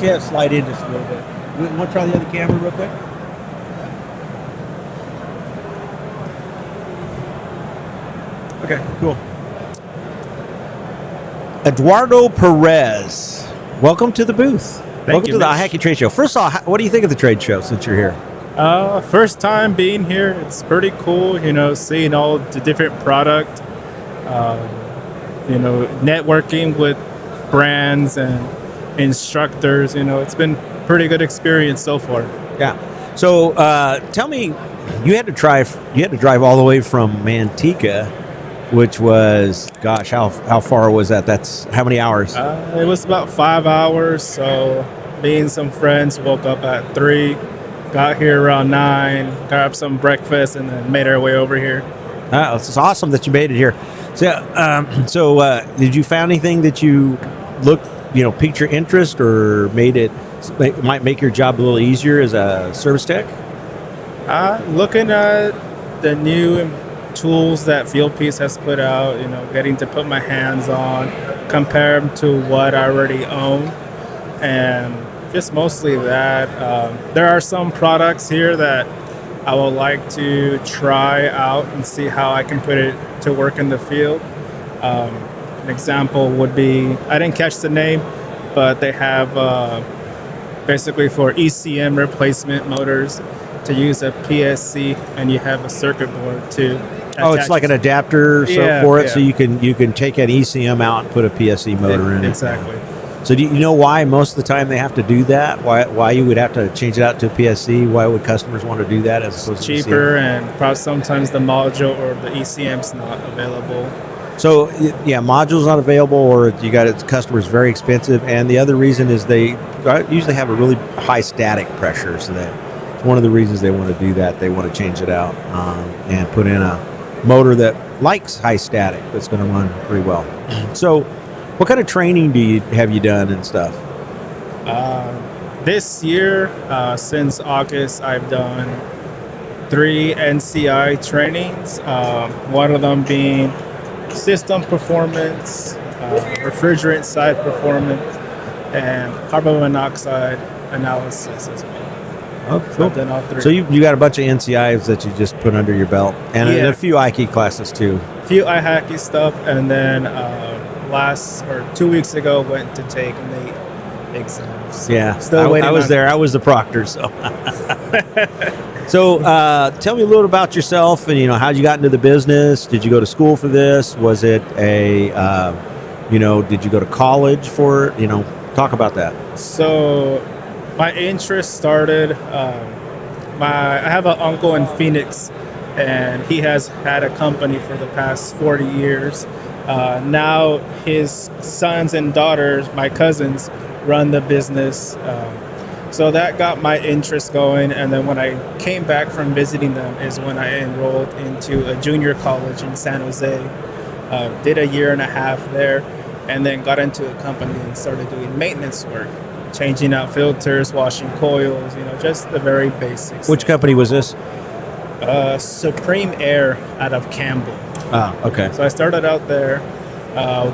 you slide in just a little bit? You want to try the other camera real quick? Okay, cool. Eduardo Perez, welcome to the booth. Welcome to the IHACI trade show. First of all, what do you think of the trade show since you're here? First time being here. It's pretty cool, seeing all the different product, networking with brands and instructors. It's been pretty good experience so far. Yeah. So tell me, you had to drive all the way from Manteca, which was, gosh, how far was that? That's how many hours? It was about 5 hours. So me and some friends woke up at 3, got here around 9, grabbed some breakfast, and then made our way over here. It's awesome that you made it here. So, did you find anything that you piqued your interest or might make your job a little easier as a service tech? Looking at the new tools that Fieldpiece has put out, getting to put my hands on, compare them to what I already own, and just mostly that. There are some products here that I would like to try out and see how I can put it to work in the field. An example would be, I didn't catch the name, but they have basically for ECM replacement motors to use a PSC, and you have a circuit board to attach. It's like an adapter for it, so you can take an ECM out and put a PSC motor in it. Exactly. So do you know why most of the time they have to do that? Why you would have to change it out to a PSC? Why would customers want to do that as opposed to cheaper, and probably sometimes the module or the ECM's not available. So yeah, module's not available, or you got it. Customers very expensive, and the other reason is they usually have a really high static pressure, so that it's one of the reasons they want to do that. They want to change it out and put in a motor that likes high static that's going to run pretty well. So, what kind of training have you done and stuff? This year, since August, I've done 3 NCI trainings. One of them being system performance, refrigerant side performance, and carbon monoxide analysis as well. Oh, cool. So I've done all 3. So you got a bunch of NCIs that you just put under your belt, and a few IHACI classes too. A few IHACI stuff, and then 2 weeks ago went to take NATE exams. Yeah, still waiting. I was there. I was the proctor. So, so tell me a little about yourself, and how you got into the business. Did you go to school for this? Was it a, did you go to college for it? Talk about that. So, my interest started. I have an uncle in Phoenix, and he has had a company for the past 40 years. Now his sons and daughters, my cousins, run the business. So that got my interest going. And then when I came back from visiting them is when I enrolled into a junior college in San Jose. Did a year and a half there, and then got into a company and started doing maintenance work, changing out filters, washing coils, just the very basics. Which company was this? Supreme Air out of Campbell. Oh, okay. So I started out there.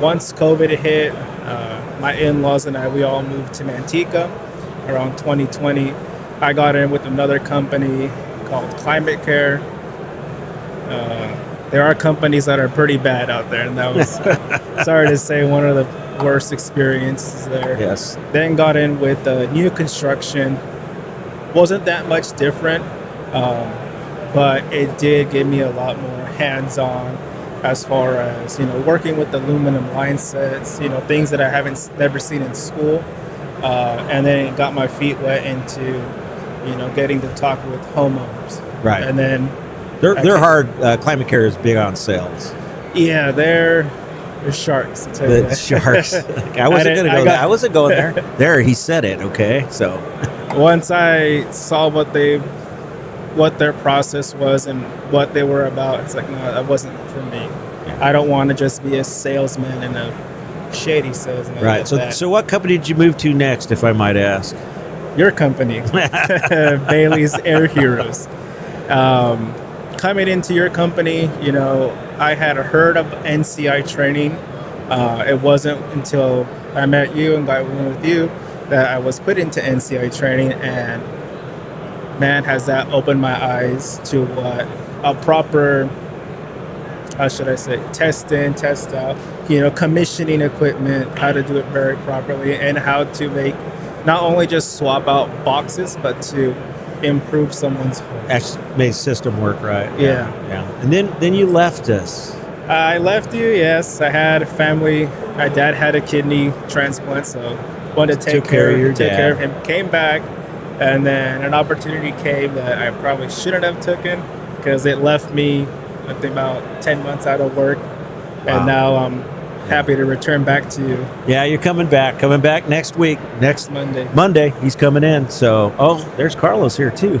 Once COVID hit, my in-laws and we all moved to Manteca around 2020. I got in with another company called Climate Care. There are companies that are pretty bad out there, and that was, sorry to say, one of the worst experiences there. Yes. Then got in with new construction. Wasn't that much different, but it did give me a lot more hands-on as far as, working with aluminum line sets, things that I never seen in school. And then got my feet wet into, getting to talk with homeowners. Right. And then they're hard. Climate Care is big on sales. Yeah, they're sharks. The sharks. I wasn't going to go there. I wasn't going there. There, he said it. Okay, so once I saw what their process was and what they were about, it's like, no, that wasn't for me. Yeah. I don't want to just be a salesman and a shady salesman. Right. So what company did you move to next, if I might ask? Your company, Bailey's Air Heroes. Coming into your company, I had heard of NCI training. It wasn't until I met you and got in with you that I was put into NCI training, and man, has that opened my eyes to what a proper, how should I say, test in, test out, commissioning equipment, how to do it very properly, and how to make not only just swap out boxes, but to improve someone's home. Actually made system work right. Yeah. And then you left us. I left you, yes. I had a family. My dad had a kidney transplant, so wanted to take care of him. Came back, and then an opportunity came that I probably shouldn't have taken because it left me, I think, about 10 months out of work. Wow. And now I'm happy to return back to you. Yeah, you're coming back next week. Next Monday, he's coming in. So, there's Carlos here too.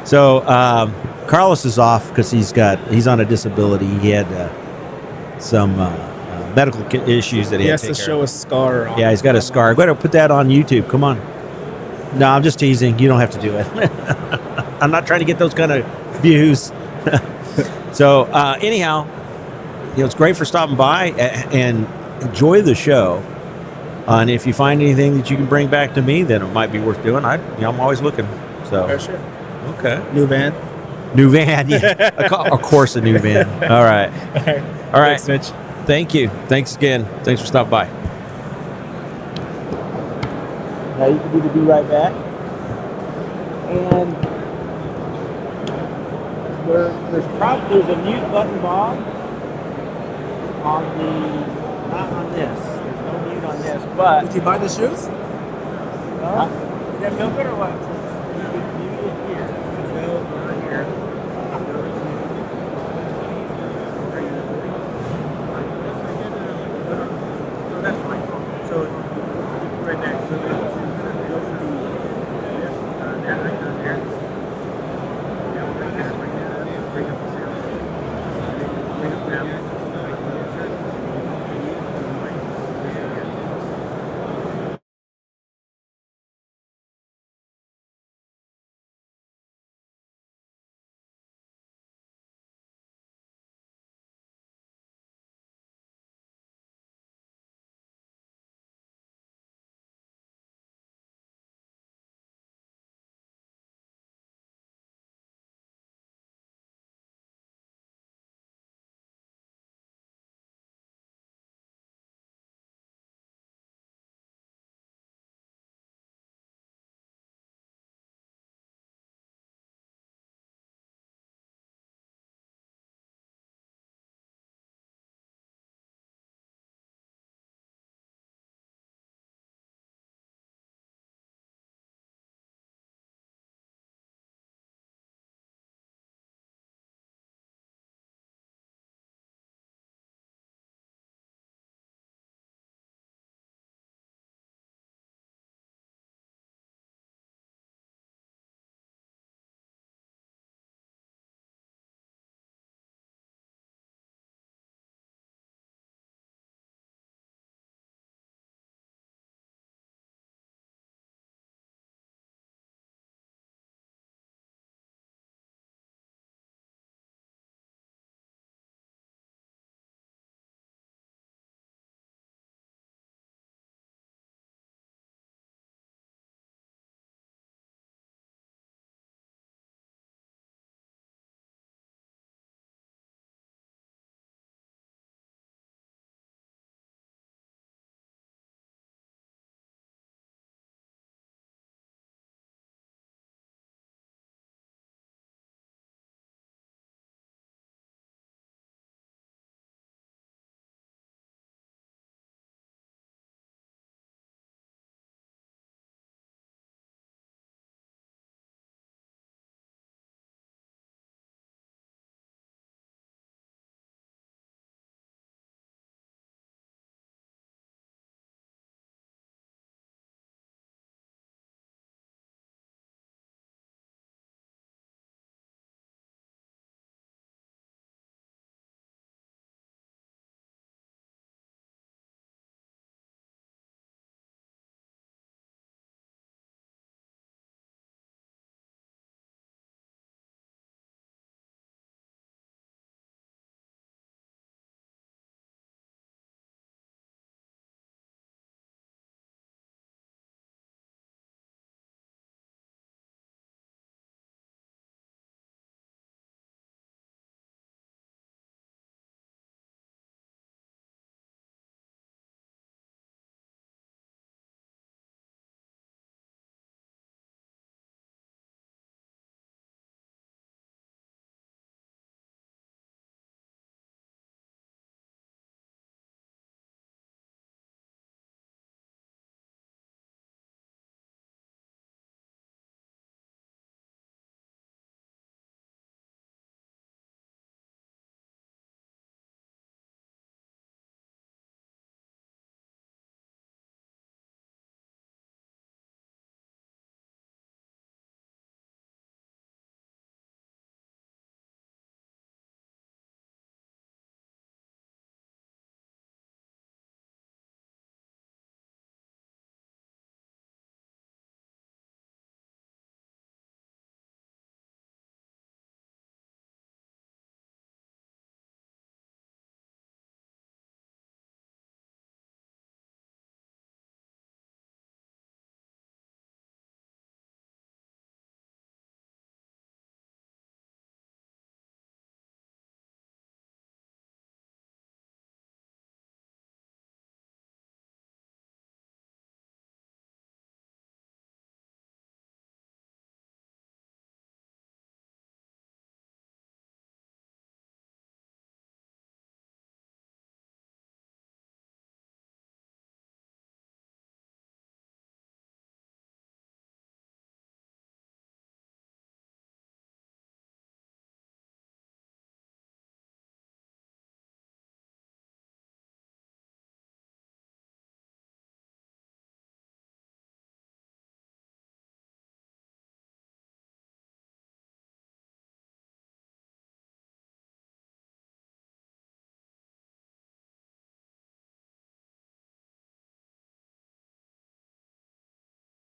So, Carlos is off because he's on a disability. He had some medical issues that he had to take care show of. a scar on. Yeah, he's got a scar. Go ahead and put that on YouTube. Come on. No, I'm just teasing. You don't have to do it. I'm not trying to get those kind of views. So, anyhow, it's great for stopping by and enjoy the show. And if you find anything that you can bring back to me, then it might be worth doing. I'm always looking. So, for sure. Okay. New van, yeah. Of course, a new van. All right. All right. Thanks, Mitch. Thank you. Thanks again. Thanks for stopping by. Now you can do the be right back. And there's a mute button, Bob, not on this. There's no mute on this, but. Did you buy the shoes? Did that feel good or what? You can mute it here. Go over here. That's fine. So right next to it.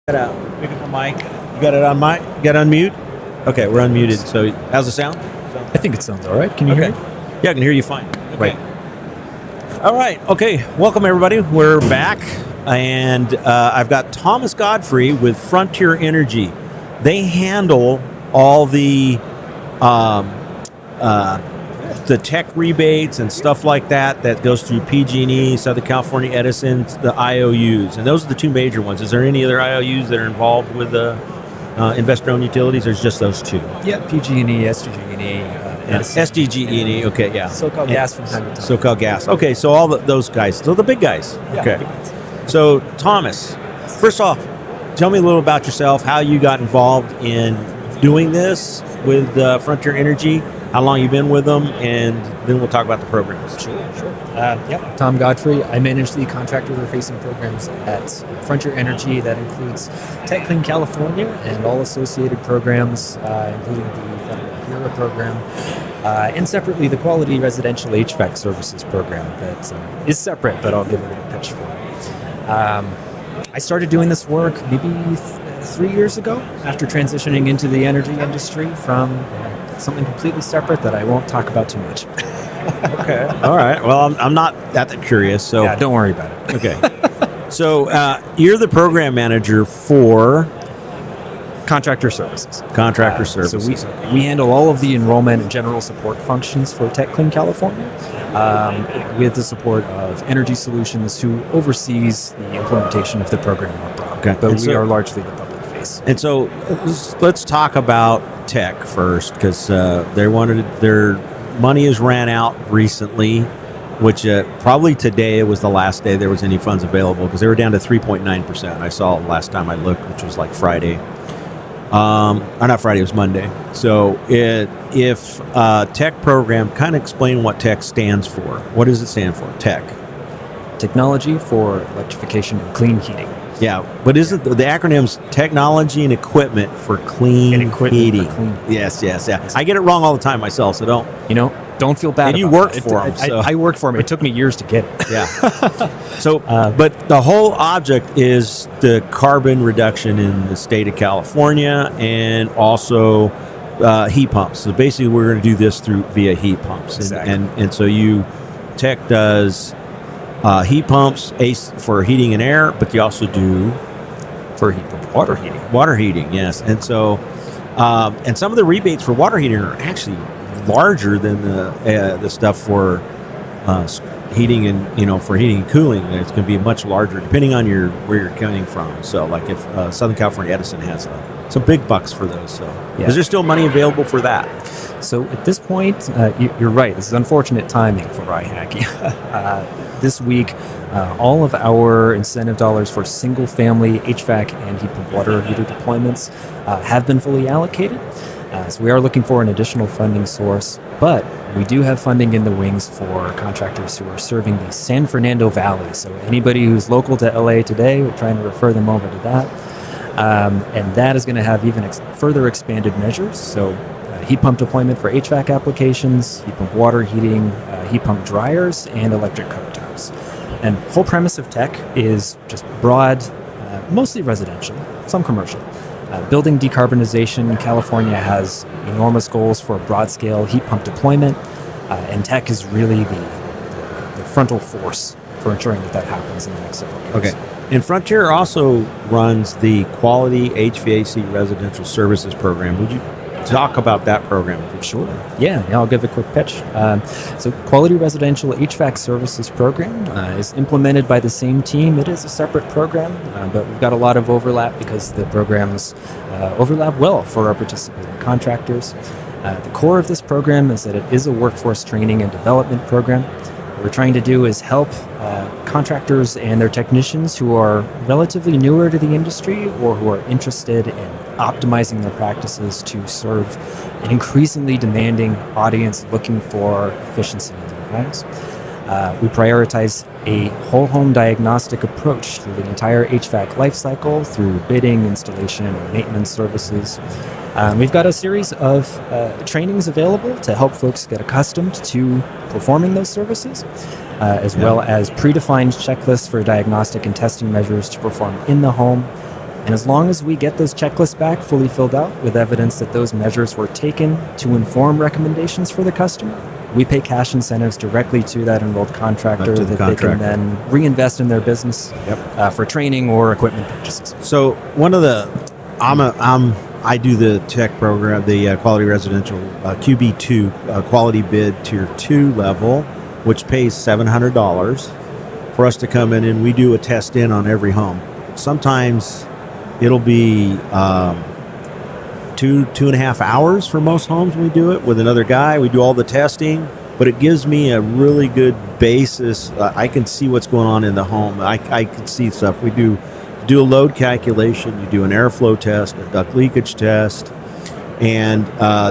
Pick up the mic. You got it on mic? You got it on mute? Okay, we're unmuted. So how's it sound? I think it sounds all right. Can you hear me? Yeah, I can hear you fine. Okay. Right. All right. Okay. Welcome, everybody. We're back. And I've got Thomas Godfrey with Frontier Energy. They handle all the tech rebates and stuff like that goes through PG&E, Southern California Edison, the IOUs. And those are the two major ones. Is there any other IOUs that are involved with the investor-owned utilities, or is just those two? Yeah, PG&E, SDG&E. SDG&E, okay, yeah. SoCal Gas from time to time. SoCal Gas. Okay, so all those guys. So the big guys. Yeah, okay. big guys. So, Thomas, first off, tell me a little about yourself, how you got involved in doing this with Frontier Energy, how long you've been with them, and then we'll talk about the programs. Sure. Tom Godfrey. I manage the contractor-facing programs at Frontier Energy. That includes Tech Clean California and all associated programs, including the Federal HERA program, and separately the Quality Residential HVAC Services program that is separate, but I'll give a little pitch for it. I started doing this work maybe 3 years ago after transitioning into the energy industry from something completely separate that I won't talk about too much. Okay. All right. Well, I'm not that curious. So yeah, don't worry about it. Okay. So you're the program manager for Contractor services. Services. So we handle all of the enrollment and general support functions for Tech Clean California, with the support of Energy Solutions, who oversees the implementation of the program more broadly. Okay. But we are largely the public face. And so let's talk about tech first, because their money has ran out recently, which probably today was the last day there was any funds available, because they were down to 3.9%. I saw last time I looked, which was like Friday. Or not Friday, it was Monday. So if tech program, kind of explain what tech stands for. What does it stand for, tech? Technology for electrification and clean heating. Yeah, but isn't the acronym's technology and equipment for clean heating? Yes. I get it wrong all the time myself, so don't feel bad. And you worked for them. I worked for them. It took me years to get it. Yeah. So, but the whole object is the carbon reduction in the state of California, and also heat pumps. So basically, we're going to do this via heat pumps. Exactly. And so tech does heat pumps for heating and air, but they also do for heat pump water heating. Water heating, yes. And so, and some of the rebates for water heating are actually larger than the stuff for heating and for heating and cooling. It's going to be much larger depending on where you're coming from. So, like if Southern California Edison has some big bucks for those. So, Is there still money available for that? So at this point, you're right. This is unfortunate timing for IHACI. This week, all of our incentive dollars for single-family HVAC and heat pump water heater deployments have been fully allocated. So we are looking for an additional funding source, but we do have funding in the wings for contractors who are serving the San Fernando Valley. So anybody who's local to LA today, we're trying to refer them over to that. And that is going to have even further expanded measures. So heat pump deployment for HVAC applications, heat pump water heating, heat pump dryers, and electric cooktops. And the whole premise of tech is just broad, mostly residential, some commercial. Building decarbonization, California has enormous goals for broad-scale heat pump deployment, and tech is really the frontal force for ensuring that happens in the next several years. Okay. And Frontier also runs the Quality HVAC Residential Services Program. Would you talk about that program? Sure. Yeah, I'll give a quick pitch. So Quality Residential HVAC Services Program is implemented by the same team. It is a separate program, but we've got a lot of overlap because the programs overlap well for our participating contractors. The core of this program is that it is a workforce training and development program. What we're trying to do is help contractors and their technicians who are relatively newer to the industry or who are interested in optimizing their practices to serve an increasingly demanding audience looking for efficiency in their lives. We prioritize a whole home diagnostic approach through the entire HVAC lifecycle through bidding, installation, and maintenance services. We've got a series of trainings available to help folks get accustomed to performing those services, as well as predefined checklists for diagnostic and testing measures to perform in the home. And as long as we get those checklists back fully filled out with evidence that those measures were taken to inform recommendations for the customer, we pay cash incentives directly to that enrolled contractor To the that they can then reinvest in their business for training or equipment purchases. So one of the, I do the tech program, the quality residential QB2 quality bid tier 2 level, which pays $700 for us to come in, and we do a test in on every home. Sometimes it'll be 2.5 hours for most homes. We do it with another guy. We do all the testing, but it gives me a really good basis. I can see what's going on in the home. I can see stuff. We do a load calculation. You do an airflow test, a duct leakage test, and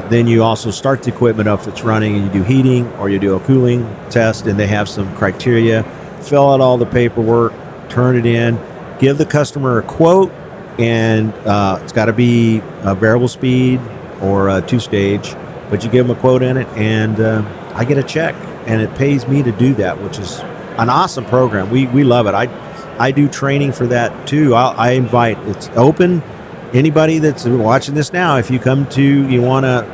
then you also start the equipment up if it's running, and you do heating or you do a cooling test, and they have some criteria. Fill out all the paperwork, turn it in, give the customer a quote, and it's got to be a variable speed or a 2-stage, but you give them a quote in it, and I get a check, and it pays me to do that, which is an awesome program. We love it. I do training for that too. I invite, it's open. Anybody that's watching this now, if you want to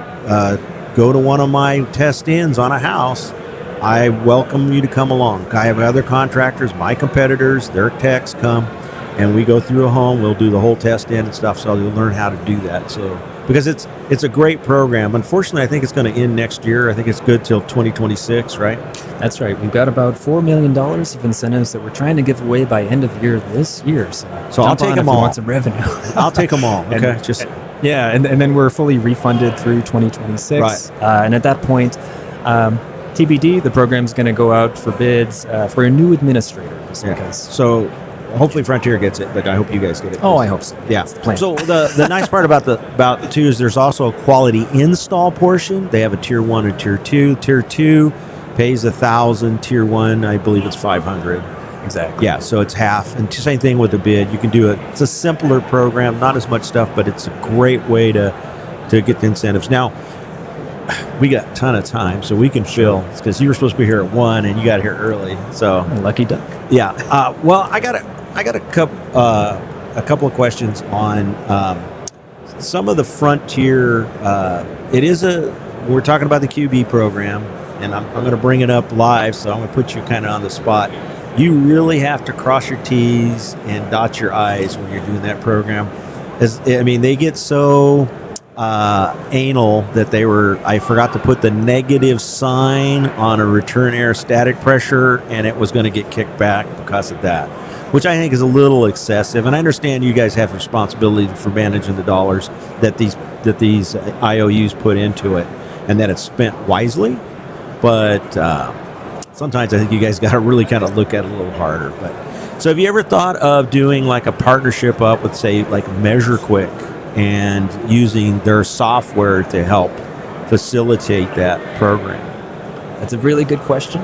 go to one of my test-ins on a house, I welcome you to come along. I have other contractors, my competitors, their techs come, and we go through a home. We'll do the whole test in and stuff, so you'll learn how to do that. So because it's a great program. Unfortunately, I think it's going to end next year. I think it's good till 2026, right? That's right. We've got about $4 million of incentives that we're trying to give away by end of year this year. So I'll take them all. Want some revenue? I'll take them all. Okay, and then we're fully refunded through 2026. Right. And at that point, TBD, the program's going to go out for bids for a new administrator. So hopefully Frontier gets it, but I hope you guys get it. Oh, I hope so. Yeah. That's the plan. So the nice part about too is there's also a quality install portion. They have a tier 1 and tier 2. Tier 2 pays $1,000. Tier 1, I believe it's $500. Exactly. Yeah. So it's half. And same thing with the bid. You can do it. It's a simpler program, not as much stuff, but it's a great way to get the incentives. Now, we got a ton of time, so we can fill, because you were supposed to be here at 1 and you got here early. So lucky duck. Yeah. Well, I got a couple of questions on some of the Frontier. We're talking about the QB program, and I'm going to bring it up live, so I'm going to put you kind of on the spot. You really have to cross your T's and dot your I's when you're doing that program. They get so anal that I forgot to put the negative sign on a return air static pressure, and it was going to get kicked back because of that, which I think is a little excessive. And I understand you guys have responsibility for managing the dollars that these IOUs put into it, and that it's spent wisely. But sometimes I think you guys got to really kind of look at it a little harder. So have you ever thought of doing like a partnership up with, say, like Measure Quick, and using their software to help facilitate that program? That's a really good question.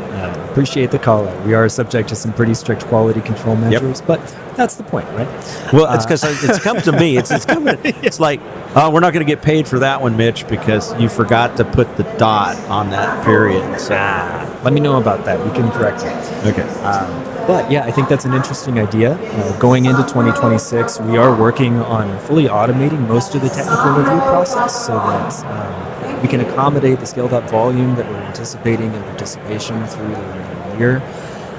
Appreciate the call out. We are subject to some pretty strict quality control measures, but that's the point, right? Well, it's because it's come to me. It's coming. It's like, we're not going to get paid for that one, Mitch, because you forgot to put the dot on that period. So. Let me know about that. We can correct it. Okay. But yeah, I think that's an interesting idea. Going into 2026, we are working on fully automating most of the technical review process so that we can accommodate the scaled up volume that we're anticipating in participation through the remaining year.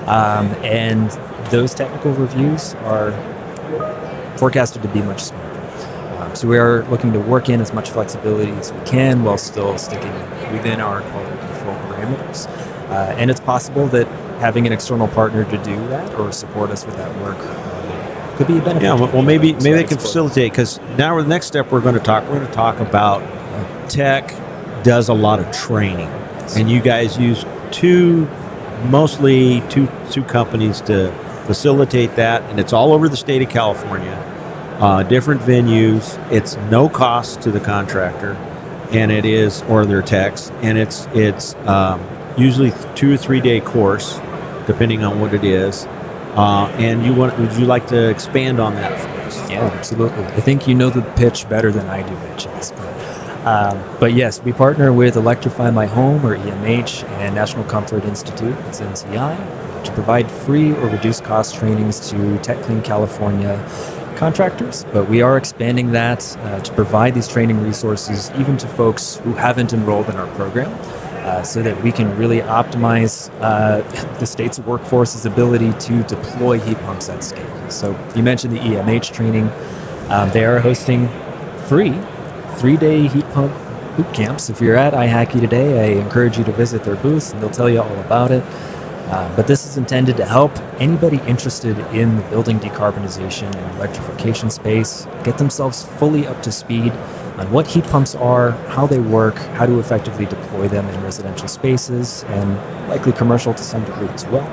And those technical reviews are forecasted to be much smoother. So we are looking to work in as much flexibility as we can while still sticking within our quality control parameters. And it's possible that having an external partner to do that or support us with that work could be a benefit. Yeah, well, maybe they can facilitate, because now the next step we're going to talk about tech does a lot of training, and you guys use mostly two companies to facilitate that, and it's all over the state of California, different venues. It's no cost to the contractor, and it is, or their techs, and it's usually 2 or 3 day course, depending on what it is. And would you like to expand on that for us? Yeah, absolutely. I think you know the pitch better than I do, Mitch, at this point. But yes, we partner with Electrify My Home, or EMH, and National Comfort Institute, it's NCI, to provide free or reduced cost trainings to Tech Clean California contractors, but we are expanding that to provide these training resources even to folks who haven't enrolled in our program, so that we can really optimize the state's workforce's ability to deploy heat pumps at scale. So you mentioned the EMH training. They are hosting free 3-day heat pump boot camps. If you're at IHACI today, I encourage you to visit their booth and they'll tell you all about it. But this is intended to help anybody interested in the building decarbonization and electrification space get themselves fully up to speed on what heat pumps are, how they work, how to effectively deploy them in residential spaces, and likely commercial to some degree as well.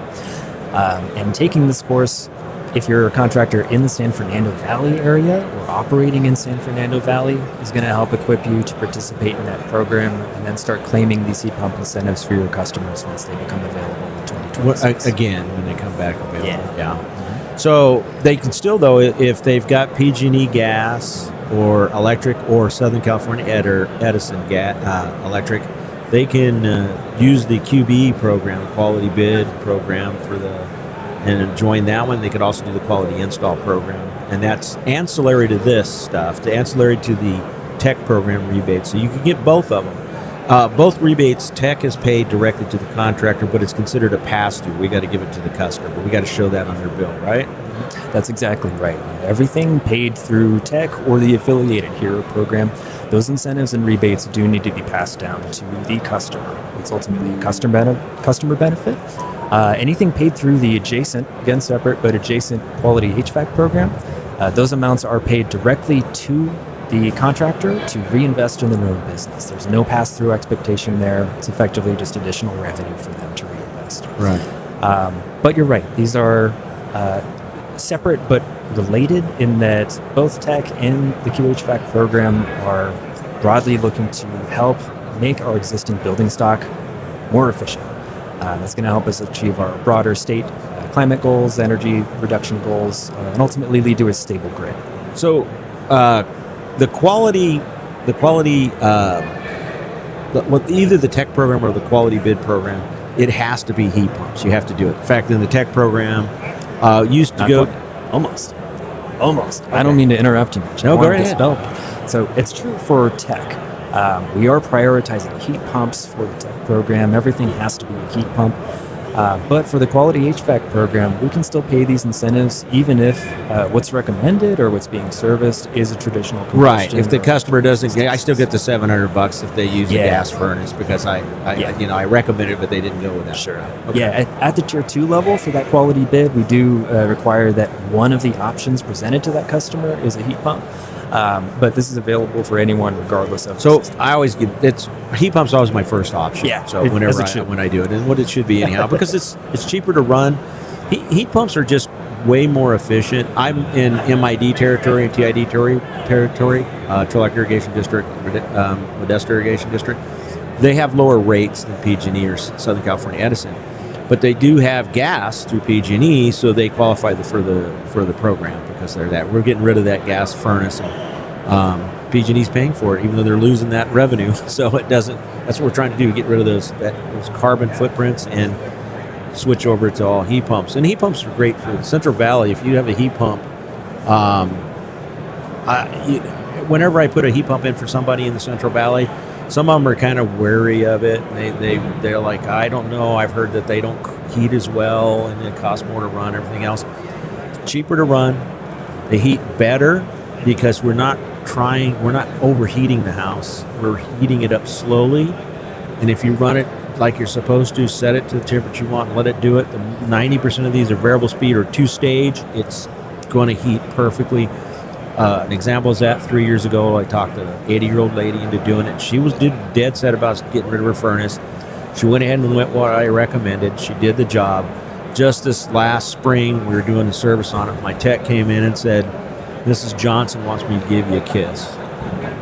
And taking this course, if you're a contractor in the San Fernando Valley area or operating in San Fernando Valley, is going to help equip you to participate in that program and then start claiming these heat pump incentives for your customers once they become available in 2026. Again, when they come back available. Yeah. Mm-hmm. So they can still, though, if they've got PG&E gas or electric or Southern California Edison electric, they can use the QBE program, quality bid program, and join that one. They could also do the quality install program, and that's ancillary to this stuff, ancillary to the tech program rebates. So you can get both of them. Both rebates, tech is paid directly to the contractor, but it's considered a pass-through. We got to give it to the customer, but we got to show that on their bill, right? That's exactly right. Everything paid through tech or the affiliated HERO program, those incentives and rebates do need to be passed down to the customer. It's ultimately a customer benefit. Anything paid through the adjacent, again separate, but adjacent quality HVAC program, those amounts are paid directly to the contractor to reinvest in their own business. There's no pass-through expectation there. It's effectively just additional revenue for them to reinvest. Right. But you're right. These are separate but related in that both tech and the QHVAC program are broadly looking to help make our existing building stock more efficient. That's going to help us achieve our broader state climate goals, energy reduction goals, and ultimately lead to a stable grid. So the quality, either the tech program or the quality bid program, it has to be heat pumps. You have to do it. In fact, in the tech program, used to Not go quite. Almost. Okay. I don't mean to interrupt you much. No, go ahead. Dispel it. So it's true for tech. We are prioritizing heat pumps for the tech program. Everything has to be a heat pump. But for the quality HVAC program, we can still pay these incentives even if what's recommended or what's being serviced is a traditional combustion. Right. If the customer doesn't, I still get the $700 if they use a gas furnace because I recommend it, but they didn't go with that. Sure. Okay. Yeah. At the tier 2 level for that quality bid, we do require that one of the options presented to that customer is a heat pump. But this is available for anyone regardless of. So I always get heat pump's always my first option. Yeah. So when I do it, and what it should be anyhow, because it's cheaper to run. Heat pumps are just way more efficient. I'm in MID territory and TID territory, Trillic Irrigation District, Modesto Irrigation District. They have lower rates than PG&E or Southern California Edison, but they do have gas through PG&E, so they qualify for the program because they're that. We're getting rid of that gas furnace, and PG&E's paying for it, even though they're losing that revenue. So it doesn't. That's what we're trying to do: get rid of those carbon footprints and switch over to all heat pumps. And heat pumps are great for the Central Valley. If you have a heat pump, whenever I put a heat pump in for somebody in the Central Valley, some of them are kind of wary of it. They're like, I don't know. I've heard that they don't heat as well, and it costs more to run. Everything else, it's cheaper to run. They heat better because we're not overheating the house. We're heating it up slowly, and if you run it like you're supposed to, set it to the temperature you want, and let it do it. 90% of these are variable speed or 2-stage. It's going to heat perfectly. An example is that 3 years ago, I talked to an 80-year-old lady into doing it. She was dead set about getting rid of her furnace. She went ahead and went what I recommended. She did the job. Just this last spring, we were doing the service on it. My tech came in and said, Mrs. Johnson wants me to give you a kiss.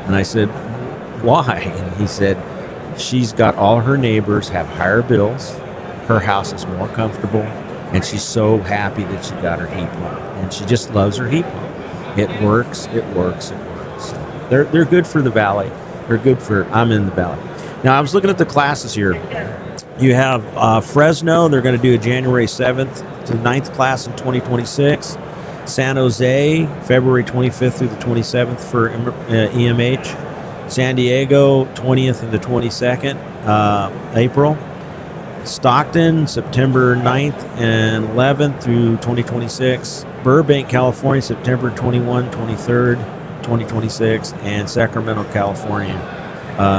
And I said, why? And he said, she's got all her neighbors have higher bills. Her house is more comfortable. And she's so happy that she got her heat pump. And she just loves her heat pump. It works. They're good for the valley. I'm in the valley. Now, I was looking at the classes here. You have Fresno. They're going to do a January 7th to 9th class in 2026. San Jose, February 25th through the 27th for EMH. San Diego, 20th and the 22nd, April. Stockton, September 9th and 11th through 2026. Burbank, California, September 21, 23rd, 2026. And Sacramento, California,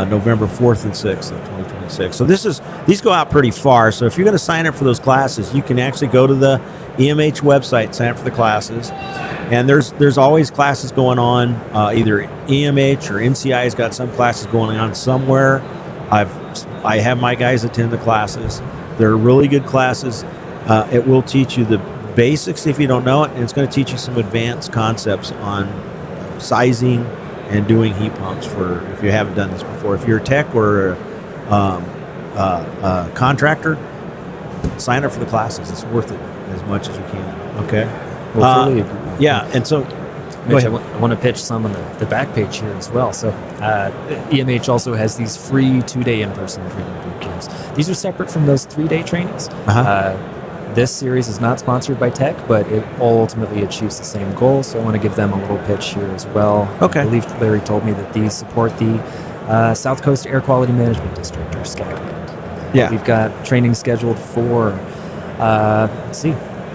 November 4th and 6th of 2026. So these go out pretty far. So if you're going to sign up for those classes, you can actually go to the EMH website, sign up for the classes. And there's always classes going on. Either EMH or NCI has got some classes going on somewhere. I have my guys attend the classes. They're really good classes. It will teach you the basics if you don't know it, and it's going to teach you some advanced concepts on sizing and doing heat pumps for if you haven't done this before. If you're a tech or a contractor, sign up for the classes. It's worth it as much as you can. Okay. Well, fully agree. Yeah, and so Mitch, I want to pitch some on the back page here as well. So EMH also has these free 2-day in-person training boot camps. These are separate from those 3-day trainings. This series is not sponsored by Tech, but it ultimately achieves the same goal. So I want to give them a little pitch here as well. Okay. I believe Larry told me that these support the South Coast Air Quality Management District, or SCAC. Yeah. We've got training scheduled for,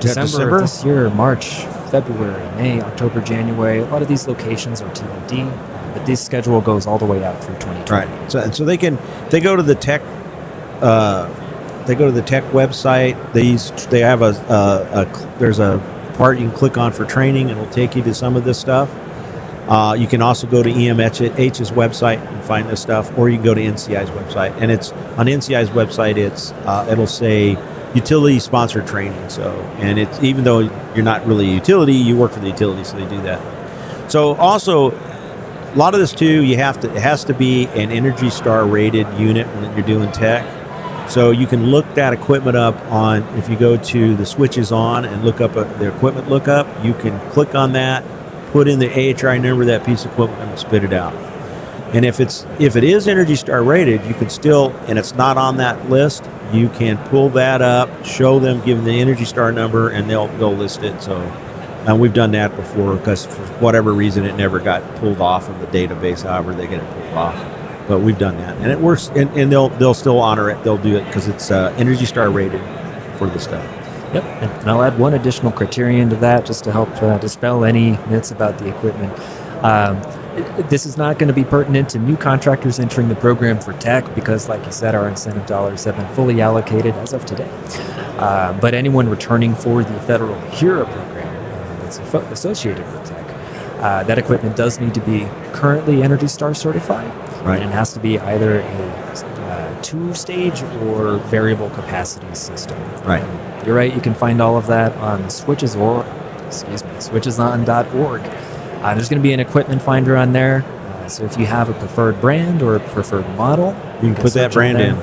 December of this year, March, February, May, October, January. A lot of these locations are TBD, but this schedule goes all the way out through 2020. Right. So they go to the Tech. They go to the Tech website. They have there's a part you can click on for training, and it'll take you to some of this stuff. You can also go to EMH's website and find this stuff, or you can go to NCI's website. And it's on NCI's website. It'll say utility sponsored training. So, and it's even though you're not really a utility, you work for the utility, so they do that. So also, a lot of this too, it has to be an Energy Star rated unit when you're doing tech. So you can look that equipment up on, if you go to the switches on and look up the equipment lookup, you can click on that, put in the AHRI number of that piece of equipment, and spit it out. And if it is Energy Star rated, you can still, and it's not on that list, you can pull that up, show them, give them the Energy Star number, and they'll list it. So, and we've done that before because for whatever reason it never got pulled off of the database. However, they get it pulled off, but we've done that, and it works. And they'll still honor it. They'll do it because it's Energy Star rated for the stuff. Yep, and I'll add one additional criterion to that just to help dispel any myths about the equipment. This is not going to be pertinent to new contractors entering the program for tech because, like you said, our incentive dollars have been fully allocated as of today. But anyone returning for the federal HERA program that's associated with tech, that equipment does need to be currently Energy Star certified. Right. And it has to be either a 2-stage or variable capacity system. Right. You're right. You can find all of that on switcheson.org. There's going to be an equipment finder on there. So if you have a preferred brand or a preferred model, you can put that brand in.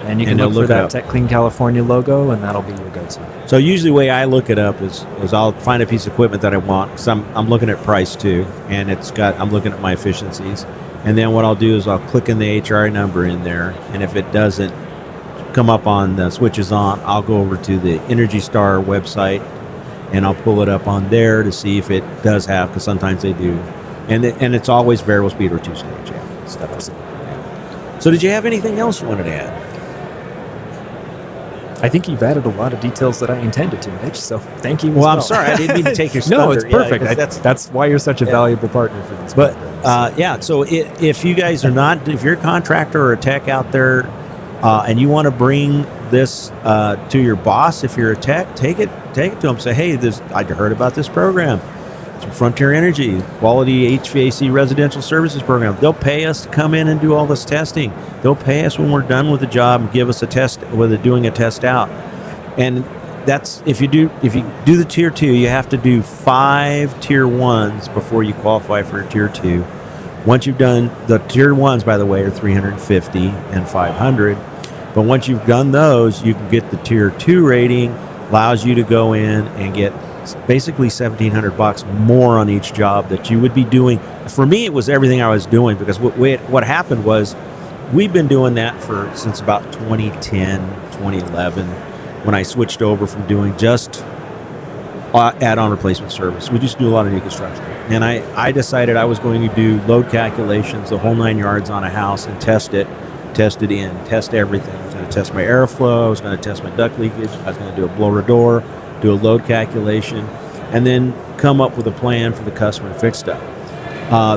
And you can look for that Tech Clean California logo, and that'll be your go-to. So usually the way I look it up is I'll find a piece of equipment that I want, because I'm looking at price too, and I'm looking at my efficiencies. And then what I'll do is I'll click in the HRI number in there, and if it doesn't come up on the switches on, I'll go over to the Energy Star website, and I'll pull it up on there to see if it does have, because sometimes they do. And it's always variable speed or 2-stage. Yeah, stuff. Yeah. So did you have anything else you wanted to add? I think you've added a lot of details that I intended to, Mitch, so thank you. Well, I'm sorry. I didn't mean to take your thunder. No, it's perfect. Yeah, that's why you're such a valuable partner for this. But, so if you guys are not, if you're a contractor or a tech out there and you want to bring this to your boss, if you're a tech, take it to them. Say, hey, I heard about this program. It's Frontier Energy, Quality HVAC Residential Services Program. They'll pay us to come in and do all this testing. They'll pay us when we're done with the job and give us a test, doing a test out. And that's if you do the tier 2, you have to do 5 tier 1s before you qualify for a tier 2. Once you've done the tier 1s, by the way, are 350 and 500. But once you've done those, you can get the tier 2 rating. Allows you to go in and get basically $1,700 more on each job that you would be doing. For me, it was everything I was doing, because what happened was we've been doing that since about 2010, 2011, when I switched over from doing just add-on replacement service. We just do a lot of new construction. And I decided I was going to do load calculations, the whole 9 yards on a house, and test everything. I was going to test my airflow, I was going to test my duct leakage, I was going to do a blower door, do a load calculation, and then come up with a plan for the customer to fix stuff.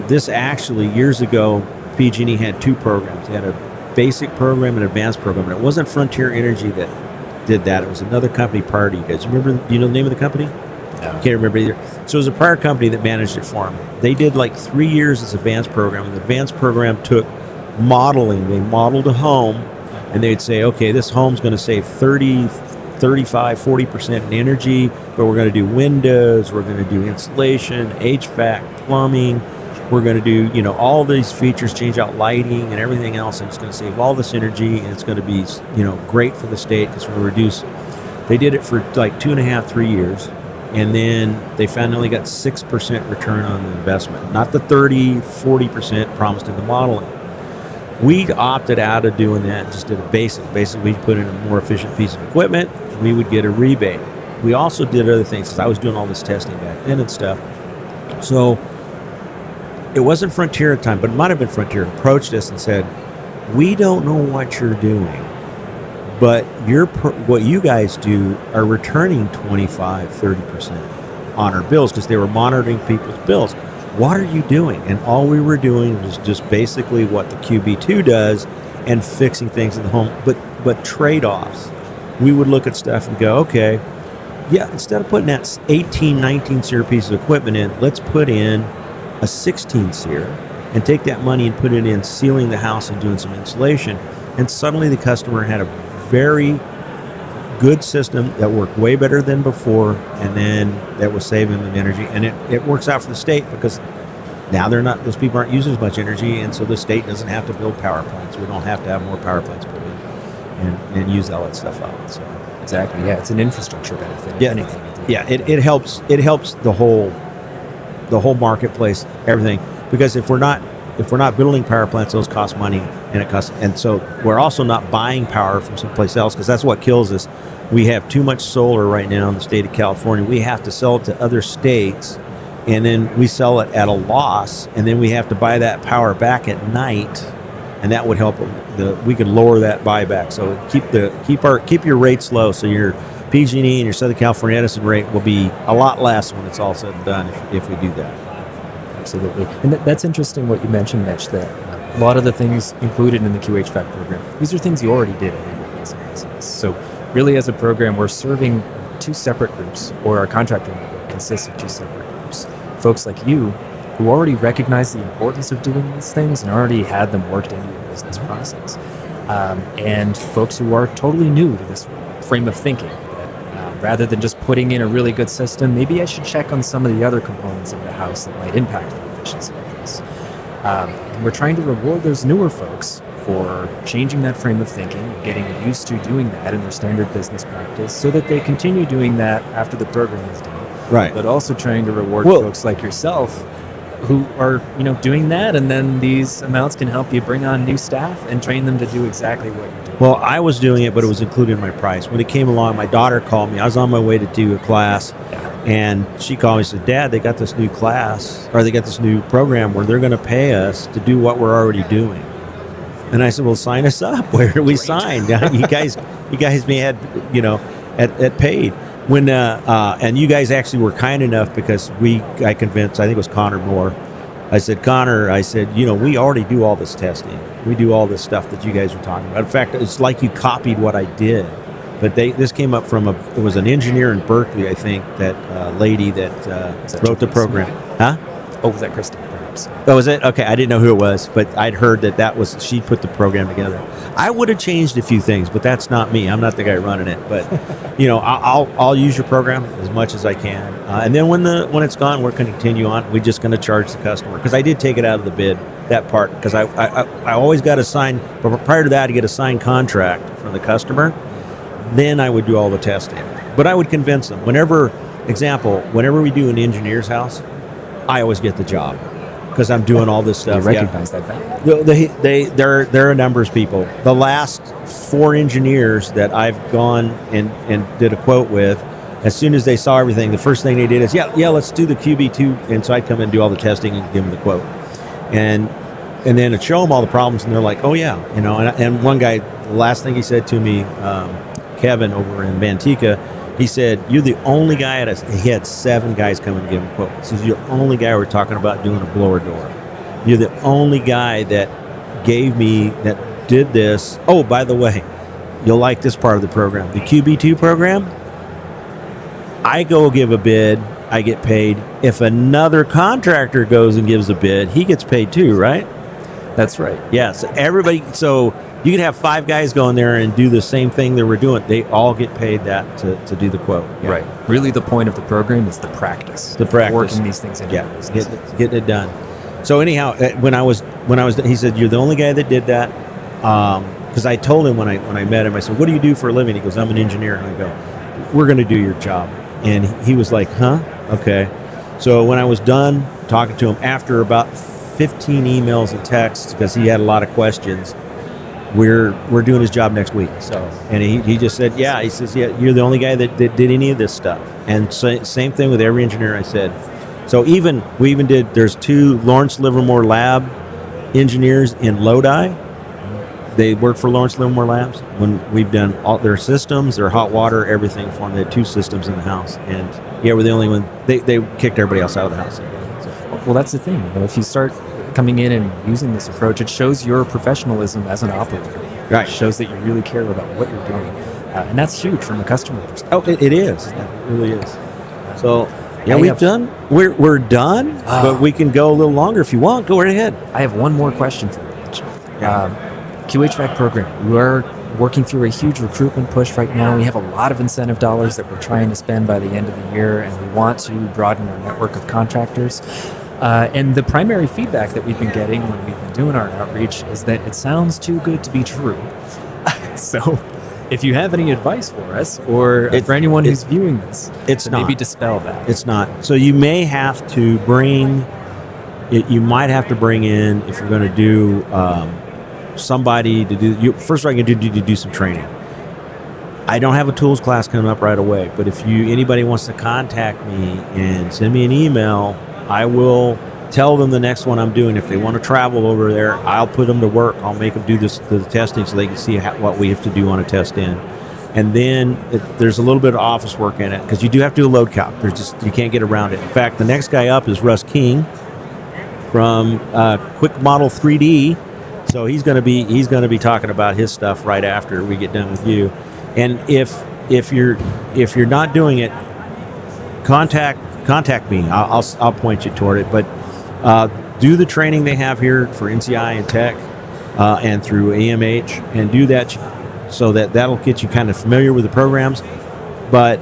This actually, years ago, PG&E had 2 programs. They had a basic program and an advanced program. And it wasn't Frontier Energy that did that. It was another company prior to you guys. Do you know the name of the company? No. Can't remember either. So it was a prior company that managed it for them. They did like 3 years as advanced program, and the advanced program took modeling. They modeled a home, and they'd say, okay, this home's going to save 30, 35, 40% in energy, but we're going to do windows, we're going to do insulation, HVAC, plumbing, we're going to do, all these features, change out lighting and everything else, and it's going to save all this energy, and it's going to be, great for the state because we're going to reduce. They did it for like 2.5, 3 years. And then they found they only got 6% return on the investment, not the 30, 40% promised in the modeling. We opted out of doing that and just did a basic. Basically, we put in a more efficient piece of equipment, we would get a rebate. We also did other things, because I was doing all this testing back then and stuff. So it wasn't Frontier at the time, but it might have been Frontier, approached us and said, we don't know what you're doing, but what you guys do are returning 25, 30% on our bills, because they were monitoring people's bills. What are you doing? And all we were doing was just basically what the QB2 does and fixing things in the home, but trade-offs. We would look at stuff and go, okay, yeah, instead of putting that 18, 19 SEER piece of equipment in, let's put in a 16 SEER and take that money and put it in sealing the house and doing some insulation. And suddenly the customer had a very good system that worked way better than before, and then that was saving them energy. And it works out for the state, because now those people aren't using as much energy, and so the state doesn't have to build power plants. We don't have to have more power plants put in and use all that stuff up. So Exactly. Yeah, it's an infrastructure benefit. If anything. Yeah, it helps. It helps the whole marketplace, everything. Because if we're not building power plants, those cost money, and so we're also not buying power from someplace else, because that's what kills us. We have too much solar right now in the state of California. We have to sell it to other states, and then we sell it at a loss, and then we have to buy that power back at night, and that would help. We could lower that buyback. So keep your rates low, so your PG&E and your Southern California Edison rate will be a lot less when it's all said and done if we do that. Absolutely. And that's interesting what you mentioned, Mitch, that a lot of the things included in the QHVAC program, these are things you already did anyway as a business. So really, as a program, we're serving 2 separate groups, or our contractor network consists of 2 separate groups. Folks like you who already recognize the importance of doing these things and already had them worked into your business process. And folks who are totally new to this frame of thinking, that rather than just putting in a really good system, maybe I should check on some of the other components of the house that might impact the efficiency of this. And we're trying to reward those newer folks for changing that frame of thinking and getting used to doing that in their standard business practice, so that they continue doing that after the program is done. Right. But also trying to reward folks like yourself who are, doing that, and then these amounts can help you bring on new staff and train them to do exactly what you're doing. Well, I was doing it, but it was included in my price. When it came along, my daughter called me. I was on my way to do a class, and she called me and said, Dad, they got this new class, or they got this new program where they're going to pay us to do what we're already doing. And I said, well, sign us up. Where do we sign? you guys may have, at paid. When and you guys actually were kind enough, because I convinced, I think it was Connor Moore. I said, Connor, we already do all this testing. We do all this stuff that you guys are talking about. In fact, it's like you copied what I did. But this came up from it was an engineer in Berkeley, I think, that lady that wrote the program. Huh? Oh, was that Kristen, perhaps? Oh, was it? Okay, I didn't know who it was, but I'd heard she put the program together. I would have changed a few things, but that's not me. I'm not the guy running it. But I'll use your program as much as I can, and then when it's gone, we're going to continue on. We're just going to charge the customer, because I did take it out of the bid, that part, because I always got a signed. But prior to that, to get a signed contract from the customer, then I would do all the testing. But I would convince them. Whenever we do an engineer's house, I always get the job, because I'm doing all this stuff. You recognize that value. They're a numbers people. The last 4 engineers that I've gone and did a quote with as soon as they saw everything, the first thing they did is, let's do the QB2. And so I'd come in and do all the testing and give them the quote. And then I'd show them all the problems, and they're like, oh, yeah. And one guy, the last thing he said to me, Kevin over in Manteca, he said, you're the only guy he had 7 guys come and give him quotes. He says, you're the only guy we're talking about doing a blower door. You're the only guy that did this. Oh, by the way, you'll like this part of the program. The QB2 program, I go give a bid, I get paid. If another contractor goes and gives a bid, he gets paid too, right? That's right. Yeah, so you could have 5 guys go in there and do the same thing that we're doing. They all get paid that to do the quote. Yeah. Right. Really, the point of the program is the practice. Working these things into your business. Getting it done. So anyhow, when I was, he said, you're the only guy that did that. Because I told him when I met him, I said, what do you do for a living? He goes, I'm an engineer. And I go, we're going to do your job. And he was like, huh? Okay. So when I was done talking to him, after about 15 emails and texts, because he had a lot of questions, we're doing his job next week. So, and he just said, yeah. He says, yeah, you're the only guy that did any of this stuff. And same thing with every engineer. I said, so there's 2 Lawrence Livermore Lab engineers in Lodi. They work for Lawrence Livermore Labs. When we've done all their systems, their hot water, everything for them. They had 2 systems in the house, and we're the only one. They kicked everybody else out of the house. Well, that's the thing. If you start coming in and using this approach, it shows your professionalism as an operator. Right. It shows that you really care about what you're doing, and that's huge from a customer perspective. Oh, it is. It really is. So we're done. We're done, but we can go a little longer if you want. Go right ahead. I have one more question for you, Mitch. QHVAC program. We are working through a huge recruitment push right now. We have a lot of incentive dollars that we're trying to spend by the end of the year, and we want to broaden our network of contractors. And the primary feedback that we've been getting when we've been doing our outreach is that it sounds too good to be true. So if you have any advice for us, or for anyone who's viewing this, maybe dispel that. It's not. So you may have to you might have to bring in, if you're going to do somebody to do, first of all, you can do some training. I don't have a tools class coming up right away, but if anybody wants to contact me and send me an email, I will tell them the next one I'm doing. If they want to travel over there, I'll put them to work. I'll make them do the testing so they can see what we have to do on a test in. And then there's a little bit of office work in it, because you do have to do a load count. You can't get around it. In fact, the next guy up is Russ King from Quick Model 3D. So he's going to be talking about his stuff right after we get done with you. And if you're not doing it, contact me. I'll point you toward it. But do the training they have here for NCI and Tech and through AMH, and do that so that'll get you kind of familiar with the programs. But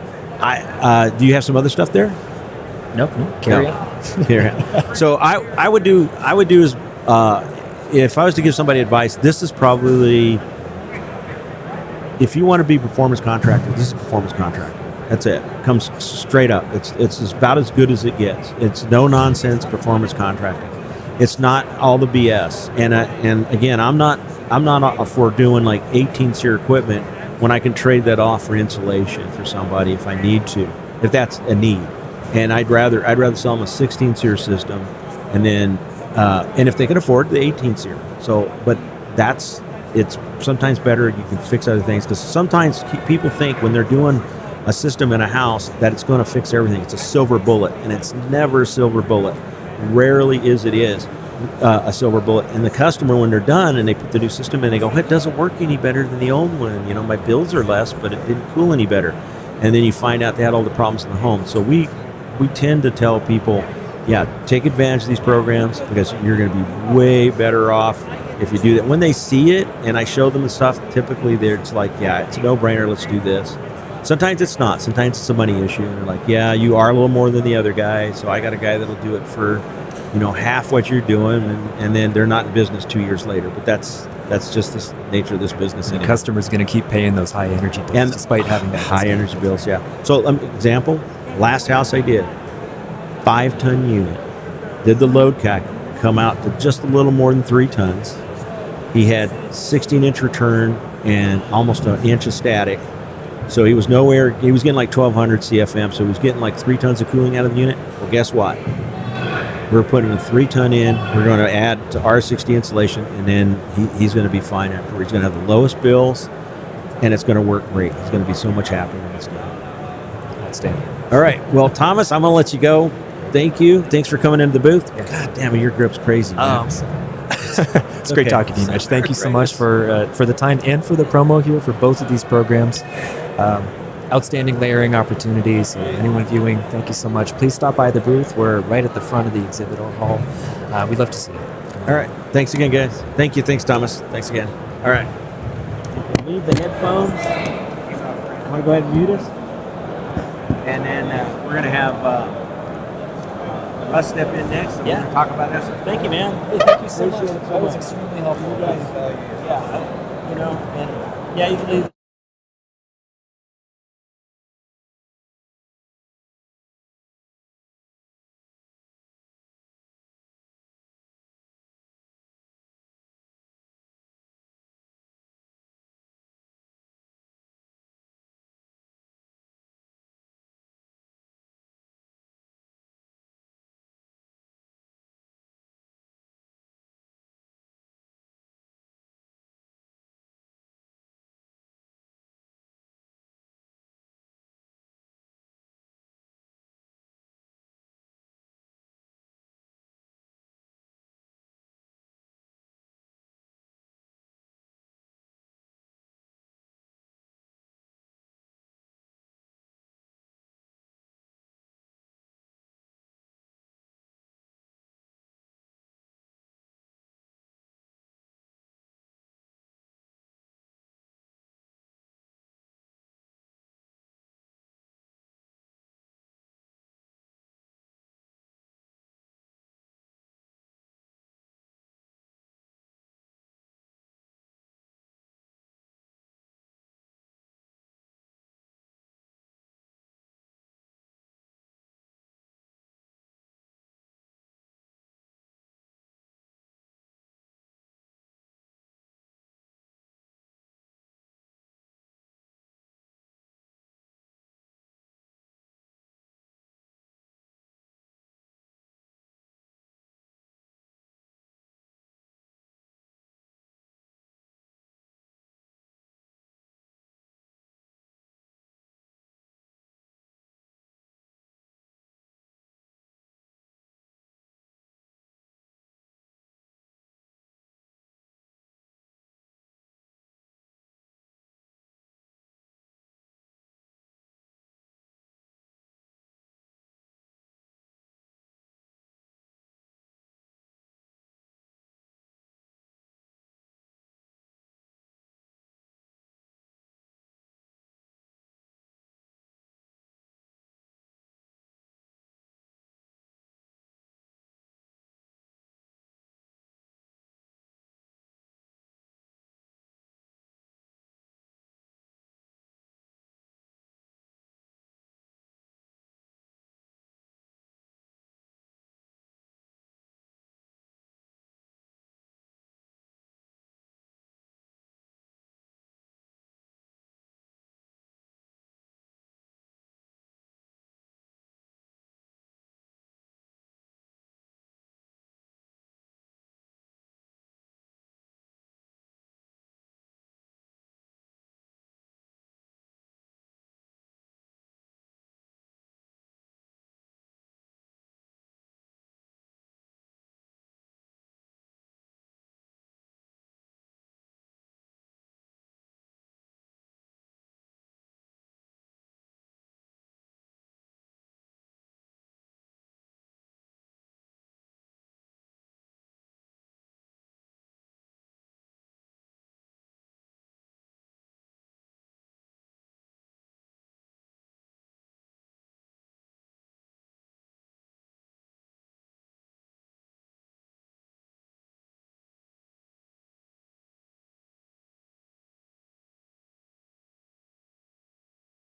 do you have some other stuff there? Nope. Carry on. So I would do is, if I was to give somebody advice, this is probably, if you want to be performance contractor, this is performance contractor. That's it. Comes straight up. It's about as good as it gets. It's no nonsense performance contracting. It's not all the BS. And again, I'm not for doing like 18 SEER equipment when I can trade that off for insulation for somebody if I need to, if that's a need. And I'd rather sell them a 16 SEER system, and then and if they can afford the 18 SEER. So, but it's sometimes better. You can fix other things, because sometimes people think when they're doing a system in a house that it's going to fix everything. It's a silver bullet, and it's never a silver bullet. Rarely is a silver bullet. And the customer, when they're done and they put the new system in, they go, it doesn't work any better than the old one. My bills are less, but it didn't cool any better. And then you find out they had all the problems in the home. So we tend to tell people, take advantage of these programs, because you're going to be way better off if you do that. When they see it and I show them the stuff, typically it's like, it's a no-brainer, let's do this. Sometimes it's not. Sometimes it's a money issue, and they're like, you are a little more than the other guy, so I got a guy that'll do it for, half what you're doing, and then they're not in business 2 years later. But that's just the nature of this business. And the customer's going to keep paying those high energy bills, and despite having that high energy bills. So example, last house I did, 5-ton unit, did the load calc, come out to just a little more than 3 tons. He had 16-inch return and almost an inch of static. So he was nowhere. He was getting like 1,200 CFM, so he was getting like 3 tons of cooling out of the unit. Well, guess what? We're putting a 3-ton in. We're going to add to R60 insulation, and then he's going to be fine after. He's going to have the lowest bills, and it's going to work great. He's going to be so much happier when it's done. Outstanding. All right. Well, Thomas, I'm going to let you go. Thank you. Thanks for coming into the booth. God damn it, your grip's crazy. Man. It's great talking to you, Mitch. Thank you so much for the time and for the promo here for both of these programs. Outstanding layering opportunities. So anyone viewing, thank you so much. Please stop by the booth. We're right at the front of the exhibit hall. We'd love to see you. All right. Thanks again, guys. Thank you. Thanks, Thomas. Thanks again. All right. Leave the headphones. I'm going to go ahead and mute us. And then we're going to have Russ step in next. And we're going to talk about this. Thank you, man. Hey, thank you so much. Appreciate it so That was much. extremely helpful. You guys, and yeah, you can leave.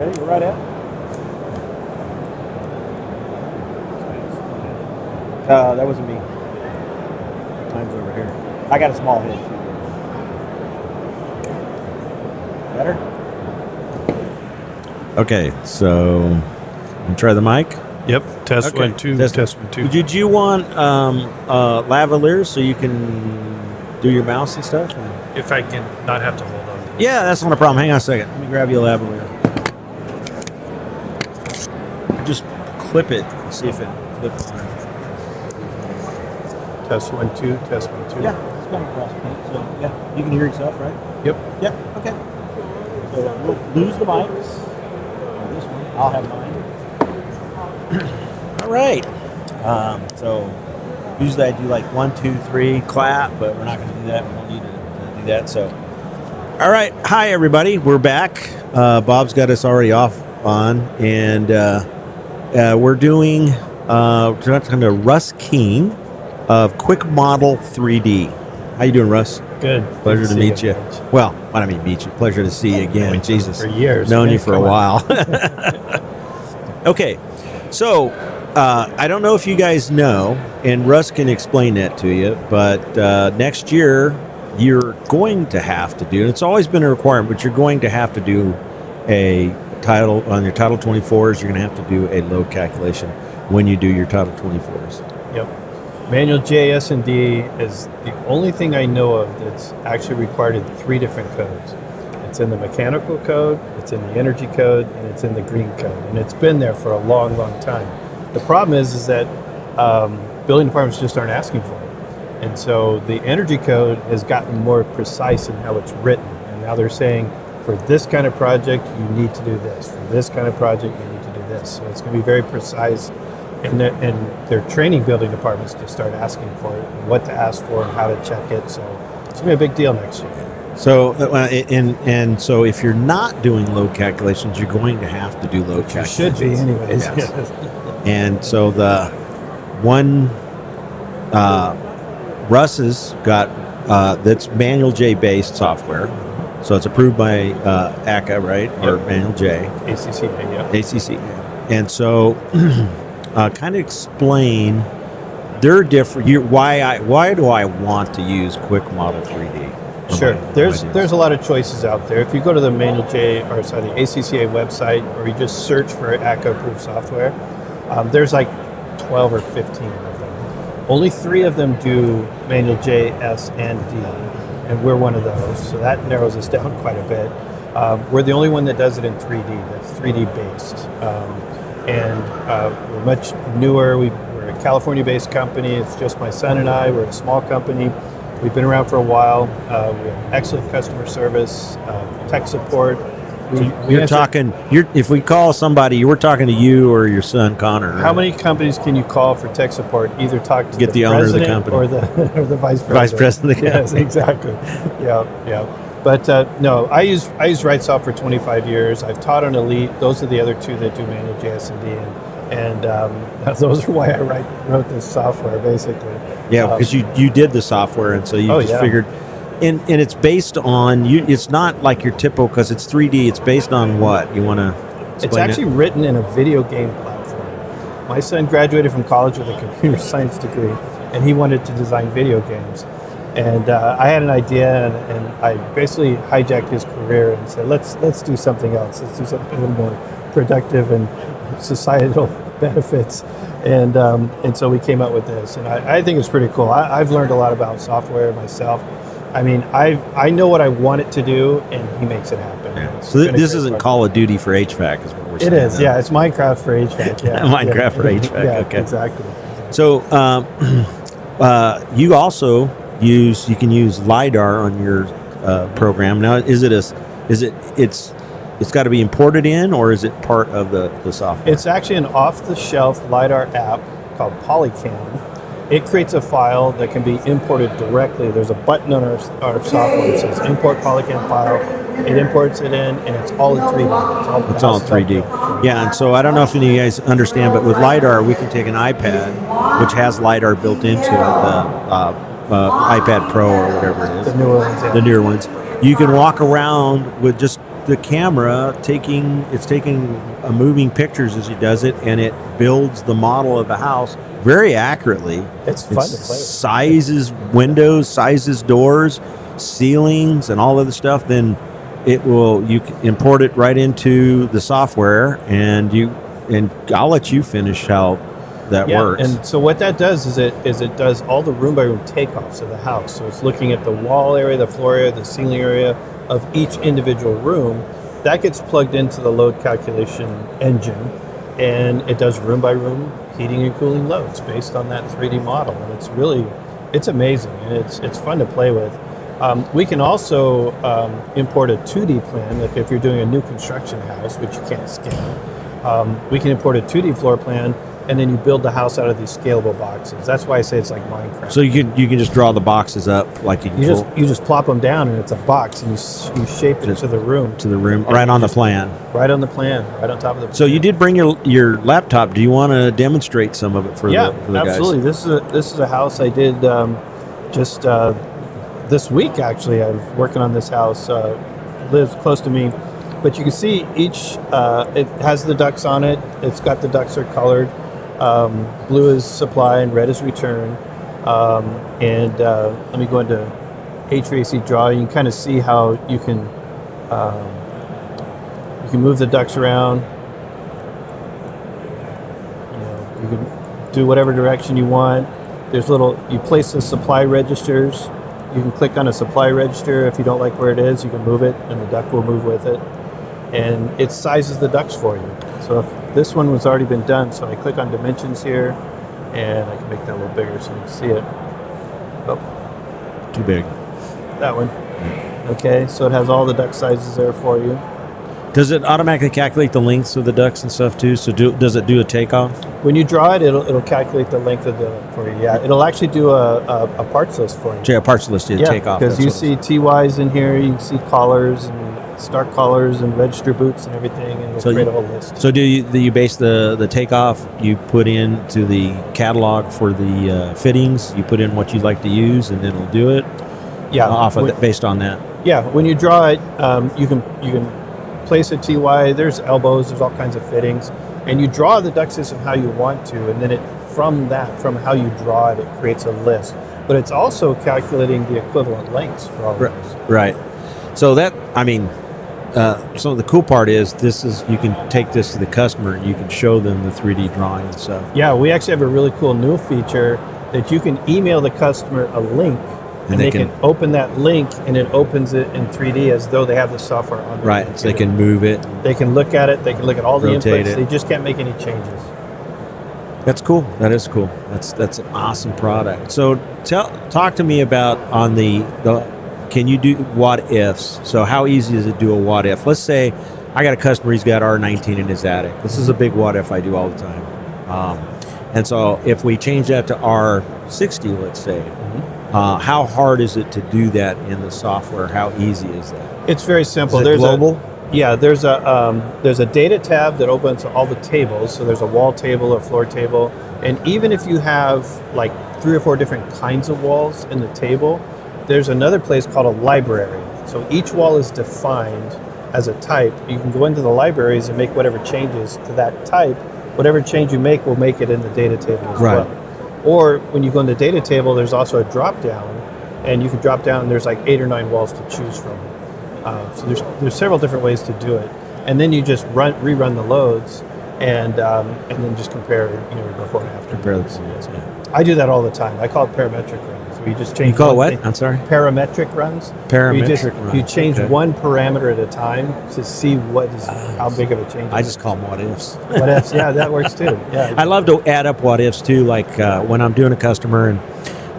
Okay, you're right at. That wasn't me. Mine's over here. I got a small head too. Better? Okay, so you try the mic. Yep. Test Okay. 1 2. Test- Test 1 2. Did you want lavaliers so you can do your mouse and stuff? If I can not have to hold on. Yeah, that's not a problem. Hang on a second. Let me grab you a lavalier. Just clip it and see if it clips on. Test 1 2. Test 1 2. Yeah, it's going across the paint. So yeah, you can hear yourself, right? Yep. Yep. Okay. So we'll lose the mics. On this one, I'll have mine. All right. So usually I do like 1, 2, 3 clap, but we're not going to do that. We don't need to do that. So, all right. Hi everybody. We're back. Bob's got us already off on, and we're doing talking to Russ King of Quick Model 3D. How you doing, Russ? Good. Pleasure to See meet you. Mitch. Well, I don't mean meet you. Pleasure to see you again. Jesus, For years. known man. you for a Come on. while. Okay, so I don't know if you guys know, and Russ can explain that to you, but next year you're going to have to do, and it's always been a requirement, but you're going to have to do a title on your Title 24s. You're going to have to do a load calculation when you do your Title 24s. Yep. Manual J, S, and D is the only thing I know of that's actually required in 3 different codes. It's in the mechanical code, it's in the energy code, and it's in the green code. And it's been there for a long, long time. The problem is that building departments just aren't asking for it. And so the energy code has gotten more precise in how it's written. And now they're saying, for this kind of project, you need to do this. For this kind of project, you need to do this. So it's going to be very precise. And they're training building departments to start asking for it, and what to ask for, and how to check it. So it's going to be a big deal next year. So, and so if you're not doing load calculations, you're going to have to do load You calculations. should be anyways. Yes. Yes. And so the one Russ's got that's Manual J based software, so it's approved by IHACI, right, or Yep. Manual J, ACC, yeah. ACC, and so kind of explain they're different. Why do I want to use Quick Model 3D? Sure. What There's am I doing? a lot of choices out there. If you go to the Manual J, or sorry, the ACCA website, or you just search for ACCA approved software, there's like 12 or 15 of them. Only 3 of them do Manual J, S, and D, and we're one of those. So that narrows us down quite a bit. We're the only one that does it in 3D. That's 3D based, and we're much newer. We're a California-based company. It's just my son and I. We're a small company. We've been around for a while. We have excellent customer service, tech support. You're talking. If we call somebody, we're talking to you or your son Connor. How many companies can you call for tech support? Either talk to Get the owner of the president company. or the or the vice president. Vice president of the Yes, company. exactly. Yeah. But no, I use RightSoft for 25 years. I've taught on Elite. Those are the other 2 that do Manual JS and D, and those are why I wrote this software basically. Yeah, because you did the software, and so you just yeah. figured, and it's based on you. It's not like your typical, because it's 3D. It's based on what you want to. It's actually written in a video game platform. My son graduated from college with a computer science degree, and he wanted to design video games. And I had an idea, and I basically hijacked his career and said, let's do something else. Let's do something a little more productive and societal benefits. And so we came up with this, and I think it's pretty cool. I've learned a lot about software myself. I mean, I know what I want it to do, and he makes it happen. Yeah. It's So been a this great isn't part. Call of Duty for HVAC, is what we're saying. It is, now. yeah. It's Minecraft for HVAC. Yeah, Minecraft for HVAC, Yeah, okay. exactly. So you also you can use LiDAR on your program. Now, it's got to be imported in, or is it part of the software? It's actually an off-the-shelf LiDAR app called Polycam. It creates a file that can be imported directly. There's a button on our software that says import Polycam file. It imports it in, and it's all in 3D. It's all in 3D. Yeah, and so I don't know if any of you guys understand, but with LiDAR, we can take an iPad, which has LiDAR built into it, the iPad Pro or whatever it is. The newer ones, yeah. The newer ones. You can walk around with just the camera taking moving pictures as he does it, and it builds the model of the house very accurately. It's fun to play with. Sizes windows, sizes doors, ceilings, and all other stuff. Then it will, you can import it right into the software, and I'll let you finish how that works. And so what that does is it does all the room by room takeoffs of the house. So it's looking at the wall area, the floor area, the ceiling area of each individual room. That gets plugged into the load calculation engine, and it does room by room heating and cooling loads based on that 3D model. And it's amazing, and it's fun to play with. We can also import a 2D plan. Like if you're doing a new construction house, which you can't scale, we can import a 2D floor plan, and then you build the house out of these scalable boxes. That's why I say it's like Minecraft. So you can just draw the boxes up like you just plop them down, and it's a box, and you shape it to the room. To the room, right on the plan. Right on the plan, right on top of the plan. So you did bring your laptop. Do you want to demonstrate some of it for the guys? Absolutely. This is a house I did just this week. Actually, I was working on this house. Lives close to me, but you can see each. It has the ducts on it. It's got the ducts are colored. Blue is supply and red is return. And let me go into HVAC draw. You can kind of see how you can move the ducts around. You can do whatever direction you want. You place the supply registers. You can click on a supply register. If you don't like where it is, you can move it, and the duct will move with it. And it sizes the ducts for you. So if this one was already been done, so I click on dimensions here, and I can make that a little bigger so you can see it. Oh, too big. That one. Okay, so it has all the duct sizes there for you. Does it automatically calculate the lengths of the ducts and stuff too? So does it do a takeoff? When you draw it, it'll calculate the length of for you. Yeah, it'll actually do a parts list for you. Yeah, a parts list. Takeoff. Because you see TYs in here, you can see collars and start collars and register boots and everything, and it'll create a whole list. So do you base the takeoff? You put into the catalog for the fittings. You put in what you'd like to use, and then it'll do it. Yeah, based on that. Yeah, when you draw it, you can place a TY. There's elbows. There's all kinds of fittings, and you draw the duct system how you want to, and then from how you draw it, it creates a list. But it's also calculating the equivalent lengths for all of those. Right. So so the cool part is you can take this to the customer and you can show them the 3D drawing and stuff. Yeah, we actually have a really cool new feature that you can email the customer a link, and they can open that link, and it opens it in 3D as though they have the software on their computer. So they can move it. They can look at it. They can look at all the inputs. It. They just can't make any changes. That's cool. That is cool. That's an awesome product. So talk to me about on the can you do what ifs? So how easy is it to do a what if? Let's say I got a customer, he's got R19 in his attic. This is a big what if I do all the time. And so if we change that to R60, let's say, how hard is it to do that in the software? How easy is that? It's very simple. Is it global? There's a data tab that opens all the tables. So there's a wall table, a floor table, and even if you have like 3 or 4 different kinds of walls in the table, there's another place called a library. So each wall is defined as a type. You can go into the libraries and make whatever changes to that type. Whatever change you make will make it in the data table as well. Or when you go in the data table, there's also a drop down, and you can drop down. There's like 8 or 9 walls to choose from. So there's several different ways to do it, and then you just rerun the loads, and then just compare before and after. Compare the loads. I do that all the time. I call it parametric runs. We just change. You call it what? I'm sorry. Parametric runs. Parametric runs. You change one parameter at a time to see how big of a change. I just call them what ifs. What ifs? Yeah, that works too. Yeah. I love to add up what ifs too. Like when I'm doing a customer and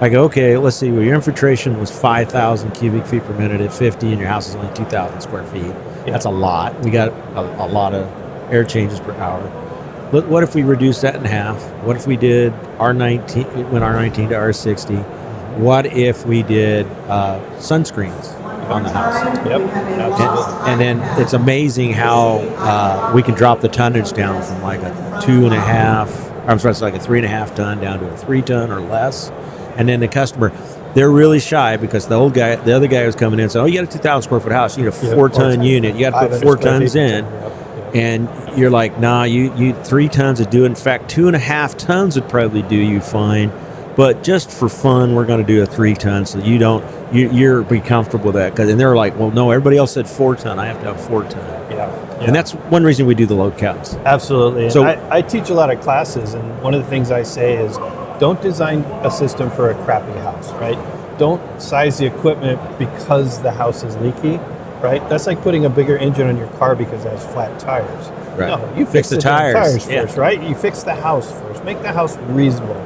I go, okay, let's see. Well, your infiltration was 5,000 cubic feet per minute at 50, and your house is only 2,000 square feet. Yeah. That's a lot. We got a lot of air changes per hour. But what if we reduce that in half? What if we did R19, went R19 to R60? What if we did sunscreens on the house? Yep, absolutely. And then it's amazing how we can drop the tonnage down from like a 3.5 ton down to a 3 ton or less. And then the customer, they're really shy because the other guy was coming in and said, oh, you got a 2,000 square foot house. You need a 4-ton unit. You got to put 4 tons in. And you're like, nah, you 3 tons would do. In fact, 2.5 tons would probably do you fine. But just for fun, we're going to do a 3-ton, so you're be comfortable with that. And they're like, well, no, everybody else said 4-ton. I have to have 4-ton. Yeah. And that's one reason we do the load counts. Absolutely. So- And I teach a lot of classes, and one of the things I say is don't design a system for a crappy house, right? Don't size the equipment because the house is leaky, right? That's like putting a bigger engine on your car because it has flat tires. Right. No, you Fix the damn tires. Yeah. first, right? You fix the house first. Make the house reasonable.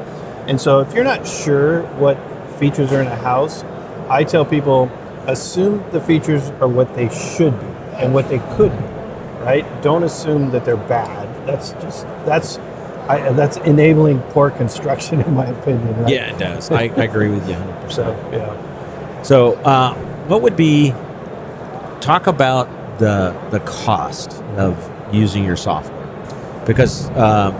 And so if you're not sure what features are in a house, I tell people assume the features are what they should be and what they could be, right? Don't assume that they're bad. That's enabling poor construction, in my opinion. Right? Yeah, it does. I agree with you 100%. So yeah. So, what would be, talk about the cost of using your software, because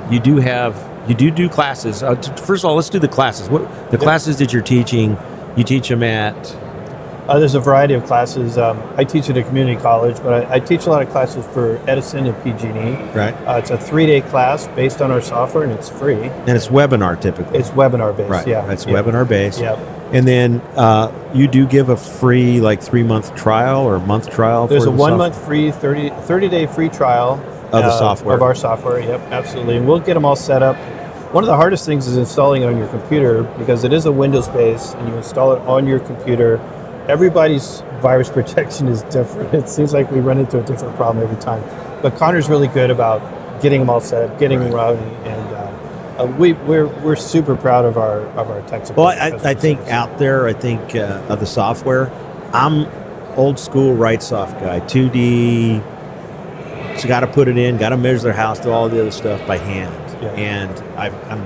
you do classes. First of all, let's do the classes. What the classes that you're teaching? You teach them at. There's a variety of classes. I teach at a community college, but I teach a lot of classes for Edison and PG&E. Right. It's a 3-day class based on our software, and it's free. And it's webinar typically. It's webinar based. Right. Yeah. It's webinar based. Yeah. And then you do give a free 3-month trial or month trial. There's for a the 1 month free, 30-day free trial of the software. Of our software. Yep, absolutely. And we'll get them all set up. One of the hardest things is installing it on your computer, because it is a Windows base and you install it on your computer. Everybody's virus protection is different. It seems like we run into a different problem every time. But Connor's really good about getting them all set up, getting them running, and we're super proud of our tech support. Well, I think out there, of the software, I'm old school Wrightsoft guy. 2D, so got to put it in, got to measure their house, do all the other stuff by hand. Yeah. And I'm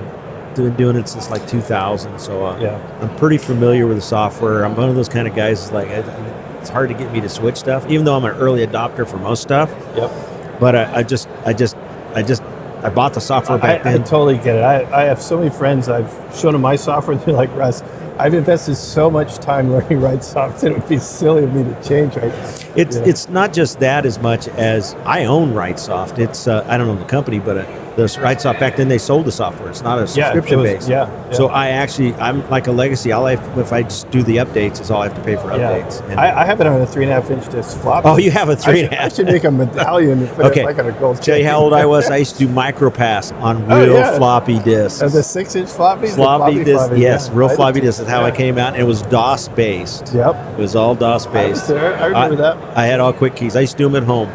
doing it since 2000, so Yeah. I'm pretty familiar with the software. I'm one of those kind of guys it's hard to get me to switch stuff, even though I'm an early adopter for most stuff. Yep. But I bought the software back I then. totally get it. I have so many friends, I've shown them my software, and they're like, Russ, I've invested so much time learning Wrightsoft, it would be silly of me to change, right? It's not just that as much as I own Wrightsoft. It's I don't know the company, but the Wrightsoft back then they sold the software. It's not a subscription base. Yeah. So I'm like a legacy. If I just do the updates, is all I have to pay for updates. And I have it on a 3.5-inch disc floppy. oh, you have a 3.5. I should make a medallion and put it like on a gold Tell you how old I was. I used to do micropass on real floppy disks. The 6-inch floppies? Floppy disk, yes, yeah. real floppy disk is how I came out, and it was DOS based. Yep. It was all DOS based. I remember that. I had all quick keys. I used to do them at home.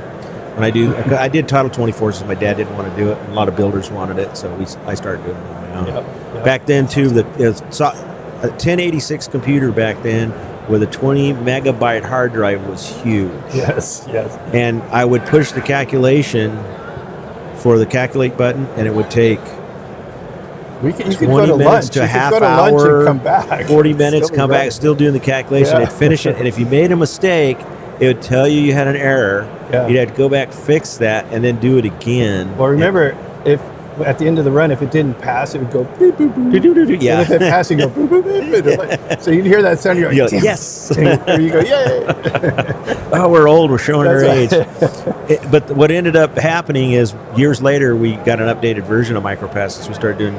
When I did Title 24 since my dad didn't want to do it, and a lot of builders wanted it, so I started doing it on my own. Yep. Back then too, a 1086 computer back then with a 20 megabyte hard drive was huge. Yes. And I would push the calculation for the calculate button, and it would take You could 20 go to minutes lunch. to You a half could go to lunch hour, and come back. 40 minutes, Still be come back, running. still doing the calculation, Yeah. and finish it. And if you made a mistake, it would tell you had an error. Yeah. You'd have to go back, fix that, and then do it again. Well, remember, if at the end of the run, if it didn't pass, it would go boop, boop, boop. Yeah. And if it passed, it would go boop, boop, boop, boop. So you'd hear that sound, you're like, You're like, damn. yes. And you go, yay. Oh, we're old. We're showing our age. That's But what ended up happening is years later, we got an updated version of micropasses. We started doing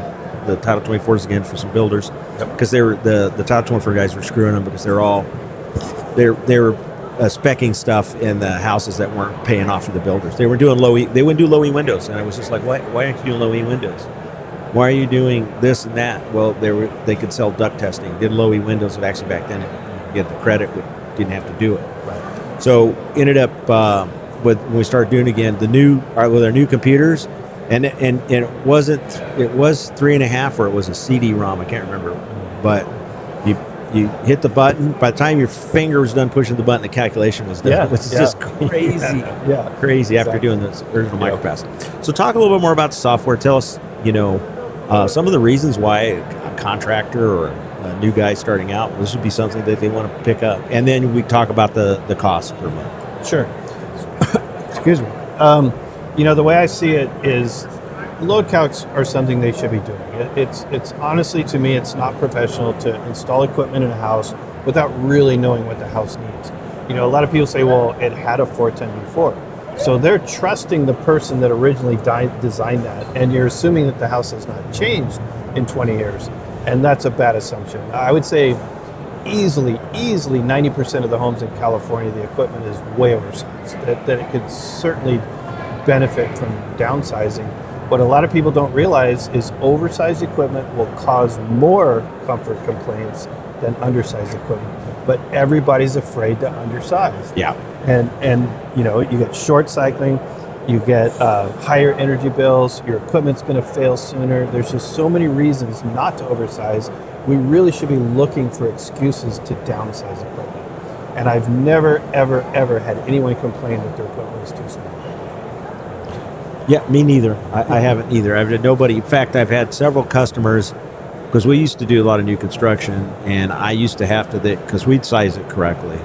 the Title 24s again for some builders, because they were the Title 24 guys were screwing them, because they were speccing stuff in the houses that weren't paying off for the builders. They were doing they wouldn't do low E windows, and I was just like, why aren't you doing low E windows? Why are you doing this and that? Well, they could sell duct testing. Did low E windows, but actually back then you could get the credit, didn't have to do it. Right. So ended up when we started doing again with our new computers, and it was 3.5 or it was a CD-ROM. I can't remember, but you hit the button. By the time your finger was done pushing the button, the calculation was done. Which is just crazy. Crazy after doing this original micropass. So talk a little bit more about the software. Tell us, some of the reasons why a contractor or a new guy starting out, this would be something that they want to pick up. And then we talk about the cost per month. Sure. Excuse me. The way I see it is load calcs are something they should be doing. It's honestly, to me, it's not professional to install equipment in a house without really knowing what the house needs. A lot of people say, well, it had a 410 before. So they're trusting the person that originally designed that, and you're assuming that the house has not changed in 20 years. And that's a bad assumption. I would say easily 90% of the homes in California, the equipment is way oversized. That it could certainly benefit from downsizing. What a lot of people don't realize is oversized equipment will cause more comfort complaints than undersized equipment. But everybody's afraid to undersize. Yeah. And you get short cycling, you get higher energy bills, your equipment's going to fail sooner. There's just so many reasons not to oversize. We really should be looking for excuses to downsize equipment. And I've never, ever, ever had anyone complain that their equipment was too small. Yeah, me neither. I haven't either. I've had nobody. In fact, I've had several customers, because we used to do a lot of new construction, and I used to have to, because we'd size it correctly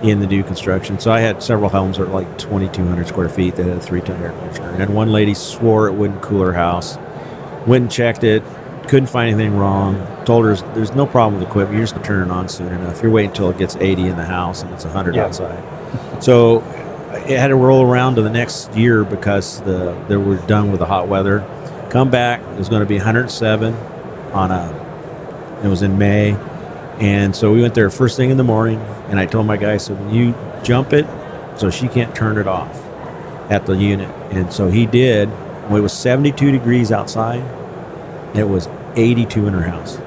in the new construction. So I had several homes that were like 2,200 square feet that had a 3-ton air conditioner. And one lady swore it wouldn't cool her house. Went and checked it, couldn't find anything wrong. Told her there's no problem with the equipment. You're just going to turn it on soon enough. You're waiting until it gets 80 in the house and it's 100 outside. So it had to roll around to the next year because they were done with the hot weather. Come back, it was going to be 107 it was in May. And so we went there first thing in the morning, and I told my guy, so when you jump it, so she can't turn it off at the unit. And so he did. When it was 72 degrees outside, it was 82 in her house.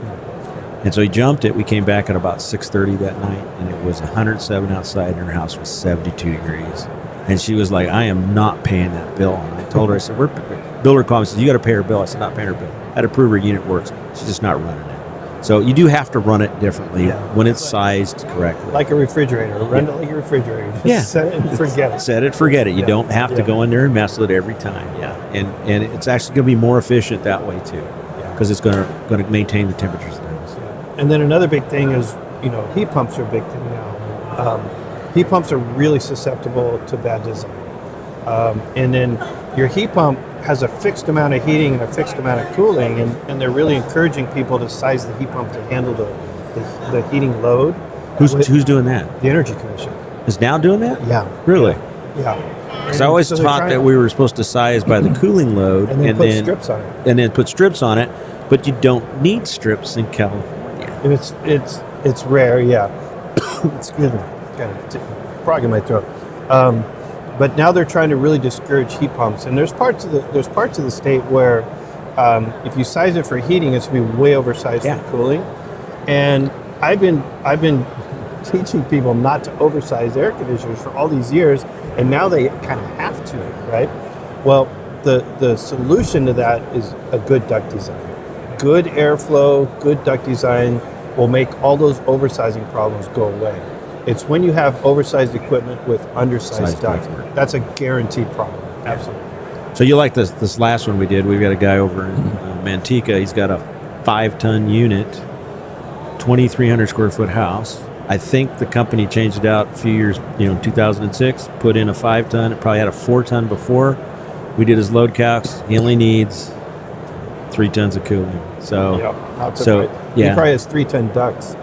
And so he jumped it. We came back at about 6:30 that night, and it was 107 outside, and her house was 72 degrees. And she was like, I am not paying that bill. And I told her, I said, builder called me and said, you got to pay her bill. I said, not paying her bill. I had to prove her unit works. She's just not running it. So you do have to run it differently when it's sized correctly. Like a refrigerator. Run it like a refrigerator. Just set it and forget it. Set it, forget it. You don't have to go in there and mess with it every time. Yeah. And it's actually going to be more efficient that way too, because it's going to maintain the temperatures of the house. And then another big thing is, heat pumps are a big thing now. Heat pumps are really susceptible to bad design. And then your heat pump has a fixed amount of heating and a fixed amount of cooling, and they're really encouraging people to size the heat pump to handle the heating load. Who's doing that? The Energy Commission. Is now doing that? Yeah. Really? Yeah. Because I always thought that we were supposed to size by the cooling load and then put strips on it. And then put strips on it, but you don't need strips in California. And it's rare, yeah. Excuse me. Got a frog in my throat. But now they're trying to really discourage heat pumps, and there's parts of the state where if you size it for heating, it's going to be way oversized for cooling. And I've been teaching people not to oversize air conditioners for all these years, and now they kind of have to, right? Well, the solution to that is a good duct design. Good airflow, good duct design will make all those oversizing problems go away. It's when you have oversized equipment with undersized ducts. That's a guaranteed problem. Absolutely. So you like this last one we did. We've got a guy over in Manteca. He's got a 5-ton unit, 2,300 square foot house. I think the company changed it out a few years, in 2006, put in a 5-ton. It probably had a 4-ton before. We did his load calcs. He only needs 3 tons of cooling. So, he probably has 3-ton ducts.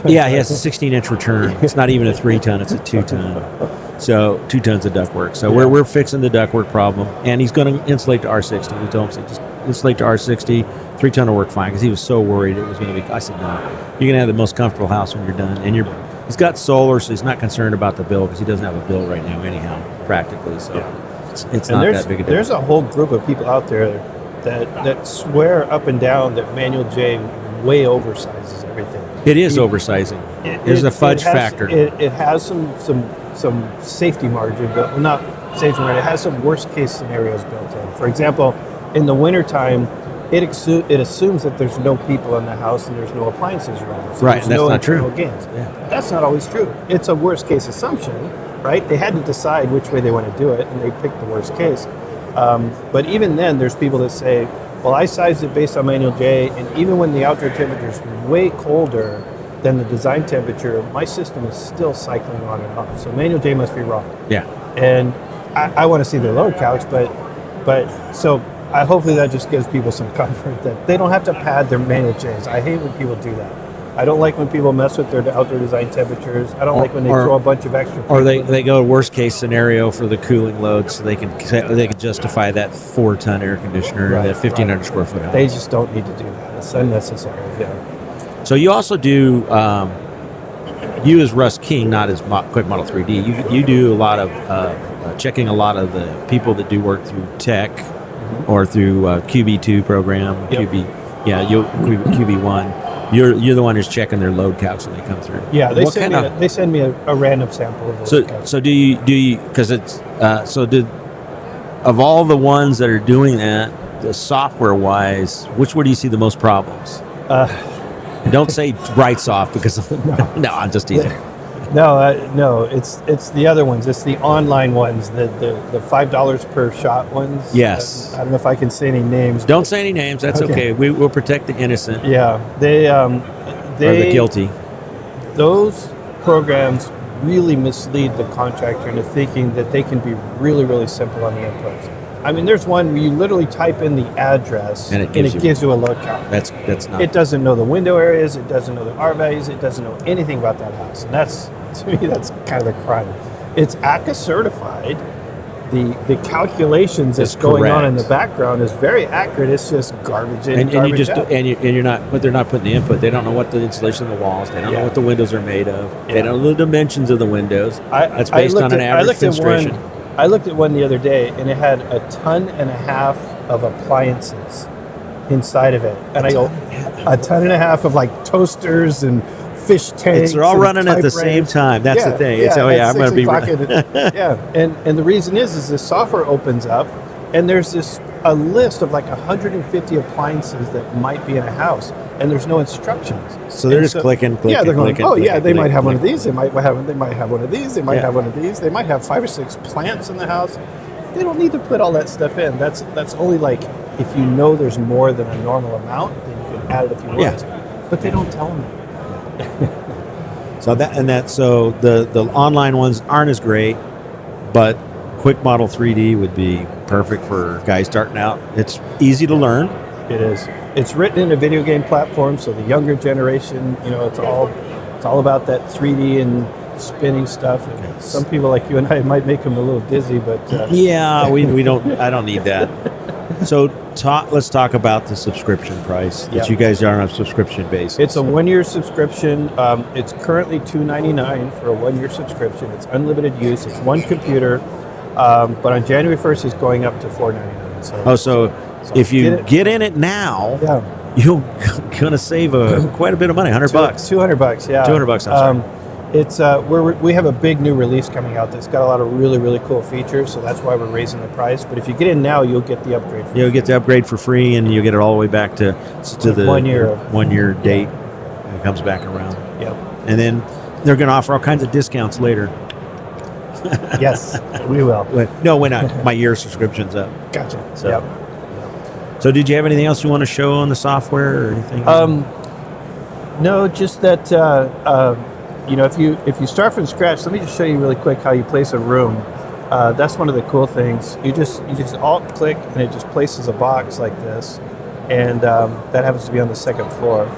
He has a 16-inch return. It's not even a 3-ton; it's a 2-ton. So 2 tons of ductwork. So we're fixing the ductwork problem, and he's going to insulate to R60. We told him, just insulate to R60. 3-ton will work fine, because he was so worried it was going to be. I said, no, you're going to have the most comfortable house when you're done. And he's got solar, so he's not concerned about the bill, because he doesn't have a bill right now anyhow, practically. So it's not that big a deal. There's a whole group of people out there that swear up and down that Manual J way oversizes everything. It is oversizing. There's a fudge factor. It has some safety margin, but not safety margin. It has some worst case scenarios built in. For example, in the wintertime, it assumes that there's no people in the house and there's no appliances running. So right, and that's not true. Gains. Yeah. That's not always true. It's a worst case assumption, right? They had to decide which way they want to do it, and they picked the worst case. But even then, there's people that say, well, I sized it based on Manual J, and even when the outdoor temperature is way colder than the design temperature, my system is still cycling on and off. So Manual J must be wrong. Yeah. And I want to see their load calcs, but so hopefully that just gives people some comfort that they don't have to pad their Manual Js. I hate when people do that. I don't like when people mess with their outdoor design temperatures. I don't like when they throw a bunch of extra. Or they go worst case scenario for the cooling load, so they can justify that 4-ton air conditioner, that 1,500 square foot house. They just don't need to do that. It's unnecessary. Yeah. So you also do, you as Russ King, not as Quick Model 3D, you do a lot of checking a lot of the people that do work through tech or through QB2 program, Yep. QB1. You're the one who's checking their load counts when they come through. Yeah, they What send kind me of- they send me a random sample of those guys. So do you because it's of all the ones that are doing that, the software wise, which one do you see the most problems? And don't say BrightSoft because no, I'm just teasing. No, it's the other ones. It's the online ones, the $5 per shot ones. Yes. I don't know if I can say any names. Don't say any names. That's okay. We will protect the innocent Yeah, they or the guilty. Those programs really mislead the contractor into thinking that they can be really, really simple on the inputs. I mean, there's one where you literally type in the address And it gives you a load count. That's not. It doesn't know the window areas. It doesn't know the R values. It doesn't know anything about that house. And that's, to me, that's kind of the crime. It's ACA certified. The calculations that's That's going on in correct. the background is very accurate. It's just garbage in, and you garbage just out. and you're not, but they're not putting the input. They don't know what the insulation of the walls. They don't know Yeah. what the windows are made of. They Yeah. don't know the dimensions of the windows. That's I based looked on an at- I average looked at fenestration. I looked at one the other day, and it had 1.5 tons of appliances inside of it, and I go, 1.5 tons of like toasters and fish tanks. They're all and running at the same typewriters. time. That's the thing. It's, at I'm going to 6 be. o'clock yeah, and the reason is the software opens up, and there's a list of like 150 appliances that might be in a house, and there's no instructions. So they're And just clicking. Yeah, they're going. clicking, Oh, yeah, clicking, they might clicking, have one of clicking. these. They might have one of these. They might Yeah. have one of these. They might have 5 or 6 plants in the house. They don't need to put all that stuff in. That's only like if you know there's more than a normal amount, then you can add it if you want. Yeah. to. But they don't tell them that. So the online ones aren't as great, but Quick Model 3D would be perfect for guys starting out. It's easy to learn. It is. It's written in a video game platform, so the younger generation, it's all about that 3D and spinning stuff. And some people like you and I might make them a little dizzy, but Yeah, we don't. I don't need that. So let's talk about the subscription price that Yeah. you guys are on a subscription basis. it's a 1-year subscription. It's currently $299 for a 1-year subscription. It's unlimited use. It's one computer, but on January 1st, it's going up to $499. So if you get in it now, yeah, you're gonna save quite a bit of money, $100. $200, yeah, $200, I'm sorry. It's we have a big new release coming out that's got a lot of really, really cool features, so that's why we're raising the price. But if you get in now, you'll get the upgrade. You'll get the upgrade for free, and you'll get it all the way back to the 1 year. 1 year date. It comes back around, Yep. and then they're going to offer all kinds of discounts later. Yes, we will. No, when my year subscription's up. Gotcha. So- Yep. So, did you have anything else you want to show on the software or anything? No, just that if you start from scratch, let me just show you really quick how you place a room. That's one of the cool things. You just alt click and it just places a box like this, and that happens to be on the 2nd floor.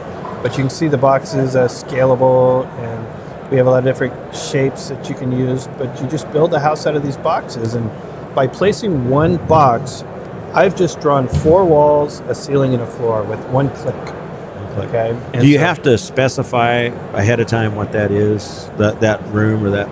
But you can see the boxes as scalable, and we have a lot of different shapes that you can use. But you just build a house out of these boxes, and by placing one box, I've just drawn 4 walls, a ceiling, and a floor with one click. Okay. And Do you so- have to specify ahead of time what that is? That room or that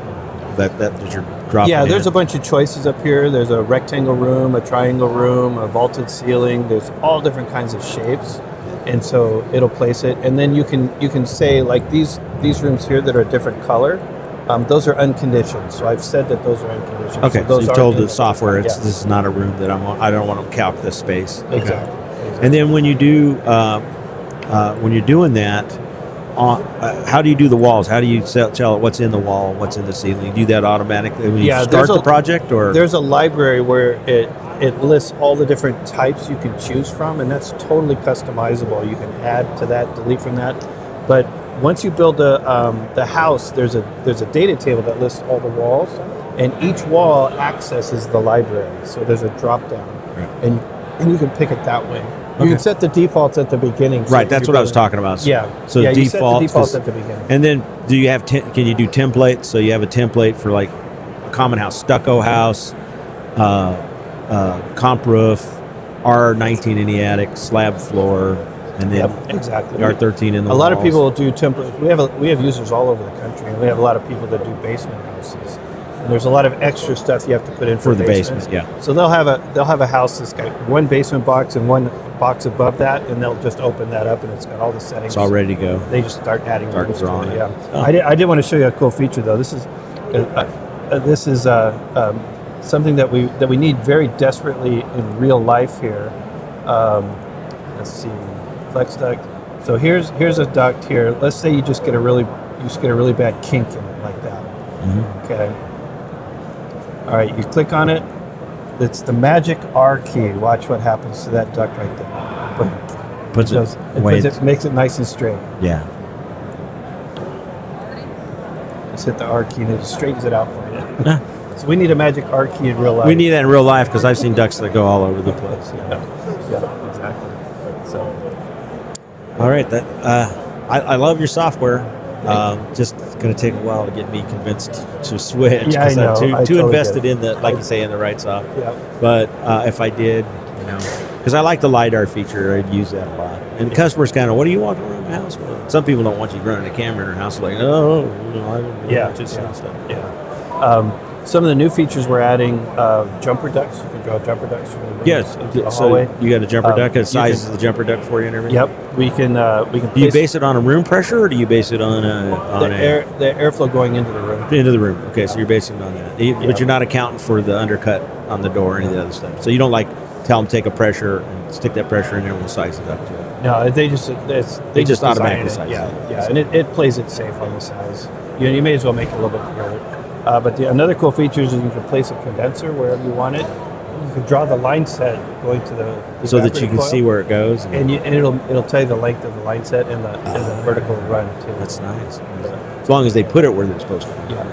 you're dropping? Yeah, there's in? a bunch of choices up here. There's a rectangle room, a triangle room, a vaulted ceiling. There's all different kinds of shapes, and so it'll place it. And then you can say like these rooms here that are a different color. Those are unconditioned. So I've said that those are unconditioned. Okay, so those you've aren't told in the software Yes. this is not a room that I don't want to calc this space. Exactly. And then when you do when you're doing that, how do you do the walls? How do you tell it what's in the wall, what's in the ceiling? You do that automatically when you Yeah, start the project, or There's a library where it lists all the different types you can choose from, and that's totally customizable. You can add to that, delete from that. But once you build the house, there's a data table that lists all the walls, and each wall accesses the library. So there's a drop down, and you can pick it that way. You Okay. can set the defaults at the beginning. so right? that That's you're what I was building- talking about. Yeah. So yeah, you set the default defaults is- at the beginning. And then do you have can you do templates? So you have a template for like a common house, stucco house, comp roof, R19 in the attic, slab floor, and then exactly. the R13 in the A lot of walls. people do template. We have users all over the country, and we have a lot of people that do basement houses. And there's a lot of extra stuff you have to put in For the basements. basement, yeah. So they'll have a house that's got one basement box and one box above that, and they'll just open that up, and it's got all the settings. It's all ready to go. They just start adding Start rooms drawing to it. it. Yeah, Oh. I did want to show you a cool feature though. This is something that we need very desperately in real life here. Let's see, flex duct. So here's a duct here. Let's say you just get a really bad kink in it like that. Mhm. Okay. All right, you click on it. It's the magic R key. Watch what happens to that duct right there. Boom. Puts It makes it nice and straight. Yeah. Just hit the R key and it straightens it out for you. So we need a magic R key in real life. We need that in real life because I've seen ducks that go all over the place. Yeah, exactly. So All right, that I love your software. Just going to take a while to get me convinced to switch Yeah, I because know. I'm I too totally invested get it. in the, like you say, in the right soft. yeah, But if I did, because I like the LiDAR feature, I'd use that a lot. And customers kind of, what are you walking around the house with? Some people don't want you running a camera in their house. Like, oh, I don't yeah, just yeah, stuff. yeah. Some of the new features we're adding jumper ducts. You can draw jumper ducts from the rooms Yes. into the So hallway. you got a jumper duct. It you sizes can- the jumper duct for you and everything. Yep, we can. Do you place base it on a room pressure, or do you base it on the airflow going into the room. into the room? Okay, so you're basing it on that, but you're not accounting for the undercut on the door or any of the other stuff. So you don't like tell them take a pressure and stick that pressure in there and we'll size it up to it. No, they just They just design automatically it. size Yeah, it. yeah, and it plays it safe on the size. You may as well make it a little bit bigger. But another cool feature is you can place a condenser wherever you want it. You can draw the line set going to the So that you evaporator can coil, see where it goes. and it'll tell you the length of the line set and the vertical run too. That's nice. As long as they put it where they're supposed to. Yeah.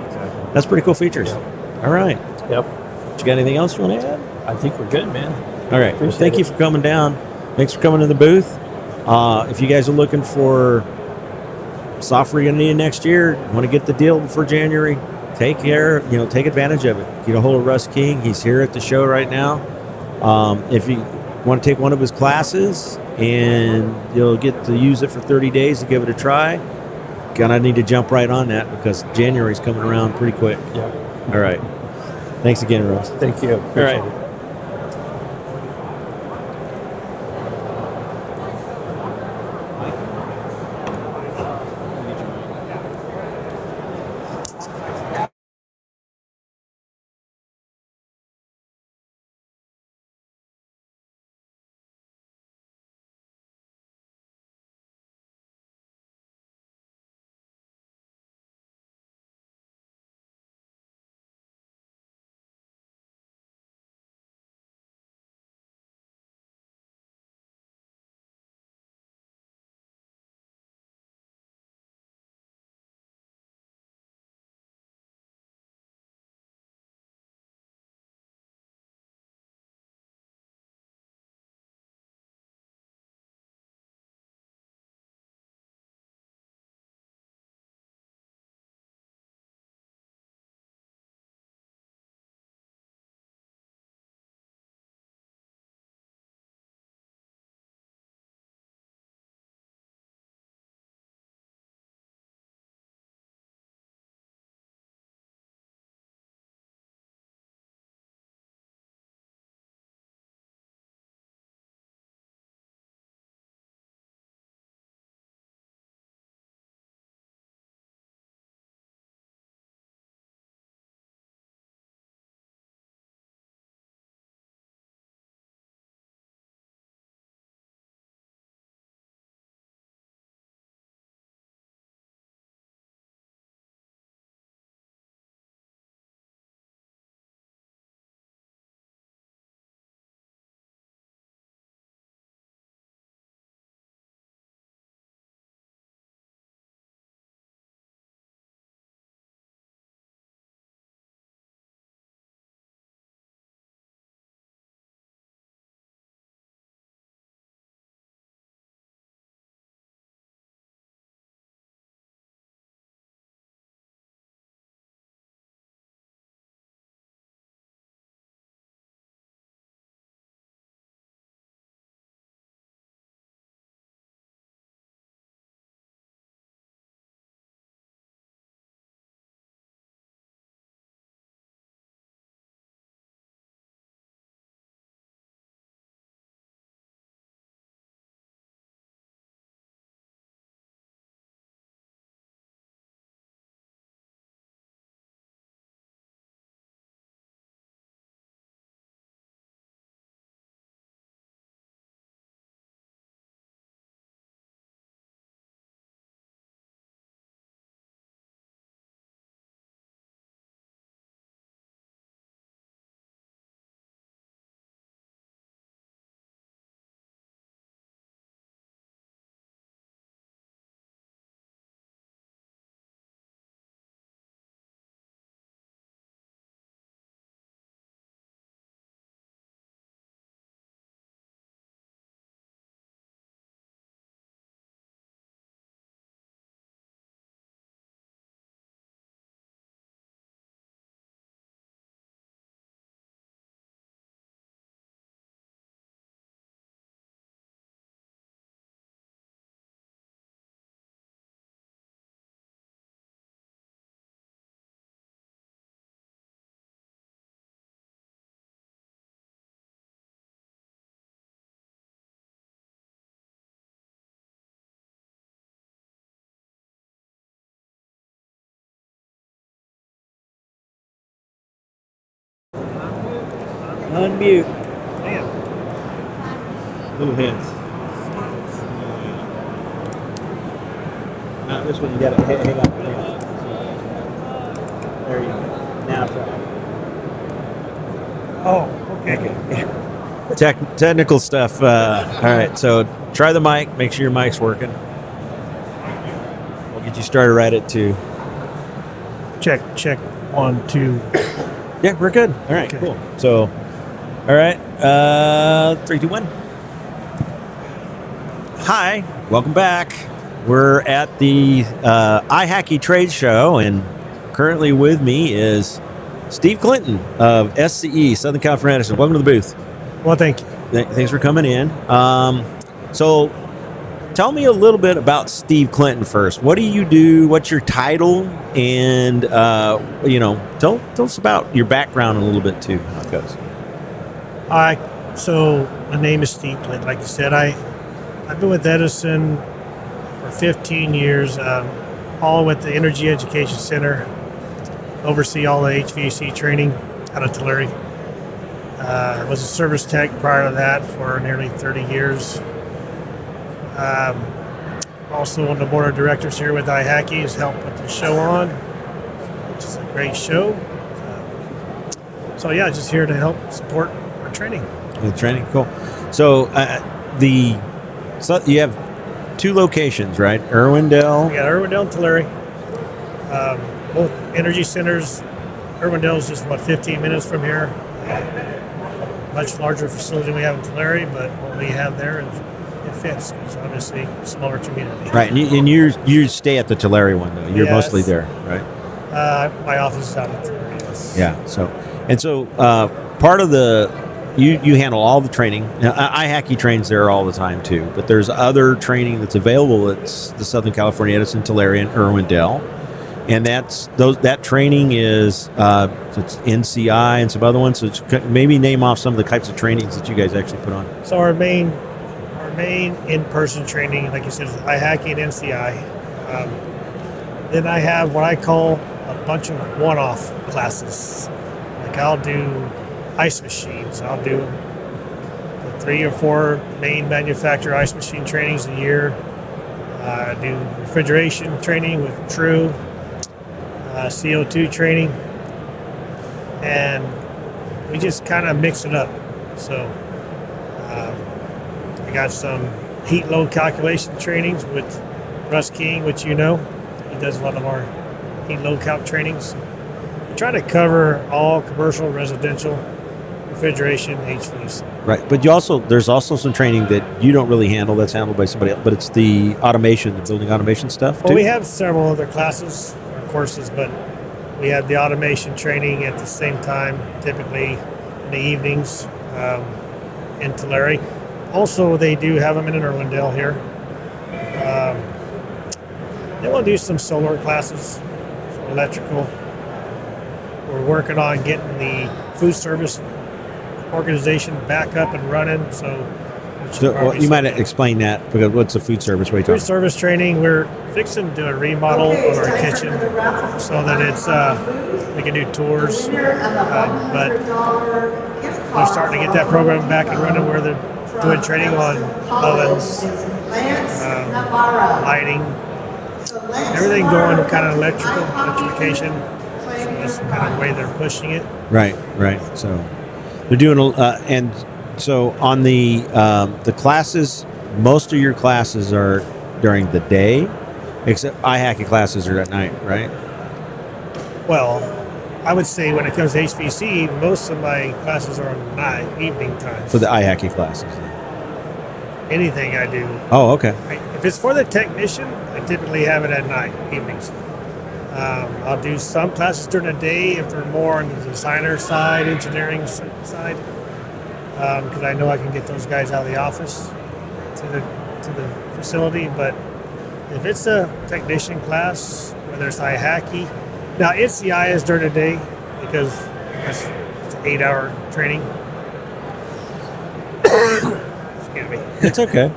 Exactly. That's pretty cool features. All right. Yep. You got anything else you want to add? I think we're good, man. All right. Well, Appreciate thank you it. for coming down. Thanks for coming to the booth. If you guys are looking for software you're going to need next year, want to get the deal before January, take advantage of it. Get a hold of Russ King. He's here at the show right now. If you want to take one of his classes and you'll get to use it for 30 days to give it a try, gonna need to jump right on that because January's coming around pretty quick. Yeah. All right. Thanks again, Russ. Thank you. Appreciate right. it. Unmute. Damn. Little hints. This one you got to hang on. There you go. Now try. Oh, okay. Technical stuff. All right, so try the mic. Make sure your mic's working. We'll get you started right at 2. Check. 1, 2. Yeah, we're good. All right, Okay. cool. So, all right, 3, 2, 1. Hi, welcome back. We're at the IHACI trade show, and currently with me is Steve Clinton of SCE, Southern California Edison. Welcome to the booth. Well, thank you. Thanks for coming in. So tell me a little bit about Steve Clinton first. What do you do? What's your title? And, tell us about your background a little bit too, how it goes. So my name is Steve Clinton. Like you said, I've been with Edison for 15 years, all with the Energy Education Center, oversee all the HVAC training out of Tulare. I was a service tech prior to that for nearly 30 years. Also on the board of directors here with IHACI, has helped put the show on, which is a great show. Just here to help support our training. The training, cool. So you have 2 locations, right? Irwindale. We got Irwindale and Tulare. Both energy centers. Irwindale is just about 15 minutes from here. Much larger facility than we have in Tulare, but what we have there it fits. It's obviously a smaller community. Right, and you stay at the Tulare one though. You're Yes. mostly there, right? My office is out in Tulare. Yes. Yeah. So part of the you handle all the training. Now, IHACI trains there all the time too, but there's other training that's available. It's the Southern California Edison, Tulare, and Irwindale, and that training is it's NCI and some other ones. So maybe name off some of the types of trainings that you guys actually put on. So our main in-person training, like you said, is IHACI and NCI. Then I have what I call a bunch of one-off classes. Like I'll do ice machines. I'll do the 3 or 4 main manufacturer ice machine trainings a year. I do refrigeration training with True, CO2 training, and we just kind of mix it up. So I got some heat load calculation trainings with Russ King, which he does a lot of our heat load calc trainings. We try to cover all commercial, residential, refrigeration, HVAC. Right, but there's also some training that you don't really handle. That's handled by somebody else. But it's the automation, the building automation stuff too. Well, we have several other classes or courses, but we have the automation training at the same time, typically in the evenings in Tulare. Also, they do have them in Irwindale here. They want to do some solar classes, some electrical. We're working on getting the food service organization back up and running. So you might explain that, because what's the food service? What are you talking food service training? We're fixing to do a remodel of our kitchen so that it's we can do tours. But we're starting to get that program back and running where they're doing training on ovens, lighting, everything going kind of electrification. So that's the kind of way they're pushing it. Right. So they're doing, and so on the classes, most of your classes are during the day, except IHACI classes are at night, right? Well, I would say when it comes to HVC, most of my classes are on evening time. For the IHACI classes. Anything I do. Oh, okay. If it's for the technician, I typically have it at night, evenings. I'll do some classes during the day if they're more on the designer side, engineering side, because I know I can get those guys out of the office to the facility. But if it's a technician class, whether it's IHACI, now NCI is during the day because it's an 8-hour training. Excuse me. It's okay.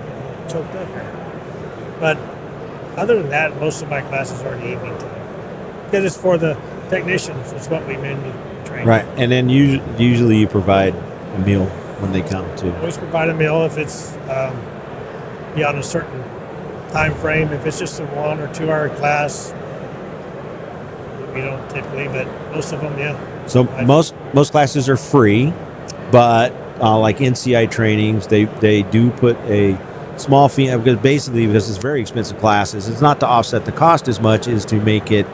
Choked up here. But other than that, most of my classes are in the evening time because it's for the technicians. It's what we mainly train. Right, and then usually you provide a meal when they come to. Always provide a meal if it's beyond a certain time frame. If it's just a 1 or 2 hour class, we don't typically, but most of them, yeah. So most classes are free, but like NCI trainings, they do put a small fee, because it's very expensive classes. It's not to offset the cost as much as to make it.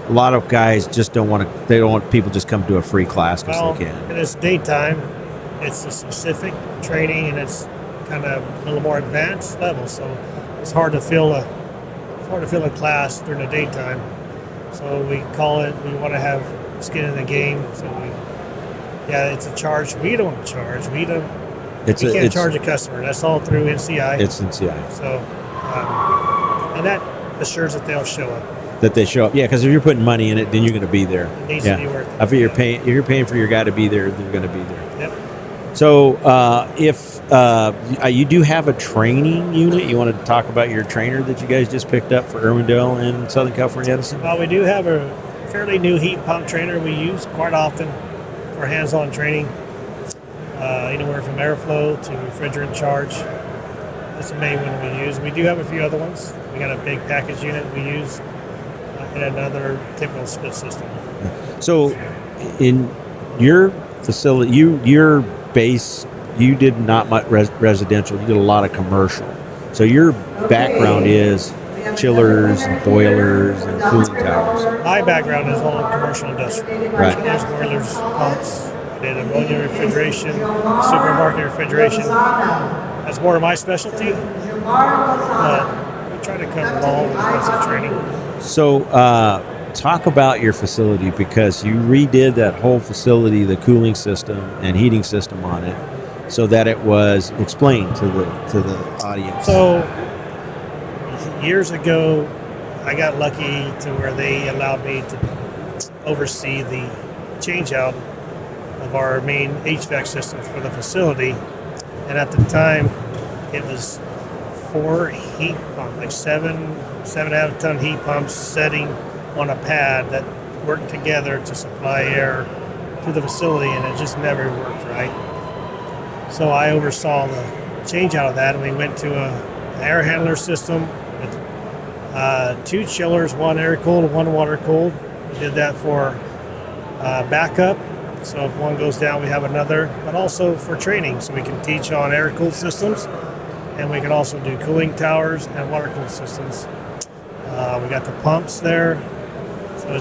A lot of guys just don't want to. They don't want people just come to a free class because they can. And it's daytime. It's a specific training, and it's kind of a little more advanced level. So it's hard to fill a class during the daytime. So we call it. We want to have skin in the game. So it's a charge. We don't charge. We can't charge a customer. That's all through NCI. It's NCI. So and that assures that they'll show up. That they show up, yeah. Because if you're putting money in it, then you're going to be there. It needs to be worth it. If you're paying for your guy to be there, they're going to be there. Yep. So if you do have a training unit, you wanted to talk about your trainer that you guys just picked up for Irwindale and Southern California Edison? Well, we do have a fairly new heat pump trainer we use quite often for hands-on training, anywhere from airflow to refrigerant charge. That's the main one we use. We do have a few other ones. We got a big package unit we use, and another typical split system. So in your facility, your base, you did not much residential, you did a lot of commercial. So your background is chillers and boilers and cooling towers. My background is all commercial industrial. Right. Chillers, boilers, pumps. I did ammonia refrigeration, supermarket refrigeration. That's more of my specialty. But we try to cover it all when it comes to training. So talk about your facility, because you redid that whole facility, the cooling system and heating system on it, so that it was explained to the audience. So years ago, I got lucky to where they allowed me to oversee the change out of our main HVAC system for the facility. And at the time, it was 4 heat pumps, like 7.5 ton heat pumps setting on a pad that worked together to supply air to the facility, and it just never worked right. So I oversaw the change out of that, and we went to an air handler system with 2 chillers, 1 air cooled, 1 water cooled. We did that for backup. So if one goes down, we have another, but also for training, so we can teach on air cooled systems, and we can also do cooling towers and water cooled systems. We got the pumps there, so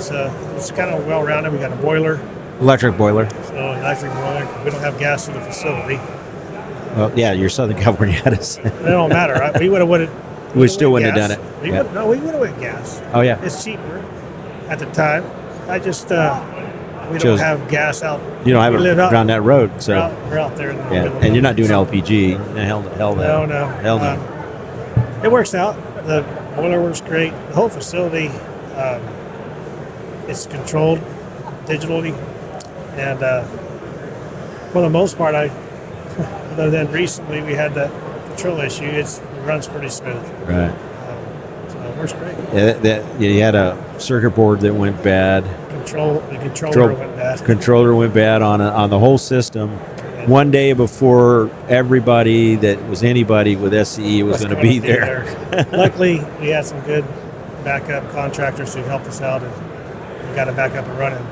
it's kind of well rounded. We got a boiler, Electric boiler. so electric boiler. We don't have gas in the facility. Well, yeah, you're Southern California Edison. It don't matter. Right? We We still wouldn't have done it. We Yeah. would have went gas. Oh yeah. It's cheaper at the time. I just we Chose- don't have gas out. You don't have we live it out, around that road, so we're out there in the yeah. middle of And you're not doing nowhere, LPG. Hell no. No. Hell no. It works out. The boiler works great. The whole facility, it's controlled digitally, and for the most part, other than recently we had that control issue, it runs pretty smooth. Right. So it works great. You had a circuit board that went bad. The controller went bad. Controller went bad on the whole system. One day before everybody that was anybody with SCE was going to be there. Luckily, we had some good backup contractors who helped us out, and we got it back up and running.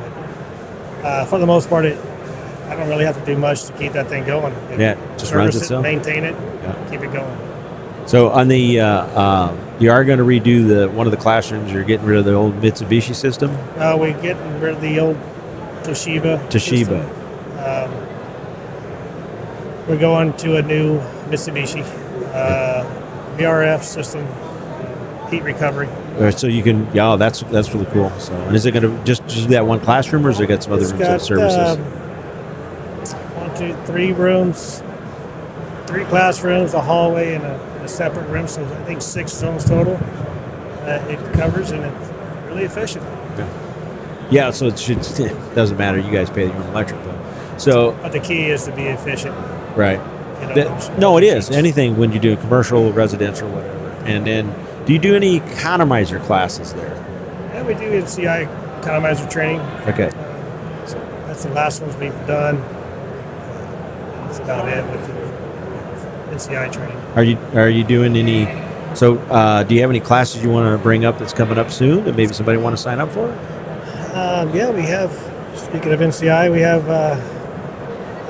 But for the most part, I don't really have to do much to keep that thing going. Yeah, just runs Service itself. Maintain it, Yeah. keep it going. So on the you are going to redo one of the classrooms. You're getting rid of the old Mitsubishi system. We're getting rid of the old Toshiba. system. We're going to a new Mitsubishi VRF system, heat recovery. So you can, yeah, that's really cool. So, and is it going to just do that one classroom, or is it got some other It's rooms got of services? 1, 2, 3 rooms, 3 classrooms, a hallway, and a separate room. So I think 6 zones total. It covers, and it's really efficient. Yeah, so it doesn't matter. You guys pay your own electric bill. So But the key is to be efficient. right. No, it is anything when you do commercial, residential, whatever. And then, do you do any economizer classes there? Yeah, we do NCI economizer training. Okay. So that's the last ones we've done. That's about it with the NCI training. Are you doing any? So, do you have any classes you want to bring up that's coming up soon that maybe somebody want to sign up for? Yeah, we have. Speaking of NCI, we have a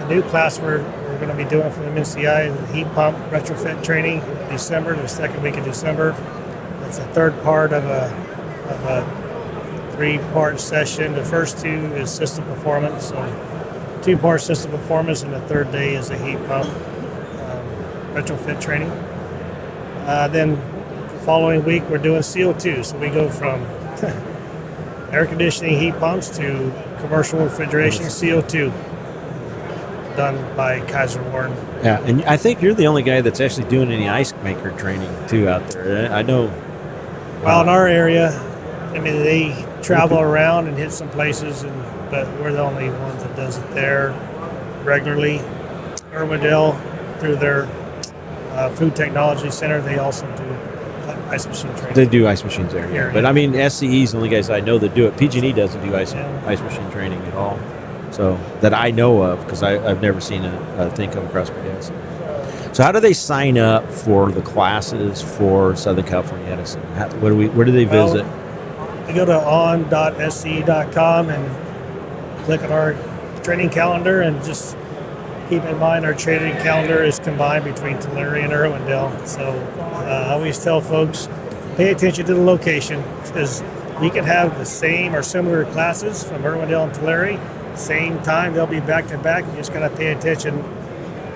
new class we're going to be doing for the NCI, the heat pump retrofit training in December, the second week of December. It's a third part of a 3-part session. The first 2 is system performance, so 2-part system performance, and the third day is a heat pump retrofit training. Then the following week we're doing CO2, so we go from air conditioning heat pumps to commercial refrigeration CO2, done by Kaiser Warren. Yeah, and I think you're the only guy that's actually doing any ice maker training too out there. I know. Well, in our area, I mean, they travel around and hit some places, but we're the only ones that does it there regularly. Irwindale, through their food technology center, they also do ice machine training. They do ice machines there, yeah. But I mean, SCE is the only guys I know that do it. PG&E doesn't do ice machine training at all, so that I know of, because I've never seen a thing come across my desk. So how do they sign up for the classes for Southern California Edison? Where do they visit? You go to on.sce.com and click on our training calendar, and just keep in mind our training calendar is combined between Tulare and Irwindale. So I always tell folks, pay attention to the location, because we can have the same or similar classes from Irwindale and Tulare, same time, they'll be back to back. You just got to pay attention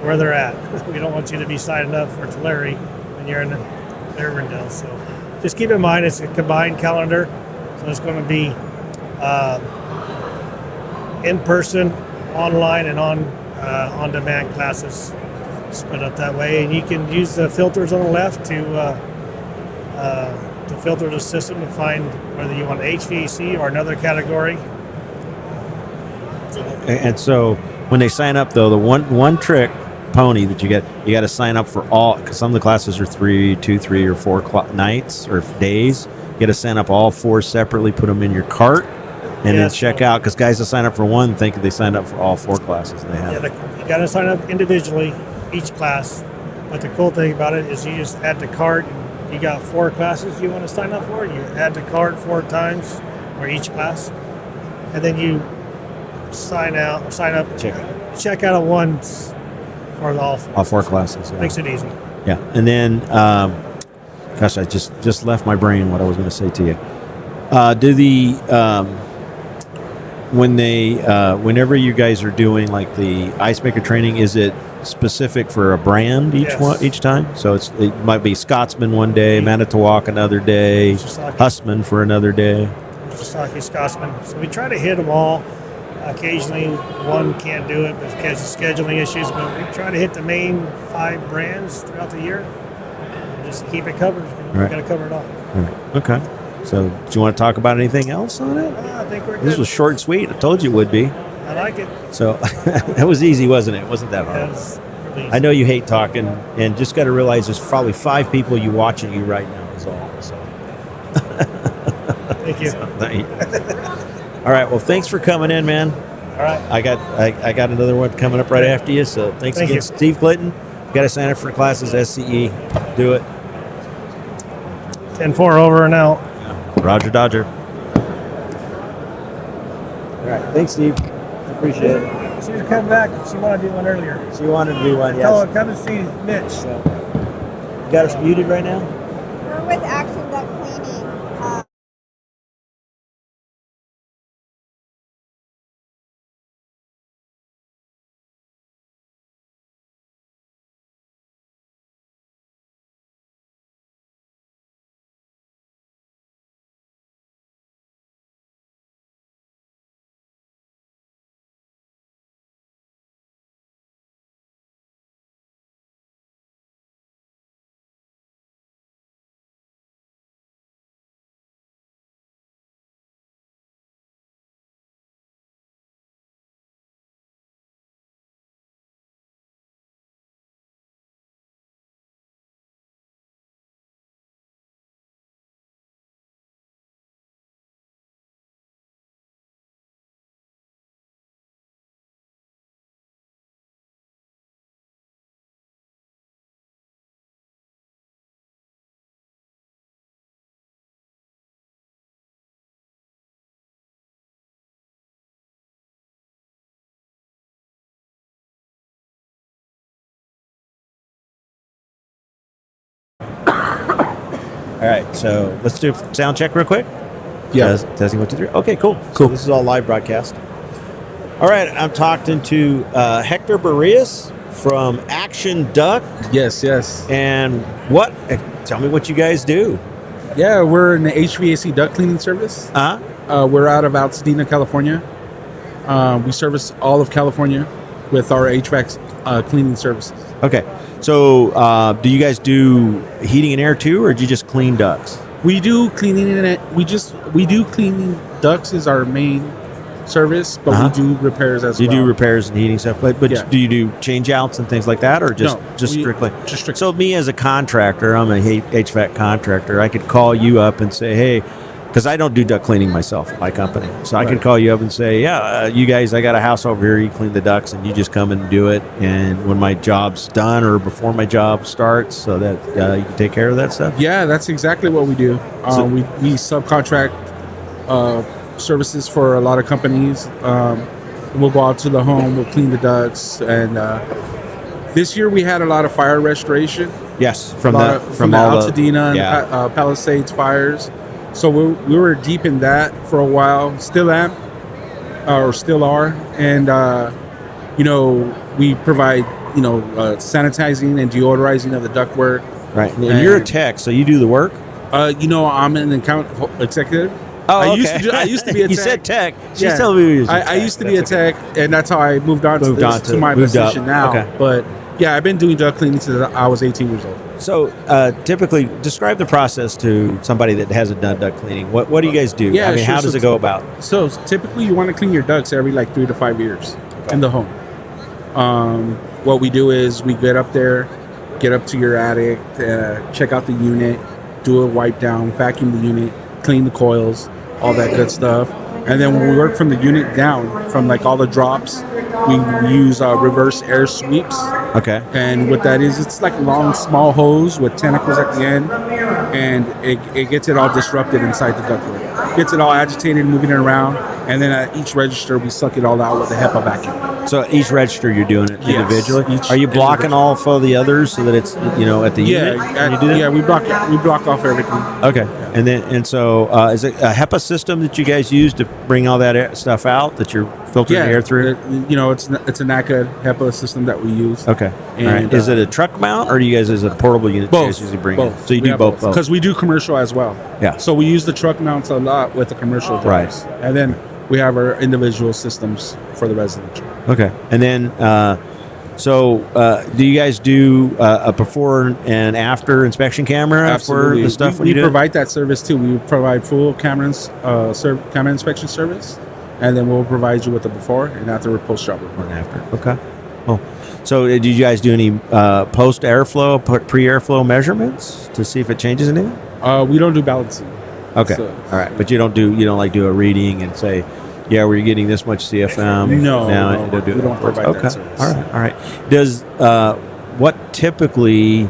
where they're at. We don't want you to be signing up for Tulare when you're in Irwindale. So just keep in mind it's a combined calendar. So it's going to be in person, online, and on-demand classes split up that way. And you can use the filters on the left to filter the system to find whether you want HVAC or another category. And so when they sign up, though, the one trick pony that you got to sign up for all, because some of the classes are 3 or 4 nights or days. You got to sign up all 4 separately, put them in your cart, and then check out, because guys that sign up for one think they signed up for all 4 classes, and they haven't. You got to sign up individually, each class. But the cool thing about it is you just add the cart. If you got 4 classes you want to sign up for, you add the cart 4 times for each class, and then you sign up, check out at once for all 4 classes. Yeah. Makes it easy. Yeah, and then, gosh, I just left my brain what I was going to say to you. Whenever you guys are doing like the ice maker training, is it specific for a brand each time? So it might be Scotsman one day, Manitowoc another day, Hussman for another day. Sasaki, Scotsman. So we try to hit them all. Occasionally one can't do it because of scheduling issues, but we try to hit the main 5 brands throughout the year. And just keep it covered. We're going to cover it all. Right. Okay. So do you want to talk about anything else on it? I think we're good. This was short and sweet. I told you it would be. I like it. So that was easy, wasn't it? It wasn't that hard. Really, I know you hate talking, and just got to realize there's probably 5 people you watching you right now is all. So. Thank you. All right. Well, thanks for coming in, man. All right. I got another one coming up right after you. So thanks again, Steve Clinton. You got to sign up for classes, SCE. Do it. 10-4 over and out. Roger Dodger. All right. Thanks, Steve. Appreciate it. She was coming back. She wanted to do one earlier. She wanted to do one, Tell her, come and see Mitch. Yeah. You got us muted right now? We're with Action Duck Cleaning. All right, so let's do a sound check real quick. Yeah. Testing 1, 2, 3. Okay, cool. So this is all live broadcast. All right, I'm talking to Hector Barrias from Action Duck. Yes, yes. And tell me what you guys do. Yeah, we're in the HVAC duct cleaning service. We're out of Altadena, California. We service all of California with our HVAC cleaning services. Okay, so do you guys do heating and air too, or do you just clean ducts? We do cleaning and we do cleaning ducts is our main service, but we do repairs as well. You do repairs and heating stuff, but Yeah. do you do change outs and things like that, or just strictly? Just strictly. So me as a contractor, I'm a HVAC contractor. I could call you up and say, hey, because I don't do duct cleaning myself at my company. So I can call you up and say, you guys, I got a house over here. You clean the ducts and you just come and do it. And when my job's done or before my job starts, so that you can take care of that stuff. Yeah, that's exactly what we do. We subcontract services for a lot of companies. We'll go out to the home, we'll clean the ducts, and this year we had a lot of fire restoration. Yes, from the all the Altadena and Palisades fires. So we were deep in that for a while, still am, or still are, and we provide sanitizing and deodorizing of the ductwork. Right, and you're a tech, so you do the work. I'm an account executive. Oh, I okay. used to be a tech. You said tech. She's Yeah. telling me you was a tech. I used to be a tech, and that's how I moved on to my moved up. position now. Okay. But yeah, I've been doing duct cleaning since I was 18 years old. So typically, describe the process to somebody that hasn't done duct cleaning. What do you guys do? Yeah, I mean, sure. how does it go about? So typically, you want to clean your ducts every 3 to 5 years in the home. What we do is we get up there, get up to your attic, check out the unit, do a wipe down, vacuum the unit, clean the coils, all that good stuff. And then when we work from the unit down, from all the drops, we use reverse air sweeps. Okay. And what that is, it's like a long, small hose with tentacles at the end, and it gets it all disrupted inside the ductwork. Gets it all agitated, moving it around, and then at each register, we suck it all out with a HEPA vacuum. So at each register, you're doing it Yes, individually. each Are you blocking off of the others so that it's at the unit? When you do that? Yeah, we block off everything. Okay. And so is it a HEPA system that you guys use to bring all that stuff out that you're filtering the air through? It's a NACA HEPA system that we use. Okay. And, all right. Is it a truck mount, or do you guys, is it a portable unit? You guys Both. usually bring Both. In? So you do both. Because we do commercial as well. Yeah. So we use the truck mounts a lot with the commercial drives. Right. And then we have our individual systems for the residential. Okay. And then, do you guys do a before and after inspection camera for the stuff when you do it? We provide that service too. We provide full camera inspection service, and then we'll provide you with the before and after post-job report. And after. Okay. Oh. So did you guys do any post airflow, pre-airflow measurements to see if it changes anything? We don't do balancing. Okay. So, all right. But you don't do a reading and say, yeah, we're getting this much CFM. No, you don't do we it. don't provide Okay. that service. All right. Does what typically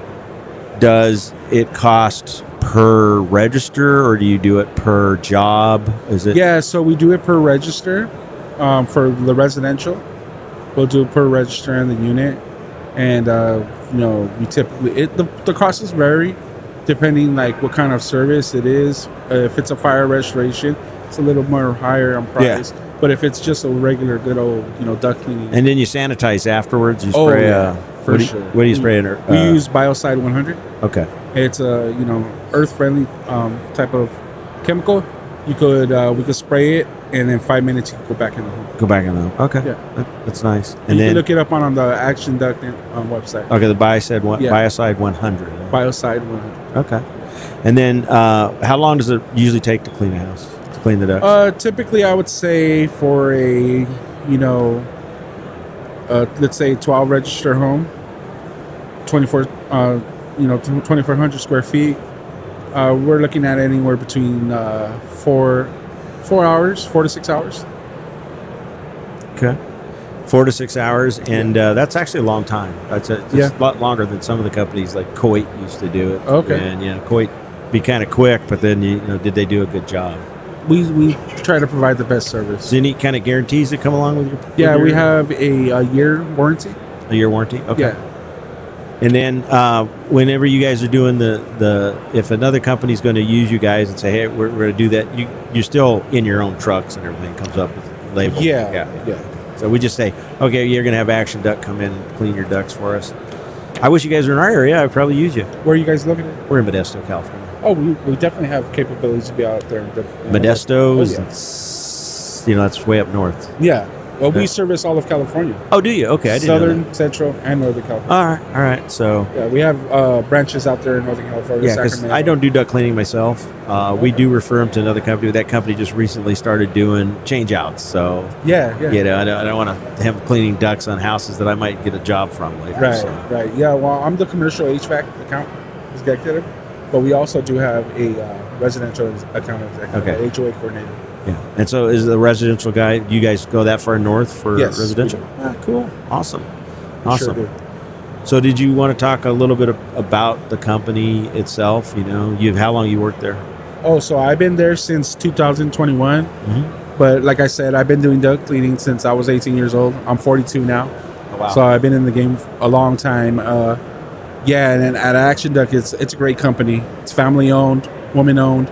does it cost per register, or do you do it per job? Is it? Yeah, so we do it per register for the residential. We'll do it per register in the unit, and we typically the costs vary depending what kind of service it is. If it's a fire restoration, it's a little more higher on price. Yeah. But if it's just a regular good old duct cleaning, and then you sanitize afterwards. You spray. For sure. What do you spray in? We use Biocide 100. Okay. It's a earth friendly type of chemical. We could spray it, and in 5 minutes you can go back in the home. Go back in the home. Okay. Yeah. That's nice. And and you then can look it up on the Action Duct website. Okay, the Biocide 100. Biocide 100. Okay. And then how long does it usually take to clean a house? To clean the ducts? Typically, I would say for a let's say 12 register home, 2,400 square feet. We're looking at anywhere between 4 to 6 hours. Okay. 4 to 6 hours, and that's actually a long time. It's a lot longer than some of the companies like Kuwait used to do it. Okay. And Kuwait be kind of quick, but then did they do a good job? We try to provide the best service. Is there any kind of guarantees that come along with your? Yeah, we have a year warranty. A year warranty. Okay. Yeah. And then whenever you guys are doing the if another company's going to use you guys and say, hey, we're going to do that, you're still in your own trucks and everything comes up with label. Yeah. So we just say, okay, you're going to have Action Duck come in and clean your ducts for us. I wish you guys were in our area. I'd probably use you. Where are you guys located? We're in Modesto, California. Oh, we definitely have capabilities to be out there. Modesto's, Oh, yeah. That's way up north. Yeah. Well, we Yeah. service all of California. Oh, do you? Okay, I didn't know Southern, that. Central, and Northern California. All right. So, Yeah, we have branches out there in Northern California. yeah, because Sacramento. I don't do duct cleaning myself. We do refer them to another company. That company just recently started doing change outs. So, Yeah. you know, I don't want to have cleaning ducts on houses that I might get a job from later. Right, So. right. Yeah, well, I'm the commercial HVAC account executive, but we also do have a residential account executive, Okay. HOA coordinator. Yeah. And so, is the residential guy? Do you guys go that far north for Yes, we residential? do. Ah, cool. Awesome. We Awesome. Sure do. So, did you want to talk a little bit about the company itself? You know, how long you worked there? Oh, so I've been there since 2021. Mm-hmm. But like I said, I've been doing duct cleaning since I was 18 years old. I'm 42 now. Oh, wow. So I've been in the game a long time. Yeah, and then at Action Duck, it's a great company. It's family owned, woman owned.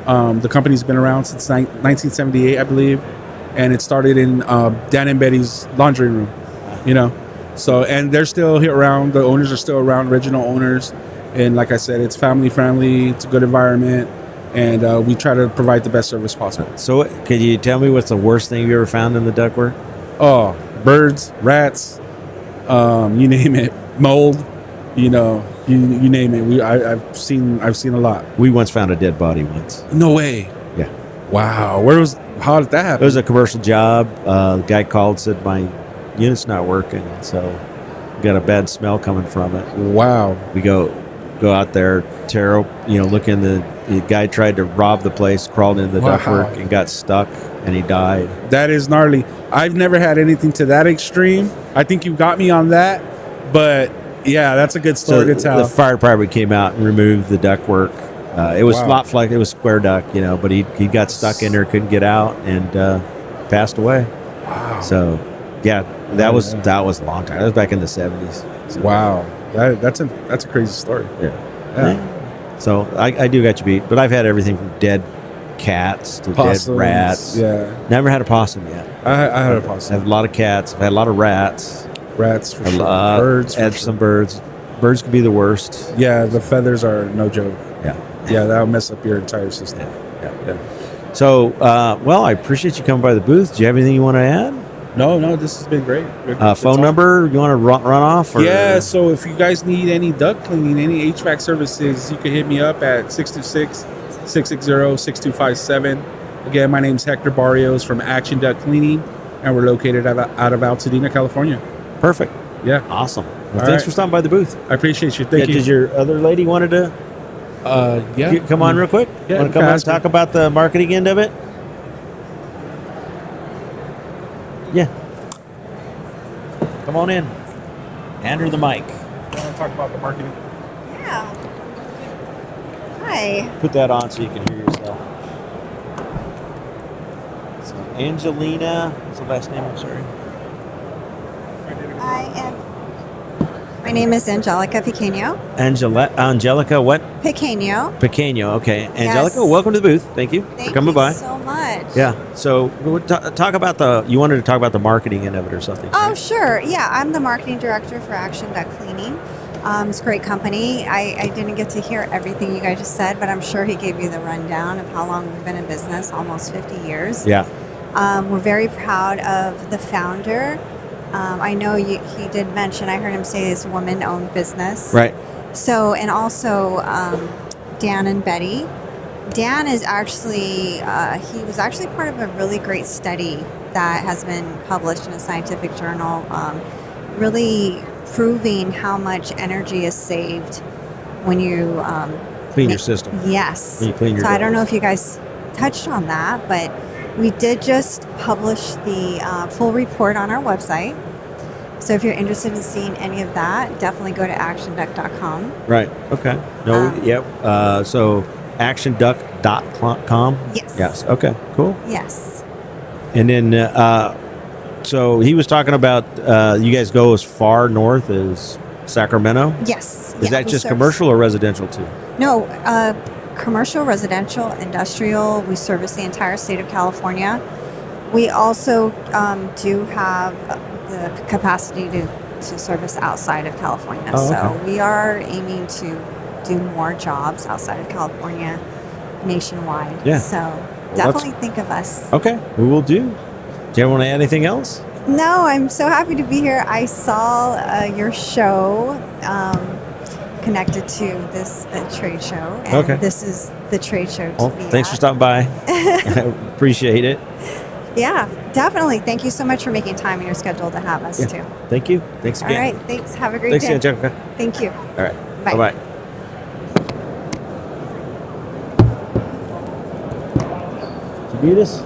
The company's been around since 1978, I believe, and it started in Dan and Betty's laundry room. You know, so and they're still here around. The owners are still around, original owners, and like I said, it's family friendly. It's a good environment, and we try to provide the best service possible. So, can you tell me what's the worst thing you ever found in the ductwork? Oh, birds, rats, you name it, mold. You know, you name it. I've seen a lot. We once found a dead body once. No way. Yeah. Wow. How did that It happen? was a commercial job. The guy called, said my unit's not working, so we got a bad smell coming from it. Wow. We go out there, look in the guy tried to rob the place, crawled into the Wow. ductwork and got stuck, and he died. That is gnarly. I've never had anything to that extreme. I think you got me on that, but yeah, that's a good So story to tell. the fire department came out and removed the ductwork. It was Wow. lot like it was square duct, but he got stuck in there, couldn't get out, and passed away. Wow. So, yeah, that was Yeah. a long time. That was back in the 70s. So, Wow. That's a crazy story. Yeah. Yeah. So I do got you beat, but I've had everything from dead cats to Possums, dead rats. Yeah. Never had a possum yet. I had a I've possum. had a lot of cats. I've had a lot of rats. Rats for A sure. lot. Birds for Had sure. some birds. Birds could be the worst. Yeah, the feathers are no joke. Yeah. Yeah, that'll mess up your entire system. Yeah. Yeah. So, well, I appreciate you coming by the booth. Do you have anything you want to add? No, this has been great. It's Phone awesome. number? You want to run off? Or? Yeah, so if you guys need any duct cleaning, any HVAC services, you can hit me up at 626-660-6257. Again, my name's Hector Barrios from Action Duct Cleaning, and we're located out of Altadena, California. Perfect. Yeah, Awesome. Well, All thanks right. for stopping by the booth. I appreciate you. Thank you. Did your other lady wanted to come on real quick? Yeah, Want to come on and talk about the marketing end of it? Yeah. Come on in. Hand her the mic. I want to talk about the marketing. Yeah. Hi. Put that on so you can hear yourself. So Angelina, what's the last name? I'm sorry. My name is Angelica Pequeño. Angelica, what? Pequeño. Pequeño. Okay. Angelica, Yes. welcome to the booth. Thank you Thank for coming you by. so much. Yeah. So talk about you wanted to talk about the marketing end of it or something. Oh, right? sure. Yeah, I'm the marketing director for Action Duct Cleaning. It's a great company. I didn't get to hear everything you guys just said, but I'm sure he gave you the rundown of how long we've been in business, almost 50 years. Yeah. We're very proud of the founder. I know he did mention, I heard him say it's a woman-owned business. Right. So, and also Dan and Betty. Dan is actually, he was actually part of a really great study that has been published in a scientific journal, really proving how much energy is saved when you Clean your system. Yes. When you clean your So I don't know doors. if you guys touched on that, but we did just publish the full report on our website. So if you're interested in seeing any of that, definitely go to actionduct.com. Right. Okay. No. Yep. So actionduck.com. Yes. Yes. Okay. Cool. Yes. And then, so he was talking about you guys go as far north as Sacramento? Yes. Is that just commercial or residential too? No, commercial, residential, industrial. We service the entire state of California. We also do have the capacity to service outside of California. Oh, okay. So we are aiming to do more jobs outside of California nationwide. Yeah. So that's- definitely think of us. Okay, we will do. Do you want to add anything else? No, I'm so happy to be here. I saw your show connected to this trade show. And Okay. this is the trade show to Well, be thanks at. for stopping by. I appreciate it. Yeah, definitely. Thank you so much for making time in your schedule to have us Yeah. too. Thank you. Thanks All again. right. Thanks. Have a great Thanks day. again, Jessica. Thank you. All right. Bye. Bye-bye. Did you beat us?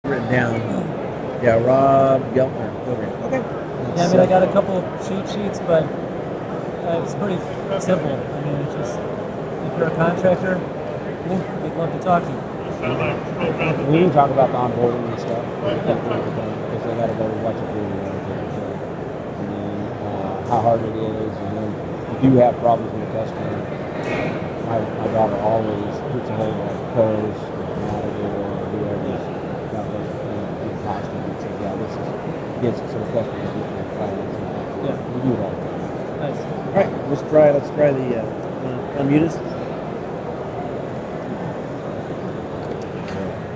Written down. Yeah, Rob Geltner. Okay. Yeah, I mean, I got a couple cheat sheets, but it's pretty simple. I mean, it's just, if you're a contractor, we'd love to talk to you. We can talk about the onboarding and stuff, because they got to go watch it through and then how hard it is, and then if you do have problems with the customer, my daughter always puts a hold on pros, manager, or whoever's got those talks to them and says, yeah, this is gets it so the customer gets their finance. Yeah. We do it all the time. Nice. All right, let's try the unmute us.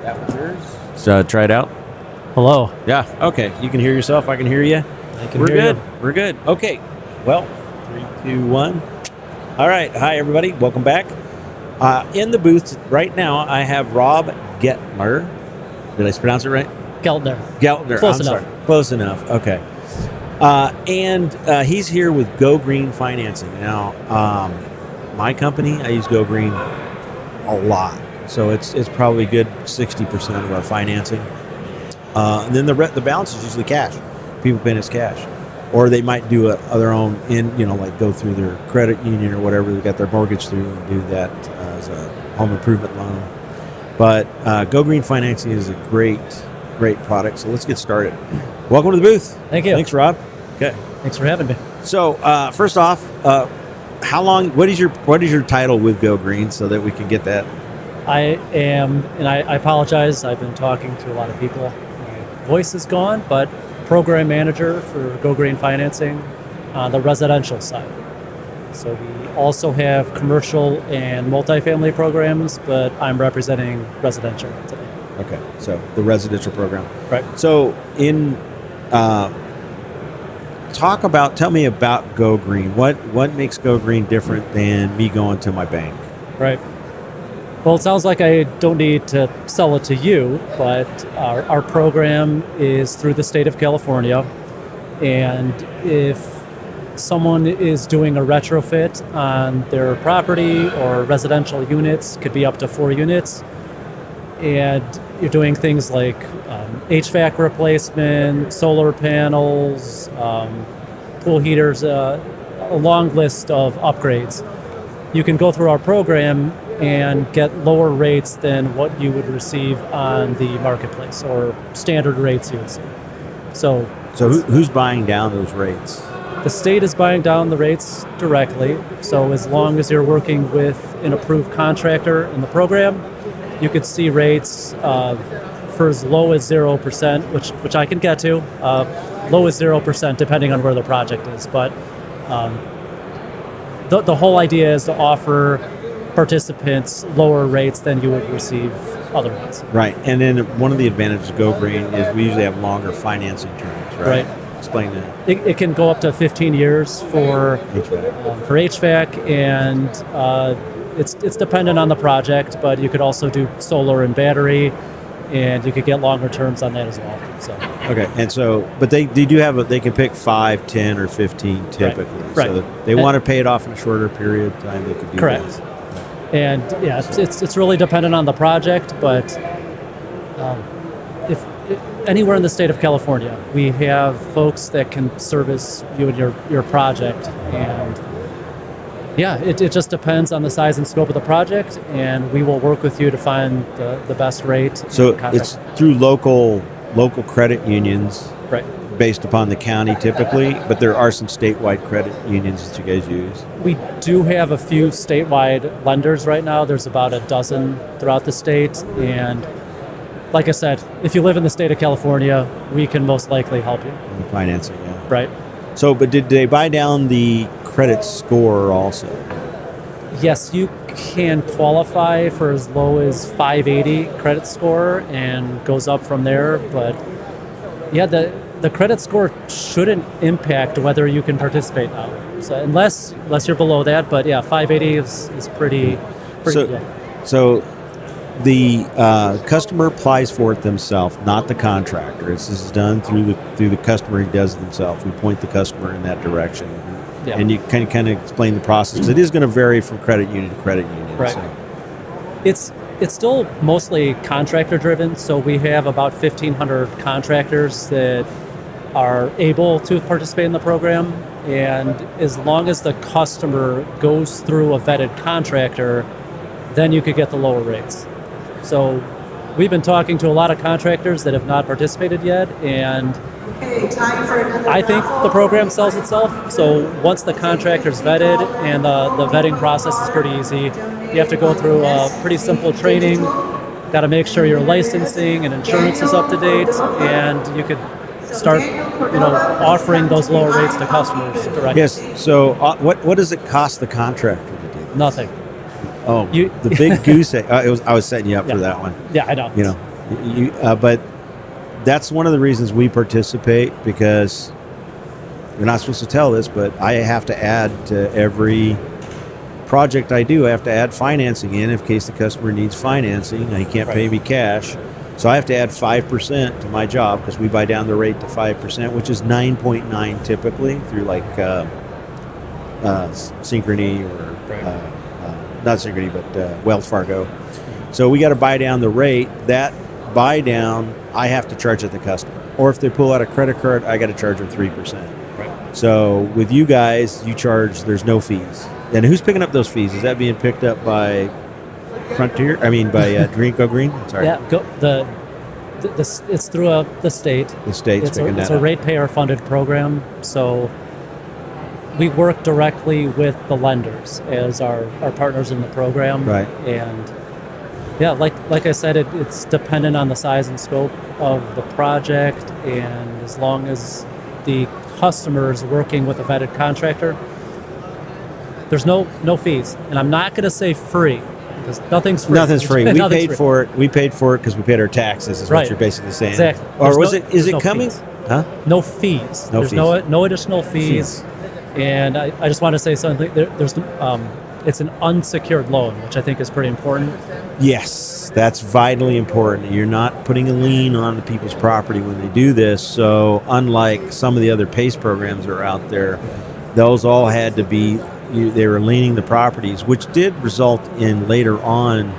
That was yours. So try it out. Hello. Yeah. Okay. You can hear yourself. I can hear you. We're hear good. We're good. Okay. Well, 3, 2, 1. All right. Hi, everybody. Welcome back. In the booth right now, I have Rob Geltner. Did I pronounce it right? Geltner. Geltner. Close I'm enough. Sorry. Close enough. Okay. And he's here with Go Green Financing. Now, my company, I use Go Green a lot. So it's probably good 60% of our financing. And then the balance is usually cash. People paying us cash. Or they might do their own like go through their credit union or whatever they got their mortgage through and do that as a home improvement loan. But Go Green Financing is a great product. So let's get started. Welcome to the booth. Thank you. Thanks, Rob. Okay. Thanks for having me. So first off, how long? What is your title with Go Green so that we can get that? I am, and I apologize, I've been talking to a lot of people. My voice is gone, but program manager for Go Green Financing on the residential side. So we also have commercial and multifamily programs, but I'm representing residential today. Okay, so the residential program. Right. So tell me about Go Green. What makes Go Green different than me going to my bank? Right. Well, it sounds like I don't need to sell it to you, but our program is through the state of California. And if someone is doing a retrofit on their property or residential units, could be up to 4 units, and you're doing things like HVAC replacement, solar panels, pool heaters, a long list of upgrades. You can go through our program and get lower rates than what you would receive on the marketplace, or standard rates you would see. So who's buying down those rates? the state is buying down the rates directly. So as long as you're working with an approved contractor in the program, you could see rates for as low as 0%, which I can get to, low as 0% depending on where the project is. But the whole idea is to offer participants lower rates than you would receive otherwise. Right. And then one of the advantages of Go Green is we usually have longer financing terms, right? Explain that. It can go up to 15 years for HVAC, and it's dependent on the project, but you could also do solar and battery, and you could get longer terms on that as well. So okay, and so, but they do have they can pick 5, 10, or 15 typically. Right. So they want to pay it off in a shorter period of time. They could do correct. that. And yeah, it's really dependent on the project, but if anywhere in the state of California, we have folks that can service you and your project, and yeah, it just depends on the size and scope of the project, and we will work with you to find the best rate. So it's through local credit unions, right? Based upon the county typically, but there are some statewide credit unions that you guys use. We do have a few statewide lenders right now. There's about a dozen throughout the state, and like I said, if you live in the state of California, we can most likely help you. In financing, yeah. Right. So, but did they buy down the credit score also? Yes, you can qualify for as low as 580 credit score and goes up from there, but yeah, the credit score shouldn't impact whether you can participate now. So unless you're below that, but yeah, 580 is pretty good. So the customer applies for it themselves, not the contractor. This is done through the customer. He does it himself. We point the customer in that direction, and you can kind of explain the process. 'Cause it is going to vary from credit union to credit union. Right. So. It's still mostly contractor driven. So we have about 1,500 contractors that are able to participate in the program, and as long as the customer goes through a vetted contractor, then you could get the lower rates. So we've been talking to a lot of contractors that have not participated yet, and I think the program sells itself. So once the contractor's vetted, and the vetting process is pretty easy, you have to go through a pretty simple training, got to make sure your licensing and insurance is up to date, and you could start offering those lower rates to customers directly. Yes. So what does it cost the contractor to do this? Nothing. Oh, the big goose egg. I was setting you up for that one. Yeah, I know. But that's one of the reasons we participate, because you're not supposed to tell this, but I have to add to every project I do. I have to add financing in case the customer needs financing. He can't pay me cash. So I have to add 5% to my job, because we buy down the rate to 5%, which is 9.9 typically through like Synchrony or not Synchrony, but Wells Fargo. So we got to buy down the rate. That buy down, I have to charge it the customer. Or if they pull out a credit card, I got to charge them 3%. Right. So with you guys, you charge, there's no fees. And who's picking up those fees? Is that being picked up by Frontier? I mean, by Go Green? Sorry. Yeah, it's through the state. The state's picking that up. It's a ratepayer funded program, so we work directly with the lenders as our partners in the program. Right. And yeah, like I said, it's dependent on the size and scope of the project, and as long as the customer is working with a vetted contractor, there's no fees. And I'm not going to say free, because nothing's free. Nothing's free. We Nothing's paid free. for it. We paid for it because we paid our taxes. Is Right. what you're basically saying. Exactly. Or There's is it no coming? fees. Huh? No fees. No There's fees. no additional fees. And I just want to say something. There's it's an unsecured loan, which I think is pretty important. Yes, that's vitally important. You're not putting a lien on the people's property when they do this. So unlike some of the other PACE programs that are out there, those all had to be, they were liening the properties, which did result in later on,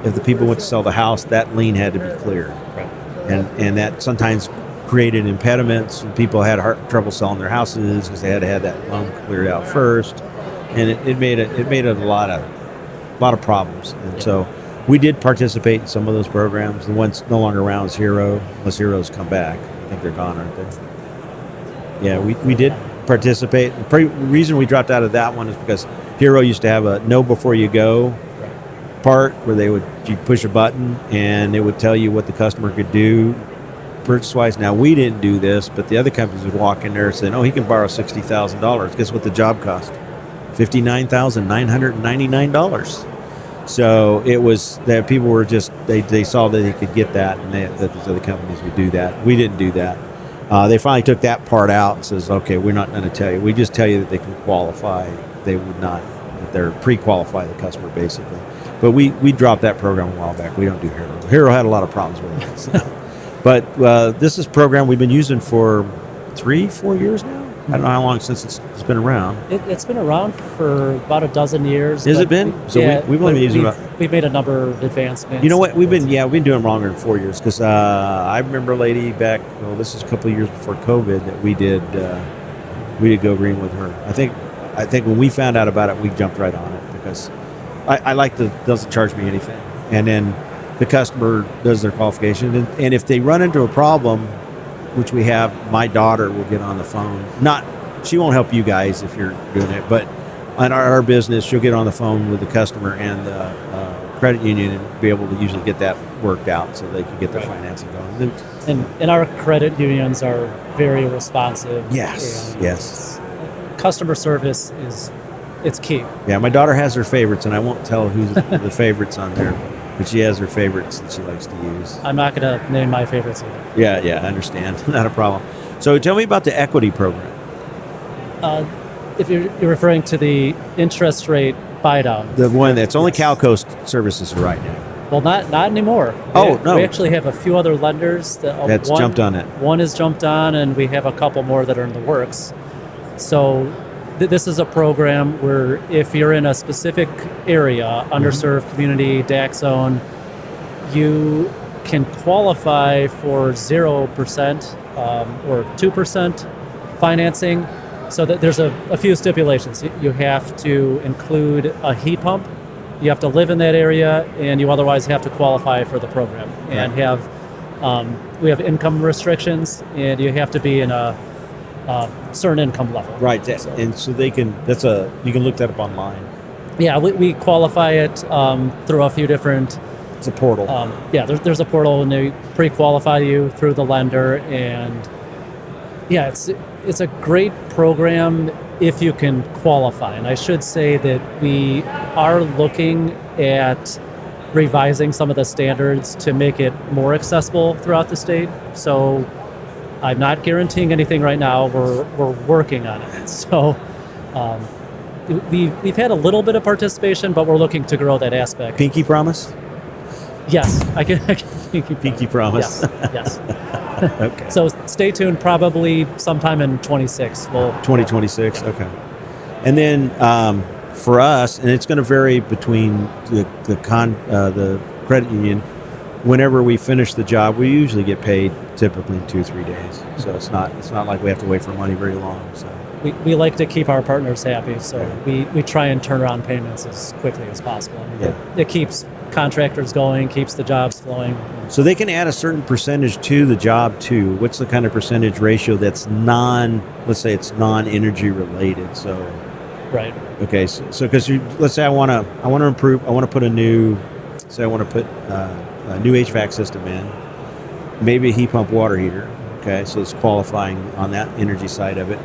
if the people went to sell the house, that lien had to be cleared. Right. And that sometimes created impediments. People had trouble selling their houses because they had to have that loan cleared out first, and it made a lot of problems. And so we did participate in some of those programs. The ones no longer around is Hero, unless Heroes come back. I think they're gone, aren't they? Yeah, we did participate. The reason we dropped out of that one is because Hero used to have a know before you go part where you push a button and it would tell you what the customer could do purchase wise. Now we didn't do this, but the other companies would walk in there saying, "Oh, he can borrow $60,000." Guess what the job cost? $59,999. So it was that people were just they saw that they could get that, and that these other companies would do that. We didn't do that. They finally took that part out and says, "Okay, we're not going to tell you. We just tell you that they can qualify. They would not. That they're pre-qualify the customer basically." But we dropped that program a while back. We don't do Hero. Hero had a lot of problems with it. So. But this is a program we've been using for 3-4 years now. I don't know how long since it's been around. It's been around for about a dozen years. Has it been? We've only been using it. We've made a number of advancements. You know what? We've been doing it longer than 4 years because I remember a lady back. Well, this is a couple of years before COVID that we did Go Green with her. I think when we found out about it, we jumped right on it because I like doesn't charge me anything, and then the customer does their qualification, and if they run into a problem, which we have, my daughter will get on the phone. She won't help you guys if you're doing it, but on our business, she'll get on the phone with the customer and the credit union and be able to usually get that worked out so they can get their financing going. And our credit unions are very responsive. Yes. Customer service it's key. Yeah, my daughter has her favorites, and I won't tell who's the favorites on there, but she has her favorites that she likes to use. I'm not going to name my favorites either. Yeah, I understand. Not a problem. So tell me about the equity program. If you're referring to the interest rate buy-down. The one that's only CalCoast services right now. Well, not anymore. No. We actually have a few other lenders that's jumped on it. One is jumped on, and we have a couple more that are in the works. So this is a program where if you're in a specific area, underserved community, DAC zone, you can qualify for 0% or 2% financing. So that there's a few stipulations. You have to include a heat pump, you have to live in that area, and you otherwise have to qualify for the program. And we have income restrictions, and you have to be in a certain income level. Right, and so you can look that up online. Yeah, we qualify it through a few different. It's a portal. There's a portal, and they pre-qualify you through the lender, and it's a great program if you can qualify. And I should say that we are looking at revising some of the standards to make it more accessible throughout the state. So I'm not guaranteeing anything right now. We're working on it. So we've had a little bit of participation, but we're looking to grow that aspect. Pinky promise? Yes, I can Pinky promise. Yes. Okay. So stay tuned. Probably sometime in 26. 2026. Okay. And then for us, and it's going to vary between the credit union. Whenever we finish the job, we usually get paid typically in 2-3 days. So it's not like we have to wait for money very long. So we like to keep our partners happy, so we try and turn around payments as quickly as possible. I mean, it keeps contractors going, keeps the jobs flowing. So they can add a certain percentage to the job too. What's the kind of percentage ratio that's let's say it's non-energy related? So right. Okay. So because let's say I want to improve. I want to put a new HVAC system in, maybe a heat pump water heater. Okay, so it's qualifying on that energy side of it.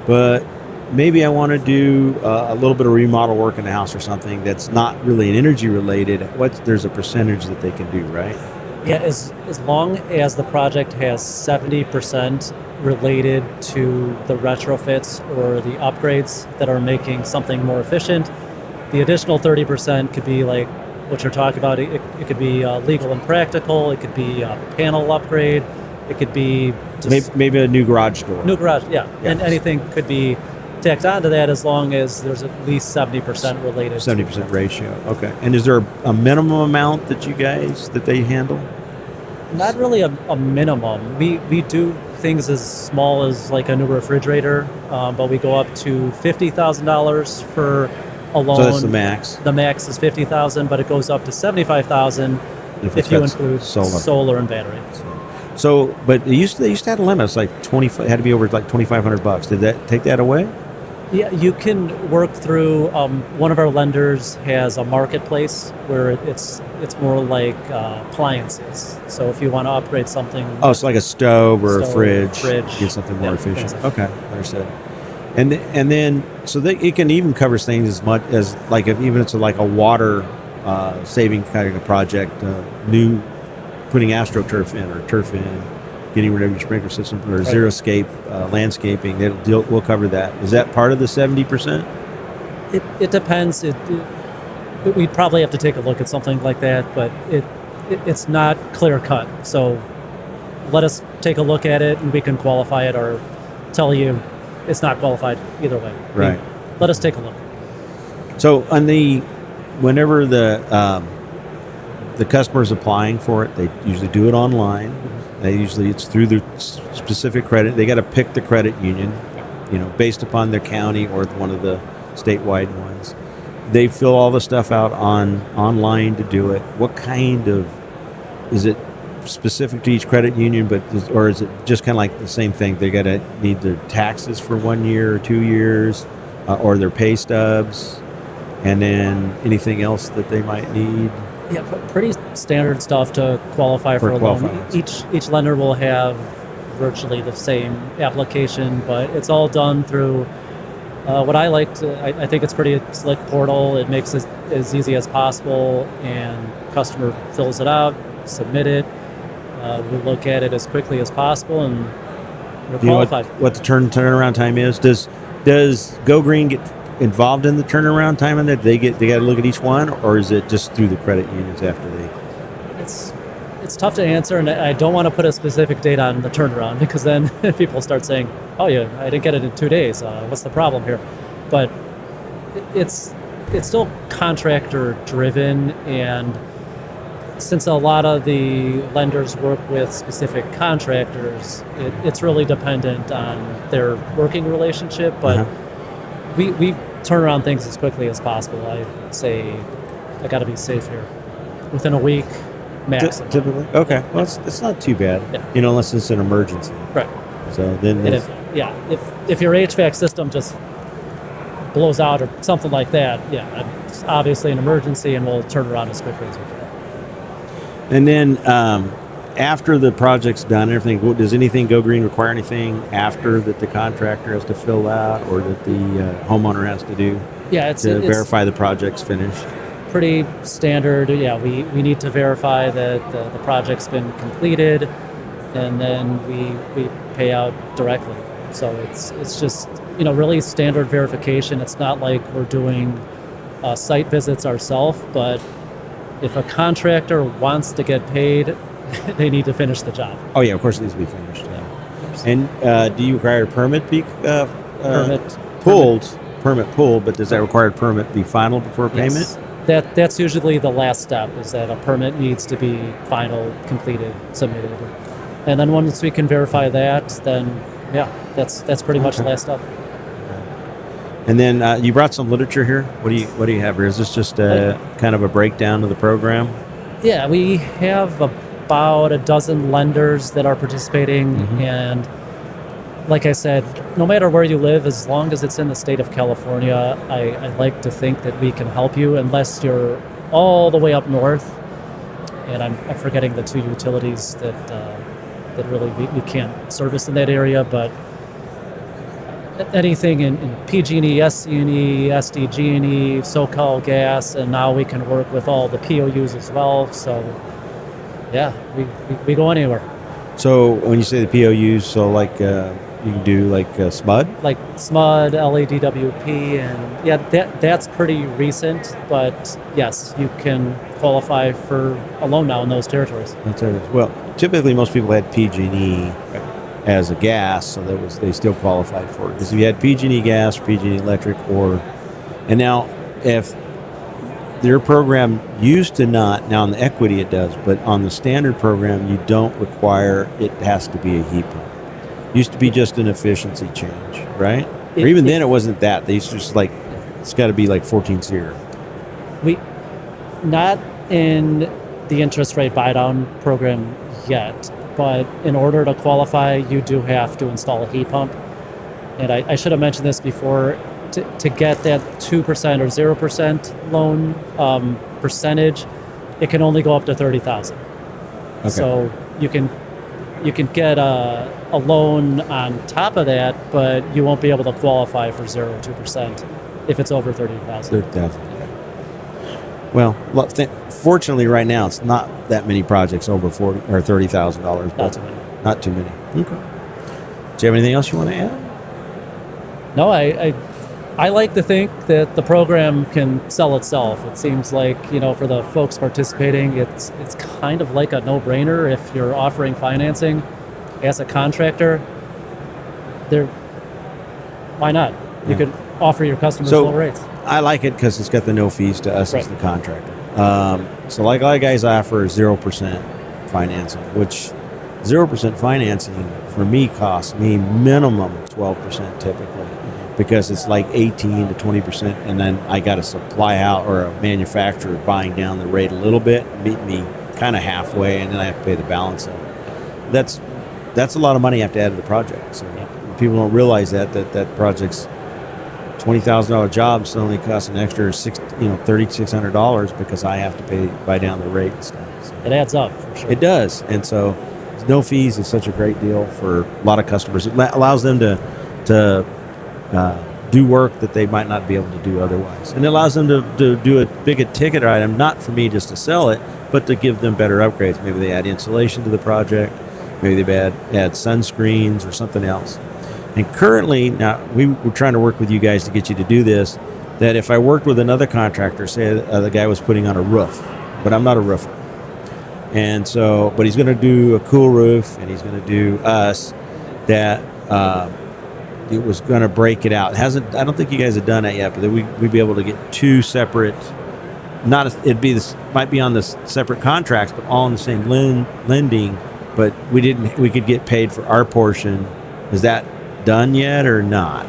But maybe I want to do a little bit of remodel work in the house or something that's not really energy related. There's a percentage that they can do, right? Yeah, as long as the project has 70% related to the retrofits or the upgrades that are making something more efficient, the additional 30% could be like what you're talking about. It could be legal and practical. It could be a panel upgrade. It could be just Maybe a new garage door. new garage. Yeah, Yeah. and anything could be tacked onto that as long as there's at least 70% related. 70% ratio. Okay. And is there a minimum amount that they handle? Not really a minimum. We do things as small as like a new refrigerator, but we go up to $50,000 for a loan. So that's the max. The max is $50,000, but it goes up to $75,000 If if you that's include solar and battery. So, but they used to have limits like 20. It had to be over like $2,500. Did that take that away? Yeah, you can work through. One of our lenders has a marketplace where it's more like appliances. So if you want to upgrade something, Oh, it's like a stove or a Stove, fridge. Get something more Yeah, efficient. exactly. Okay, understood. And then so it can even cover things as much as like if even it's like a water saving kind of project, new putting AstroTurf in or turf in, getting rid of your sprinkler system or xeriscape landscaping. We'll cover that. Is that part of the 70%? it depends. We'd probably have to take a look at something like that, but it's not clear cut. So let us take a look at it, and we can qualify it or tell you it's not qualified either way. Right. Let us take a look. So whenever the customer's applying for it, they usually do it online. It's through the specific credit. They got to pick the credit union, based upon their county or one of the statewide ones. They fill all the stuff out online to do it. What kind of is it specific to each credit union, or is it just kind of like the same thing? They got to need their taxes for 1 year or 2 years, or their pay stubs, and then anything else that they might need. Yeah, pretty standard stuff to qualify for a loan. Each lender will have virtually the same application, but it's all done through what I like to. I think it's pretty slick portal. It makes it as easy as possible, and customer fills it out, submit it. We look at it as quickly as possible, and we're Do you know qualified. what the turnaround time is? Does Go Green get involved in the turnaround time, and that they got to look at each one, or is it just through the credit unions after they? It's tough to answer, and I don't want to put a specific date on the turnaround because then people start saying, "Oh yeah, I didn't get it in 2 days. What's the problem here?" But it's still contractor driven, and since a lot of the lenders work with specific contractors, it's really dependent on their working relationship. But we turn around things as quickly as possible. I say I got to be safe here. Within a week, maximum. Typically, okay. Well, it's not too bad. Yeah. Unless it's an emergency. Right. So then, And if your HVAC system just blows out or something like that, it's obviously an emergency, and we'll turn around as quickly as we can. and then after the project's done, and everything. Does anything Go Green require anything after that the contractor has to fill out, or that the homeowner has to do Yeah, to verify the project's finished? pretty standard. Yeah, we need to verify that the project's been completed, and then we pay out directly. So it's just really standard verification. It's not like we're doing site visits ourselves, but if a contractor wants to get paid, they need to finish the job. Oh yeah, of course it needs to be finished. And do you require a permit be permit pulled? But does that required permit be final before payment? Yes. That's usually the last step, is that a permit needs to be final, completed, submitted. And then once we can verify that, then that's pretty much the last step. And then you brought some literature here. What do you have here? Is this just kind of a breakdown of the program? Yeah, we have about a dozen lenders that are participating, and like I said, no matter where you live, as long as it's in the state of California, I like to think that we can help you, unless you're all the way up north. And I'm forgetting the two utilities that really we can't service in that area, but anything in PG&E, SC&E, SDG&E, SoCal Gas, and now we can work with all the POUs as well. So yeah, we go anywhere. So when you say the POUs, so like You can do like SMUD. like SMUD, LADWP, and yeah, that's pretty recent. But yes, you can qualify for a loan now in those territories. That's it. Well, typically most people had PG&E as a gas, so they still qualified for it. Because if you had PG&E gas, PG&E electric, and now if their program used to not, now on the equity it does, but on the standard program you don't require it has to be a heat pump. Used to be just an efficiency change, right? Or even then it wasn't that. They used to just like, it's got to be like 14 SEER. We not in the interest rate buy down program yet, but in order to qualify, you do have to install a heat pump. And I should have mentioned this before. To get that 2% or 0% loan percentage, it can only go up to $30,000. Okay. So you can get a loan on top of that, but you won't be able to qualify for 0 or 2% if it's over $30,000. 30,000. Well, fortunately, right now it's not that many projects over $40,000 or $30,000. Not too many. Not too many. Okay. Do you have anything else you want to add? No, I like to think that the program can sell itself. It seems like, for the folks participating, it's kind of like a no-brainer. If you're offering financing as a contractor, why not? You could offer your customers low rates. I like it because it's got the no fees to us as the contractor. So like a lot of guys offer 0% financing, which 0% financing for me costs me minimum 12% typically, because it's like 18 to 20%, and then I got a supply out or a manufacturer buying down the rate a little bit, meet me kind of halfway, and then I have to pay the balance of it. That's a lot of money I have to add to the project. So people don't realize that project's $20,000 job suddenly costs an extra $3,600 because I have to buy down the rate and stuff. So it adds up for sure. It does, and so no fees is such a great deal for a lot of customers. It allows them to do work that they might not be able to do otherwise, and it allows them to do a big ticket item, not for me just to sell it, but to give them better upgrades. Maybe they add insulation to the project, maybe they add sunscreens or something else. And currently, now we're trying to work with you guys to get you to do this, that if I worked with another contractor, say the guy was putting on a roof, but I'm not a roofer, and so, but he's going to do a cool roof, and he's going to do us, that it was going to break it out. I don't think you guys have done that yet, but we'd be able to get two separate, might be on the separate contracts, but all in the same lending, but we could get paid for our portion. Is that done yet or not?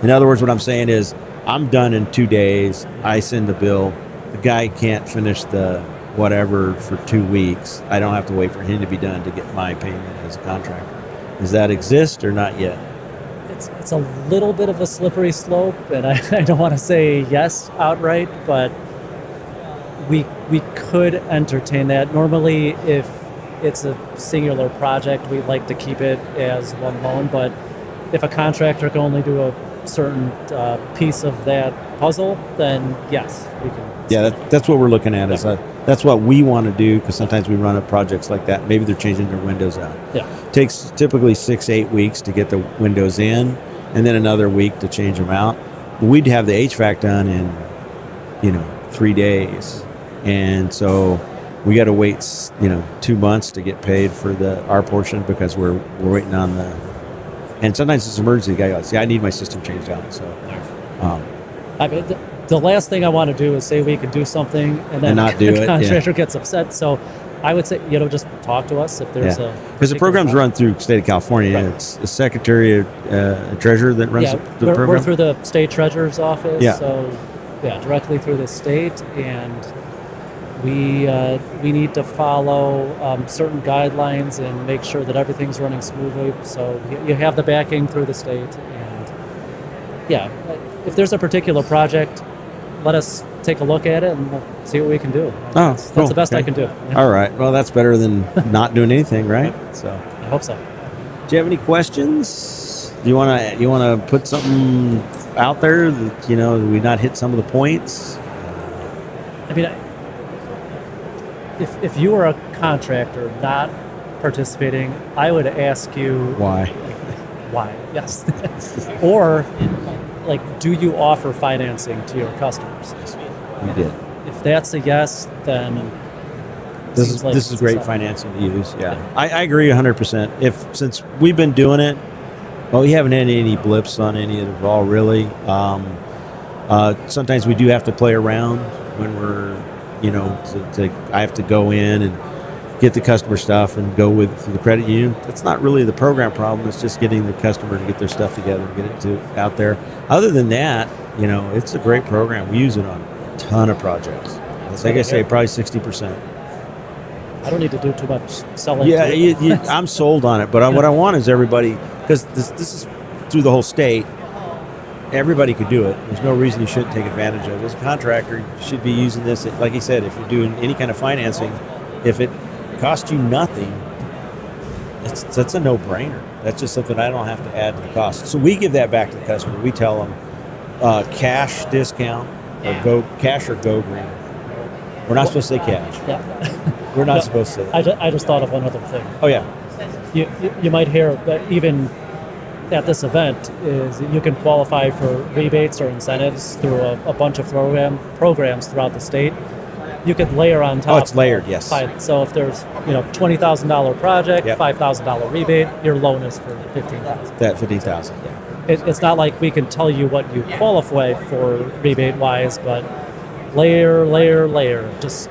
In other words, what I'm saying is I'm done in 2 days. I send the bill. The guy can't finish the whatever for 2 weeks. I don't have to wait for him to be done to get my payment as a contractor. Does that exist or not yet? It's a little bit of a slippery slope, and I don't want to say yes outright, but we could entertain that. Normally, if it's a singular project, we like to keep it as one loan, but if a contractor can only do a certain piece of that puzzle, then yes, we can. Yeah, that's what we're looking at. That's what we want to do, because sometimes we run up projects like that. Maybe they're changing their windows out. Yeah. It takes typically 6-8 weeks to get the windows in, and then another week to change them out. We'd have the HVAC done in 3 days, and so we got to wait 2 months to get paid for our portion, because we're waiting on the. And sometimes it's an emergency. The guy goes, I need my system changed out. So, I mean, the last thing I want to do is say we can do something and then not do the it. contractor gets upset. So I would say, just talk to us if there's a. Because the program's run through the state of California. Right. It's the Secretary of Treasurer that runs the program. We're through the state treasurer's office. Yeah. So, directly through the state, and we need to follow certain guidelines and make sure that everything's running smoothly. So you have the backing through the state, and if there's a particular project, let us take a look at it and we'll see what we can do. That's the best I can do. Yeah. All right. Well, that's better than not doing anything, right? So I hope so. Do you have any questions? Do you want to put something out there that do we not hit some of the points? I mean, if you were a contractor not participating, I would ask you why. why? Yes. Or, like, do you offer financing to your customers? We did. If that's a yes, then This seems is like this is it's great a- financing to use. Yeah, I agree 100%. Since we've been doing it, well, we haven't had any blips on any of it at all, really. Sometimes we do have to play around when we're, I have to go in and get the customer stuff and go with the credit union. That's not really the program problem. It's just getting the customer to get their stuff together and get it out there. Other than that, it's a great program. We use it on a ton of projects. It's like I say, probably 60%. I don't need to do too much selling. Yeah, to it. I'm sold on it. But what I want is everybody, because this is through the whole state. Everybody could do it. There's no reason you shouldn't take advantage of it. As a contractor, you should be using this. Like you said, if you're doing any kind of financing, if it costs you nothing, that's a no-brainer. That's just something I don't have to add to the cost. So we give that back to the customer. We tell them cash discount or cash or go green. We're not supposed to say cash. Yeah. We're not No, supposed to say that. I just thought of one other thing. Oh yeah. You might hear that even at this event is you can qualify for rebates or incentives through a bunch of programs throughout the state. You could layer on top. Oh, it's layered, yes. So if there's $20,000 project, Yep. $5,000 rebate, your loan is for $15,000. That 15,000. Yeah. It's not like we can tell you what you qualify for rebate wise, but layer, just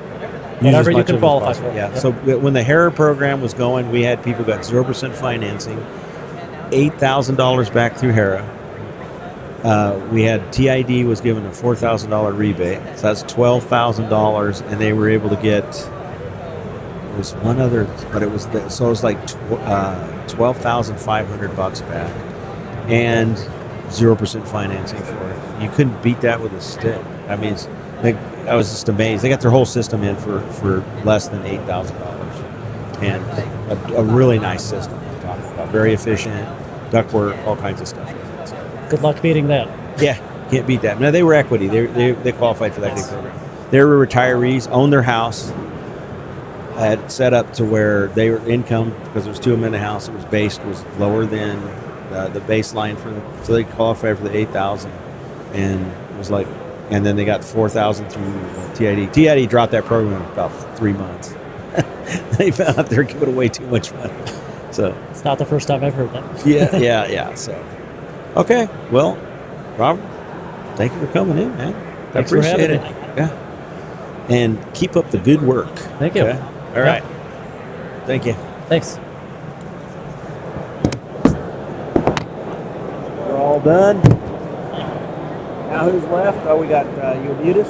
Use whatever as you much can of it as qualify possible. for. Yeah. Yep. So when the HERA program was going, we had people got 0% financing, $8,000 back through HERA. We had TID was given a $4,000 rebate, so that's $12,000, and they were able to get. It was one other, but it was so it was like $12,500 back, and 0% financing for it. You couldn't beat that with a stick. I mean, I was just amazed. They got their whole system in for less than $8,000, and a really nice system to talk about. Very efficient, ductwork, all kinds of stuff. Good luck beating that. Yeah, can't beat that. No, they were equity. They qualified for that big program. They were retirees, owned their house, had it set up to where they were income, because there was two of them in the house. It was lower than the baseline for them, so they qualified for the 8,000, and it was like, and then they got 4,000 through TID. TID dropped that program in about 3 months. They found out they were giving away too much money. So It's not the first time I've heard that. yeah. So okay, well, Robert, thank you for coming in, man. Thanks I for appreciate having it. me. Yeah, and keep up the good work. Thank you. Okay? All right. Thank you. Thanks. We're all done. Now who's left? Oh, we got you mute us.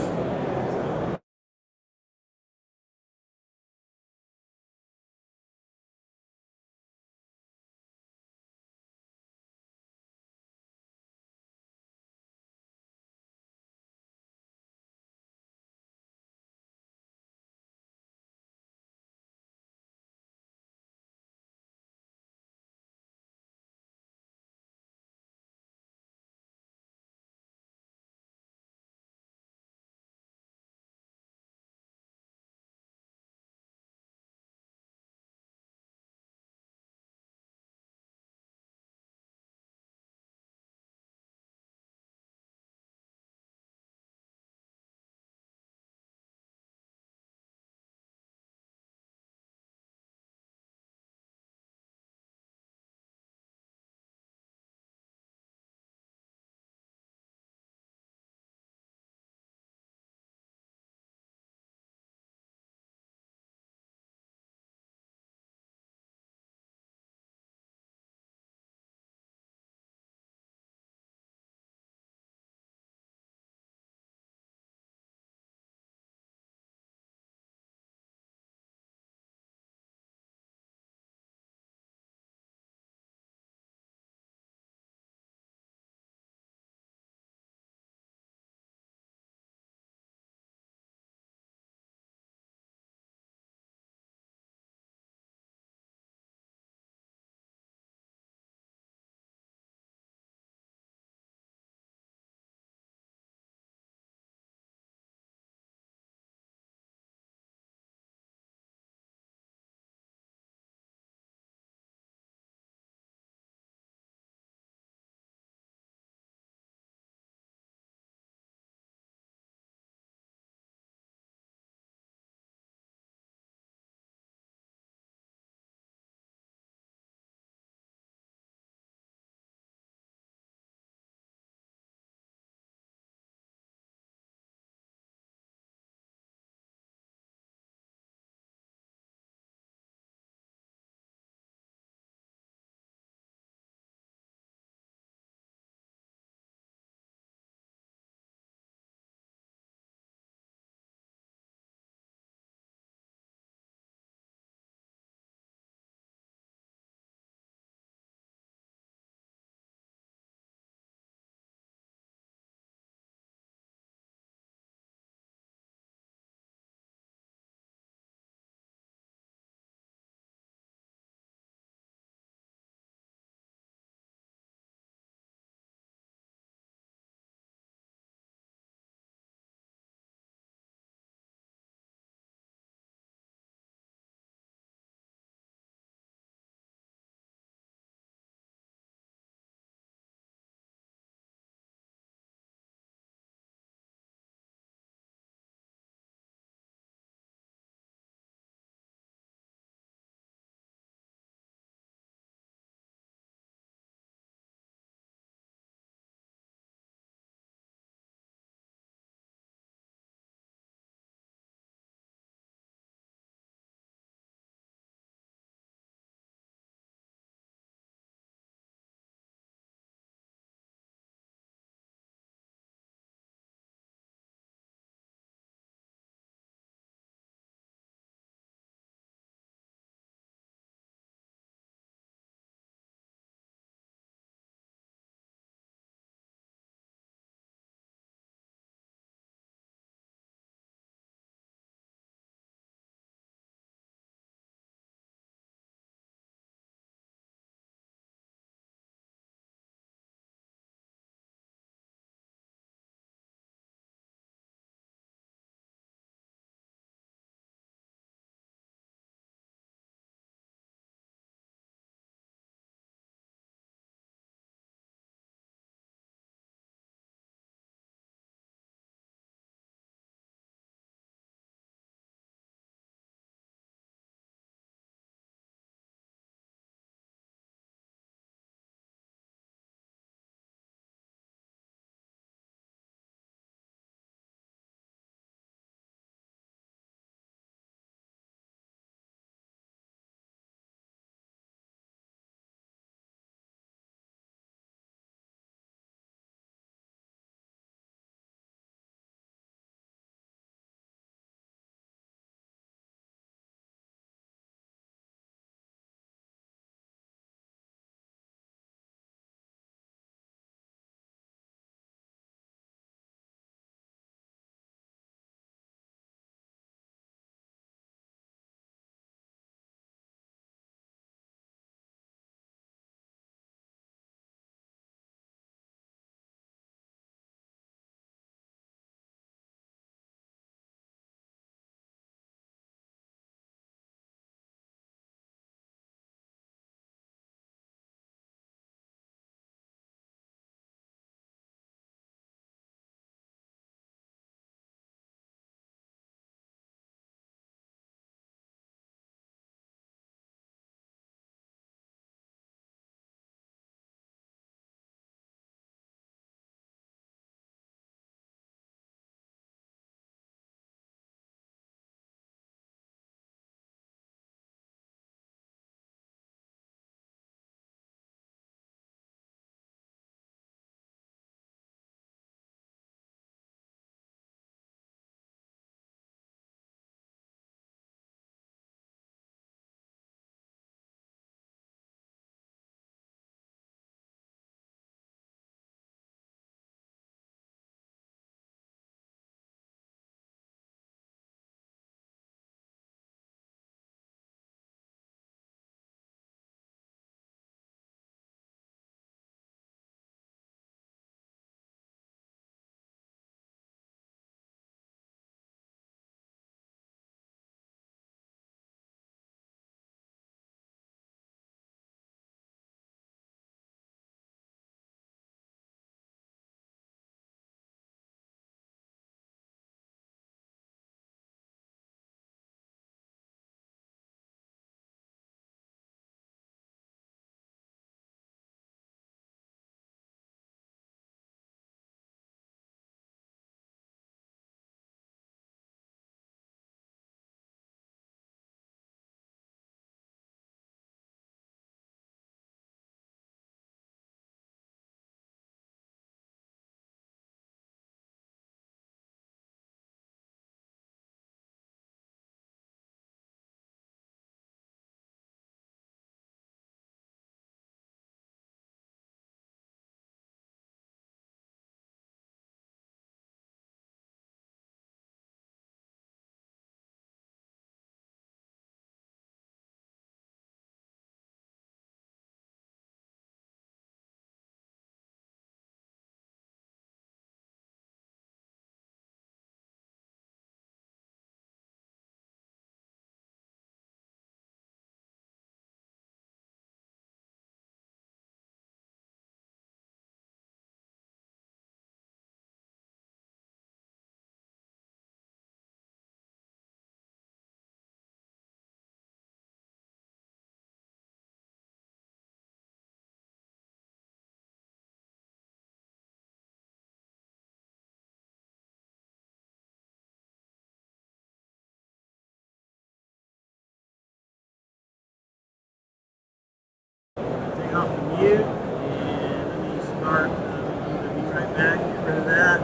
view. And let me start. I'm going to be right back. Get rid of that.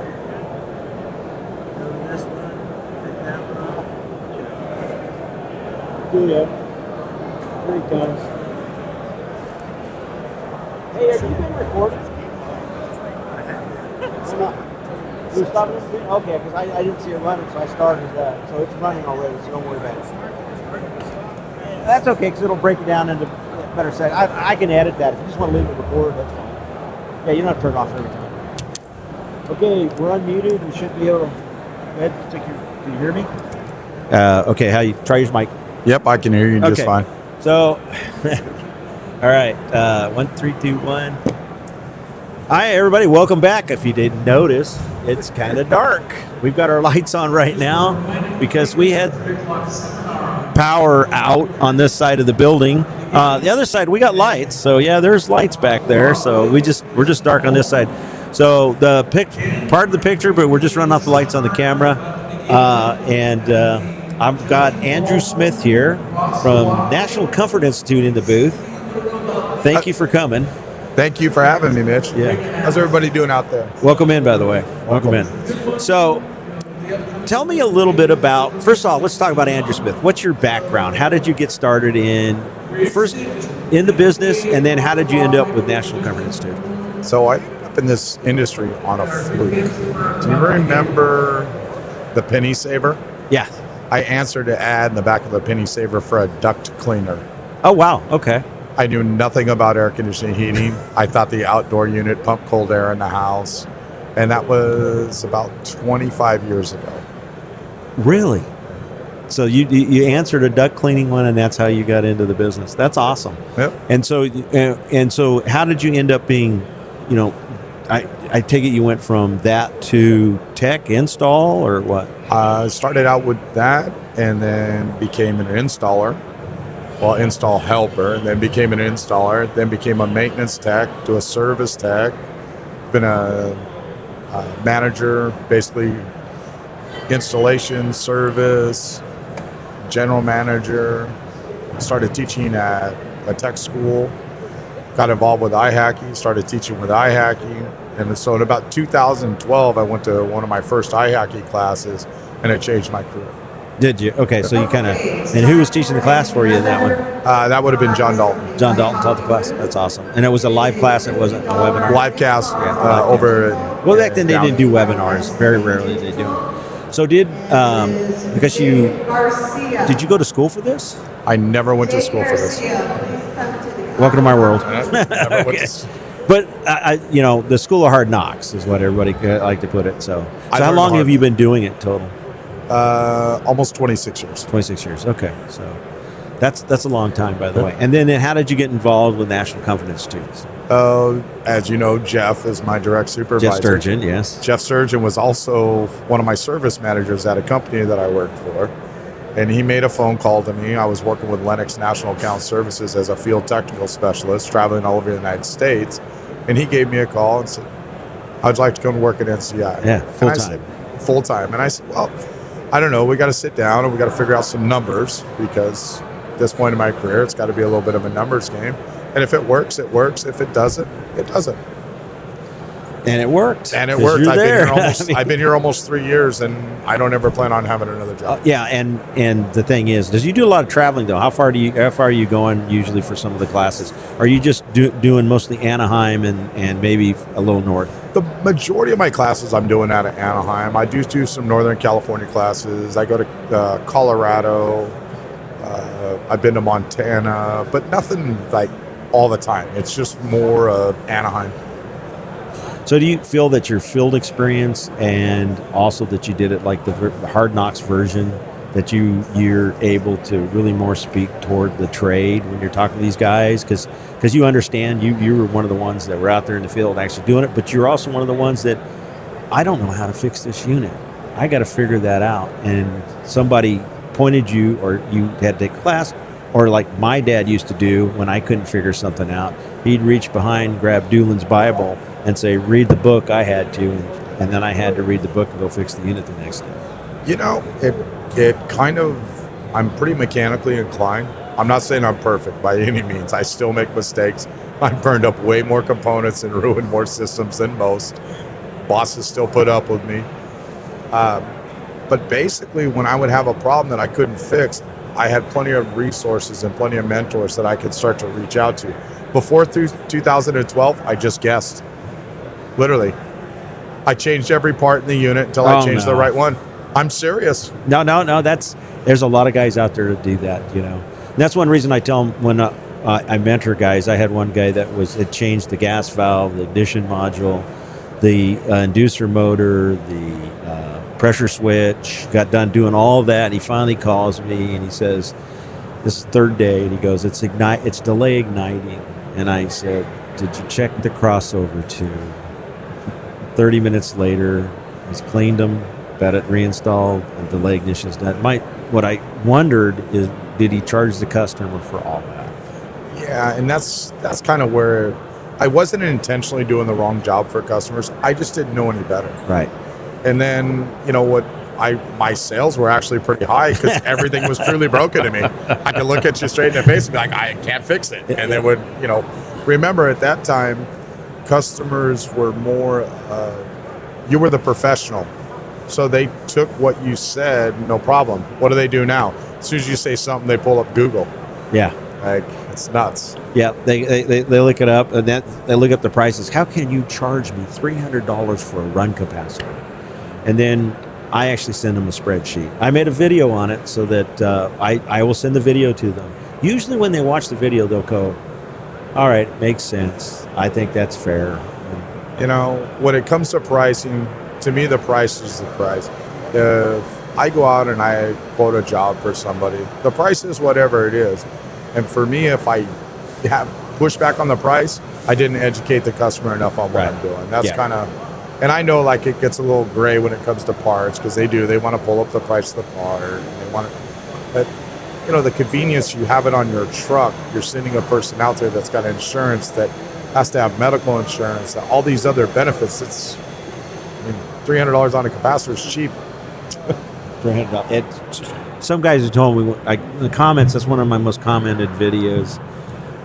Go to this one. Take that one off. Julio. Here he comes. Hey, have you been recording? You stopped it? Okay, because I didn't see it running, so I started that. So it's running already, so don't worry about it. That's okay, because it'll break it down into better settings. I can edit that. If you just want to leave it recorded, that's fine. Yeah, you don't have to turn it off every time. Okay, we're unmuted. We should be able to. Go ahead, can you hear me? Okay, how you try your mic? Yep, I can hear you just fine. So, all right, 1, 3, 2, 1. Hi, everybody. Welcome back. If you didn't notice, it's kind of dark. We've got our lights on right now because we had power out on this side of the building. The other side, we got lights. So yeah, there's lights back there. So we're just dark on this side. So the part of the picture, but we're just running off the lights on the camera. I've got Andrew Smith here from National Comfort Institute in the booth. Thank you for coming. Thank you for having me, Mitch. Yeah. How's everybody doing out there? Welcome in, by the way. Welcome in. So, tell me a little bit about, first of all, let's talk about Andrew Smith. What's your background? How did you get started first in the business, and then how did you end up with National Comfort Institute? So I ended up in this industry on a fluke. Do you remember the penny saver? Yeah. I answered an ad in the back of a penny saver for a duct cleaner. Oh, wow. Okay. I knew nothing about air conditioning heating. I thought the outdoor unit pumped cold air in the house. And that was about 25 years ago. Really? So you answered a duct cleaning one, and that's how you got into the business. That's awesome. Yep. And so how did you end up being, I take it you went from that to tech install or what? I started out with that and then became an installer. Well, install helper, and then became an installer, then became a maintenance tech, to a service tech, been a manager, basically installation, service, general manager, started teaching at a tech school, got involved with IHACI, started teaching with IHACI, and so in about 2012, I went to one of my first IHACI classes, and it changed my career. Did you? Okay, so you kind of, and who was teaching the class for you in that one? That would have been John Dalton. John Dalton taught the class. That's awesome. And it was a live class. It wasn't a webinar. Live cast over. Well, back then they didn't do webinars. Very rarely they do. So did you go to school for this? I never went to school for this. Welcome to my world. Never went to But the school of hard knocks is what everybody like to put it. So how long have you been doing it total? Almost 26 years. 26 years. Okay, so that's a long time, by the way. And then how did you get involved with National Comfort Institute? As you know, Jeff is my direct supervisor. Jeff Sturgeon, yes. Jeff Sturgeon was also one of my service managers at a company that I worked for. And he made a phone call to me. I was working with Lennox National Account Services as a field technical specialist, traveling all over the United States. And he gave me a call and said, "How'd you like to come work at NCI?" Yeah, full-time. Full-time. And I said, well, I don't know. We got to sit down and we got to figure out some numbers, because at this point in my career, it's got to be a little bit of a numbers game. And if it works, it works. If it doesn't, it doesn't. And it worked. And it worked. I've been here almost 3 years, and I don't ever plan on having another job. Yeah, and the thing is, does you do a lot of traveling though? How far are you going usually for some of the classes? Are you just doing mostly Anaheim and maybe a little north? The majority of my classes I'm doing out of Anaheim. I do some Northern California classes. I go to Colorado. I've been to Montana, but nothing like all the time. It's just more of Anaheim. So do you feel that your field experience and also that you did it like the Hard Knocks version, that you're able to really more speak toward the trade when you're talking to these guys? Because you understand, you were one of the ones that were out there in the field actually doing it, but you're also one of the ones that, I don't know how to fix this unit. I got to figure that out. And somebody pointed you, or you had to take a class, or like my dad used to do when I couldn't figure something out. He'd reach behind, grab Doolin's Bible, and say, read the book. I had to, and then I had to read the book and go fix the unit the next day. You know, it kind of, I'm pretty mechanically inclined. I'm not saying I'm perfect by any means. I still make mistakes. I've burned up way more components and ruined more systems than most. Bosses still put up with me. But basically, when I would have a problem that I couldn't fix, I had plenty of resources and plenty of mentors that I could start to reach out to. Before through 2012, I just guessed. Literally. I changed every part in the unit until I changed the right one. I'm serious. No. There's a lot of guys out there to do that, And that's one reason I tell them when I mentor guys. I had one guy that had changed the gas valve, the ignition module, the inducer motor, the pressure switch, got done doing all of that, and he finally calls me and he says, this is the third day, and he goes, it's delay igniting. And I said, did you check the crossover tube? 30 minutes later, he's cleaned them, got it reinstalled, and delay ignition's done. What I wondered is, did he charge the customer for all that? Yeah, and that's kind of where I wasn't intentionally doing the wrong job for customers. I just didn't know any better. Right. And then, my sales were actually pretty high because everything was truly broken to me. I could look at you straight in the face and be like, I can't fix it. And they would, remember at that time, customers were more, you were the professional. So they took what you said, no problem. What do they do now? As soon as you say something, they pull up Google. Yeah. Like, it's nuts. Yeah, they look it up, and they look up the prices. How can you charge me $300 for a run capacitor? And then I actually send them a spreadsheet. I made a video on it so that I will send the video to them. Usually when they watch the video, they'll go, all right, makes sense. I think that's fair. When it comes to pricing, to me, the price is the price. If I go out and I quote a job for somebody, the price is whatever it is. And for me, if I have push back on the price, I didn't educate the customer enough on what I'm doing. That's kind of, and I know like it gets a little gray when it comes to parts because they want to pull up the price of the part. And they want to, but the convenience, you have it on your truck. You're sending a person out there that's got insurance that has to have medical insurance, all these other benefits. $300 on a capacitor is cheap. Some guys have told me, the comments, that's one of my most commented videos.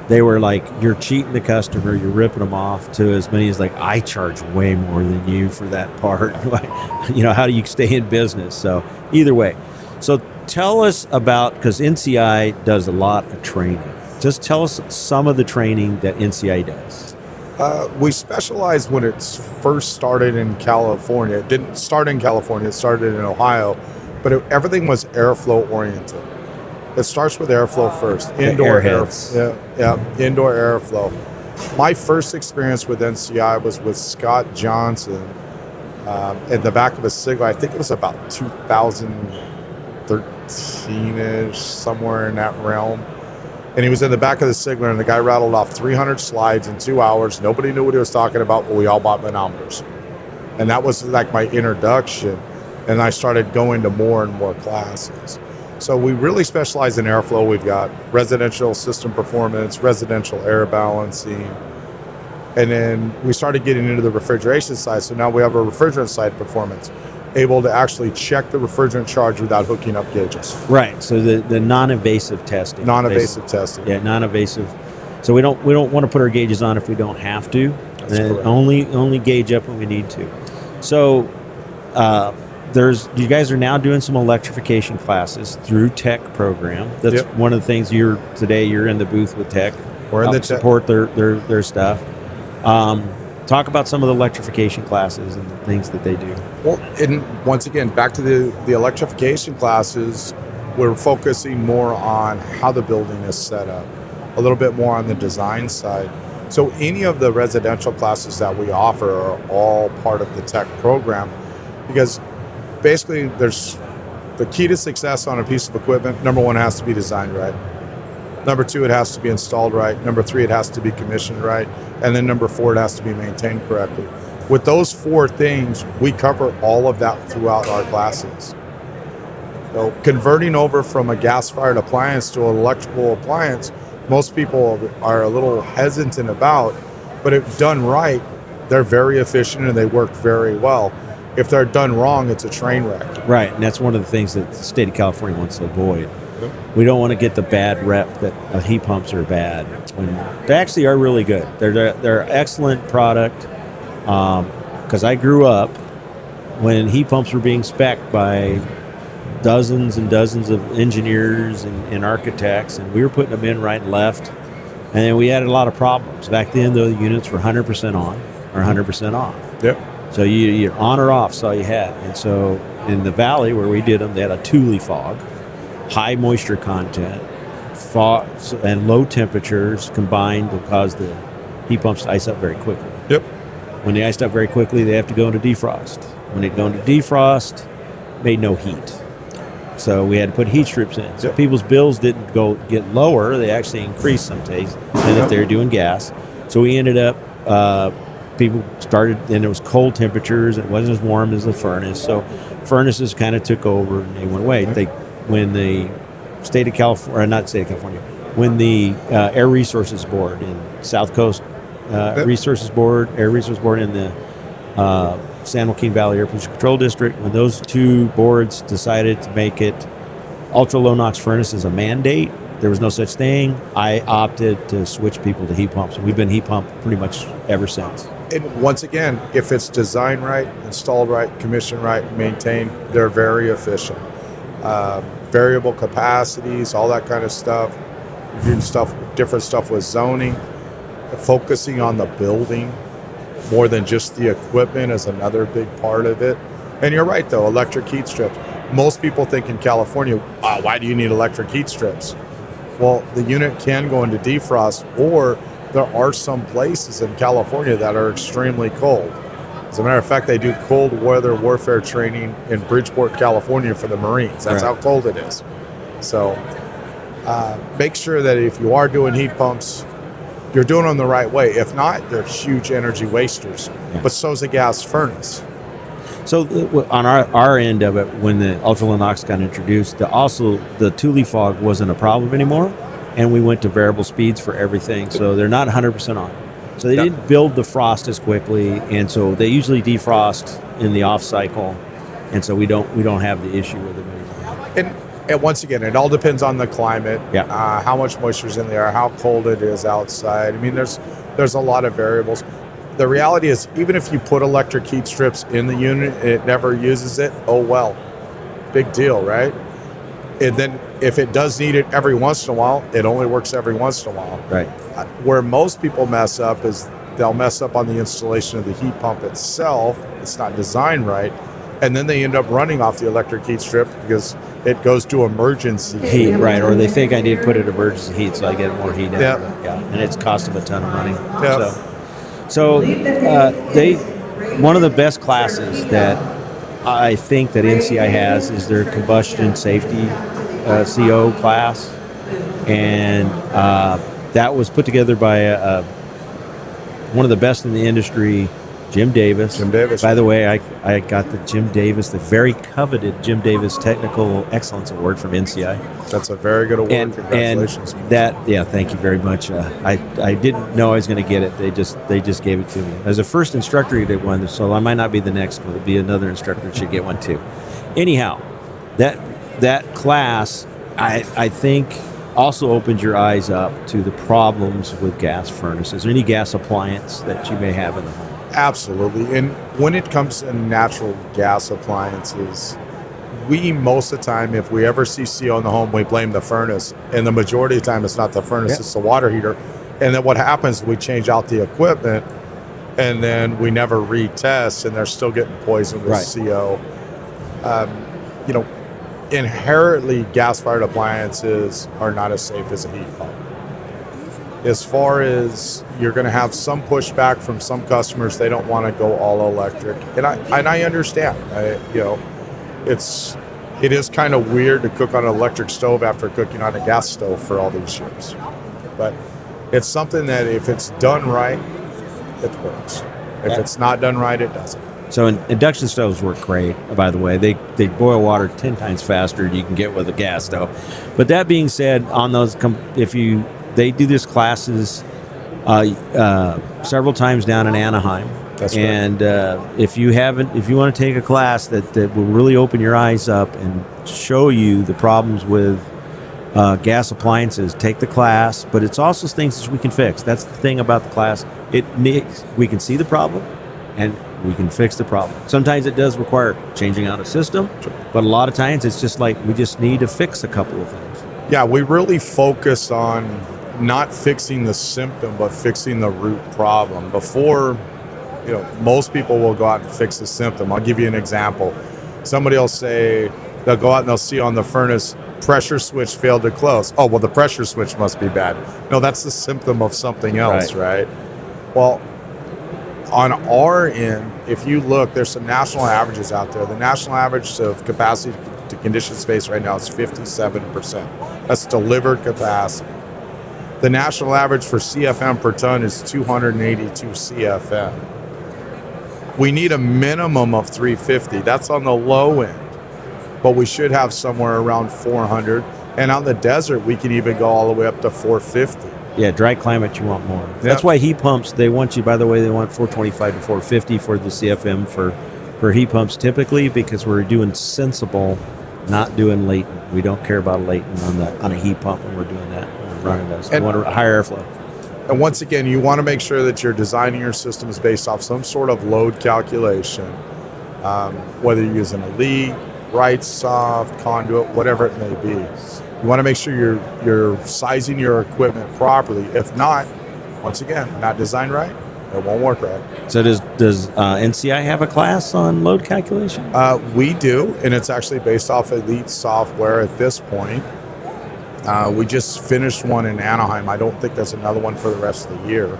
They were like, you're cheating the customer, you're ripping them off, to as many as like, I charge way more than you for that part. How do you stay in business? So either way. So tell us about, because NCI does a lot of training. Just tell us some of the training that NCI does. We specialized when it first started in California. It didn't start in California, it started in Ohio, but everything was airflow oriented. It starts with airflow first. Indoor indoor airflow. My first experience with NCI was with Scott Johnson in the back of a Sigler. I think it was about 2013-ish, somewhere in that realm. And he was in the back of the Sigler, and the guy rattled off 300 slides in 2 hours. Nobody knew what he was talking about, but we all bought manometers. And that was like my introduction. And I started going to more and more classes. So we really specialize in airflow. We've got residential system performance, residential air balancing. And then we started getting into the refrigeration side. So now we have a refrigerant side performance, able to actually check the refrigerant charge without hooking up gauges. Right. So the non-invasive testing. Non-invasive testing. Yeah, non-invasive. So we don't want to put our gauges on if we don't have to. That's correct. Only gauge up when we need to. So you guys are now doing some electrification classes through Tech program. That's one of the things you're in the booth with Tech. We're in the support their stuff. Talk about some of the electrification classes and the things that they do. Well, and once again, back to the electrification classes, we're focusing more on how the building is set up, a little bit more on the design side. So any of the residential classes that we offer are all part of the Tech program, because basically there's the key to success on a piece of equipment. Number one, it has to be designed right. Number two, it has to be installed right. Number three, it has to be commissioned right. And then number four, it has to be maintained correctly. With those four things, we cover all of that throughout our classes. So converting over from a gas-fired appliance to an electrical appliance, most people are a little hesitant about, but if done right, they're very efficient and they work very well. If they're done wrong, it's a train wreck. Right, and that's one of the things that the state of California wants to avoid. We don't want to get the bad rep that heat pumps are bad. When they actually are really good. They're excellent product. Because I grew up when heat pumps were being spec'd by dozens and dozens of engineers and architects, and we were putting them in right and left, and we had a lot of problems. Back then, the units were 100% on or 100% off. Yep. So you're on or off, so you had. And so in the valley where we did them, they had a Thule fog, high moisture content, fog, and low temperatures combined to cause the heat pumps to ice up very quickly. Yep. When they iced up very quickly, they have to go into defrost. When they go into defrost, made no heat. So we had to put heat strips in. So people's bills didn't get lower; they actually increased some days than if they were doing gas. So we ended up people started, and it was cold temperatures. It wasn't as warm as the furnace. So furnaces kind of took over, and they went away. When the state of California, or not state of California, when the Air Resources Board in South Coast Air Resources Board in the San Joaquin Valley Air Pollution Control District, when those two boards decided to make it ultra low NOx furnaces a mandate, there was no such thing. I opted to switch people to heat pumps, and we've been heat pump pretty much ever since. And once again, if it's designed right, installed right, commissioned right, maintained, they're very efficient. Variable capacities, all that kind of stuff. Doing different stuff with zoning. Focusing on the building more than just the equipment is another big part of it. And you're right, though, electric heat strips. Most people think in California, why do you need electric heat strips? Well, the unit can go into defrost, or there are some places in California that are extremely cold. As a matter of fact, they do cold weather warfare training in Bridgeport, California for the Marines. That's how cold it is. So make sure that if you are doing heat pumps, you're doing them the right way. If not, they're huge energy wasters. Yeah. But so is a gas furnace. So on our end of it, when the ultra low NOx got introduced, the Thule fog wasn't a problem anymore, and we went to variable speeds for everything. So they're not 100% on. So they didn't build the frost as quickly, and so they usually defrost in the off cycle, and so we don't have the issue with them anymore. And once again, it all depends on the climate, yeah. How much moisture's in the air, how cold it is outside. I mean, there's a lot of variables. The reality is, even if you put electric heat strips in the unit and it never uses it, oh well, big deal, right? And then if it does need it every once in a while, it only works every once in a while. Right. Where most people mess up is they'll mess up on the installation of the heat pump itself. It's not designed right. And then they end up running off the electric heat strip because it goes to emergency heat, right? Or they think I need to put it emergency heat so I get more heat out Yep. of it. Yeah, and it's cost them a ton of money. Yep. So one of the best classes that I think that NCI has is their combustion safety CO class, and that was put together by one of the best in the industry, Jim Davis. Jim Davis. By the way, I got the Jim Davis, the very coveted Jim Davis Technical Excellence Award from NCI. That's a very good award. Congratulations. And thank you very much. I didn't know I was going to get it. They just gave it to me. As a first instructor, you did one, so I might not be the next one. It'll be another instructor that should get one too. Anyhow, that class, I think, also opens your eyes up to the problems with gas furnaces or any gas appliance that you may have in the home. Absolutely. And when it comes to natural gas appliances, we most of the time, if we ever see CO in the home, we blame the furnace. And the majority of the time, it's not the furnace, it's the water heater. And then what happens, we change out the equipment, and then we never retest, and they're still getting poisoned with CO. Inherently, gas-fired appliances are not as safe as a heat pump. As far as you're going to have some pushback from some customers, they don't want to go all electric, and I understand. It is kind of weird to cook on an electric stove after cooking on a gas stove for all these years, but it's something that if it's done right, it works. If it's not done right, it doesn't. So induction stoves work great, by the way. They boil water 10 times faster than you can get with a gas stove. But that being said, on those, they do these classes several times down in Anaheim. That's right. And if you want to take a class that will really open your eyes up and show you the problems with gas appliances, take the class, but it's also things that we can fix. That's the thing about the class. We can see the problem and we can fix the problem. Sometimes it does require changing out a system, but a lot of times it's just like we just need to fix a couple of things. Yeah, we really focus on not fixing the symptom, but fixing the root problem. Before, most people will go out and fix the symptom. I'll give you an example. Somebody will say, they'll go out and they'll see on the furnace, pressure switch failed to close. Oh, well, the pressure switch must be bad. No, that's the symptom of something else, right? Well, on our end, if you look, there's some national averages out there. The national average of capacity to condition space right now is 57%. That's delivered capacity. The national average for CFM per ton is 282 CFM. We need a minimum of 350. That's on the low end, but we should have somewhere around 400. And on the desert, we can even go all the way up to 450. Yeah, dry climate, you want more. That's why heat pumps, they want 425 to 450 for the CFM for heat pumps typically, because we're doing sensible, not doing latent. We don't care about latent on a heat pump when we're doing that. We're running those. We want a higher airflow. And once again, you want to make sure that you're designing your systems based off some sort of load calculation, whether you're using a lead, right soft, conduit, whatever it may be. You want to make sure you're sizing your equipment properly. If not, once again, not designed right, it won't work right. So does NCI have a class on load calculation? We do, and it's actually based off Elite software at this point. We just finished one in Anaheim. I don't think there's another one for the rest of the year.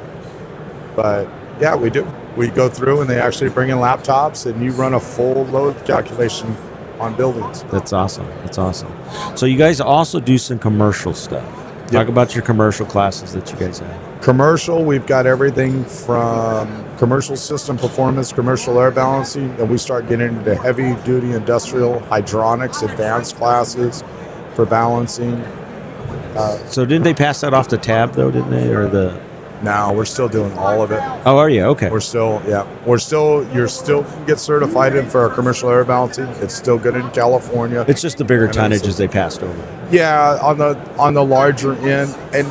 But yeah, we do. We go through and they actually bring in laptops and you run a full load calculation on buildings. That's awesome. That's awesome. So you guys also do some commercial stuff. Talk about your commercial classes that you guys have. Commercial, we've got everything from commercial system performance, commercial air balancing, and we start getting into heavy duty industrial hydronics, advanced classes for balancing. So didn't they pass that off to TAB though, didn't they? No, we're still doing all of it. Oh, are you? Okay. You're still can get certified in for our commercial air balancing. It's still good in California. It's just the bigger tonnages they passed over. Yeah, on the larger end. And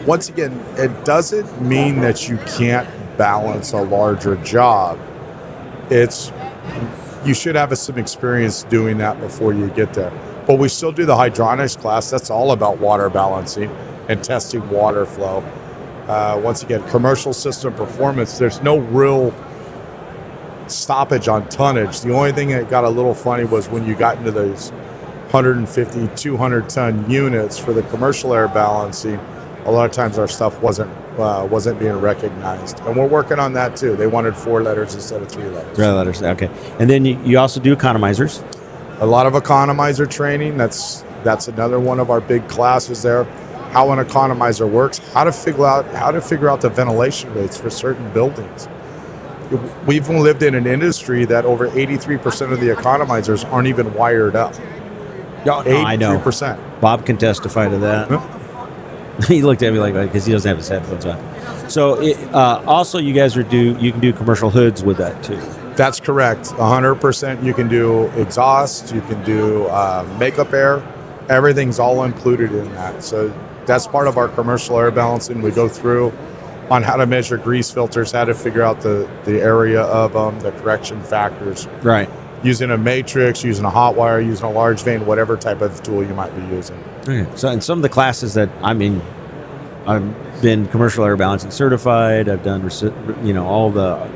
once again, it doesn't mean that you can't balance a larger job. You should have some experience doing that before you get there. But we still do the hydronics class. That's all about water balancing and testing water flow. Once again, commercial system performance, there's no real stoppage on tonnage. The only thing that got a little funny was when you got into those 150, 200 ton units for the commercial air balancing, a lot of times our stuff wasn't being recognized. And we're working on that too. They wanted 4 letters instead of 3 letters. 3 letters, okay. And then you also do economizers. A lot of economizer training. That's another one of our big classes there. How an economizer works, how to figure out the ventilation rates for certain buildings. We've lived in an industry that over 83% of the economizers aren't even wired up. No, I know. 83%. Bob can testify to that. He looked at me like because he doesn't have his headphones on. So also you guys you can do commercial hoods with that too. That's correct. 100%. You can do exhaust. You can do makeup air. Everything's all included in that. So that's part of our commercial air balancing. We go through on how to measure grease filters, how to figure out the area of them, the correction factors. Right. Using a matrix, using a hot wire, using a large vane, whatever type of tool you might be using. Okay. So in some of the classes that I've been commercial air balancing certified. I've done all the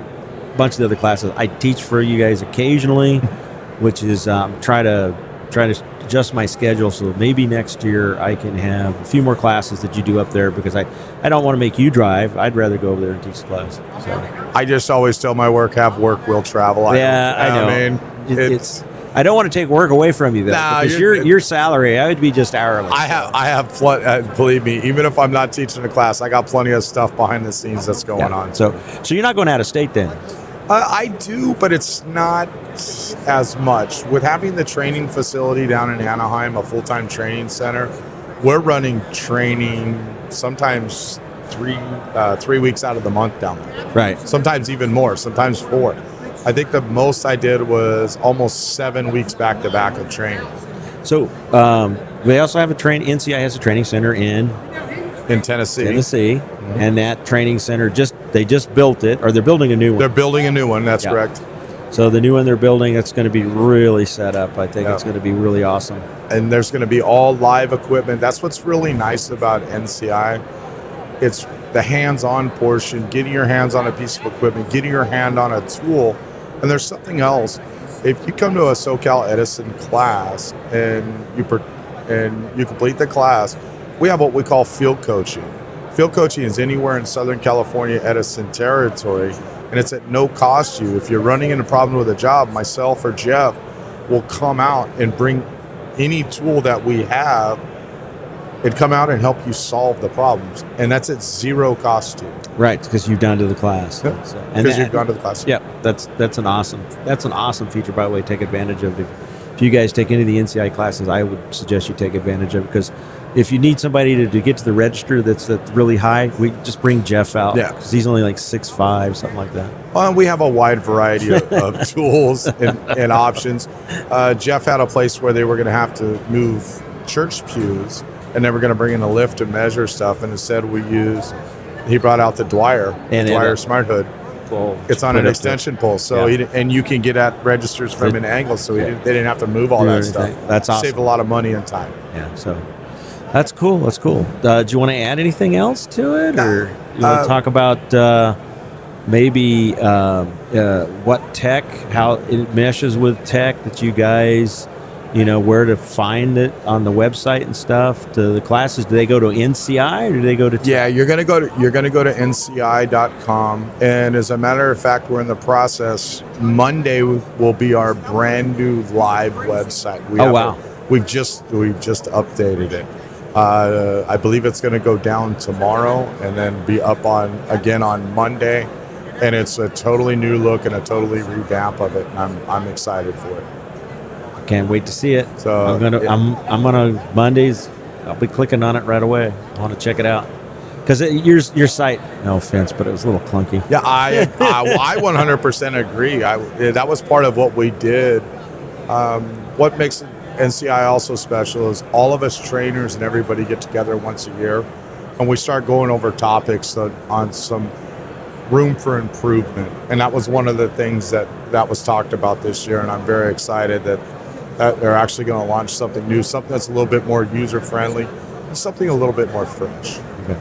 bunch of the other classes. I teach for you guys occasionally, which is try to adjust my schedule so maybe next year I can have a few more classes that you do up there, because I don't want to make you drive. I'd rather go over there and teach the class. So I just always tell my work, have work, will travel. I know. I mean, it's I don't want to take work away from you, though, because your salary, I would be just hourly. I have believe me, even if I'm not teaching a class, I got plenty of stuff behind the scenes that's going on. So you're not going out of state then? I do, but it's not as much. With having the training facility down in Anaheim, a full-time training center, we're running training sometimes three weeks out of the month down there. Right. Sometimes even more, sometimes 4. I think the most I did was almost 7 weeks back-to-back of training. So they also have NCI has a training center in Tennessee. And that training center they just built it, or they're building a new one. They're building a new one. That's correct. So the new one they're building, it's going to be really set up. I think it's going to be really awesome. And there's going to be all live equipment. That's what's really nice about NCI. It's the hands-on portion, getting your hands on a piece of equipment, getting your hand on a tool. And there's something else. If you come to a SoCal Edison class and you complete the class, we have what we call field coaching. Field coaching is anywhere in Southern California Edison territory, and it's at no cost to you. If you're running into a problem with a job, myself or Jeff will come out and bring any tool that we have and come out and help you solve the problems. And that's at zero cost to you. Right, because you've gone to the class. Yep. Because you've gone to the class. Yeah, that's an awesome feature, by the way, to take advantage of. If you guys take any of the NCI classes, I would suggest you take advantage of it, because if you need somebody to get to the register that's really high, we just bring Jeff out. Yeah. Because he's only like 6'5", something like that. Well, we have a wide variety of tools and options. Jeff had a place where they were going to have to move church pews, and they were going to bring in a lift and measure stuff. And instead he brought out the Dwyer Smart Hood. It's on an extension pole, so and you can get at registers from an angle, so they didn't have to move all that stuff. That's awesome. Saved a lot of money and time. Yeah, so that's cool. That's cool. Do you want to add anything else to it, or you want to talk about maybe what tech, how it meshes with tech that you guys, where to find it on the website and stuff? To the classes, do they go to NCI or do they go to? Yeah, you're gonna go to NCI.com, and as a matter of fact, we're in the process. Monday will be our brand new live website. We've just updated it. I believe it's going to go down tomorrow and then be up again on Monday, and it's a totally new look and a totally revamp of it. And I'm excited for it. Can't wait to see it. So I'm gonna Mondays. I'll be clicking on it right away. I want to check it out because your site. No offense, but it was a little clunky. Yeah, I 100% agree. That was part of what we did. What makes NCI also special is all of us trainers and everybody get together once a year, and we start going over topics on some room for improvement. And that was one of the things that was talked about this year, and I'm very excited that they're actually going to launch something new, something that's a little bit more user-friendly, and something a little bit more fresh. Okay.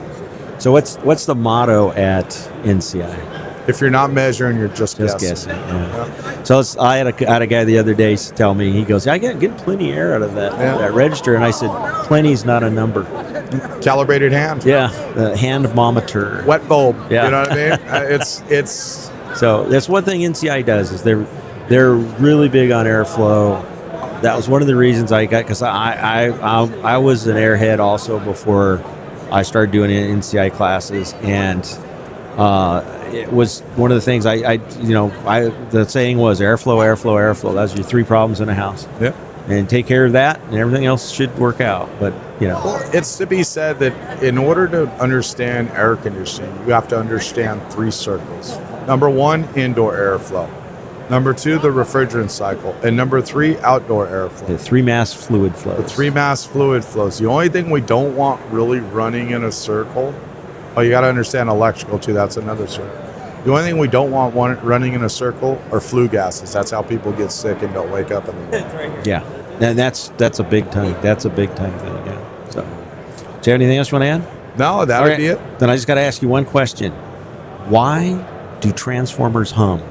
So what's the motto at NCI? If you're not measuring, you're just guessing. Yeah. So I had a guy the other day tell me, he goes, I get plenty of air out of that register. And I said, plenty's not a number. Calibrated hand. Yeah, the handmometer. Wet bulb. Yeah. You know what I mean? It's So that's one thing NCI does is they're really big on airflow. That was one of the reasons I got, because I was an airhead also before I started doing NCI classes, and it was one of the things the saying was airflow, airflow, airflow. Those are your three problems in a house. Yeah. And take care of that, and everything else should work out. But well, it's to be said that in order to understand air conditioning, you have to understand three circles. Number one, indoor airflow. Number two, the refrigerant cycle. And number three, outdoor airflow. The three mass fluid flows. The three mass fluid flows. The only thing we don't want really running in a circle, you got to understand electrical too. That's another circle. The only thing we don't want running in a circle are flue gases. That's how people get sick and don't wake up in the morning. Yeah, and that's a big time. That's a big time thing. Yeah. So, do you have anything else you want to add? No, that would be it. Then I just got to ask you one question: why do transformers hum?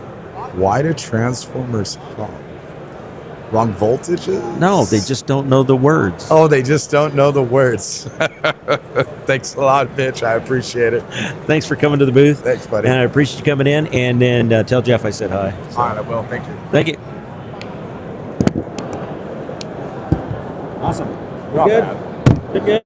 Why do transformers hum? Wrong voltages? No, they just don't know the words. Oh, they just don't know the words. Thanks a lot, Mitch. I appreciate it. Thanks for coming to the booth. Thanks, buddy. And I appreciate you coming in. And then tell Jeff I said hi. So. All right, I will. Thank you. Thank you. Awesome. Good. Good.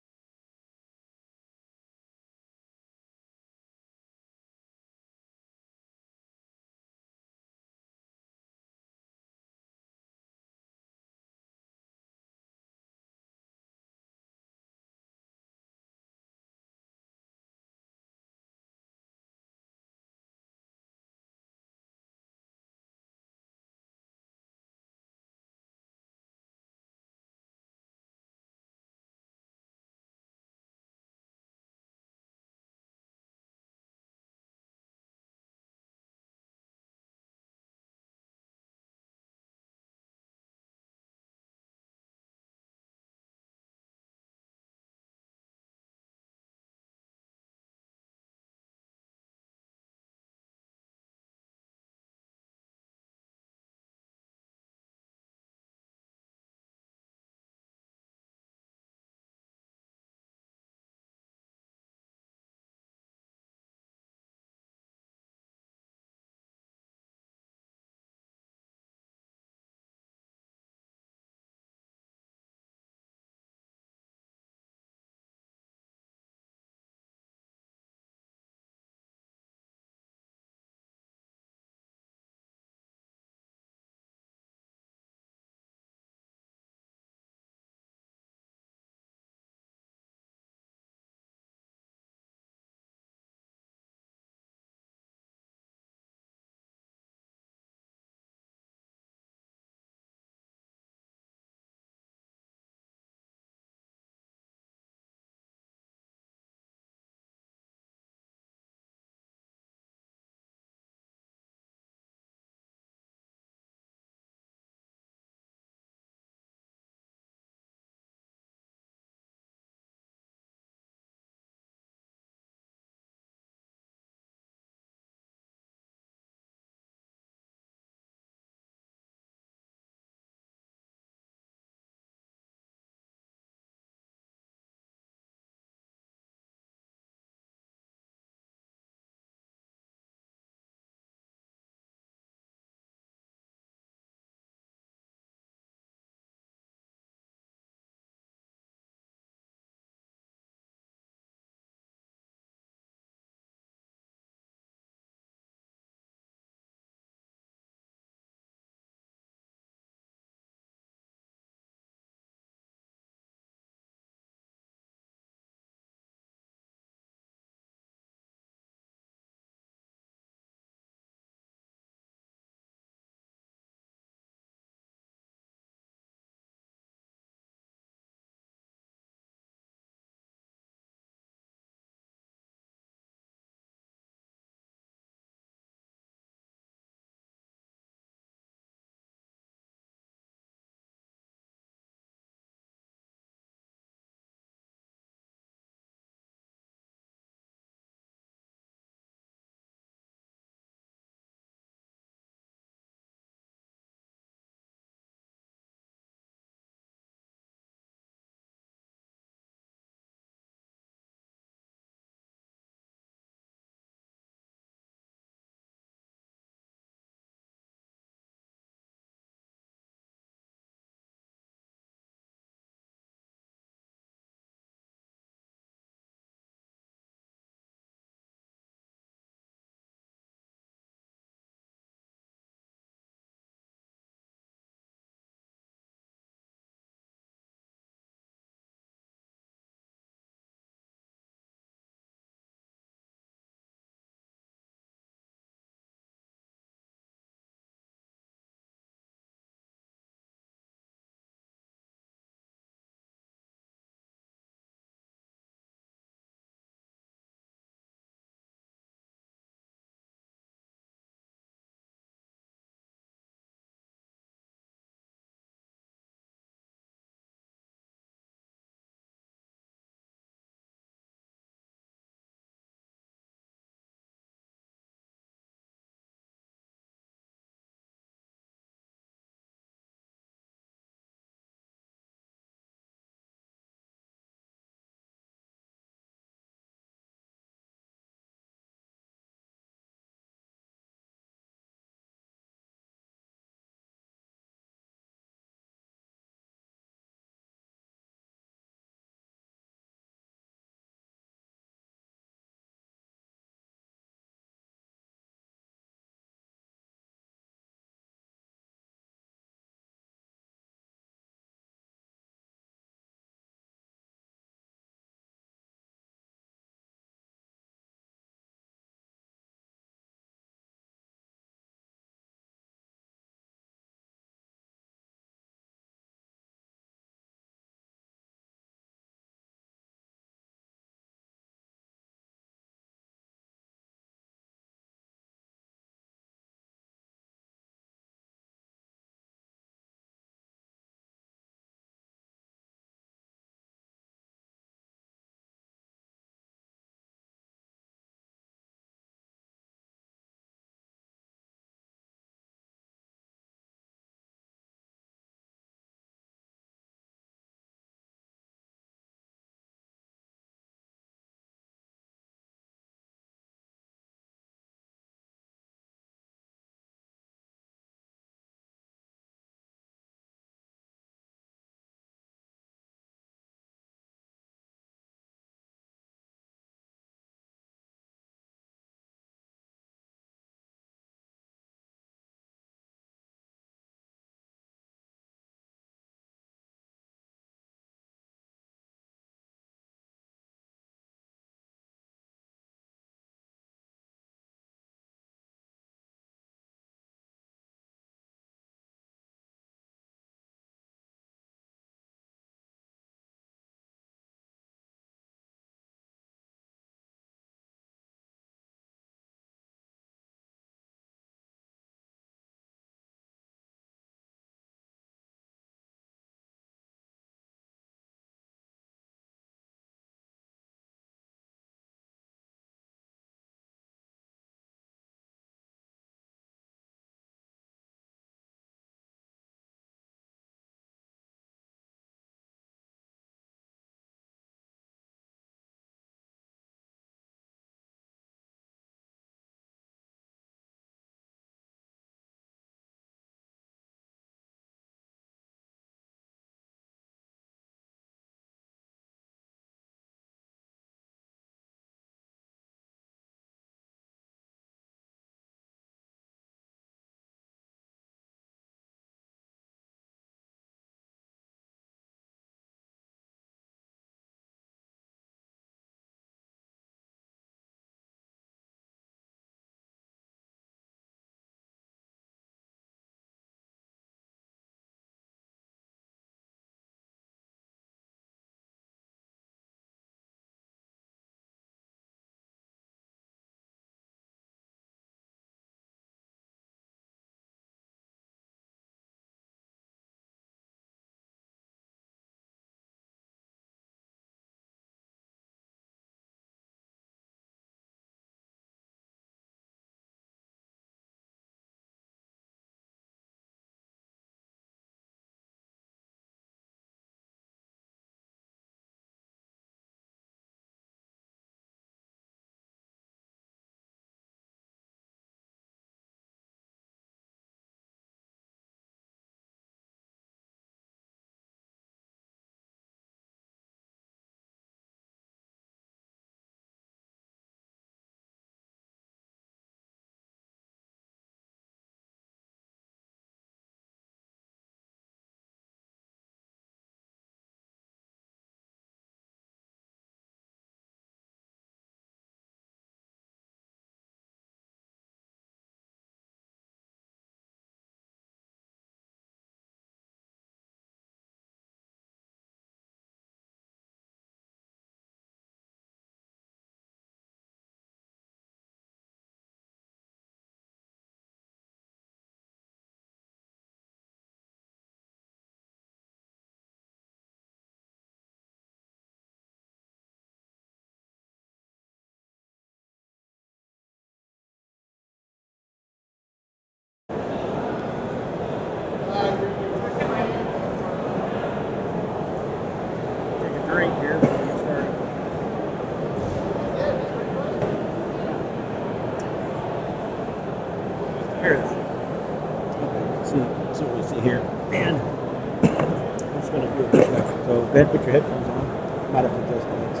ahead, put your headphones on. Might have to adjust the mix.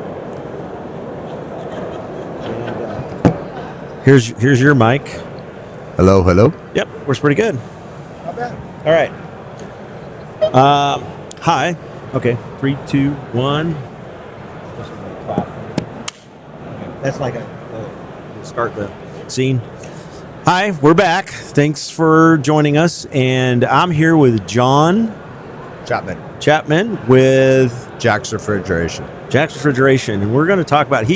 And, here's your mic. Hello, hello. Yep, works pretty good. Not bad. All right. Hi. Okay. 3, 2, 1. That's like a start the scene. Hi, we're back. Thanks for joining us. And I'm here with John Chapman with Jack's Refrigeration. Jack's Refrigeration. And we're going to talk about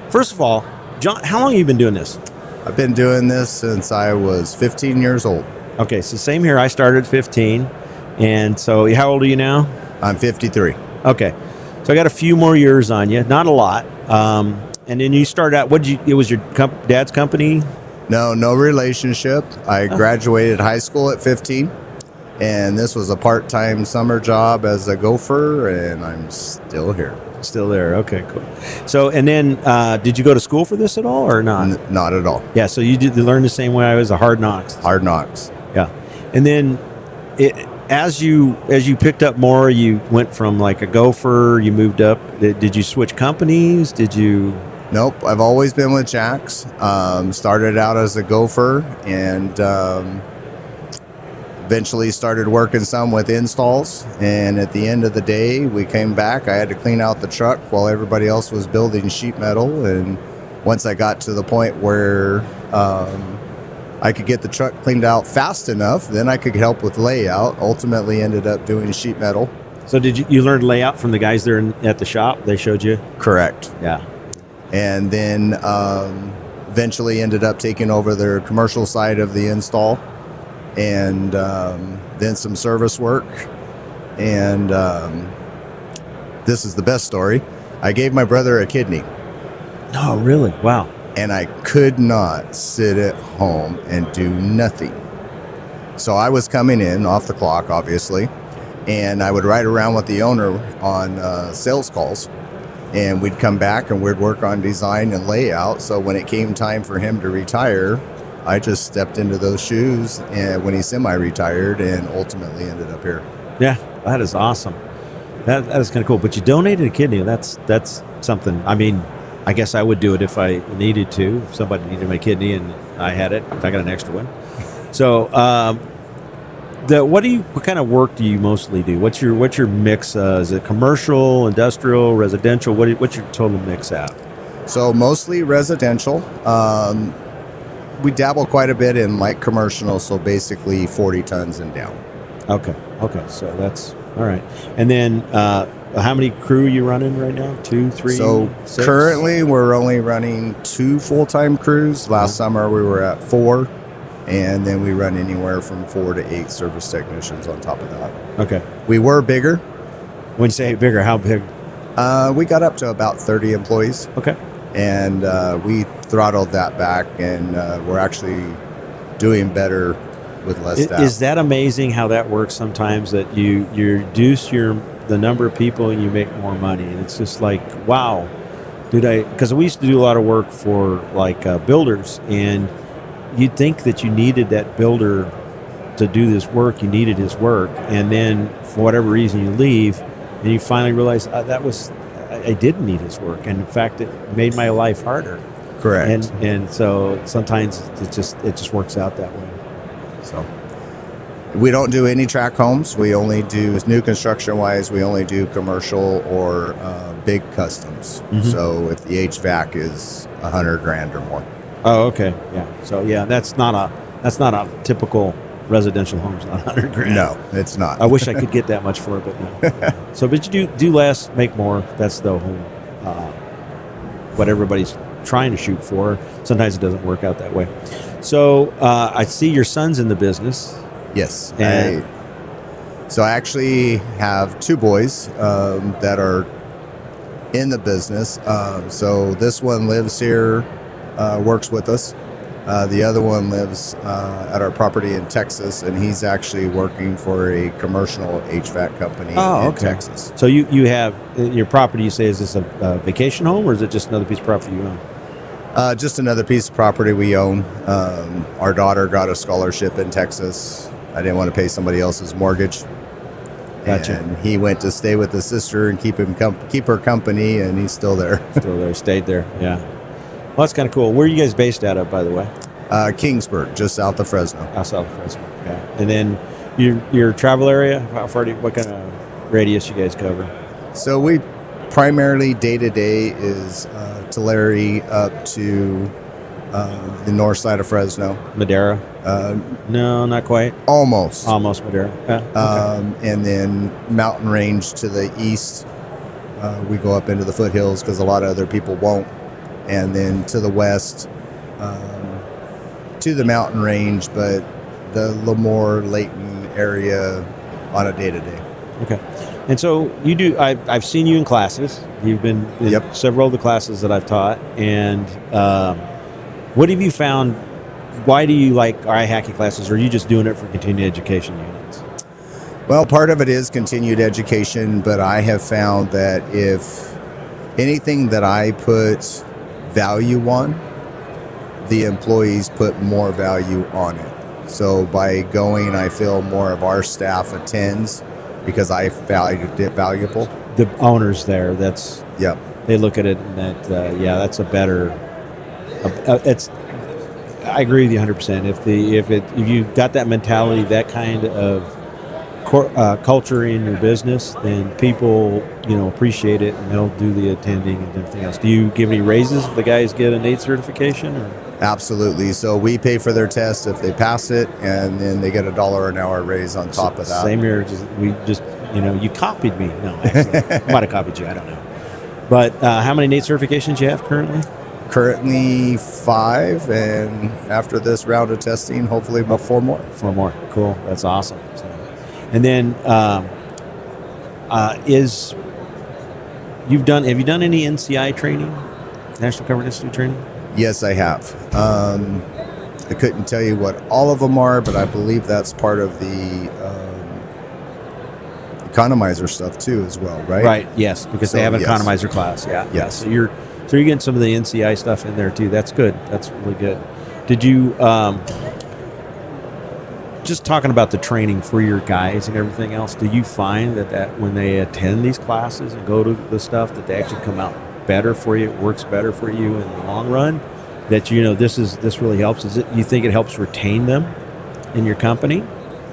first of all, John, how long have you been doing this? I've been doing this since I was 15 years old. Okay, so same here. I started at 15. And so how old are you now? I'm 53. Okay. So I got a few more years on you. Not a lot. And then you started out, it was your dad's company? No relationship. I graduated high school at 15, and this was a part-time summer job as a gopher, and I'm still here. Still there. Okay, cool. So, and then did you go to school for this at all or not? Not at all. Yeah, so you learn the same way I was, a hard knocks. Hard knocks. Yeah. And then as you picked up more, you went from like a gopher, you moved up. Did you switch companies? Did you... Nope, I've always been with Jack's. Started out as a gopher and eventually started working some with installs. And at the end of the day, we came back. I had to clean out the truck while everybody else was building sheet metal. And once I got to the point where I could get the truck cleaned out fast enough, then I could help with layout. Ultimately ended up doing sheet metal. So did you learn layout from the guys there at the shop? They showed you? Correct. Yeah. And then eventually ended up taking over their commercial side of the install, and then some service work. And this is the best story. I gave my brother a kidney. No, really? Wow. And I could not sit at home and do nothing. So I was coming in off the clock, obviously, and I would ride around with the owner on sales calls. And we'd come back and we'd work on design and layout. So when it came time for him to retire, I just stepped into those shoes and when he semi-retired and ultimately ended up here. Yeah, that is awesome. That is kind of cool. But you donated a kidney. That's something. I mean, I guess I would do it if I needed to. If somebody needed my kidney and I had it, I got an extra one. So, what kind of work do you mostly do? What's your mix? Is it commercial, industrial, residential? What's your total mix at? So mostly residential. We dabble quite a bit in light commercial, so basically 40 tons and down. Okay. So that's all right. And then how many crew are you running right now? 2, 3, So 6? Currently we're only running 2 full-time crews. Last summer we were at 4. And then we run anywhere from 4 to 8 service technicians on top of that. Okay. We were bigger. When you say bigger, how big? We got up to about 30 employees. Okay. And we throttled that back, and we're actually doing better with less staff. Is that amazing how that works sometimes, that you reduce the number of people and you make more money? And it's just like, wow. Because we used to do a lot of work for like builders, and you'd think that you needed that builder to do this work. You needed his work, and then for whatever reason you leave, and you finally realize I didn't need his work, and in fact, it made my life harder. Correct. And so sometimes it just works out that way. So we don't do any track homes. We only do new construction wise. We only do commercial or big customs. Mm-hmm. So if the HVAC is $100,000 or more. Oh, okay, yeah. So yeah, that's not a typical residential home's not $100,000. No, it's not. I wish I could get that much for it, but no. So, but you do less, make more. That's the whole what everybody's trying to shoot for. Sometimes it doesn't work out that way. So I see your son's in the business. Yes. And So I actually have 2 boys that are in the business. So this one lives here. Works with us. The other one lives at our property in Texas, and he's actually working for a commercial HVAC company in Texas. So you have your property, you say, is this a vacation home, or is it just another piece of property you own? Just another piece of property we own. Our daughter got a scholarship in Texas. I didn't want to pay somebody else's mortgage. Gotcha. And he went to stay with his sister and keep her company, and he's still there. Still there, stayed there. Yeah. Well, that's kind of cool. Where are you guys based out of, by the way? Kingsburg, just south of Fresno. South of Fresno. Yeah. And then your travel area. How far what kind of radius you guys cover? So we primarily day to day is Tulare up to the north side of Fresno. Madera. No, not quite. Almost Madera. Yeah. Okay. And then mountain range to the east. We go up into the foothills because a lot of other people won't. And then to the west, to the mountain range, but the Lemoore, Layton area on a day to day. Okay. And so you do. I've seen you in classes. You've been in several of the classes that I've taught. And what have you found? Why do you like our IHACI classes? Or are you just doing it for continuing education units? Well, part of it is continued education, but I have found that if anything that I put value on, the employees put more value on it. So by going, I feel more of our staff attends because I valued it valuable. The owners there, that's they look at it and that that's a better. It's. I agree with you 100%. If you got that mentality, that kind of culture in your business, then people appreciate it and they'll do the attending and everything else. Do you give any raises if the guys get an 8 certification? Or? Absolutely. So we pay for their test if they pass it, and then they get $1 an hour raise on top of that. Same here. You copied me. No, actually, I might have copied you. I don't know. But how many NATE certifications you have currently? Currently 5, and after this round of testing, hopefully about 4 more. 4 more. Cool. That's awesome. So, and then have you done any NCI training, National Covered Institute training? Yes, I have. I couldn't tell you what all of them are, but I believe that's part of the economizer stuff too, as well, right? Right. Yes, because they have an economizer class. Yeah. Yes. So you're getting some of the NCI stuff in there too. That's good. That's really good. Did you just talking about the training for your guys and everything else? Do you find that when they attend these classes and go to the stuff that they actually come out better for you? It works better for you in the long run. That this really helps. Is it? You think it helps retain them in your company?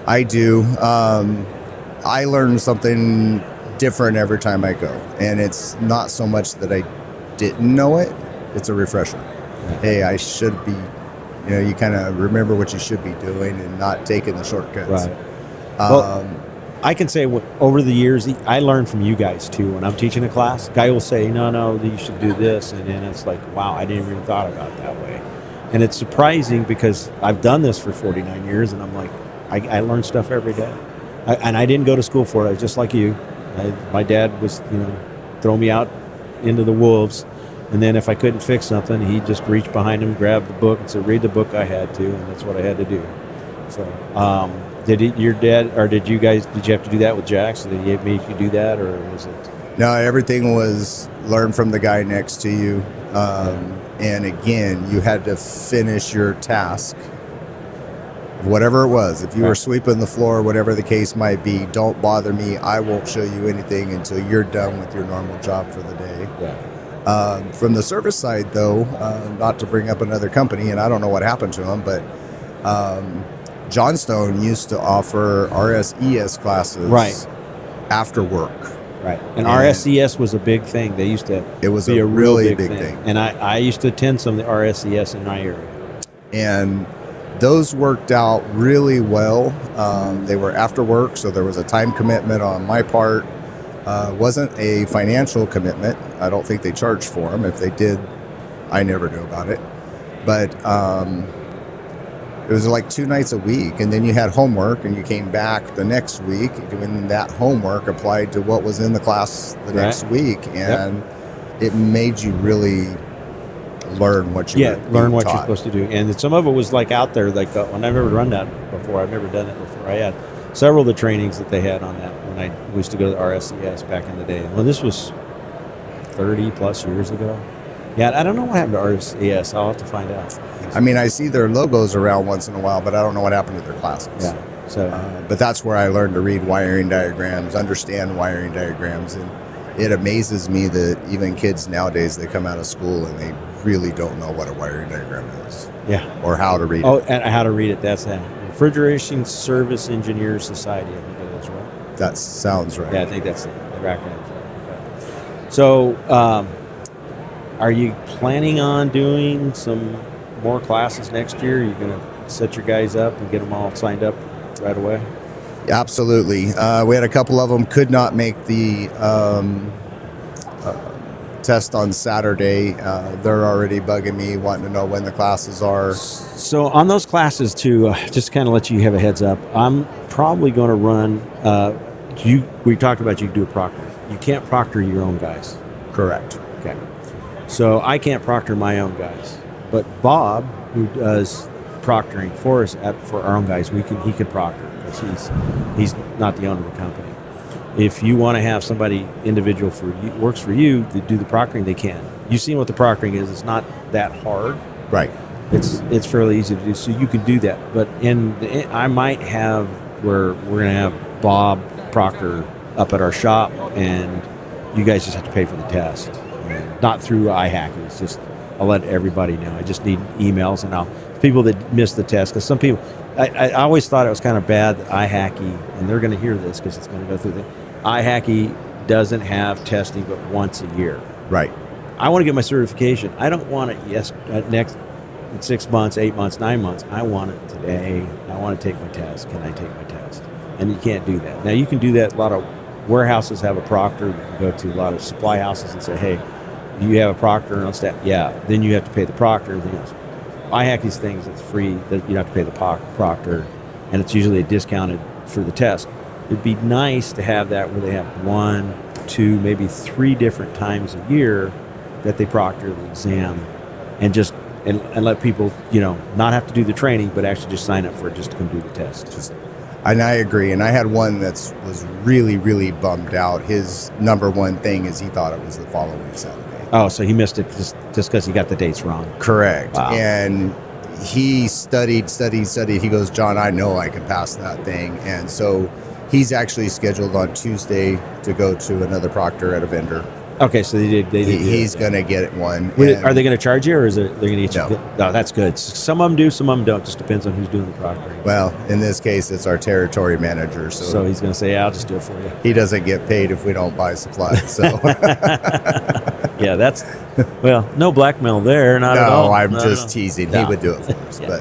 I do. I learn something different every time I go, and it's not so much that I didn't know it. It's a refresher. Hey, I should be. You kind of remember what you should be doing and not taking the shortcuts. Right. Well, I can say over the years, I learned from you guys too. When I'm teaching a class, guy will say, no, you should do this. And then it's like, wow, I didn't even thought about it that way. And it's surprising because I've done this for 49 years and I'm like, I learn stuff every day. And I didn't go to school for it. I was just like you. My dad was, throw me out into the wolves. And then if I couldn't fix something, he'd just reach behind him, grab the book and say, read the book. I had to, and that's what I had to do. So, did your dad, or did you have to do that with Jack? So did he make you do that, or was it? No, everything was learned from the guy next to you. And again, you had to finish your task, whatever it was. If you were sweeping the floor, whatever the case might be, don't bother me. I won't show you anything until you're done with your normal job for the day. Yeah. From the service side, though, not to bring up another company, and I don't know what happened to them, but Johnstone used to offer RSES classes after work. Right. And RSES was a big thing. They used to It was be a really big thing. And I used to attend some of the RSES in my area. And those worked out really well. They were after work, so there was a time commitment on my part. Wasn't a financial commitment. I don't think they charged for them. If they did, I never knew about it. But it was like 2 nights a week, and then you had homework, and you came back the next week, and that homework applied to what was in the class the next week, and it made you really learn what you learn what you're supposed to do. And some of it was like out there, like I've never run that before. I've never done it before. I had several of the trainings that they had on that when I used to go to the RSCS back in the day. Well, this was 30 plus years ago. Yeah, I don't know what happened to RSCS. I'll have to find out. I mean, I see their logos around once in a while, but I don't know what happened to their classes. Yeah. So, but that's where I learned to read wiring diagrams, understand wiring diagrams, and it amazes me that even kids nowadays, they come out of school and they really don't know what a wiring diagram is. yeah. Or how to read Oh, it. and how to read it. That's that. Refrigeration Service Engineers Society. I think that is right. That sounds right. Yeah, I think that's the acronym for it. Okay. So, are you planning on doing some more classes next year? Are you going to set your guys up and get them all signed up right away? Absolutely. We had a couple of them could not make the test on Saturday. They're already bugging me, wanting to know when the classes are. So on those classes too, just kind of let you have a heads up. I'm probably going to run. We talked about you do a proctor. You can't proctor your own guys. Correct. Okay. So I can't proctor my own guys, but Bob, who does proctoring for us for our own guys, he could proctor because he's not the owner of the company. If you want to have somebody individual for you, works for you to do the proctoring, they can. You've seen what the proctoring is. It's not that hard. Right. It's fairly easy to do, so you can do that. But I might have where we're going to have Bob proctor up at our shop, and you guys just have to pay for the test. And not through IHACI. It's just I'll let everybody know. I just need emails, and people that miss the test, because some people. I always thought it was kind of bad that IHACI, and they're going to hear this because it's going to go through the IHACI doesn't have testing but once a year. Right. I want to get my certification. I don't want it next 6 months, 8 months, 9 months. I want it today. I want to take my test. Can I take my test? And you can't do that. Now you can do that. A lot of warehouses have a proctor. You can go to a lot of supply houses and say, hey, do you have a proctor on staff? Yeah. Then you have to pay the proctor and everything else. IHACI's things, it's free. You don't have to pay the proctor, and it's usually discounted for the test. It'd be nice to have that where they have 1, 2, maybe 3 different times a year that they proctor the exam, and just and let people not have to do the training, but actually just sign up for it just to come do the test. And I agree. And I had one that was really, really bummed out. His number one thing is he thought it was the following Saturday. Oh, so he missed it just because he got the dates wrong. Correct. Wow. And he studied. He goes, John, I know I can pass that thing. And so he's actually scheduled on Tuesday to go to another proctor at a vendor. Okay, so they did. He's going to get one. Are they going to charge you, or is it they're going to get you? No. No, that's good. Some of them do, some of them don't. Just depends on who's doing the proctoring. Well, in this case, it's our territory manager. So he's going to say, yeah, I'll just do it for you. He doesn't get paid if we don't buy supplies. So yeah, that's no blackmail there, not at all. No, I'm just teasing. No. He would do it for us, Yeah.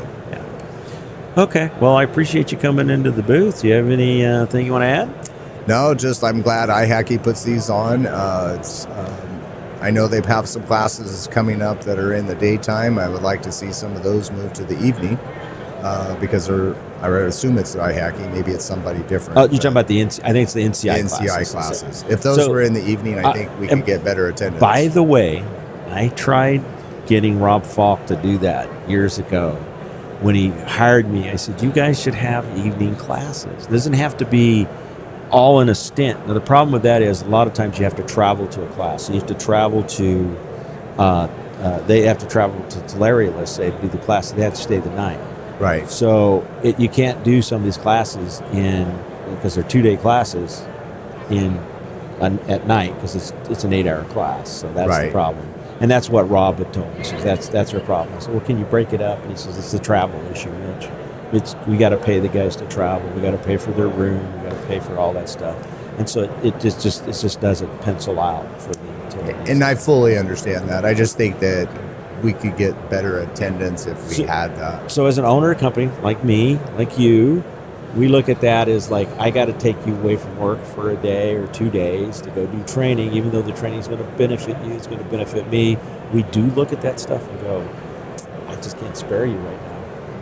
but. Okay. Well, I appreciate you coming into the booth. Do you have anything you want to add? No, just I'm glad IHACI puts these on. I know they have some classes coming up that are in the daytime. I would like to see some of those move to the evening because I would assume it's IHACI. Maybe it's somebody different. Oh, you're talking about the I think it's the NCI classes. If those were in the evening, I think we could get better attendance. By the way, I tried getting Rob Falk to do that years ago. When he hired me, I said, you guys should have evening classes. It doesn't have to be all in a stint. Now, the problem with that is a lot of times you have to travel to a class. You have to travel to, they have to travel to Tulare, let's say, to do the class. They have to stay the night. Right. So you can't do some of these classes because they're 2-day classes at night because it's an 8-hour class. So that's the problem. And that's what Rob had told me. So that's our problem. I said, well, can you break it up? And he says, it's a travel issue, Mitch. We got to pay the guys to travel. We got to pay for their room. We got to pay for all that stuff. And so it just doesn't pencil out for the utilities. And I fully understand that. I just think that we could get better attendance if we had that. So as an owner of a company like me, like you, we look at that as like, I got to take you away from work for a day or 2 days to go do training, even though the training is going to benefit you, it's going to benefit me. We do look at that stuff and go, I just can't spare you right now.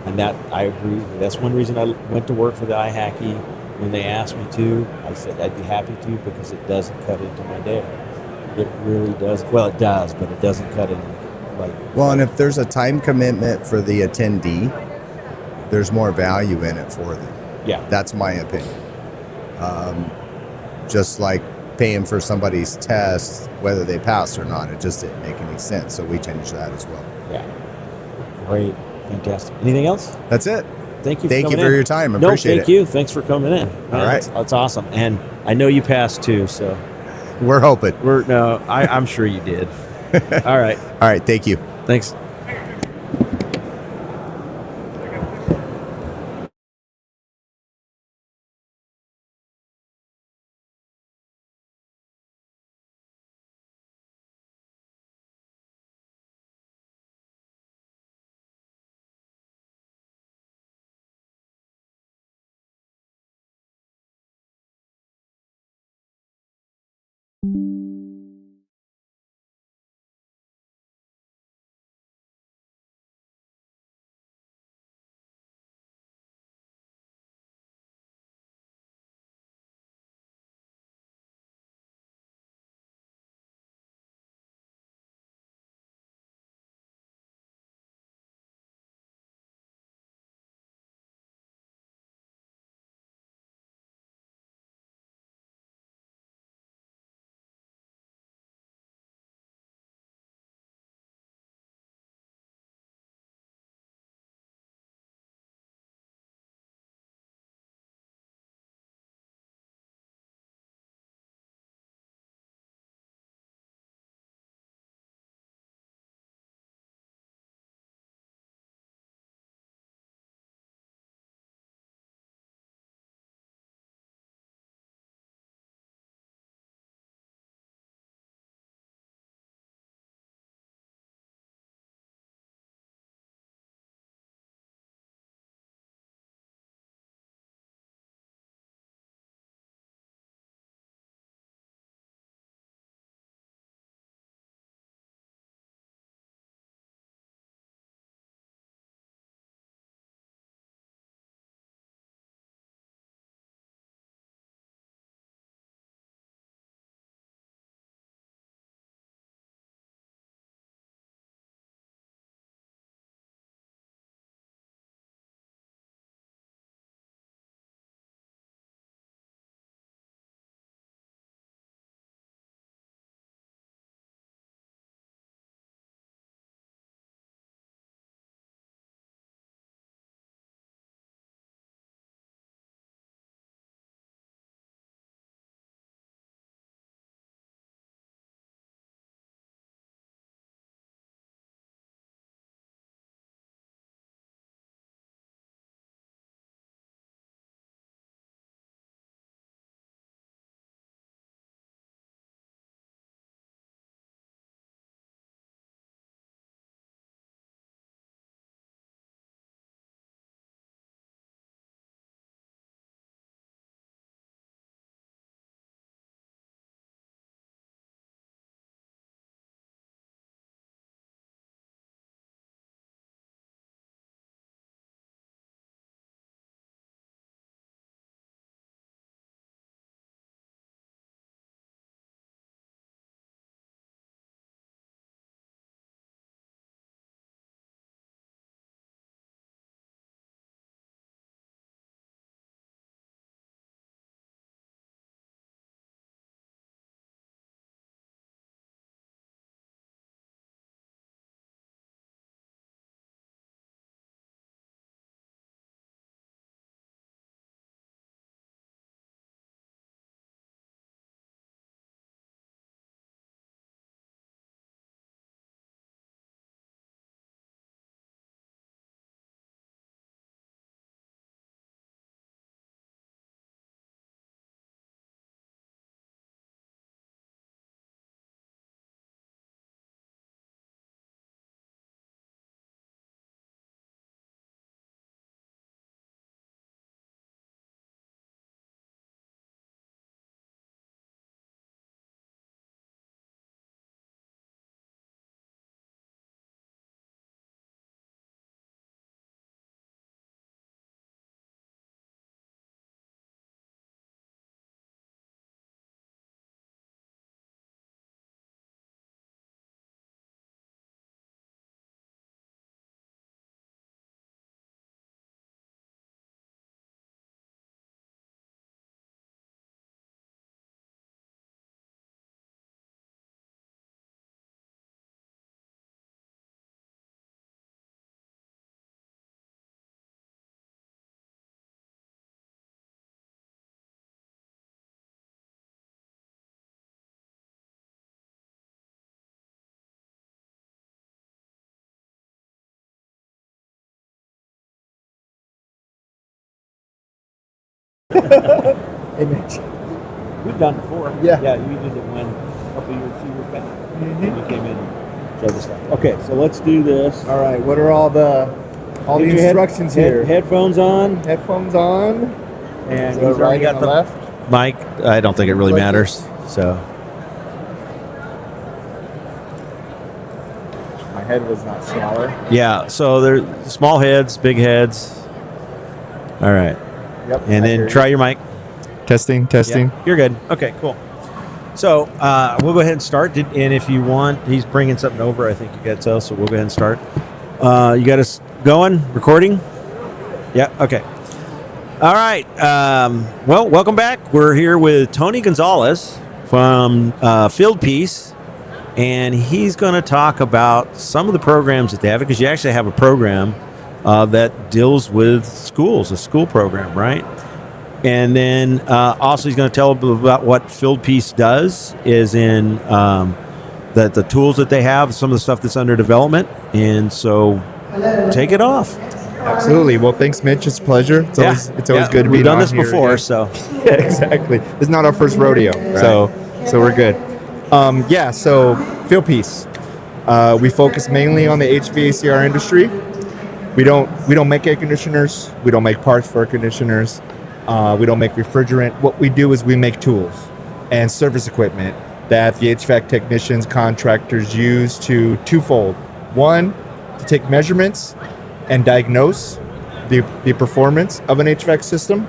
And that, I agree. That's one reason I went to work for the IHACI. When they asked me to, I said I'd be happy to because it doesn't cut into my day. It really does. Well, it does, but it doesn't cut in. And if there's a time commitment for the attendee, there's more value in it for them. Yeah. That's my opinion. Just like paying for somebody's test, whether they pass or not, it just didn't make any sense. So we changed that as well. Yeah. Great. Fantastic. Anything else? That's it. Thank you. Thank you coming for in. your time. No, Appreciate thank it. you. Thanks for coming in. All right. That's awesome. And I know you passed too, so We're hoping. I'm sure you did. All right. All right. Thank you. Thanks. Hey, Mitch. We've done it before. Yeah. Yeah, you did it when a couple years, few years back. When you came in and showed the stuff. Okay, so let's do this. All right. What are all the Get your instructions here? Headphones on. Headphones on. And So he's already right got and the left. mic. I don't think it really Like matters. So, My head was not smaller. yeah. So there's small heads, big heads. All right. Yep. And then try your mic. Testing. Yeah, you're good. Okay, cool. So we'll go ahead and start. And if you want, he's bringing something over. I think you got to. So we'll go ahead and start. You got us going, recording? Yeah. Okay. All right. Well, welcome back. We're here with Tony Gonzalez from Field Piece, and he's going to talk about some of the programs that they have, because you actually have a program that deals with schools, a school program, right? And then also he's going to tell about what Field Piece does, is in the tools that they have, some of the stuff that's under development. And so take it off. Absolutely. Well, thanks, Mitch. It's a pleasure. It's always good to be We've done on this here before, again. so Yeah, exactly. This is not our first rodeo, so we're good. So Field Piece. We focus mainly on the HVACR industry. We don't make air conditioners. We don't make parts for air conditioners. We don't make refrigerant. What we do is we make tools and service equipment that the HVAC technicians, contractors use to twofold. One, to take measurements and diagnose the performance of an HVAC system,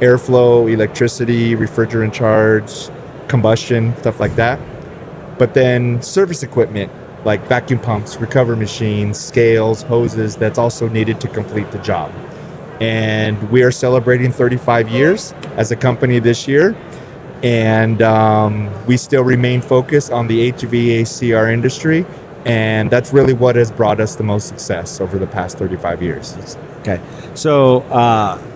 airflow, electricity, refrigerant charge, combustion, stuff like that. But then service equipment like vacuum pumps, recovery machines, scales, hoses, that's also needed to complete the job. And we are celebrating 35 years as a company this year. And we still remain focused on the HVACR industry. And that's really what has brought us the most success over the past 35 years. okay. So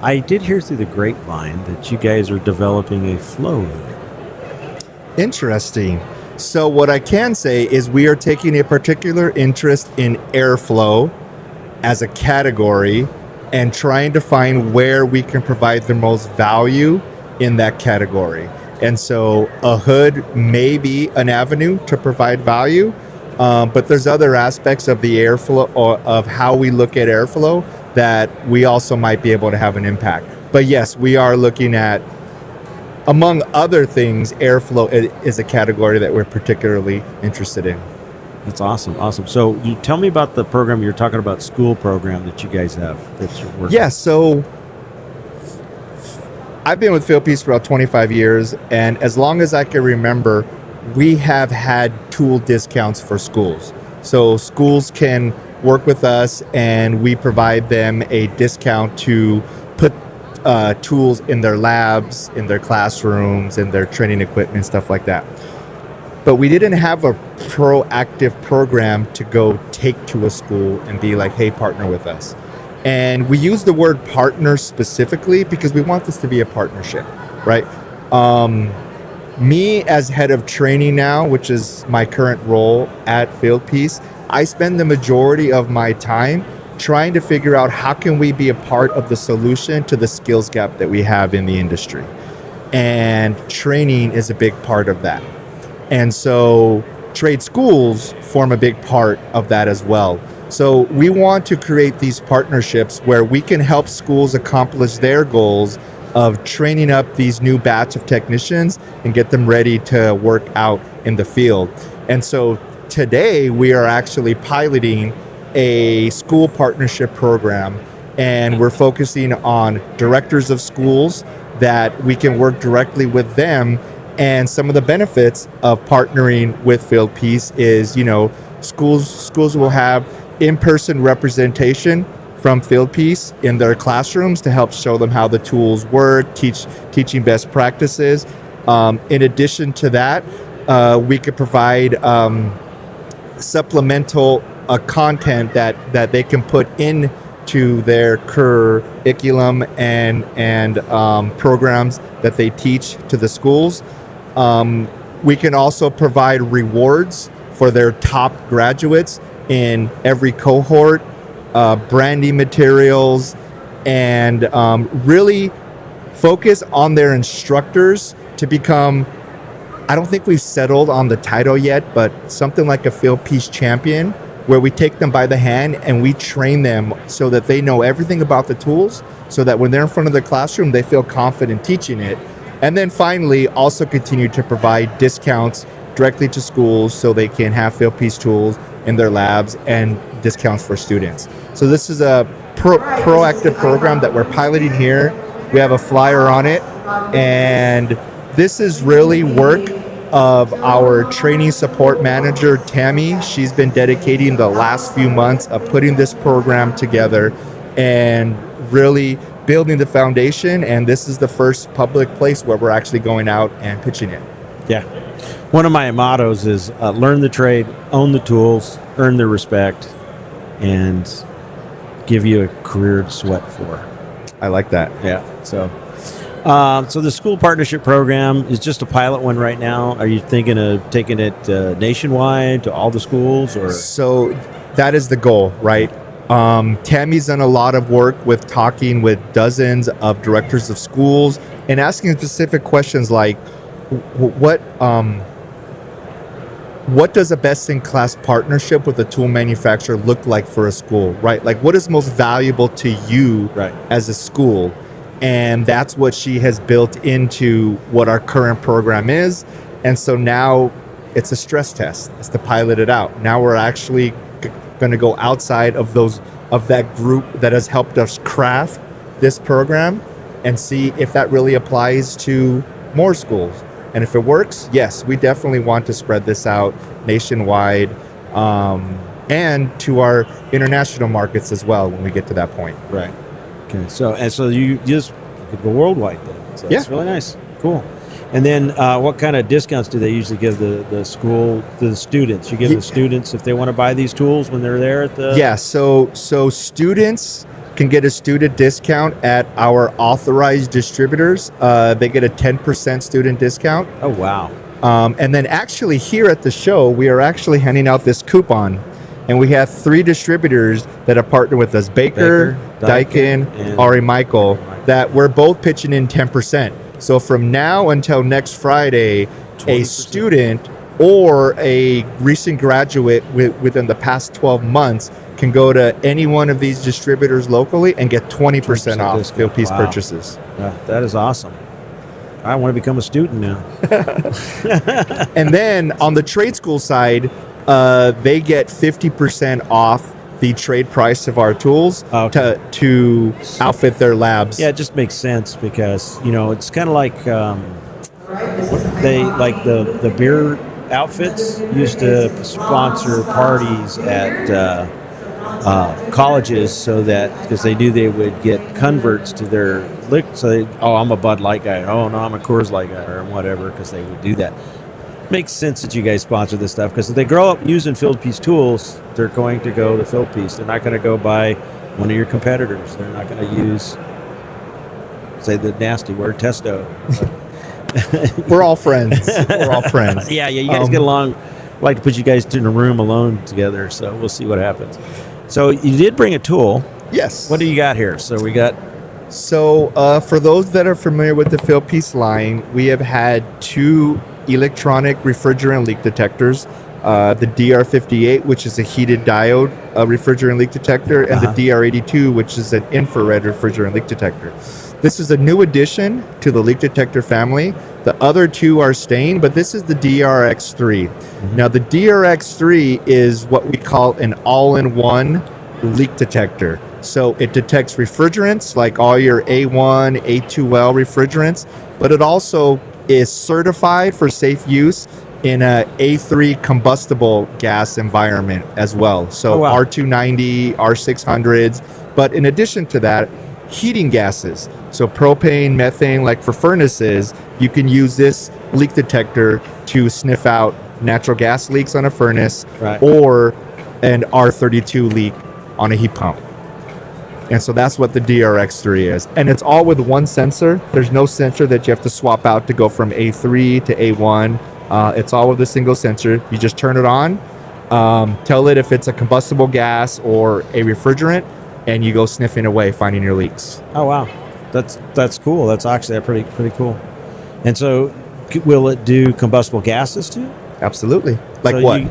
I did hear through the grapevine that you guys are developing a flow unit. Interesting. So what I can say is we are taking a particular interest in airflow as a category and trying to find where we can provide the most value in that category. And so a hood may be an avenue to provide value, but there's other aspects of the airflow, or of how we look at airflow, that we also might be able to have an impact. But yes, we are looking at, among other things, airflow is a category that we're particularly interested in. That's awesome. Awesome. So you tell me about the program you're talking about, school program that you guys have that you're working. Yeah, so I've been with Field Piece for about 25 years, and as long as I can remember, we have had tool discounts for schools. So schools can work with us and we provide them a discount to put tools in their labs, in their classrooms, in their training equipment, stuff like that. But we didn't have a proactive program to go take to a school and be like, hey, partner with us. And we use the word partner specifically because we want this to be a partnership, right? Me as head of training now, which is my current role at Field Piece, I spend the majority of my time trying to figure out how can we be a part of the solution to the skills gap that we have in the industry. And training is a big part of that. And so trade schools form a big part of that as well. So we want to create these partnerships where we can help schools accomplish their goals of training up these new batch of technicians and get them ready to work out in the field. And so today we are actually piloting a school partnership program, and we're focusing on directors of schools that we can work directly with them. And some of the benefits of partnering with Field Piece is, schools will have in-person representation from Field Piece in their classrooms to help show them how the tools work, teaching best practices. In addition to that, we could provide supplemental content that they can put into their curriculum and programs that they teach to the schools. We can also provide rewards for their top graduates in every cohort, branding materials, and really focus on their instructors to become, I don't think we've settled on the title yet, but something like a field peace champion, where we take them by the hand and we train them so that they know everything about the tools, so that when they're in front of the classroom, they feel confident teaching it. And then finally, also continue to provide discounts directly to schools so they can have field peace tools in their labs and discounts for students. So this is a proactive program that we're piloting here. We have a flyer on it, and this is really work of our training support manager, Tammy. She's been dedicating the last few months of putting this program together and really building the foundation. And this is the first public place where we're actually going out and pitching it. Yeah. One of my mottos is learn the trade, own the tools, earn their respect, and give you a career to sweat for. I like that. Yeah. So the school partnership program is just a pilot one right now. Are you thinking of taking it nationwide to all the schools, or? So that is the goal, right? Tammy's done a lot of work with talking with dozens of directors of schools and asking specific questions like, what does a best-in-class partnership with a tool manufacturer look like for a school, right? Like, what is most valuable to you as a school? And that's what she has built into what our current program is. And so now it's a stress test. It's to pilot it out. Now we're actually going to go outside of that group that has helped us craft this program and see if that really applies to more schools. And if it works, yes, we definitely want to spread this out nationwide and to our international markets as well when we get to that point. Right. Okay. So you just could go worldwide then. So that's really nice. Cool. And then what kind of discounts do they usually give the school to the students? You give the students if they want to buy these tools when they're there at the... Yeah, so students can get a student discount at our authorized distributors. They get a 10% student discount. Oh, wow. And then actually here at the show, we are actually handing out this coupon. And we have 3 distributors that are partnered with us, Baker, Daikin, and Ari Michael, that we're both pitching in 10%. So from now until next Friday, 20%. A student or a recent graduate within the past 12 months can go to any one of these distributors locally and get 20% off field piece purchases. Yeah, that is awesome. I want to become a student now. And then on the trade school side, they get 50% off the trade price of our tools to outfit their labs. Yeah, it just makes sense because, it's kind of like the beer outfits used to sponsor parties at colleges so that because they knew they would get converts to their liquor. So I'm a Bud Light guy. Oh no, I'm a Coors Light guy or whatever, because they would do that. Makes sense that you guys sponsor this stuff because if they grow up using field piece tools, they're going to go to field piece. They're not going to go buy one of your competitors. They're not going to use, say the nasty word, testo. We're all friends. We're all friends. Yeah, you guys get along. I'd like to put you guys in a room alone together, so we'll see what happens. So you did bring a tool. Yes. What do you got here? So we got... So for those that are familiar with the field piece line, we have had 2 electronic refrigerant leak detectors. The DR58, which is a heated diode refrigerant leak detector, and the DR82, which is an infrared refrigerant leak detector. This is a new addition to the leak detector family. The other 2 are staying, but this is the DRX3. Mm-hmm. Now, the DRX3 is what we call an all-in-one leak detector. So it detects refrigerants like all your A1, A2L refrigerants, but it also is certified for safe use in a A3 combustible gas environment as well. So R290, R600s, but in addition to that, heating gases. So propane, methane, like for furnaces, you can use this leak detector to sniff out natural gas leaks on a furnace or an R32 leak on a heat pump. And so that's what the DRX3 is. And it's all with one sensor. There's no sensor that you have to swap out to go from A3 to A1. It's all with a single sensor. You just turn it on, tell it if it's a combustible gas or a refrigerant, and you go sniffing away, finding your leaks. Oh, wow. that's cool. That's actually pretty cool. And so, will it do combustible gases too? Absolutely. Like So what?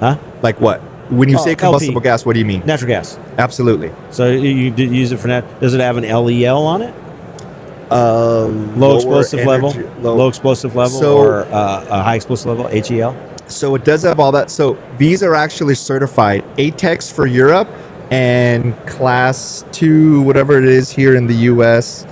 Huh? Like what? When you say combustible LP. gas, what do you mean? Natural gas. Absolutely. So you did use it for that. Does it have an LEL on it? Low Low explosive level, Low. explosive level, So- or a high explosive level, HEL. So it does have all that. So these are actually certified ATEX for Europe and Class 2, whatever it is here in the US.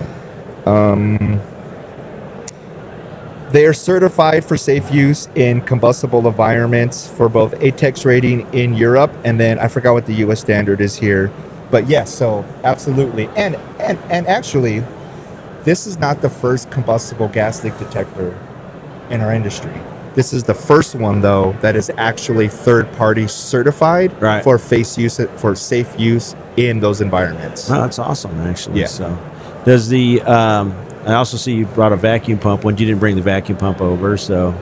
They are certified for safe use in combustible environments for both ATEX rating in Europe, and then I forgot what the US standard is here. But yes, so absolutely. And actually, this is not the first combustible gas leak detector in our industry. This is the first one, though, that is actually third-party certified Right. for safe use in those environments. Oh, that's awesome, actually. Yeah. So, does the I also see you brought a vacuum pump when you didn't bring the vacuum pump over. So,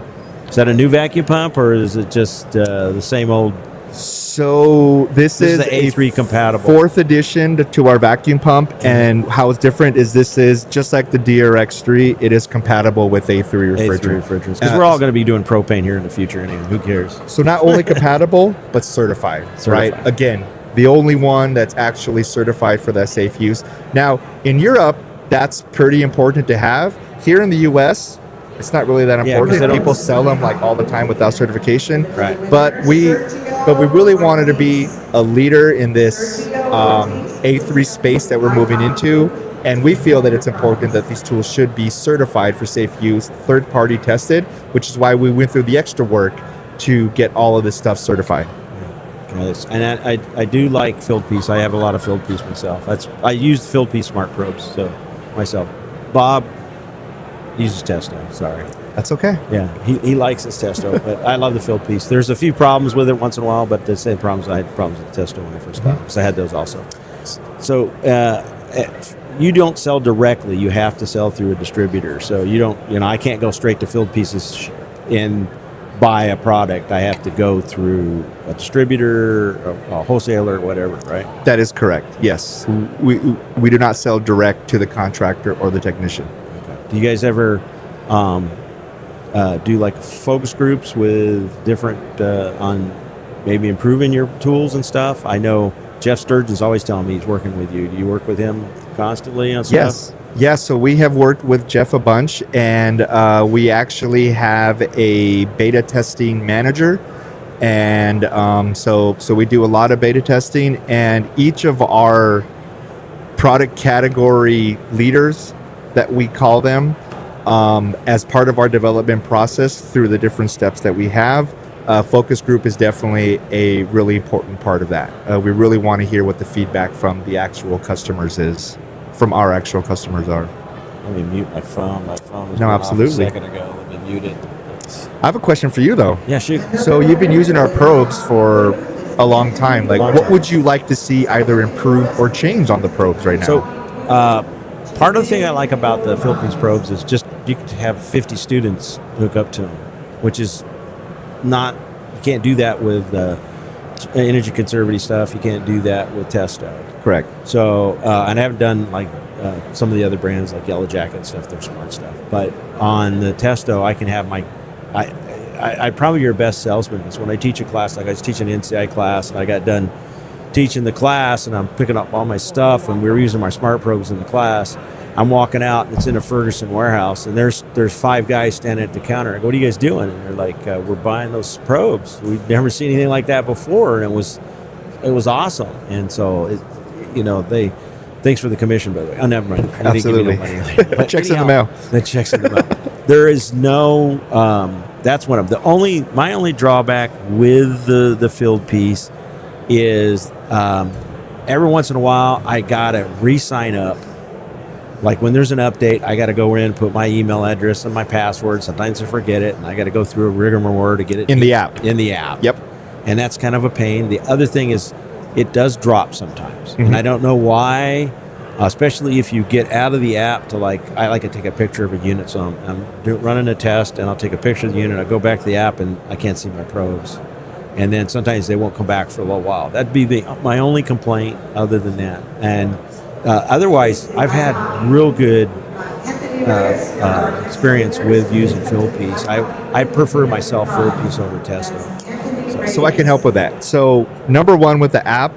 is that a new vacuum pump or is it just the same old? So this is the A3 compatible. fourth edition to our vacuum pump, and how it's different is this is just like the DRX3. It is compatible with A3 refrigerant. refrigerants. Because we're all going to be doing propane here in the future anyway. Who cares? So not only compatible, but certified, right? Certified. Again, the only one that's actually certified for that safe use. Now, in Europe, that's pretty important to have. Here in the US, it's not really that Yeah, 'cause important. they don't- People sell them like all the time without certification. Right. But we really wanted to be a leader in this A3 space that we're moving into. And we feel that it's important that these tools should be certified for safe use, third-party tested, which is why we went through the extra work to get all of this stuff certified. Yes. And I do like field piece. I have a lot of field piece myself. I use field piece smart probes so myself. Bob uses Testo. Sorry. That's okay. Yeah, he likes his Testo, but I love the field piece. There's a few problems with it once in a while, but the same problems I had problems with Testo when I first got it, because I had those also. So you don't sell directly; you have to sell through a distributor. So you don't, I can't go straight to field pieces and buy a product. I have to go through a distributor, a wholesaler, whatever, right? That is correct. Yes, we do not sell direct to the contractor or the technician. Do you guys ever do like focus groups with different on maybe improving your tools and stuff? I know Jeff Sturgeon's always telling me he's working with you. Do you work with him constantly on stuff? Yes. Yes, so we have worked with Jeff a bunch, and we actually have a beta testing manager, and so we do a lot of beta testing, and each of our product category leaders, that we call them, as part of our development process through the different steps that we have. Focus group is definitely a really important part of that. We really want to hear what the feedback from the actual customers is. From our actual customers are. Let me mute my phone. My phone was No, going absolutely. off a second ago. Let me mute it. I have a question for you though. Yeah, shoot. So you've been using our probes for a long time. Like, what would you like to see either improved or changed on the probes right now? So, part of the thing I like about the Philippines probes is just you could have 50 students hook up to them, which is not, you can't do that with energy conservative stuff. You can't do that with Testo. Correct. So, and I haven't done like some of the other brands like Yellow Jacket and stuff, they're smart stuff. But on the Testo, I can have I probably your best salesman is when I teach a class, like I was teaching an NCI class, and I got done teaching the class, and I'm picking up all my stuff, and we were using my smart probes in the class. I'm walking out, and it's in a Ferguson warehouse, and there's 5 guys standing at the counter. I go, "What are you guys doing?" And they're like, "We're buying those probes. We've never seen anything like that before," and it was awesome. And so, they. Thanks for the commission, by the way. Oh, never mind. I didn't give you no money. But Checks in the mail. The checks in the mail. There is no. That's one of my only drawback with the field piece is every once in a while I gotta re-sign up. Like when there's an update, I gotta go in and put my email address and my password. Sometimes I forget it, and I gotta go through a rigmarole to get it In the app. In the app. Yep. And that's kind of a pain. The other thing is, it does drop sometimes, Mm-hmm. and I don't know why. Especially if you get out of the app to I like to take a picture of a unit. So I'm running a test, and I'll take a picture of the unit. I go back to the app, and I can't see my probes. And then sometimes they won't come back for a little while. That'd be my only complaint other than that. And Otherwise, I've had real good experience with using Philpiece. I prefer myself Philpiece over Testo. So I can help with that. So number one with the app,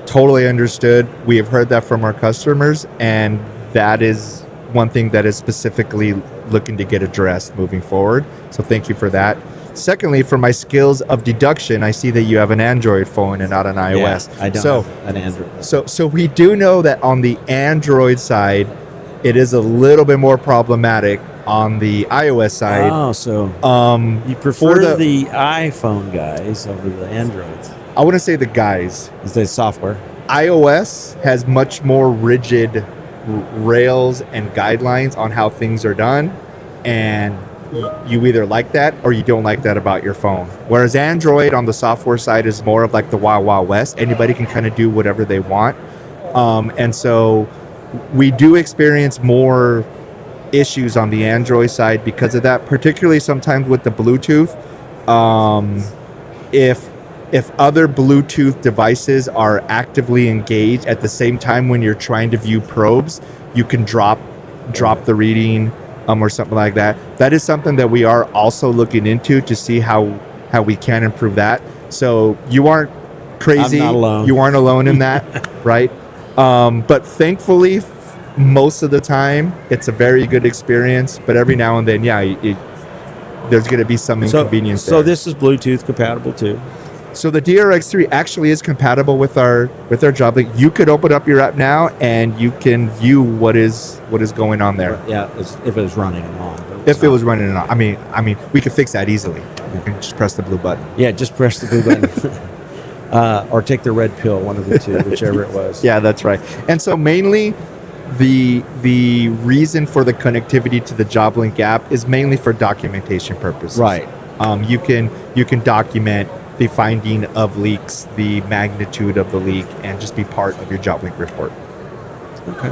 totally understood. We have heard that from our customers, and that is one thing that is specifically looking to get addressed moving forward. So thank you for that. Secondly, for my skills of deduction, I see that you have an Android phone and not an iOS. Yeah, I don't have an Android. So we do know that on the Android side, it is a little bit more problematic on the iOS side. Oh, so you prefer the iPhone guys over the Androids? I wouldn't say the guys. Is the software? iOS has much more rigid rails and guidelines on how things are done, and you either like that or you don't like that about your phone. Whereas Android on the software side is more of like the Wild Wild West. Anybody can kind of do whatever they want. And so we do experience more issues on the Android side because of that, particularly sometimes with the Bluetooth. If other Bluetooth devices are actively engaged at the same time when you're trying to view probes, you can drop the reading or something like that. That is something that we are also looking into to see how we can improve that. So you aren't crazy. I'm not alone. You aren't alone in that, right? But thankfully, most of the time, it's a very good experience. But every now and then, there's going to be some inconvenience. So this is Bluetooth compatible too. So the DRX3 actually is compatible with our JobLink. You could open up your app now and you can view what is going on there. Yeah, if it was running and on. If it was running and on, I mean, we could fix that easily. You can just press the blue button. Yeah, just press the blue button, or take the red pill, one of the two, whichever it was. Yeah, that's right. And so mainly, the reason for the connectivity to the JobLink app is mainly for documentation purposes. Right. You can document the finding of leaks, the magnitude of the leak, and just be part of your JobLink report. Okay.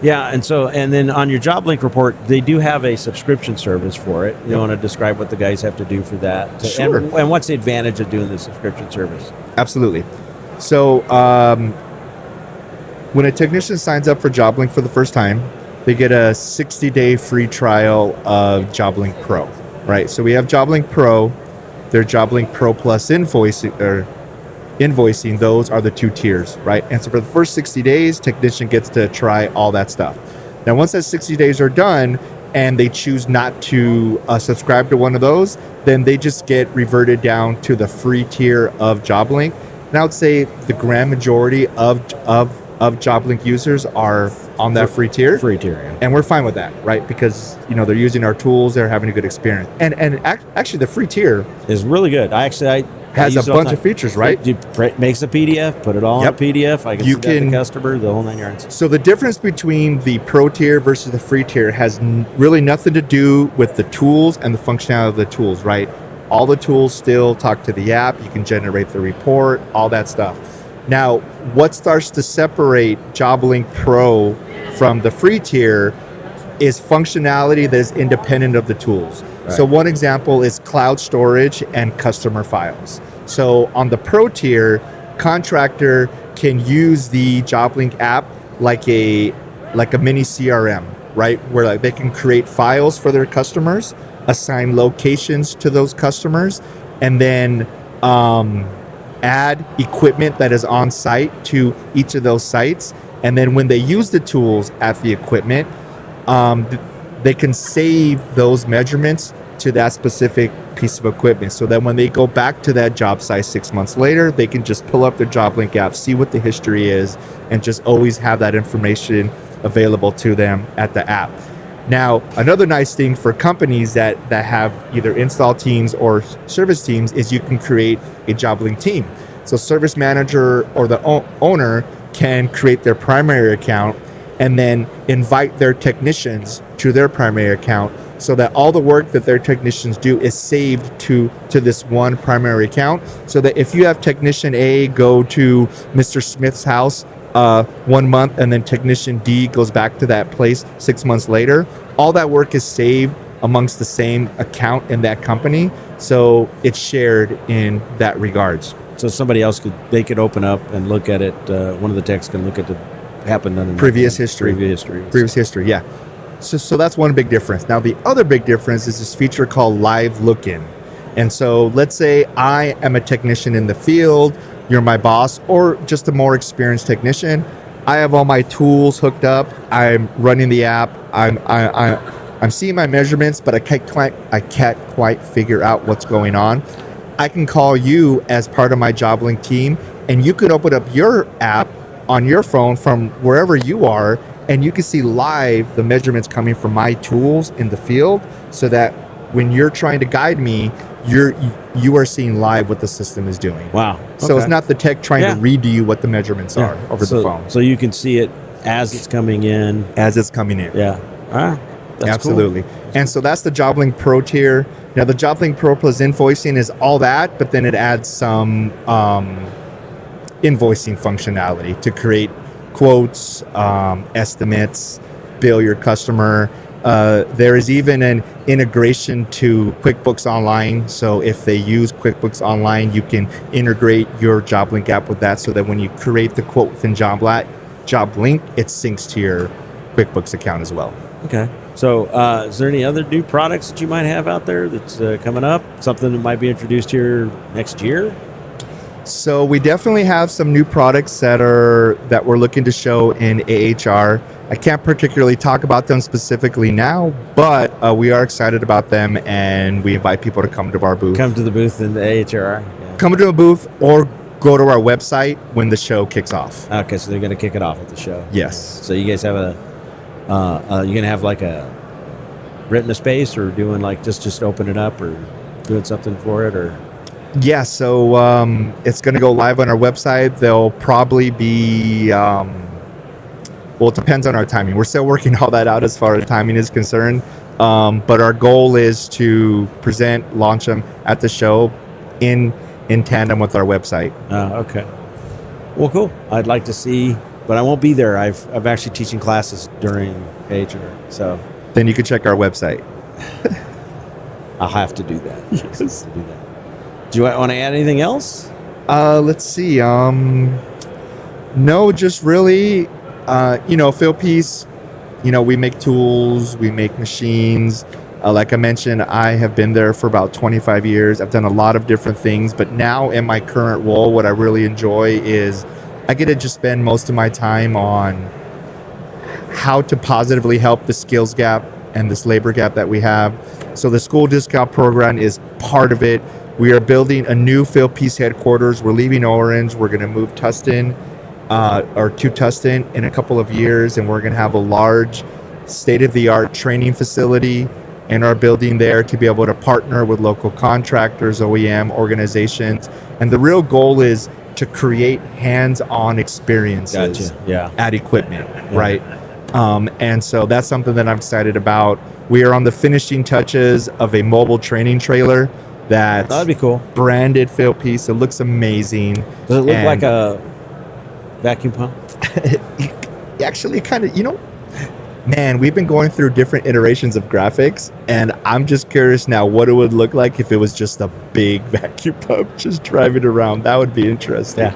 And then on your JobLink report, they do have a subscription service for it. You want to describe what the guys have to do for that? Sure. And what's the advantage of doing the subscription service? Absolutely. So when a technician signs up for JobLink for the first time, they get a 60-day free trial of JobLink Pro, right? So we have JobLink Pro. Their JobLink Pro Plus invoicing, those are the two tiers, right? And so for the first 60 days, technician gets to try all that stuff. Now, once that 60 days are done and they choose not to subscribe to one of those, then they just get reverted down to the free tier of JobLink. And I would say the grand majority of JobLink users are on that free tier. Yeah. And we're fine with that, right? Because they're using our tools, they're having a good experience. And actually, the free tier is really good. I has a bunch of features, right? Makes a PDF, put it all in a PDF. I can send that to the customer, the whole 9 yards. So the difference between the pro tier versus the free tier has really nothing to do with the tools and the functionality of the tools, right? All the tools still talk to the app. You can generate the report, all that stuff. Now, what starts to separate JobLink Pro from the free tier is functionality that is independent of the tools. Right. So one example is cloud storage and customer files. So on the pro tier, contractor can use the JobLink app like a mini CRM, right? Where they can create files for their customers, assign locations to those customers, and then add equipment that is on site to each of those sites. And then when they use the tools at the equipment, they can save those measurements to that specific piece of equipment, so that when they go back to that job site 6 months later, they can just pull up their JobLink app, see what the history is, and just always have that information available to them at the app. Now, another nice thing for companies that have either install teams or service teams is you can create a JobLink team. So service manager or the owner can create their primary account and then invite their technicians to their primary account, so that all the work that their technicians do is saved to this one primary account, so that if you have technician A go to Mr. Smith's house 1 month and then technician D goes back to that place 6 months later, all that work is saved amongst the same account in that company, so it's shared in that regards. So somebody else could open up and look at it. One of the techs can look at happened on Previous history. Previous history, yeah. So that's one big difference. Now, the other big difference is this feature called Live Look-In. And so let's say I am a technician in the field, you're my boss, or just a more experienced technician. I have all my tools hooked up. I'm running the app. I'm seeing my measurements, but I can't quite figure out what's going on. I can call you as part of my JobLink team, and you could open up your app on your phone from wherever you are, and you can see live the measurements coming from my tools in the field, so that when you're trying to guide me, you are seeing live what the system is doing. Wow. So it's not the tech trying to read to you what the measurements are over the phone. So you can see it as it's coming in. Yeah. That's absolutely. Cool. And so that's the JobLink Pro tier. Now the JobLink Pro plus invoicing is all that, but then it adds some invoicing functionality to create quotes, estimates, bill your customer. There is even an integration to QuickBooks Online. So if they use QuickBooks Online, you can integrate your JobLink app with that, so that when you create the quote within JobLink, it syncs to your QuickBooks account as well. Okay. So is there any other new products that you might have out there that's coming up? Something that might be introduced here next year? So we definitely have some new products that we're looking to show in AHR. I can't particularly talk about them specifically now, but we are excited about them, and we invite people to come to our booth. Come to the booth in the AHR. Yeah. Come to a booth or go to our website when the show kicks off. Okay, so they're going to kick it off at the show. Yes. So you guys have you're going to have like a rent a space, or doing like just open it up, or doing something for it, or? Yeah, so it's going to go live on our website. There'll probably be, well, it depends on our timing. We're still working all that out as far as timing is concerned. But our goal is to launch them at the show in tandem with our website. Okay. Well, cool. I'd like to see, but I won't be there. I'm actually teaching classes during AHR, so. Then you can check our website. I'll have to do that. Yes. Do that. Do you want to add anything else? Let's see. No, just really, Philpiece, we make tools, we make machines. Like I mentioned, I have been there for about 25 years. I've done a lot of different things, but now in my current role, what I really enjoy is I get to just spend most of my time on how to positively help the skills gap and this labor gap that we have. So the school discount program is part of it. We are building a new Philpiece headquarters. We're leaving Orange. We're going to move to Tustin in a couple of years, and we're going to have a large state-of-the-art training facility in our building there to be able to partner with local contractors, OEM organizations. And the real goal is to create hands-on experiences at equipment, right? And so that's something that I'm excited about. We are on the finishing touches of a mobile training trailer that'd be cool. Branded Philpiece. It looks amazing. Does it look like a vacuum pump? Actually, kind of, man, we've been going through different iterations of graphics, and I'm just curious now what it would look like if it was just a big vacuum pump just driving around. That would be interesting.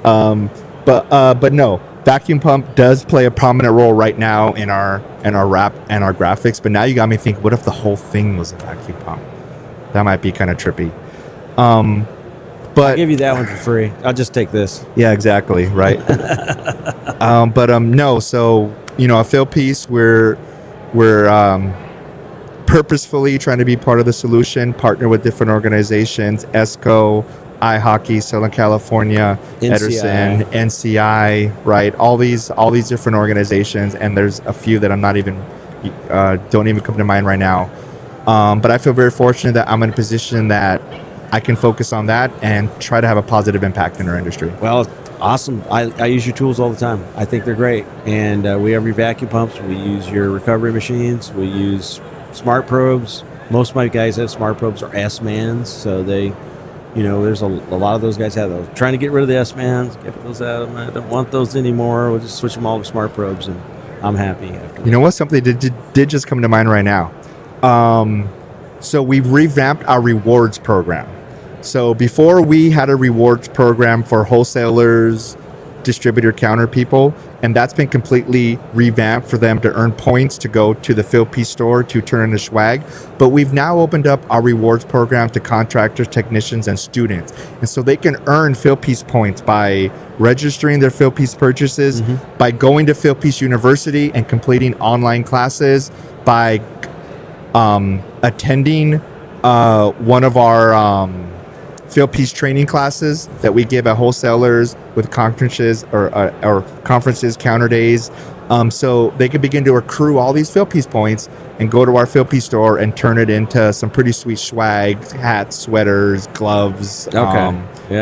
Yeah. But no, vacuum pump does play a prominent role right now in our wrap and our graphics. But now you got me thinking, what if the whole thing was a vacuum pump? That might be kind of trippy. But I'll give you that one for free. I'll just take this. Yeah, exactly. Right. No. So a Philpiece, we're purposefully trying to be part of the solution. Partner with different organizations: ESCO, IHACI, Southern California, NCI. Ederson, NCI. Right. All these different organizations, and there's a few that I'm not even don't even come to mind right now. But I feel very fortunate that I'm in a position that I can focus on that and try to have a positive impact in our industry. Well, awesome. I use your tools all the time. I think they're great. And we have your vacuum pumps. We use your recovery machines. We use smart probes. Most of my guys have smart probes or S-Mans. So they, there's a lot of those guys have those. Trying to get rid of the S-Mans, get those out. I don't want those anymore. We'll just switch them all to smart probes, and I'm happy after that. You know what? Something did just come to mind right now. So we've revamped our rewards program. So before we had a rewards program for wholesalers, distributor counter people, and that's been completely revamped for them to earn points to go to the Philpiece store to turn into swag. But we've now opened up our rewards program to contractors, technicians, and students, and so they can earn Philpiece points by registering their Philpiece purchases, by going to Philpiece University and completing online classes, by attending one of our Philpiece training classes that we give at wholesalers with conferences or conferences, counter days. So they can begin to accrue all these Philpiece points and go to our Philpiece store and turn it into some pretty sweet swag, hats, sweaters, gloves,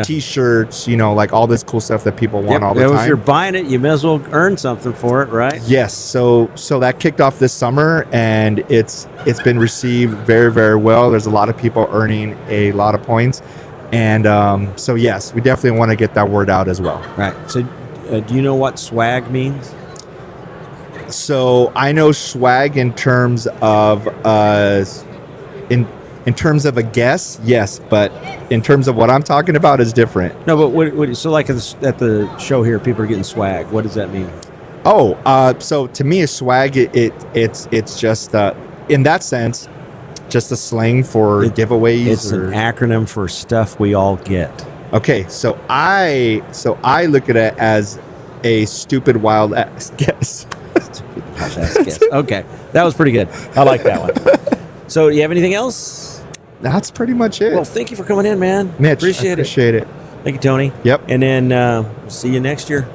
t-shirts, like all this cool stuff that people want all the time. If you're buying it, you may as well earn something for it, right? Yes. So that kicked off this summer, and it's been received very, very well. There's a lot of people earning a lot of points. And so, yes, we definitely want to get that word out as well. Right. So do you know what swag means? So I know swag in terms of in terms of a guess, yes, but in terms of what I'm talking about is different. No, but what so like at the show here, people are getting swag. What does that mean? So to me, a swag it's just in that sense just a slang for giveaways. It's an acronym for stuff we all get. Okay, so I look at it as a stupid wild ass guess. Okay, that was pretty good. I like that one. So, do you have anything else? That's pretty much it. Well, thank you for coming in, man. Mitch, Appreciate it. Thank you, Tony. Yep. And then we'll see you next year.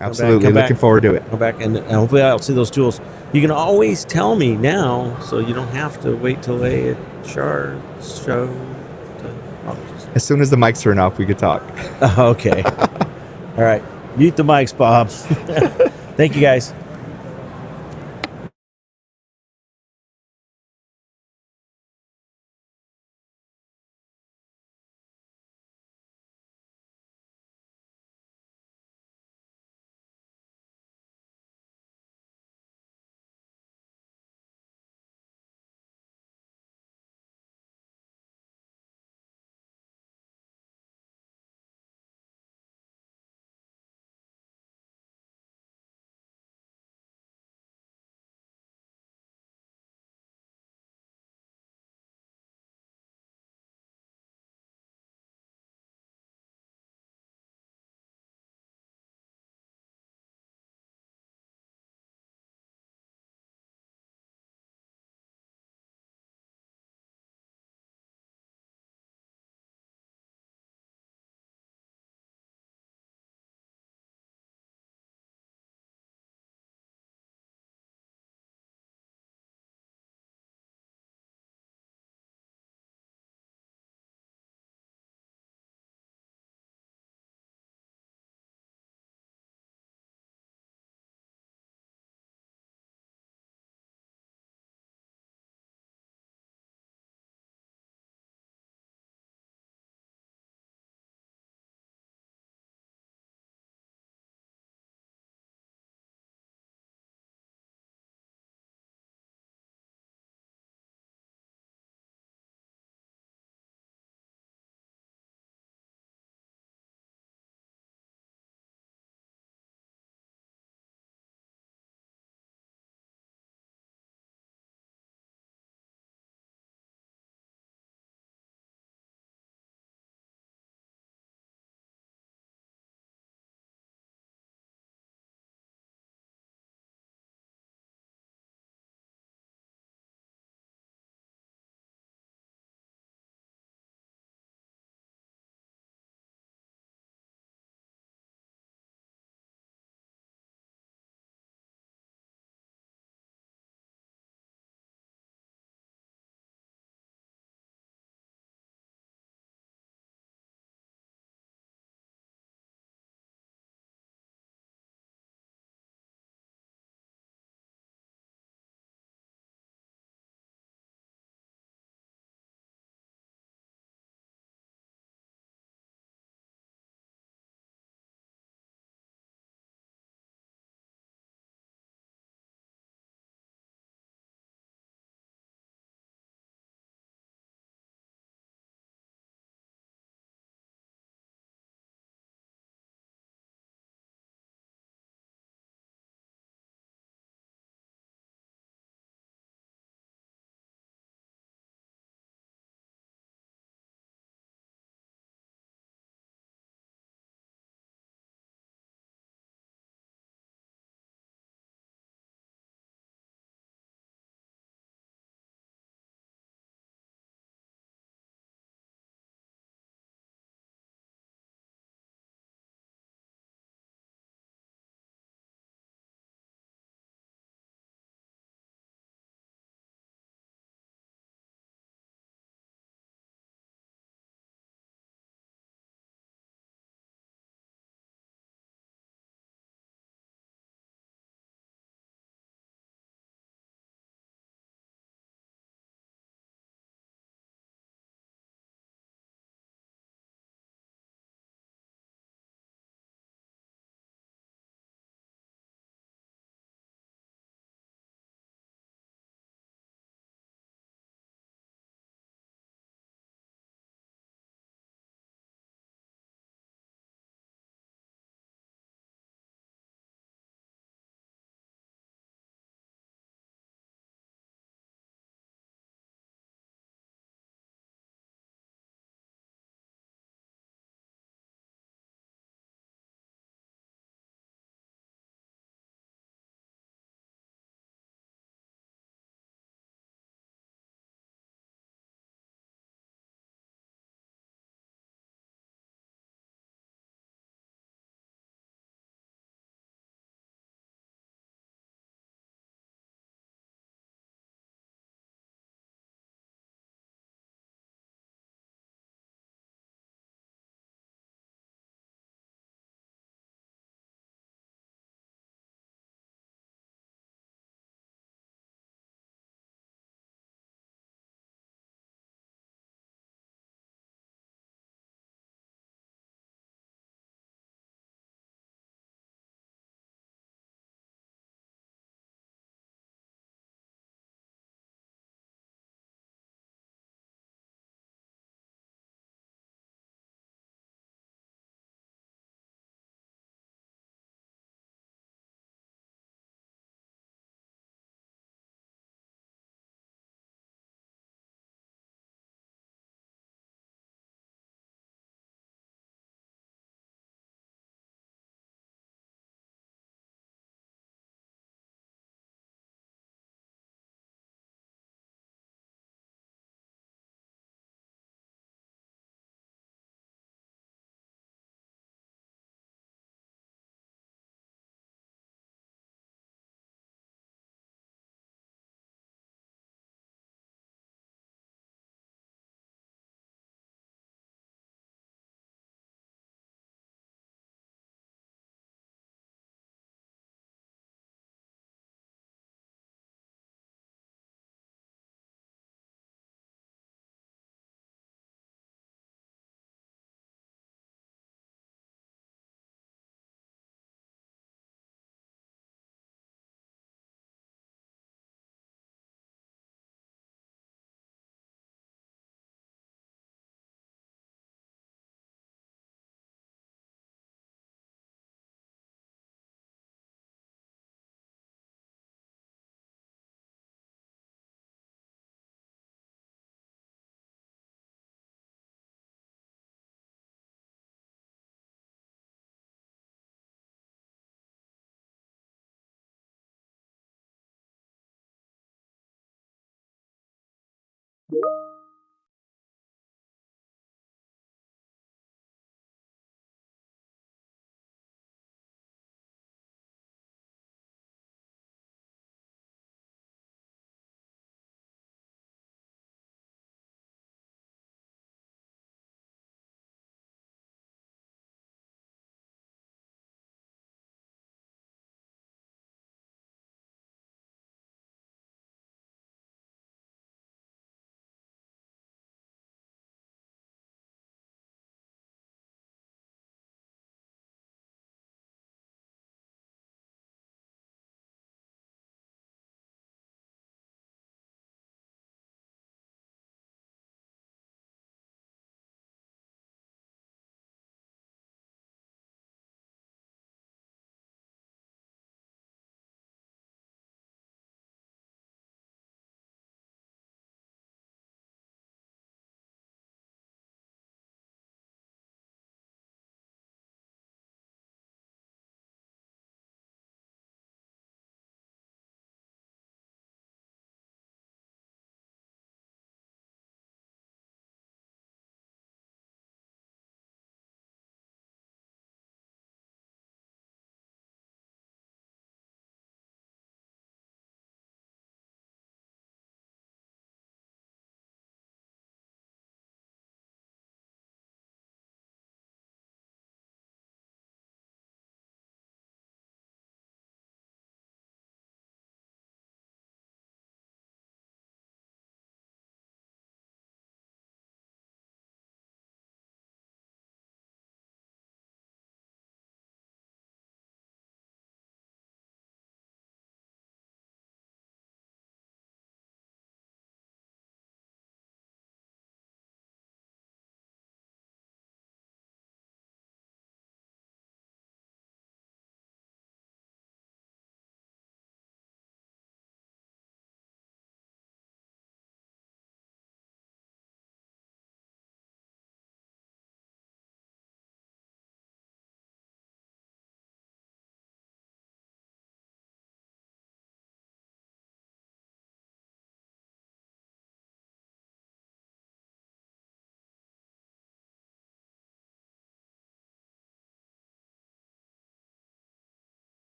Absolutely. Looking forward to it. Go back and hopefully I'll see those tools. You can always tell me now, so you don't have to wait till they show. As soon as the mics turn off, we could talk. Okay. All right. Mute the mics, Bob. Thank you, guys.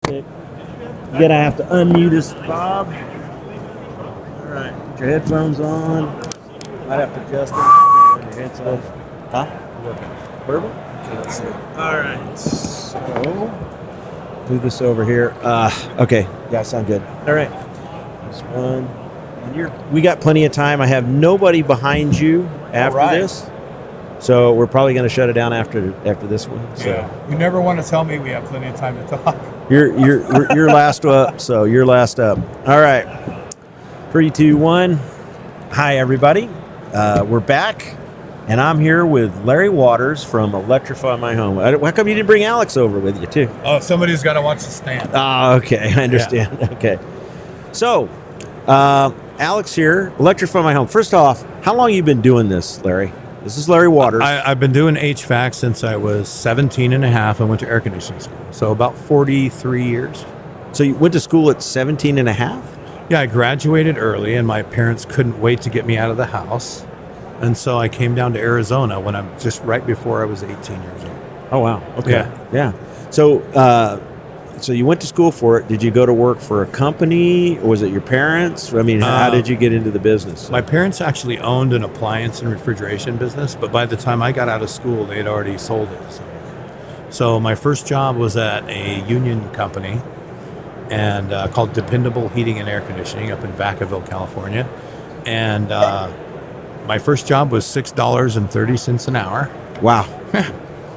You're gonna have to unmute us, Bob. All right, put your headphones on. Might have to adjust them. Your headphones. Huh? Purple? Okay, let's see. All right. So, move this over here. Okay. Yeah, sound good. All right. This one. And we got plenty of time. I have nobody behind you after this. So we're probably going to shut it down after this one. So. Yeah. You never want to tell me we have plenty of time to talk. You're last up. So you're last up. All right. 3, 2, 1. Hi, everybody. We're back. And I'm here with Larry Waters from Electrify My Home. How come you didn't bring Alex over with you, too? Oh, somebody's got to watch the stand. Oh, okay. I understand. Yeah. Okay. So, Alex here, Electrify My Home. First off, how long have you been doing this, Larry? This is Larry Waters. I've been doing HVAC since I was 17 and a half. I went to air conditioning school. So about 43 years. So you went to school at 17 and a half? Yeah, I graduated early and my parents couldn't wait to get me out of the house. And so I came down to Arizona when I'm just right before I was 18 years old. Oh, wow. Okay. Yeah. So you went to school for it. Did you go to work for a company? Or was it your parents? I mean, how did you get into the business? My parents actually owned an appliance and refrigeration business, but by the time I got out of school, they had already sold it to somebody. So my first job was at a union company and called Dependable Heating and Air Conditioning up in Vacaville, California. And my first job was $6.30 an hour. Wow.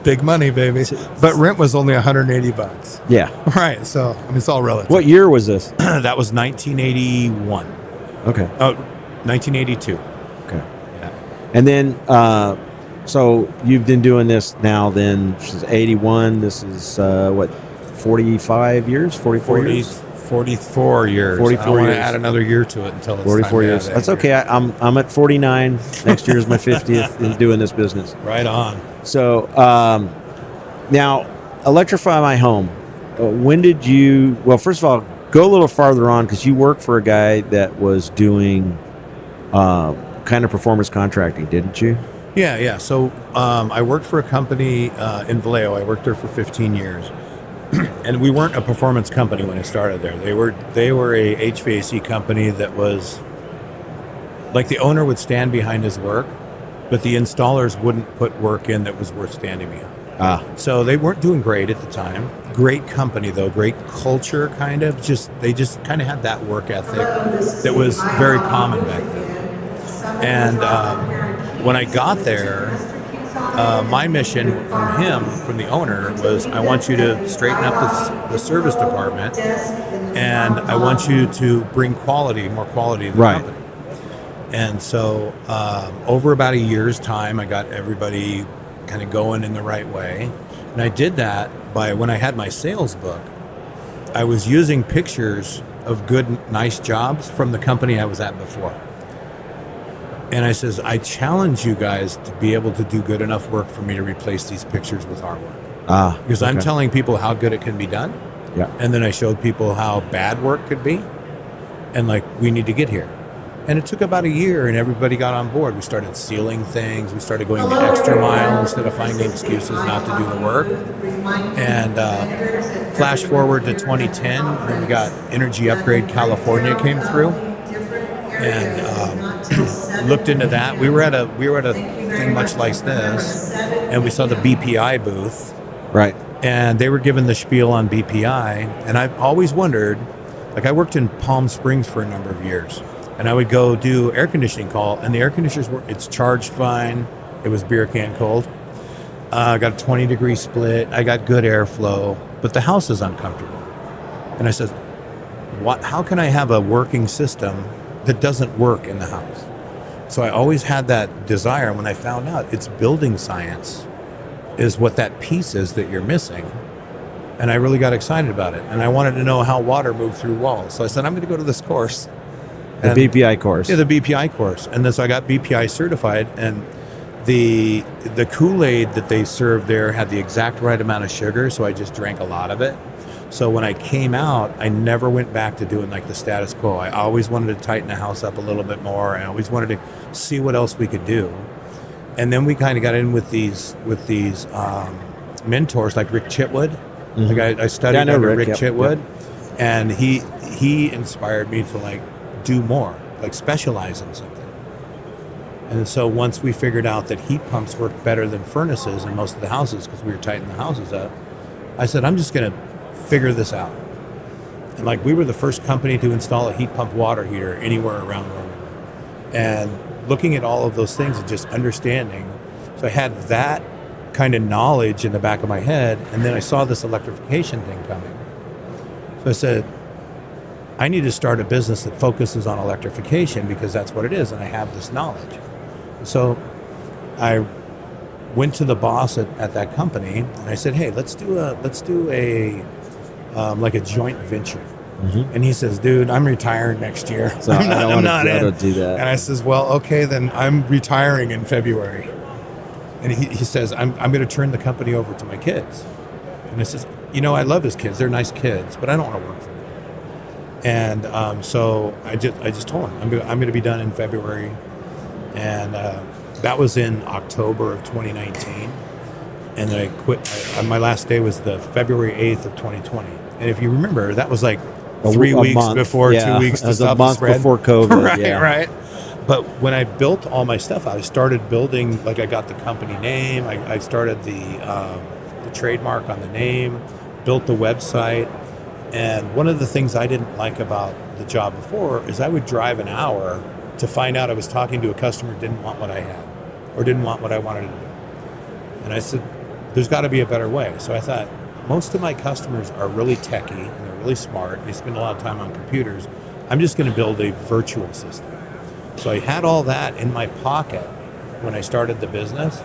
Big money, baby. But rent was only $180. Yeah. Right. So, I mean, it's all relative. What year was this? That was 1981. Okay. Oh, 1982. Okay. Yeah. And then, so you've been doing this now then, since 81. This is, 45 years? 44 years? 44 years. 44 I want years. to add another year to it until it's 44 time years. to add That's that okay. I'm at 49. Next year is my 50th in doing this business. Right on. So now, Electrify My Home. When did you? Well, first of all, go a little farther on because you worked for a guy that was doing kind of performance contracting, didn't you? Yeah. So I worked for a company in Vallejo. I worked there for 15 years. And we weren't a performance company when I started there. They were a HVAC company that was like the owner would stand behind his work, but the installers wouldn't put work in that was worth standing behind. So they weren't doing great at the time. Great company though, great culture kind of. They just kind of had that work ethic that was very common back then. And when I got there, my mission from the owner, was I want you to straighten up the service department, and I want you to bring more quality to the company. And so over about a year's time, I got everybody kind of going in the right way. And I did that by, when I had my sales book, I was using pictures of good, nice jobs from the company I was at before. And I says, I challenge you guys to be able to do good enough work for me to replace these pictures with our work. Because I'm telling people how good it can be done. Yeah. And then I showed people how bad work could be. And like, we need to get here. And it took about a year and everybody got on board. We started sealing things. We started going the extra mile instead of finding excuses not to do the work. And flash forward to 2010, when we got Energy Upgrade California came through. And looked into that. We were at a thing much like this, and we saw the BPI booth. Right. And they were given the spiel on BPI, and I've always wondered, like I worked in Palm Springs for a number of years, and I would go do air conditioning call, and the air conditioners it's charged fine. It was beer can cold. I got a 20-degree split. I got good airflow, but the house is uncomfortable. And I said, how can I have a working system that doesn't work in the house? So I always had that desire. When I found out it's building science is what that piece is that you're missing, and I really got excited about it. And I wanted to know how water moved through walls. So I said, I'm going to go to this course. The BPI course. Yeah, the BPI course. And then so I got BPI certified, and the Kool-Aid that they served there had the exact right amount of sugar, so I just drank a lot of it. So when I came out, I never went back to doing like the status quo. I always wanted to tighten the house up a little bit more. I always wanted to see what else we could do. And then we kind of got in with these mentors like Rick Chitwood. Like I studied Yeah, I know under Rick, Rick yep, Chitwood, and he inspired me to like do more, like specialize in something. And so once we figured out that heat pumps work better than furnaces in most of the houses because we were tightening the houses up, I said, I'm just going to figure this out. And like we were the first company to install a heat pump water heater anywhere around where we were. And looking at all of those things and just understanding. So I had that kind of knowledge in the back of my head. And then I saw this electrification thing coming. So I said, I need to start a business that focuses on electrification because that's what it is. And I have this knowledge. So I went to the boss at that company and I said, hey, let's do a like a joint venture. And he says, dude, I'm retiring next year. So I don't want to do that. And I says, well, okay, then I'm retiring in February. And he says, I'm going to turn the company over to my kids. And I says, I love his kids. They're nice kids, but I don't want to work for them. And so I just told him, I'm going to be done in February. And that was in October of 2019. And then I quit. My last day was the February 8th of 2020. And if you remember, that was like 3 weeks month. before, 2 weeks to it was stop a month the spread. before COVID. Right, yeah. right. But when I built all my stuff, I started building, like I got the company name, I started the trademark on the name, built the website. And one of the things I didn't like about the job before is I would drive an hour to find out I was talking to a customer who didn't want what I had or didn't want what I wanted to do. And I said, there's got to be a better way. So I thought, most of my customers are really techy and they're really smart. They spend a lot of time on computers. I'm just going to build a virtual system. So I had all that in my pocket when I started the business.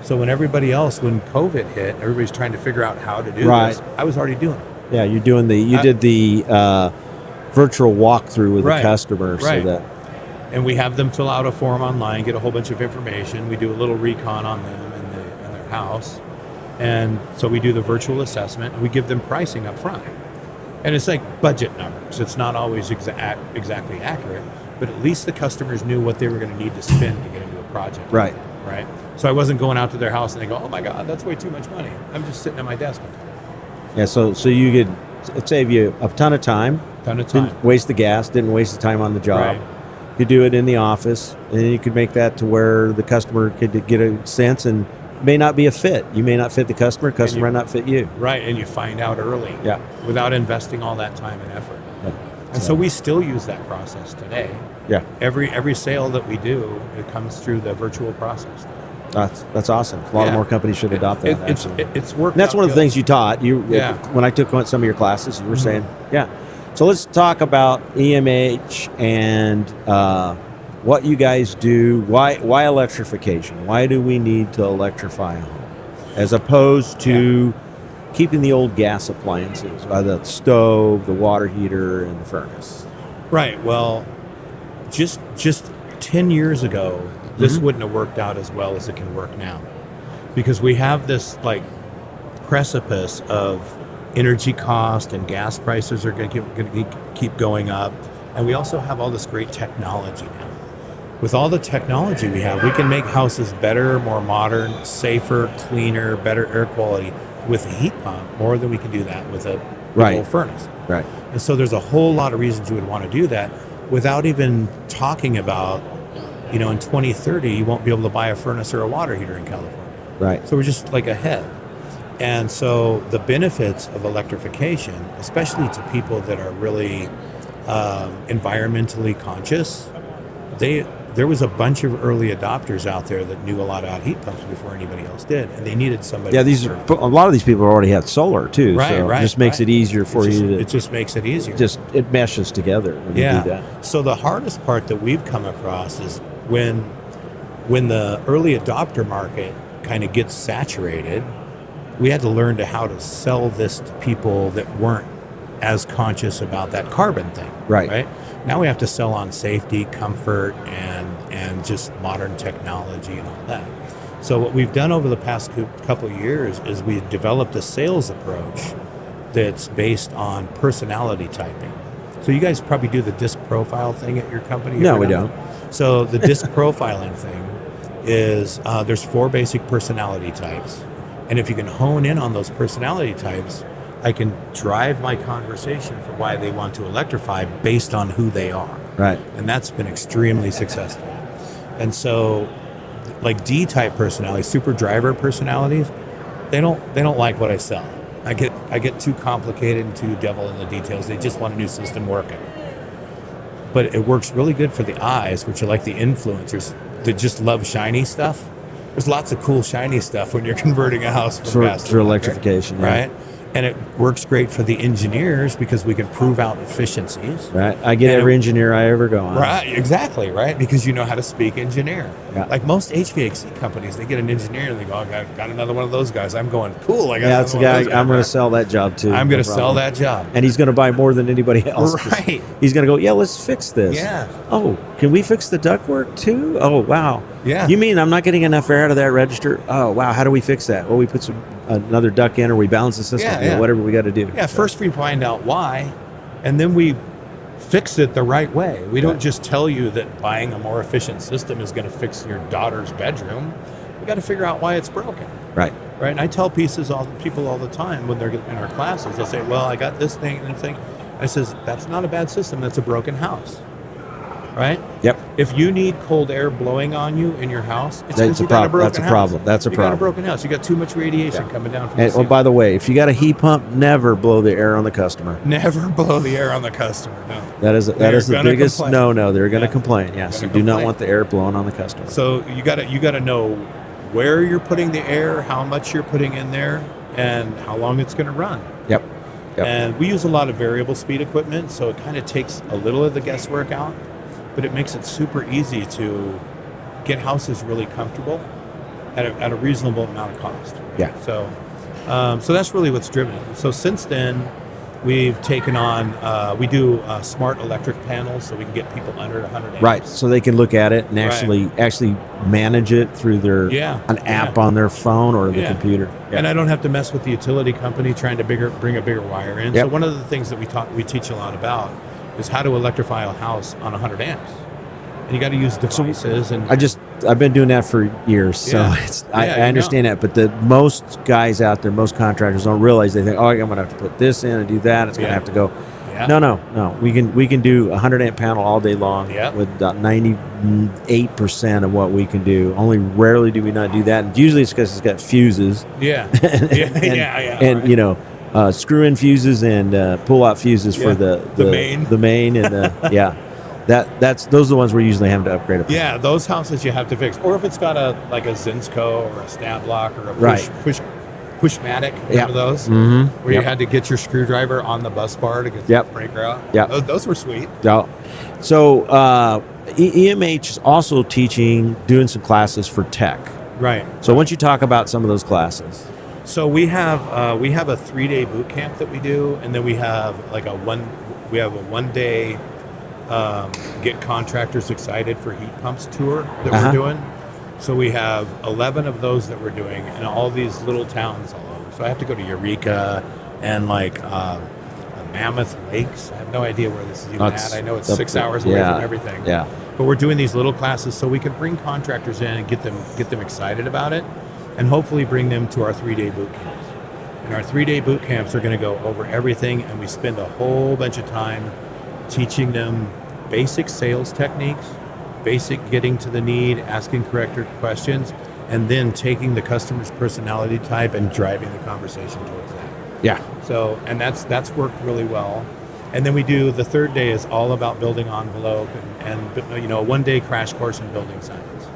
So when COVID hit, everybody's trying to figure out how to do this. I was already doing it. Yeah, you did the virtual walkthrough with the customer. Right. So that, and we have them fill out a form online, get a whole bunch of information. We do a little recon on them in their house. And so we do the virtual assessment and we give them pricing up front. And it's like budget numbers. It's not always exactly accurate, but at least the customers knew what they were going to need to spend to get into a project. Right. Right. So I wasn't going out to their house and they go, oh my God, that's way too much money. I'm just sitting at my desk. yeah. So you could save you a ton of time. Didn't waste the gas. Didn't waste the time on the job. Right. You could do it in the office, and you could make that to where the customer could get a sense and may not be a fit. You may not fit the customer might not fit you. Right, and you find out early. Yeah. Without investing all that time and effort. Yeah. And so we still use that process today. Yeah. Every sale that we do, it comes through the virtual process. That's awesome. A lot more companies should adopt that. It's worked. And that's one of the things you taught. When I took some of your classes, you were saying, So let's talk about EMH and what you guys do. Why electrification? Why do we need to electrify a home as opposed to keeping the old gas appliances, the stove, the water heater, and the furnace? Right. Well, just 10 years ago, this wouldn't have worked out as well as it can work now, because we have this like precipice of energy cost and gas prices are going to keep going up, and we also have all this great technology now. With all the technology we have, we can make houses better, more modern, safer, cleaner, better air quality with a heat pump more than we can do that with a old furnace. Right. And so there's a whole lot of reasons you would want to do that without even talking about, in 2030, you won't be able to buy a furnace or a water heater in California. Right. So we're just like ahead. And so the benefits of electrification, especially to people that are really environmentally conscious, there was a bunch of early adopters out there that knew a lot about heat pumps before anybody else did, and they needed somebody. Yeah, a lot of these people already had solar too, so it just makes it easier for you. It just makes it easier. It meshes together when you do that. So the hardest part that we've come across is when the early adopter market kind of gets saturated. We had to learn how to sell this to people that weren't as conscious about that carbon thing. Right. Now we have to sell on safety, comfort, and just modern technology and all that. So what we've done over the past couple of years is we've developed a sales approach that's based on personality typing. So you guys probably do the disc profile thing at your company? No, we don't. So the disc profiling thing is there's 4 basic personality types. And if you can hone in on those personality types, I can drive my conversation for why they want to electrify based on who they are. Right. And that's been extremely successful. And so, like D-type personalities, super driver personalities, they don't like what I sell. I get too complicated and too devil in the details. They just want a new system working. But it works really good for the eyes, which are like the influencers that just love shiny stuff. There's lots of cool shiny stuff when you're converting a house from gas to for electric, electrification, yeah. right? And it works great for the engineers because we can prove out efficiencies. Right. I get every engineer I ever go on. Right, exactly, right? Because you know how to speak engineer. Yeah. Like most HVAC companies, they get an engineer and they go, I got another one of those guys. I'm going, cool. I got Yeah, that's the another one guy. of those guys. I'm going to sell that job too. I'm no going to sell problem. that job. And he's going to buy more than anybody else. 'cause Right. He's going to go, yeah, let's fix this. Yeah. Oh, can we fix the ductwork too? Oh, wow. Yeah. You mean I'm not getting enough air out of that register? Oh, wow. How do we fix that? Well, we put another duct in, or we balance the system. Yeah, You know, yeah. whatever we got to do. Yeah, first we find out why, and then we fix it the right way. We don't just tell you that buying a more efficient system is going to fix your daughter's bedroom. We got to figure out why it's broken. Right. Right. And I tell people all the time when they're in our classes, they'll say, well, I got this thing and thing. I says, that's not a bad system. That's a broken house. Right? Yep. If you need cold air blowing on you in your house, it's That's because a you got a problem. broken That's a house. problem. That's a You got a problem. broken house. You got too much radiation coming down from And, the oh, ceiling. by the way, if you got a heat pump, never blow the air on the customer. Never blow the air on the customer. No. That is They're the gonna biggest complain. no. They're going to Yeah. complain. Yes, Gonna you do not complain. want the air blown on the customer. So you gotta know where you're putting the air, how much you're putting in there, and how long it's going to run. Yep. Yep. And we use a lot of variable speed equipment, so it kind of takes a little of the guesswork out, but it makes it super easy to get houses really comfortable at a reasonable amount of cost. Yeah. So that's really what's driven it. So since then, we've taken on we do smart electric panels, so we can get people under 100 amps. Right, so they can look at it and Right. actually manage it through their an app on their phone or the Yeah. computer. And I don't have to mess with the utility company trying to bring a bigger wire in. Yep. So one of the things that we teach a lot about is how to electrify a house on 100 amps. And you got to use devices. And I've been doing that for years, so Yeah. I Yeah, you understand that. But the most guys out there, most contractors don't realize. They think, oh, I'm going to have to put this in and do that. It's going to Yeah. have to go. Yeah. No. We can do a 100 amp panel all day long Yeah. with 98% of what we can do. Only rarely do we not do that, and usually it's because it's got fuses. Yeah. and you know, screw in fuses and pull out fuses for Yeah. the main. the main and the yeah. Those are the ones we're usually having to upgrade. Yeah, those houses you have to fix. Or if it's got a Zinsco or a stab lock or a Right. pushmatic, Yeah. remember those? Mhm. Where you Yep. had to get your screwdriver on the bus bar to get the Yep. breaker out. Yep. Those were sweet. Yeah. So EMH is also doing some classes for tech. Right. So once you talk about some of those classes. So we have a 3-day boot camp that we do, and then we have a 1 day get contractors excited for heat pumps tour that Uh-huh. we're doing. So we have 11 of those that we're doing in all these little towns all over. So I have to go to Eureka and Mammoth Lakes. I have no idea where this is even That's at. I know it's up 6 there. hours away Yeah. from everything. Yeah. But we're doing these little classes so we can bring contractors in and get them excited about it, and hopefully bring them to our 3-day boot camps. And our 3-day boot camps are going to go over everything, and we spend a whole bunch of time teaching them basic sales techniques, basic getting to the need, asking correct questions, and then taking the customer's personality type and driving the conversation towards that. Yeah. So, and that's worked really well. And then we do the 3rd day is all about building envelope and a 1-day crash course in building science.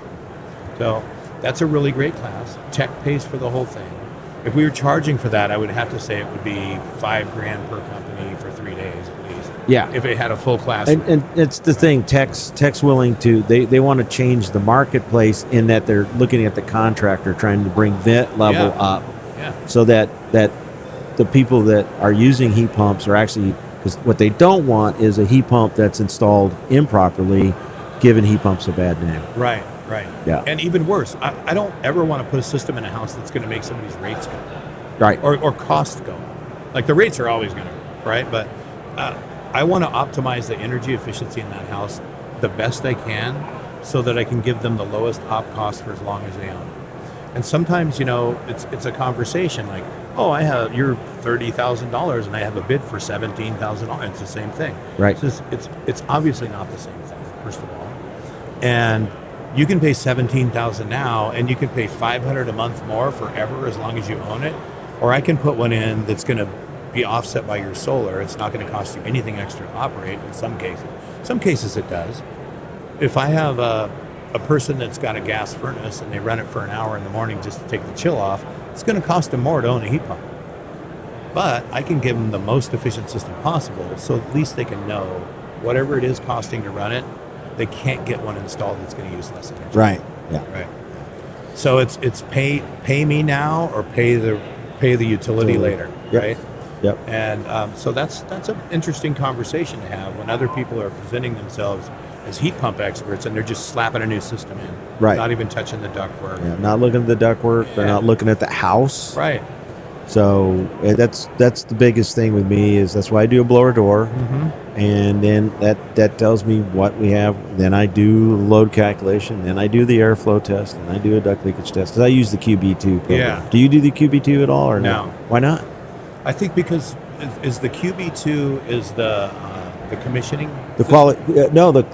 So that's a really great class. Tech pays for the whole thing. If we were charging for that, I would have to say it would be $5,000 per company for 3 days at least. Yeah. If it had a full class. And it's the thing, tech's willing to, they want to change the marketplace in that they're looking at the contractor, trying to bring that level Yeah. up. Yeah. So that the people that are using heat pumps are actually, because what they don't want is a heat pump that's installed improperly, giving heat pumps a bad name. Right. Yeah. And even worse, I don't ever want to put a system in a house that's going to make somebody's rates go up. Right. Or costs go up. Like the rates are always going to go up, right? But I want to optimize the energy efficiency in that house the best I can so that I can give them the lowest op cost for as long as they own it. And sometimes, it's a conversation like, oh, you're $30,000 and I have a bid for $17,000. It's the same thing. Right. It's obviously not the same thing, first of all. And you can pay $17,000 now, and you can pay $500 a month more forever as long as you own it. Or I can put one in that's going to be offset by your solar. It's not going to cost you anything extra to operate in some cases. Some cases it does. If I have a person that's got a gas furnace and they run it for an hour in the morning just to take the chill off, it's going to cost them more to own a heat pump. But I can give them the most efficient system possible, so at least they can know whatever it is costing to run it, they can't get one installed that's going to use less energy. Right. Yeah. Right. So it's pay me now or pay the utility later. Yep. Right. Yep. And so that's an interesting conversation to have when other people are presenting themselves as heat pump experts and they're just slapping a new system in. Right. Not even touching the ductwork. Yeah, not looking at the ductwork. They're not looking at the house. Right. So that's the biggest thing with me is that's why I do a blower door, and then that tells me what we have. Then I do load calculation. Then I do the airflow test, and I do a duct leakage test because I use the QB2 program. Yeah. Do you do the QB2 at all or No. Why not? I think because is the QB2 is the commissioning. The quality?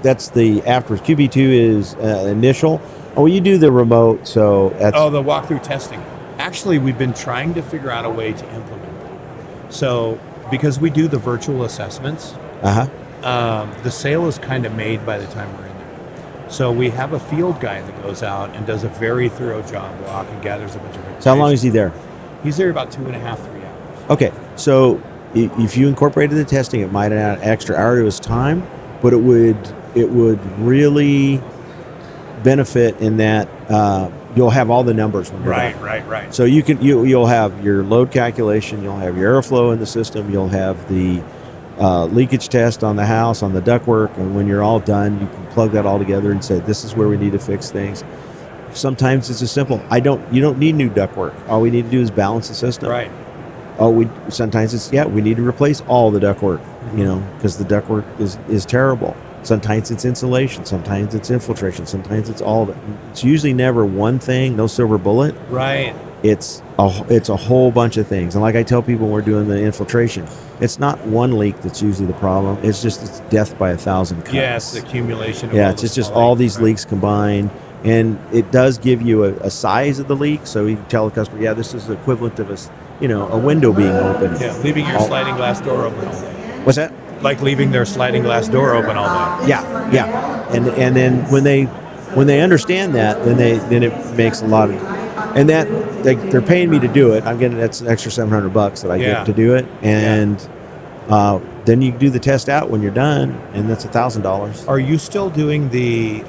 That's the afterwards. QB2 is initial. Oh, you do the remote, so that's the walkthrough testing. Actually, we've been trying to figure out a way to implement that. So, because we do the virtual assessments, the sale is kind of made by the time we're in there. So we have a field guy that goes out and does a very thorough job walk and gathers a bunch of information. So how long is he there? He's there about 2.5, 3 hours. Okay, so if you incorporated the testing, it might add an extra hour to his time, but it would really benefit in that you'll have all the numbers when you're done. Right. So you'll have your load calculation, you'll have your airflow in the system, you'll have the leakage test on the house, on the ductwork, and when you're all done, you can plug that all together and say this is where we need to fix things. Sometimes it's as simple. You don't need new ductwork. All we need to do is balance the system. Right. Sometimes it's we need to replace all the ductwork, because the ductwork is terrible. Sometimes it's insulation, sometimes it's infiltration, sometimes it's all of it. It's usually never one thing, no silver bullet. Right. It's a whole bunch of things. And like I tell people when we're doing the infiltration, it's not one leak that's usually the problem. It's death by 1,000 cuts. Yeah, it's the accumulation of Yeah, all it's the just small all leaks, these leaks combined. And it does give you a size of the leak, so you can tell the customer, this is the equivalent of a window being open. Yeah, leaving your sliding glass door open all day. What's that? Like leaving their sliding glass door open all day. Yeah. And then when they understand that, then it makes a lot of, and that they're paying me to do it. I'm getting that's an extra $700 that I get to do it, and then you do the test out when you're done, and that's $1,000. Are you still doing the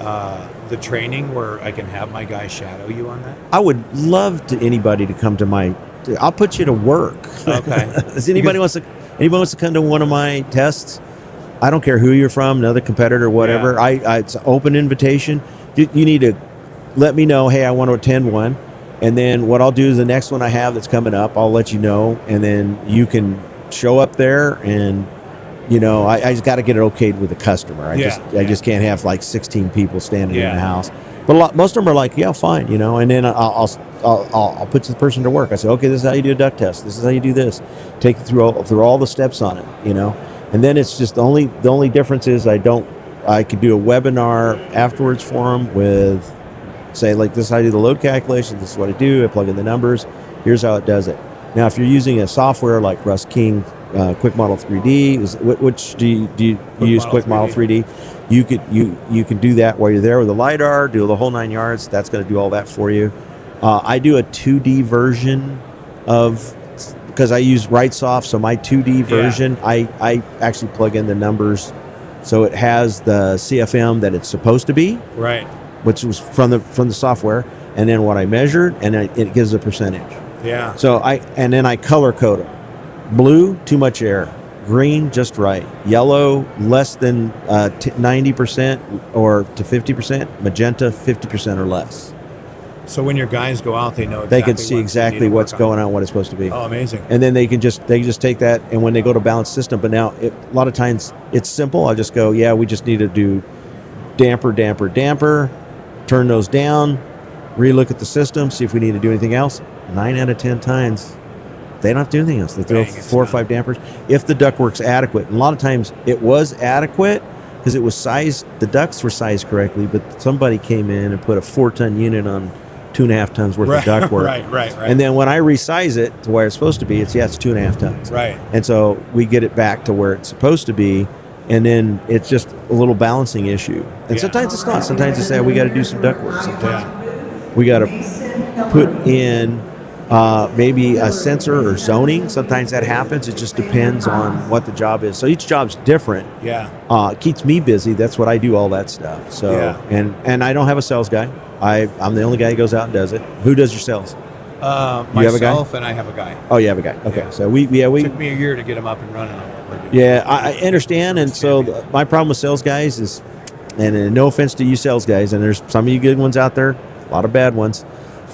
training where I can have my guy shadow you on that? I would love anybody to come to my. I'll put you to work. Okay. Does anybody wants to come to one of my tests? I don't care who you're from, another competitor, whatever. It's an open invitation. You need to let me know. Hey, I want to attend one, and then what I'll do is the next one I have that's coming up, I'll let you know, and then you can show up there and. I just got to get it okayed with the customer. I just can't have like 16 people standing in the house. But most of them are like, yeah, fine, And then I'll put the person to work. I say, okay, this is how you do a duct test. This is how you do this. Take you through all the steps on it, And then it's just the only difference is I could do a webinar afterwards for them with, say, like this is how I do the load calculation. This is what I do. I plug in the numbers. Here's how it does it. Now, if you're using a software like Russ King, Quick Model 3D, which do you use? Quick Model 3D. You can do that while you're there with a LiDAR, do the whole 9 yards. That's going to do all that for you. I do a 2D version because I use RightSoft, so my 2D version, I actually plug in the numbers, so it has the CFM that it's supposed to be, right? Which was from the software, and then what I measured, and it gives a percentage. Yeah. So then I color code them. Blue, too much air. Green, just right. Yellow, less than 90% or to 50%. Magenta, 50% or less. So when your guys go out, they know they can see exactly what's going on, what it's supposed to be. Oh, amazing! And then they just take that, and when they go to balance system, but now a lot of times it's simple. I'll just go, we just need to do damper. Turn those down. relook at the system, see if we need to do anything else. 9 out of 10 times, they don't have to do anything else. They throw 4 or 5 dampers. If the ductwork's adequate, and a lot of times it was adequate because it was sized, the ducts were sized correctly, but somebody came in and put a 4-ton unit on 2.5 tons worth of ductwork. Right. And then when I resize it to where it's supposed to be, it's 2.5 tons. Right. And so we get it back to where it's supposed to be, and then it's just a little balancing issue. And sometimes it's not. Sometimes it's we got to do some ductwork. Sometimes we got to put in maybe a sensor or zoning. Sometimes that happens. It just depends on what the job is. So each job's different. Yeah. It keeps me busy. That's what I do, all that stuff. So and I don't have a sales guy. I'm the only guy who goes out and does it. Who does your sales? Myself and I have a guy. Oh, you have a guy. Okay, so we took me a year to get him up and running on what we're doing. Yeah, I understand, and so my problem with sales guys is, and no offense to you sales guys, and there's some of you good ones out there, a lot of bad ones,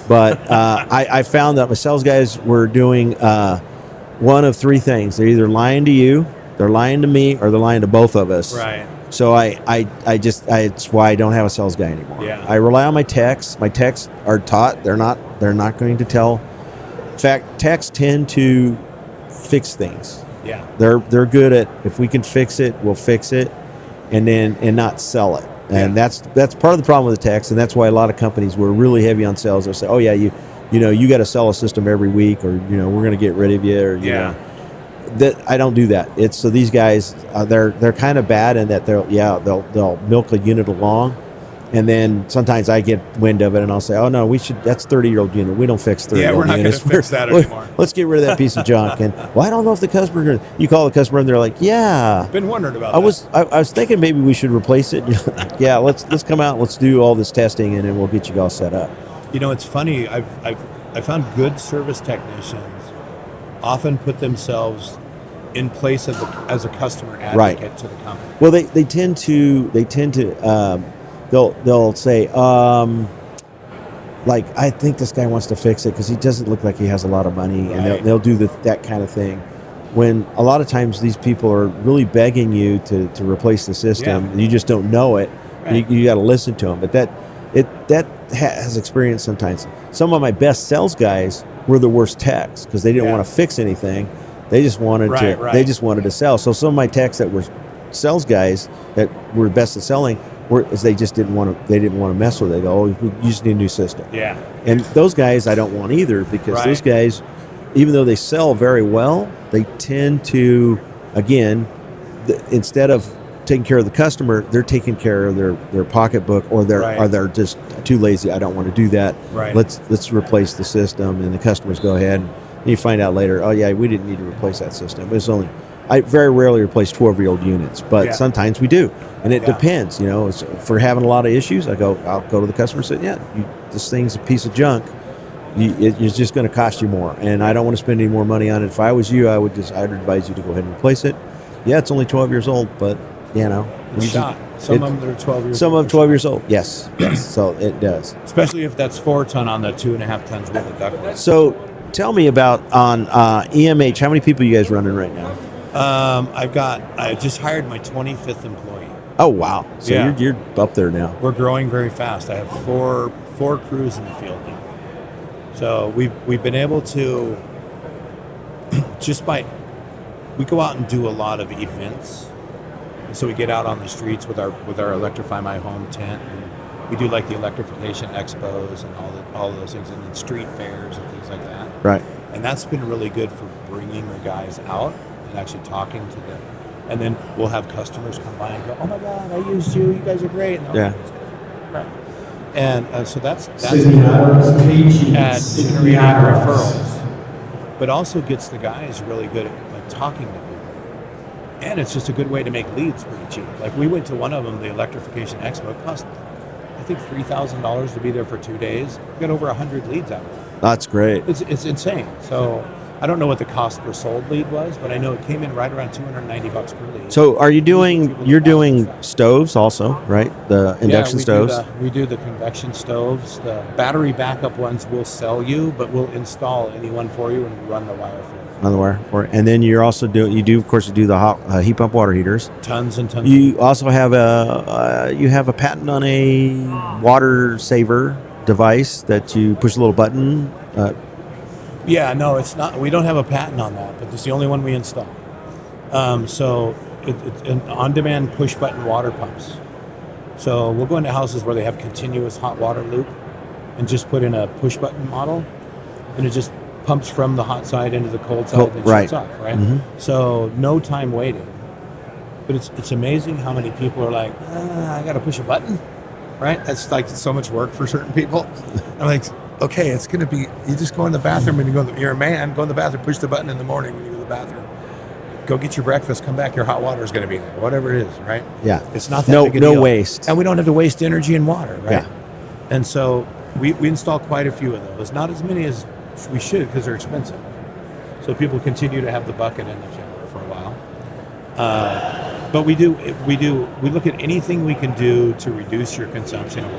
but I found that my sales guys were doing one of 3 things. They're either lying to you, they're lying to me, or they're lying to both of us. Right. So it's why I don't have a sales guy anymore. Yeah. I rely on my techs. My techs are taught. They're not going to tell. In fact, techs tend to fix things. Yeah. They're good at, if we can fix it, we'll fix it, and not sell it. And that's part of the problem with the techs, and that's why a lot of companies were really heavy on sales. They'll say, oh yeah, you got to sell a system every week, or we're going to get rid of you, or you know. That I don't do that. It's so these guys they're kind of bad in that they'll milk a unit along, and then sometimes I get wind of it and I'll say, oh no, that's 30-year-old unit. We don't fix 30-year-old units. Yeah, we're not going to fix that anymore. Let's get rid of that piece of junk. And I don't know if the customer. You call the customer and they're like, yeah. Been wondering about. I was thinking maybe we should replace it. Yeah, let's come out. Let's do all this testing and then we'll get you all set up. It's funny. I found good service technicians often put themselves in place as a customer advocate to the company. Well, they tend to they'll say like, I think this guy wants to fix it because he doesn't look like he has a lot of money, and they'll do that kind of thing. When a lot of times these people are really begging you to replace the system, and you just don't know it. Right. You got to listen to them, but that has experience sometimes. Some of my best sales guys were the worst techs because they didn't want to fix anything. They just wanted They just wanted to sell. So some of my techs that were sales guys that were best at selling they just didn't want to mess with it. They go, oh, we just need a new system. Yeah. And those guys I don't want either, because those guys, even though they sell very well, they tend to, again, instead of taking care of the customer, they're taking care of their pocketbook, or they're just too lazy. I don't want to do that. Right. Let's replace the system, and the customers go ahead. And you find out later, oh yeah, we didn't need to replace that system. I very rarely replace 12-year-old units, but sometimes we do, and it depends. If we're having a lot of issues, I'll go to the customer and say, this thing's a piece of junk. It's just going to cost you more, and I don't want to spend any more money on it. If I was you, I'd advise you to go ahead and replace it. Yeah, it's only 12 years old, but it's shot. Some of them are 12 years old. Some of them 12 years old. Yes. So it does. Especially if that's 4 ton on the 2.5 tons worth of ductwork. So tell me about on EMH. How many people are you guys running right now? I just hired my 25th employee. Oh wow! So you're up there now. We're growing very fast. I have four crews in the field now. So we've been able to we go out and do a lot of events. So we get out on the streets with our Electrify My Home tent, and we do like the electrification expos and all those things, and then street fairs and things like that. Right. And that's been really good for bringing the guys out and actually talking to them. And then we'll have customers come by and go, "Oh my God, I used you. You guys are great." And right. And so that's at generating referrals, but also gets the guys really good at talking to people. And it's just a good way to make leads pretty cheap. Like we went to one of them, the Electrification Expo. It cost, I think, $3,000 to be there for 2 days. We got over 100 leads out of it. That's great. It's insane. So I don't know what the cost per sold lead was, but I know it came in right around $290 per lead. So you're doing stoves also, right? The induction stoves? We do the convection stoves. The battery backup ones we'll sell you, but we'll install any one for you and run the wire for you. On the wire for it. And then you're also of course the hot heat pump water heaters. Tons and tons. You also have a patent on a water saver device that you push a little button. Yeah, no, it's not. We don't have a patent on that, but it's the only one we install. So it's an on-demand push-button water pumps. So we'll go into houses where they have continuous hot water loop and just put in a push-button model, and it just pumps from the hot side into the cold side and right. shuts off, right? Mhm. So no time waiting. But it's amazing how many people are like, I got to push a button, right? That's like so much work for certain people. I'm like, okay, it's going to be, you just go in the bathroom and you're a man, go in the bathroom, push the button in the morning when you go to the bathroom. Go get your breakfast, come back, your hot water is going to be there, whatever it is, right? Yeah. It's not that big a deal. No waste. And we don't have to waste energy and water, right? Yeah. And so we install quite a few of those. Not as many as we should because they're expensive. So people continue to have the bucket in the shower for a while. But we look at anything we can do to reduce your consumption of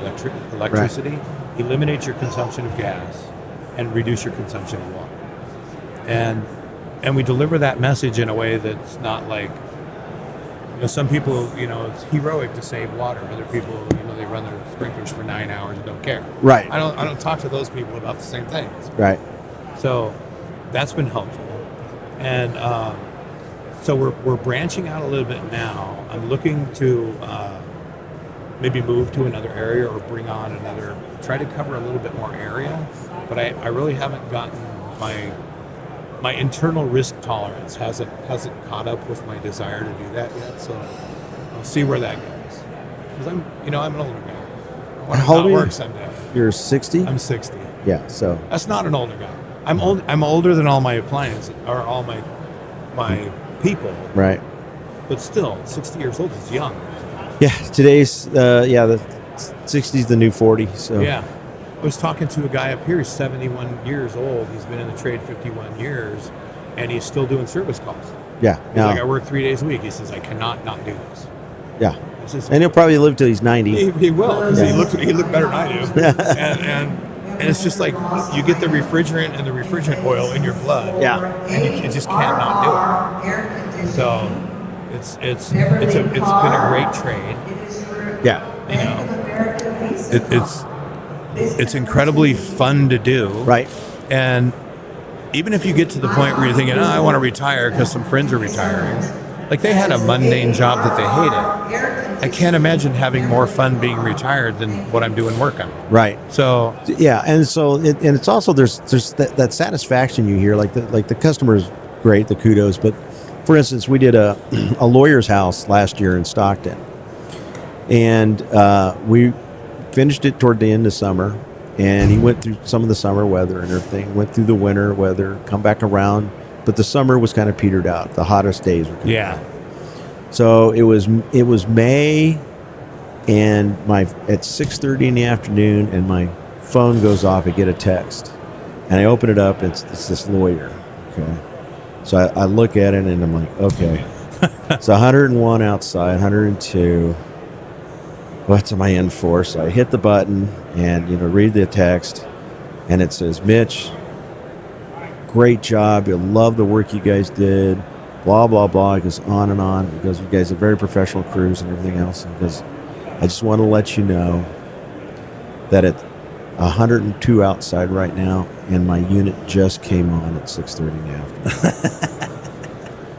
electricity, eliminate your consumption of gas, and reduce your consumption of water. And we deliver that message in a way that's not like, some people, it's heroic to save water. Other people, they run their sprinklers for 9 hours and don't care. Right. I don't talk to those people about the same things. Right. So that's been helpful. And so we're branching out a little bit now. I'm looking to maybe move to another area or bring on try to cover a little bit more area. But I really haven't gotten my internal risk tolerance hasn't caught up with my desire to do that yet. So I'll see where that goes. Because I'm an older guy. I want to not work someday. You're 60? I'm 60. Yeah, so. That's not an older guy. I'm older than all my appliances or all my people. Right. But still, 60 years old is young. Yeah, today's the 60's the new 40. So yeah. I was talking to a guy up here, he's 71 years old. He's been in the trade 51 years, and he's still doing service calls. Yeah. He's like, I work 3 days a week. He says, I cannot not do this. Yeah. And he'll probably live till he's 90. He will, because Yeah. he looked better than I do. and it's just like you get the refrigerant and the refrigerant oil in your blood. Yeah. And you just can't not do it. So it's been a great trade. Yeah. It's incredibly fun to do. Right. And even if you get to the point where you're thinking, I want to retire because some friends are retiring, like they had a mundane job that they hated. I can't imagine having more fun being retired than what I'm doing work on. Right. So yeah, and it's also there's that satisfaction you hear, like the customer's great, the kudos, but for instance, we did a lawyer's house last year in Stockton, and we finished it toward the end of summer, and he went through some of the summer weather and everything, went through the winter weather, come back around, but the summer was kind of petered out. The hottest days were coming out. So it was May, and at 6:30 in the afternoon, and my phone goes off. I get a text, and I open it up. It's this lawyer. Okay, so I look at it, and I'm like, okay, it's 101 outside, 102. What's am I in for? So I hit the button and read the text, and it says, Mitch, great job. I love the work you guys did. Blah, blah, blah. It goes on and on. It goes, you guys are very professional crews and everything else. And it goes, I just want to let you know that it's 102 outside right now, and my unit just came on at 6:30 in the afternoon.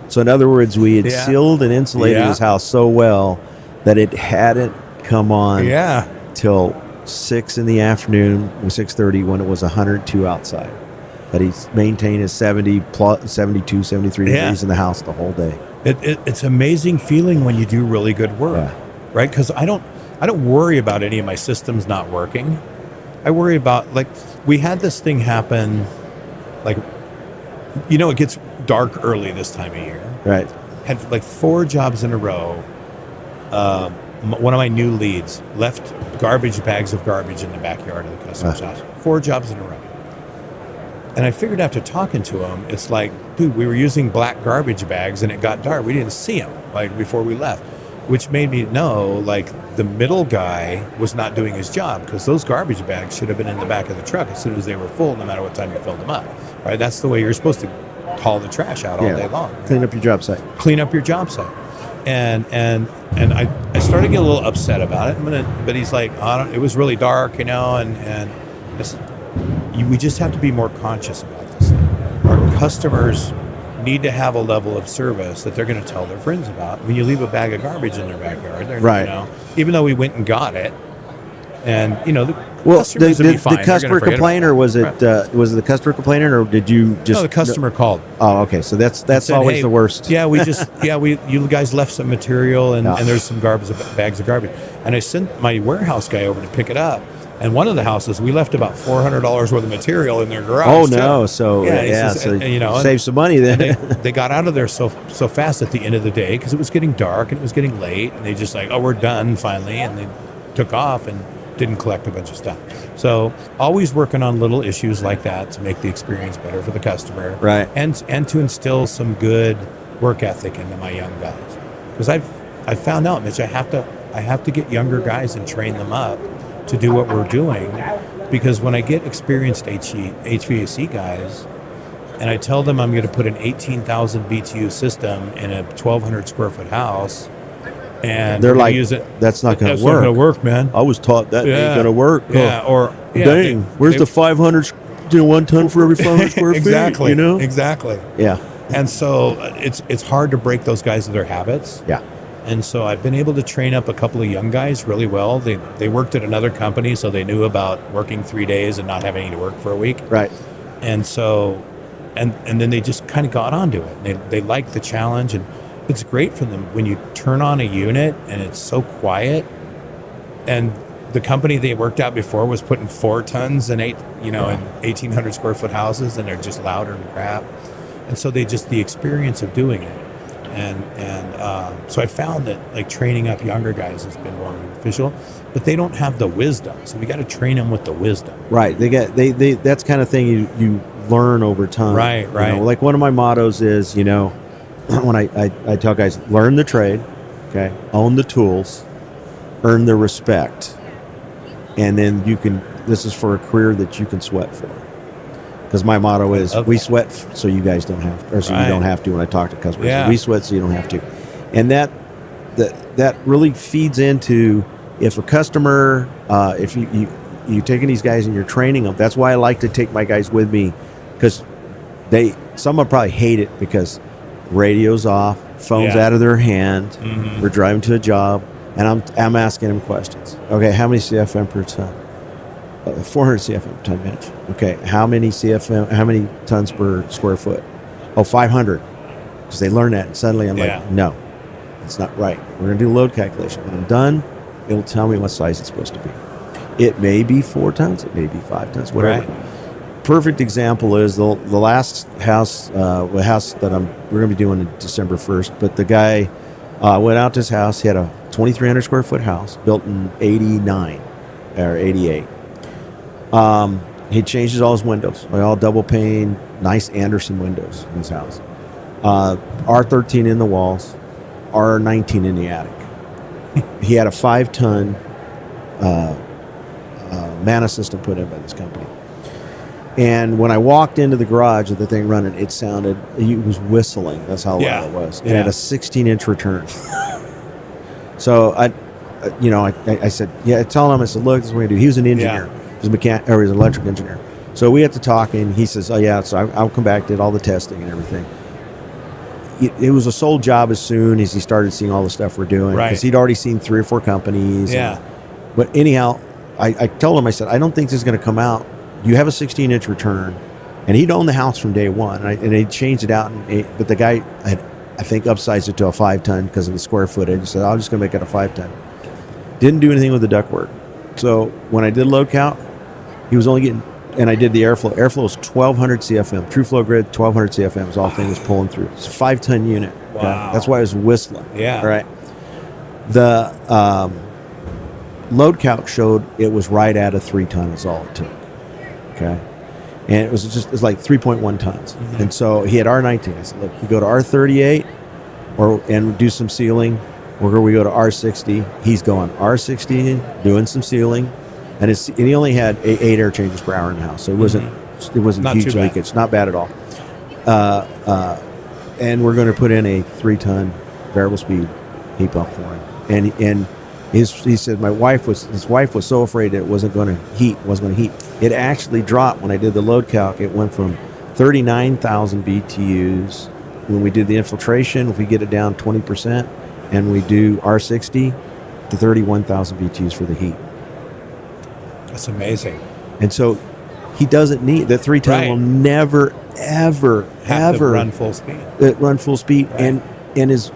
So in other words, we had sealed and insulated his house so well that it hadn't come on till 6 in the afternoon, 6:30, when it was 102 outside. But he's maintained his 72, 73 degrees in the house the whole day. It's amazing feeling when you do really good work, right? Because I don't worry about any of my systems not working. I worry about, we had this thing happen, it gets dark early this time of year. Right. Had 4 jobs in a row. One of my new leads left bags of garbage in the backyard of the customer's house. 4 jobs in a row. And I figured after talking to him, it's like, dude, we were using black garbage bags and it got dark. We didn't see them before we left, which made me know the middle guy was not doing his job, because those garbage bags should have been in the back of the truck as soon as they were full, no matter what time you filled them up. Right? That's the way you're supposed to haul the trash out all day long. Right? Clean up your job site. And I started to get a little upset about it, but he's like, it was really dark, and we just have to be more conscious about this thing. Our customers need to have a level of service that they're going to tell their friends about. When you leave a bag of garbage in their backyard, they're Right. you know, even though we went and got it, and you know, the Well, customers would be fine. the They're customer gonna forget complained, about or was it the customer complaining, or did you just? No, the customer called. Oh, okay. So that's Said, always "Hey, the worst. Yeah, you guys left some material and, Yeah. and there's some bags of garbage. And I sent my warehouse guy over to pick it up. And one of the houses, we left about $400 worth of material in their garage. Oh too. no! So he yeah, says, so you know, and- save some money then. and they got out of there so fast at the end of the day because it was getting dark and it was getting late, and they just like, oh, we're done finally, and they took off and didn't collect a bunch of stuff. So always working on little issues like that to make the experience better for the customer, Right. And to instill some good work ethic into my young guys, because I've found out, Mitch, I have to get younger guys and train them up to do what we're doing, because when I get experienced HVAC guys and I tell them I'm going to put an 18,000 BTU system in a 1,200 square foot house, and They're we're gonna like, use it, that's not going that's to work. not going to work, man. I was taught that ain't going to work. Yeah, or yeah, dang, where's the 500? 1 ton for every 500 square exactly, feet. You know, exactly. Yeah. And so it's hard to break those guys of their habits. Yeah. And so I've been able to train up a couple of young guys really well. They worked at another company, so they knew about working 3 days and not having to work for a week. Right. And so, and then they just kind of got onto it. They like the challenge, and it's great for them when you turn on a unit and it's so quiet. And the company they worked at before was putting 4 tons in in 1,800 square foot houses, and they're just louder than crap. And so the experience of doing it. And so I found that like training up younger guys has been more beneficial, but they don't have the wisdom. So we got to train them with the wisdom. Right. They that's kind of thing you learn over time. Right. You know, like one of my mottos is, when I tell guys, learn the trade, okay, own the tools, earn the respect, and then this is for a career that you can sweat for. Because my motto is, we sweat so you guys don't have to, or so you don't have to when I talk to customers. Yeah. We sweat so you don't have to. And that really feeds into, if a customer, if you taking these guys and you're training them, that's why I like to take my guys with me, because some will probably hate it because radio's off, phone's out of their hand, we're driving to a job, and I'm asking them questions. Okay, how many CFM per ton? 400 CFM per ton, Mitch. Okay, how many tons per square foot? Oh, 500. Because they learn that, and suddenly I'm like, no, that's not right. We're going to do a load calculation. When I'm done, it'll tell me what size it's supposed to be. It may be 4 tons, it may be 5 tons, whatever. Right. Perfect example is the last house, the house that we're going to be doing on December 1st, but the guy went out to his house. He had a 2,300 square foot house built in 89 or 88. He changes all his windows, like all double pane, nice Anderson windows in his house. R13 in the walls, R19 in the attic. He had a 5-ton mana system put in by this company. And when I walked into the garage with the thing running, it was whistling. That's how loud it was. It had a 16-inch return. So I said, tell him, I said, look, this is what we do. He was an engineer. He was he was an electric engineer. So we had to talk, and he says, oh yeah, so I'll come back, did all the testing and everything. It was a sole job as soon as he started seeing all the stuff we're doing, because he'd already seen 3 or 4 companies. But anyhow, I told him, I said, I don't think this is going to come out. You have a 16-inch return, and he'd owned the house from day one, and they changed it out. But the guy had, I think, upsized it to a 5-ton because of the square footage. He said, I'm just going to make it a 5-ton. Didn't do anything with the ductwork. So when I did load count, he was only getting, and I did the airflow. Airflow was 1,200 CFM. True flow grid, 1,200 CFM was all thing was pulling through. It's a 5-ton unit. Wow. Okay? That's why it was whistling. Yeah. Right. The load calc showed it was right at a 3-ton is all it took. Okay. And it was like 3.1 tons. Mm-hmm. And so he had R19. I said, look, you go to R38 and do some sealing, or we go to R60. He's going R60, doing some sealing. And he only had 8 air changes per hour in the house. So it wasn't Not huge too bad. leakage. Not bad at all. And we're going to put in a 3-ton variable speed heat pump for him. And He said his wife was so afraid it wasn't going to heat. It actually dropped when I did the load calc. It went from 39,000 BTUs when we did the infiltration. If we get it down 20%, and we do R60, to 31,000 BTUs for the heat. That's amazing. And so he doesn't need the 310 will never ever run full speed. Run full speed, Right. and is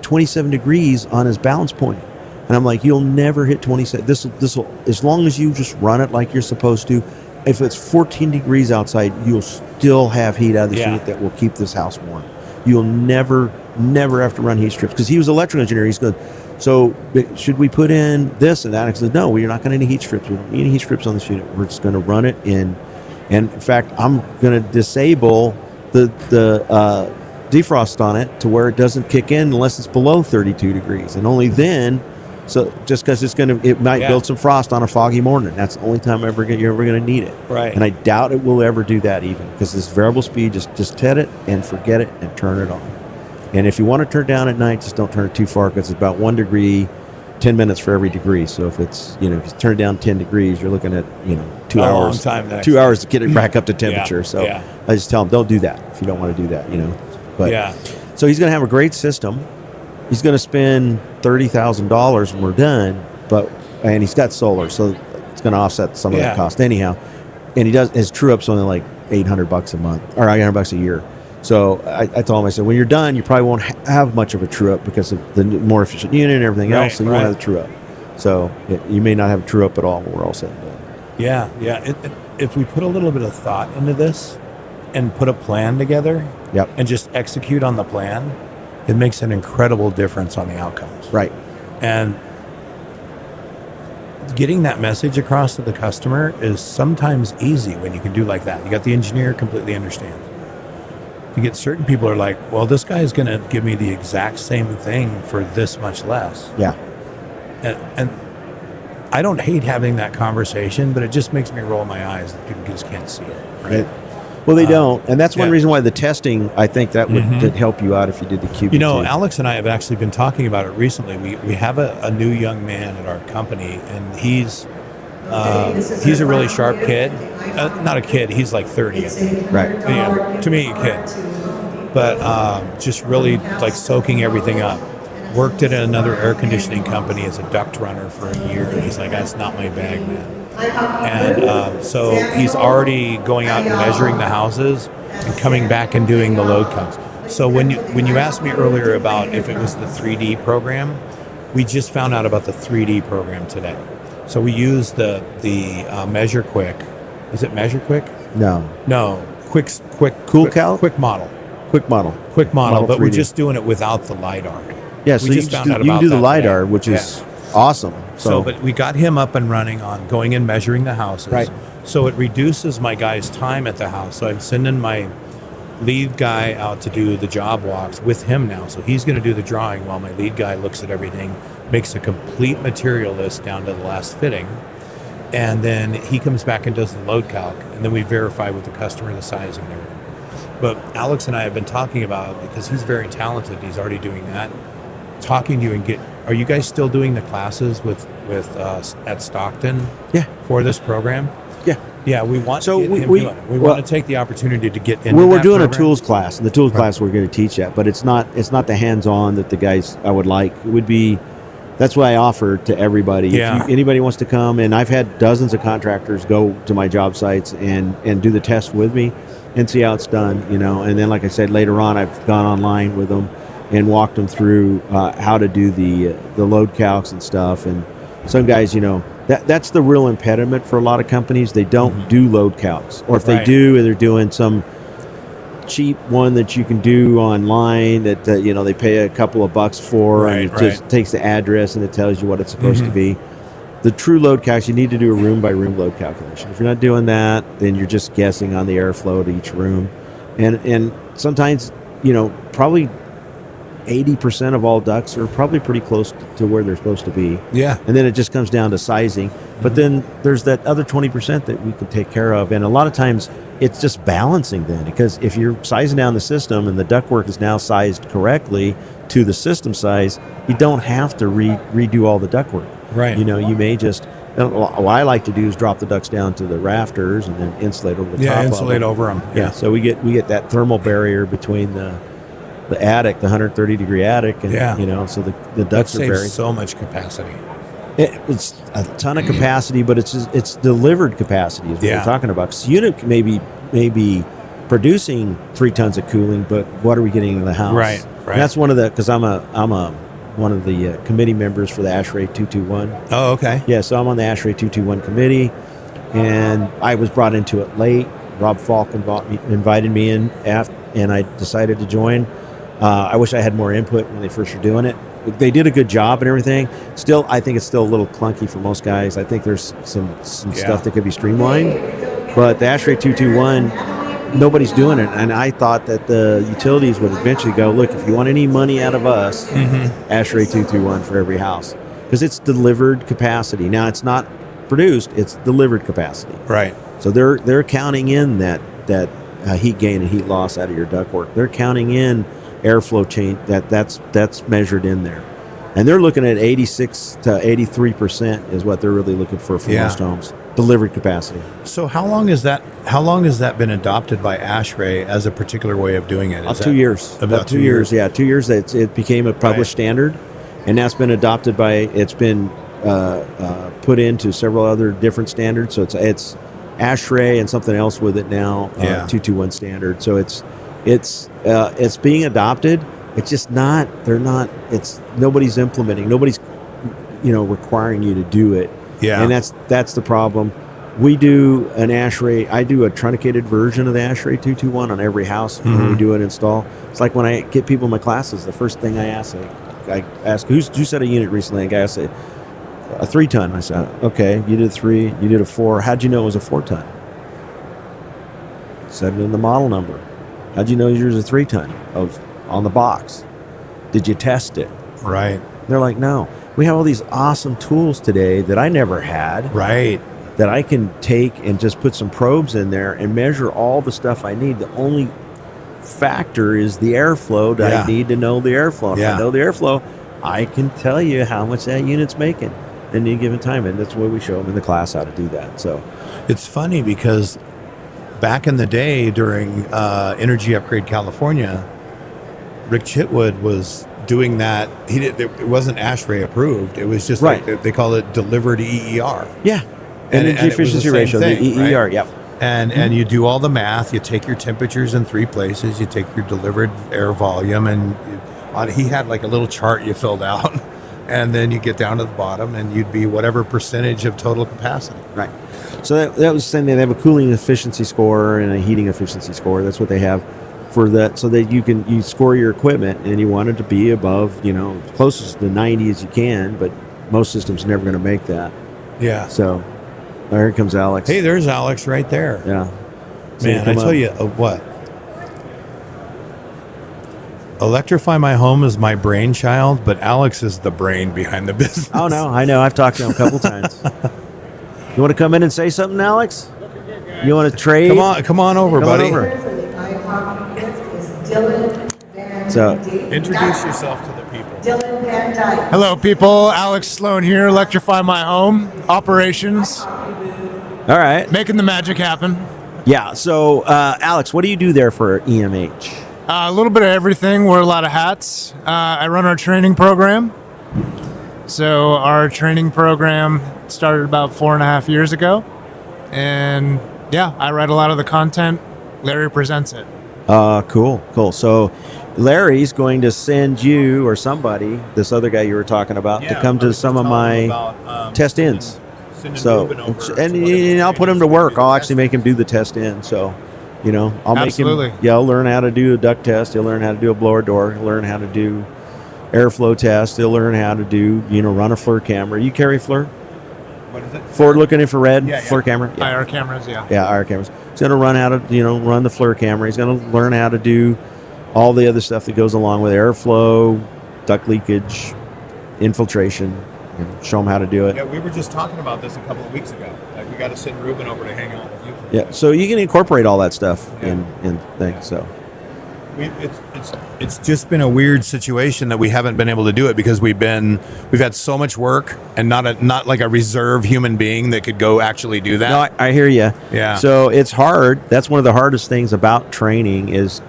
27 degrees on his balance point. And I'm like, you'll never hit 27. This will, as long as you just run it like you're supposed to. If it's 14 degrees outside, you'll still have heat out of the sheet that will keep this house warm. You'll never have to run heat strips, because he was an electrical engineer. He's good. So should we put in this and that? I said, no, you're not going to need heat strips. We don't need any heat strips on this unit. We're just going to run it in. And in fact, I'm going to disable the defrost on it to where it doesn't kick in unless it's below 32 degrees. And only then, so just because it might build some frost on a foggy morning. That's the only time you're ever going to need it. Right. And I doubt it will ever do that even, because this variable speed, just set it and forget it and turn it on. And if you want to turn it down at night, just don't turn it too far, because it's about 1 degree, 10 minutes for every degree. So if it's, if you turn it down 10 degrees, you're looking at, 2 hours. Long time. 2 hours to get it back up to temperature. So yeah. I just tell them, don't do that if you don't want to do that, But Yeah. so he's going to have a great system. He's going to spend $30,000 when we're done, and he's got solar, so it's going to offset some of that cost anyhow. And his true up's only like $800 a month, or $800 a year. So I told him, I said, when you're done, you probably won't have much of a true up because of the more efficient unit and everything else. So you won't have the true up. So you may not have a true up at all when we're all said and done. Yeah. If we put a little bit of thought into this and put a plan together, and just execute on the plan, it makes an incredible difference on the outcomes. Right. And getting that message across to the customer is sometimes easy when you can do like that. You got the engineer completely understand. You get certain people are like, well, this guy is going to give me the exact same thing for this much less. Yeah. And I don't hate having that conversation, but it just makes me roll my eyes that people just can't see it. Right. Well, they don't. And that's one reason why the testing, I think that would help you out if you did the QB2. Alex and I have actually been talking about it recently. We have a new young man at our company, and he's a really sharp kid. Not a kid, he's like 30. Right. Yeah, to me, a kid. But just really like soaking everything up. Worked at another air conditioning company as a duct runner for a year. And he's like, that's not my bag, man. And so he's already going out and measuring the houses and coming back and doing the load counts. So when you asked me earlier about if it was the 3D program, we just found out about the 3D program today. So we use the Measure Quick. Is it Measure Quick? No. Quick Cal? Quick model. Quick model, but 3D. we're just doing it without the LiDAR. Yeah, so you can do the LiDAR, which is awesome. But we got him up and running on going and measuring the houses. Right. So it reduces my guy's time at the house. So I'm sending my lead guy out to do the job walks with him now. So he's going to do the drawing while my lead guy looks at everything, makes a complete material list down to the last fitting. And then he comes back and does the load calc. And then we verify with the customer the sizing and everything. But Alex and I have been talking about, because he's very talented, he's already doing that, talking to you and are you guys still doing the classes with at Stockton? Yeah. For this program? Yeah, we want to get him doing it. We want to take the opportunity to get into we're doing program. a tools class, and the tools class we're going to teach that, but it's not the hands-on that the guys I would like. It would be, that's what I offer to everybody. Yeah. If anybody wants to come, and I've had dozens of contractors go to my job sites and do the test with me and see how it's done, and then like I said, later on I've gone online with them and walked them through how to do the load calcs and stuff. And some guys, that's the real impediment for a lot of companies. They don't do load calcs, or if they do, they're doing some cheap one that you can do online that they pay a couple of bucks for, and it just takes the address and it tells you what it's supposed to be. The true load calcs, you need to do a room by room load calculation. If you're not doing that, then you're just guessing on the airflow to each room, and sometimes probably 80% of all ducts are probably pretty close to where they're supposed to be. Yeah. And then it just comes down to sizing. But then there's that other 20% that we can take care of. And a lot of times it's just balancing then, because if you're sizing down the system and the ductwork is now sized correctly to the system size, you don't have to redo all the ductwork. Right. You know, you may just. What I like to do is drop the ducts down to the rafters and then insulate over the top. Insulate of over them. Yeah. So we get that thermal barrier between the attic, the 130 degree attic, and Yeah. you know, so the That ducts are saves buried. so much capacity. It's a ton of capacity, but it's delivered capacity is what Yeah. we're talking about. Because unit may be producing 3 tons of cooling, but what are we getting into the house? Right. And that's one of the, because I'm one of the committee members for the ASHRAE 221. Oh, okay. Yeah, so I'm on the ASHRAE 221 committee, and I was brought into it late. Rob Falk invited me in, and I decided to join. I wish I had more input when they first were doing it. They did a good job and everything. Still, I think it's still a little clunky for most guys. I think there's some stuff that could be streamlined. But the ASHRAE 221, nobody's doing it. And I thought that the utilities would eventually go, look, if you want any money out of us, ASHRAE 221 for every house. Because it's delivered capacity. Now, it's not produced, it's delivered capacity. Right. So they're counting in that heat gain and heat loss out of your ductwork. They're counting in airflow change. That's measured in there. And they're looking at 86 to 83% is what they're really looking for most homes. Delivered capacity. So how long has that been adopted by ASHRAE as a particular way of doing it? About 2 years. About 2 years. Yeah, 2 years. It became a published standard, and that's been adopted by. It's been put into several other different standards. So it's ASHRAE and something else with it now. 221 standard. So it's being adopted. It's just not. They're not. It's nobody's implementing. Nobody's requiring you to do it. Yeah. And that's the problem. We do an ASHRAE. I do a truncated version of the ASHRAE 221 on every house when we do an install. It's like when I get people in my classes, the first thing I ask who set a unit recently? And the guy said a 3-ton. I said, okay, you did 3, you did a 4. How'd you know it was a 4-ton? Said it in the model number. How'd you know yours was a 3-ton? On the box. Did you test it? Right. They're like, no. We have all these awesome tools today that I never had. Right. That I can take and just put some probes in there and measure all the stuff I need. The only factor is the airflow that I need to know the airflow. If I know the airflow, I can tell you how much that unit's making at any given time. And that's what we show them in the class how to do that. So it's funny because back in the day during Energy Upgrade California, Rick Chitwood was doing that. It wasn't ASHRAE approved. It was just like they call it delivered EER. Yeah. Energy efficiency ratio, the EER, right? yep. And you do all the math. You take your temperatures in 3 places. You take your delivered air volume, and he had like a little chart you filled out, and then you get down to the bottom, and you'd be whatever percentage of total capacity. Right. So that was saying they have a cooling efficiency score and a heating efficiency score. That's what they have for that, so that you score your equipment, and you want it to be above, closest to 90 as you can, but most systems are never going to make that. Yeah. So here comes Alex. Hey, there's Alex right there. Yeah. Man, I tell you what. Electrify My Home is my brainchild, but Alex is the brain behind the business. Oh, no, I know. I've talked to him a couple times. You want to come in and say something, Alex? You want to trade? Come on over, buddy. So, introduce yourself to the people. Hello, people. Alex Sloan here, Electrify My Home Operations. All right. Making the magic happen. Yeah. So, Alex, what do you do there for EMH? A little bit of everything. Wear a lot of hats. I run our training program. So our training program started about 4.5 years ago. And yeah, I write a lot of the content. Larry presents it. Cool. So Larry's going to send you or somebody, this other guy you were talking about, to come to some of my test ins. So, and I'll put him to work. I'll actually make him do the test in. So, I'll make him. Yeah, I'll learn how to do a duct test. He'll learn how to do a blower door. He'll learn how to do airflow test. He'll learn how to do, run a FLIR camera. You carry FLIR? What is it? Forward-looking infrared FLIR camera. IR cameras, yeah. Yeah, IR cameras. He's going to run how to, run the FLIR camera. He's going to learn how to do all the other stuff that goes along with airflow, duct leakage, infiltration, and show him how to do it. Yeah, we were just talking about this a couple of weeks ago. Like, we got to send Ruben over to hang out with you. Yeah, so you can incorporate all that stuff in things. So, It's just been a weird situation that we haven't been able to do it because we've had so much work and not like a reserve human being that could go actually do that. No, I hear you. Yeah. So it's hard. That's one of the hardest things about training is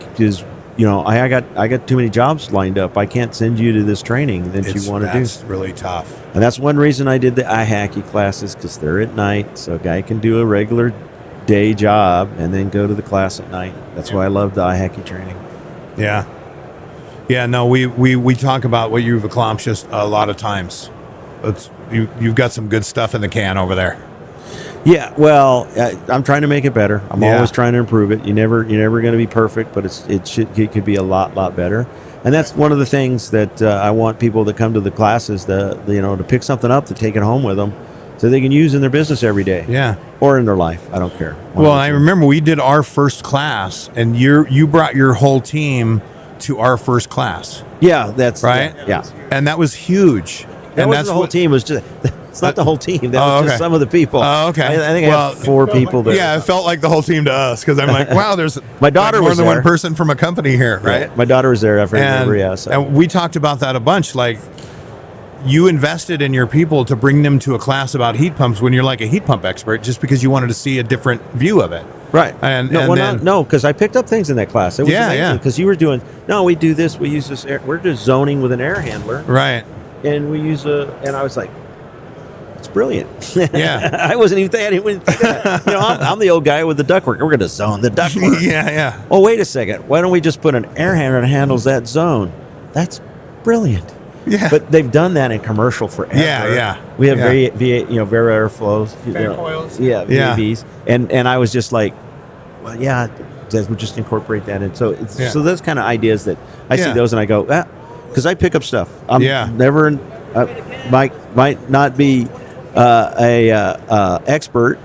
I got too many jobs lined up. I can't send you to this training that you want to do. That's really tough. And that's one reason I did the IHACI classes, because they're at night, so a guy can do a regular day job and then go to the class at night. That's why I love the IHACI training. Yeah. Yeah, no, we talk about what you've accomplished a lot of times. You've got some good stuff in the can over there. Yeah, well, I'm trying to make it better. I'm always trying to improve it. You're never going to be perfect, but it could be a lot better. And that's one of the things that I want people that come to the classes to pick something up to take it home with them, so they can use in their business every day. Yeah, or in their life. I don't care. Well, I remember we did our first class, and you brought your whole team to our first class. Yeah, that's right. Yeah, and that was huge. And that's the whole team. Was just. It's not the whole team. That was just some of the people. Oh, okay. I think I had 4 people there. Yeah, it felt like the whole team to us because I'm like, wow, there's my daughter more was than there. one person from a company here, right? Yeah, my daughter was there. I remember. Yeah, and we talked about that a bunch. Like, you invested in your people to bring them to a class about heat pumps when you're like a heat pump expert, just because you wanted to see a different view of it. Right. And no, because I picked up things in that class. It was amazing because you were doing. No, we do this. We use this. We're just zoning with an air handler. Right. And we use and I was like, it's brilliant. Yeah. I wasn't even thinking that. I'm the old guy with the ductwork. We're going to zone the ductwork. Yeah. Oh, wait a second. Why don't we just put an air handler that handles that zone? That's brilliant. Yeah. But they've done that in commercial forever. Yeah. We have very airflows. Fan coils. Yeah, VAVs. And I was just like, well, yeah, we just incorporate that in. So so those kind of ideas that I see those and I go, because I pick up stuff. I'm never might not be a expert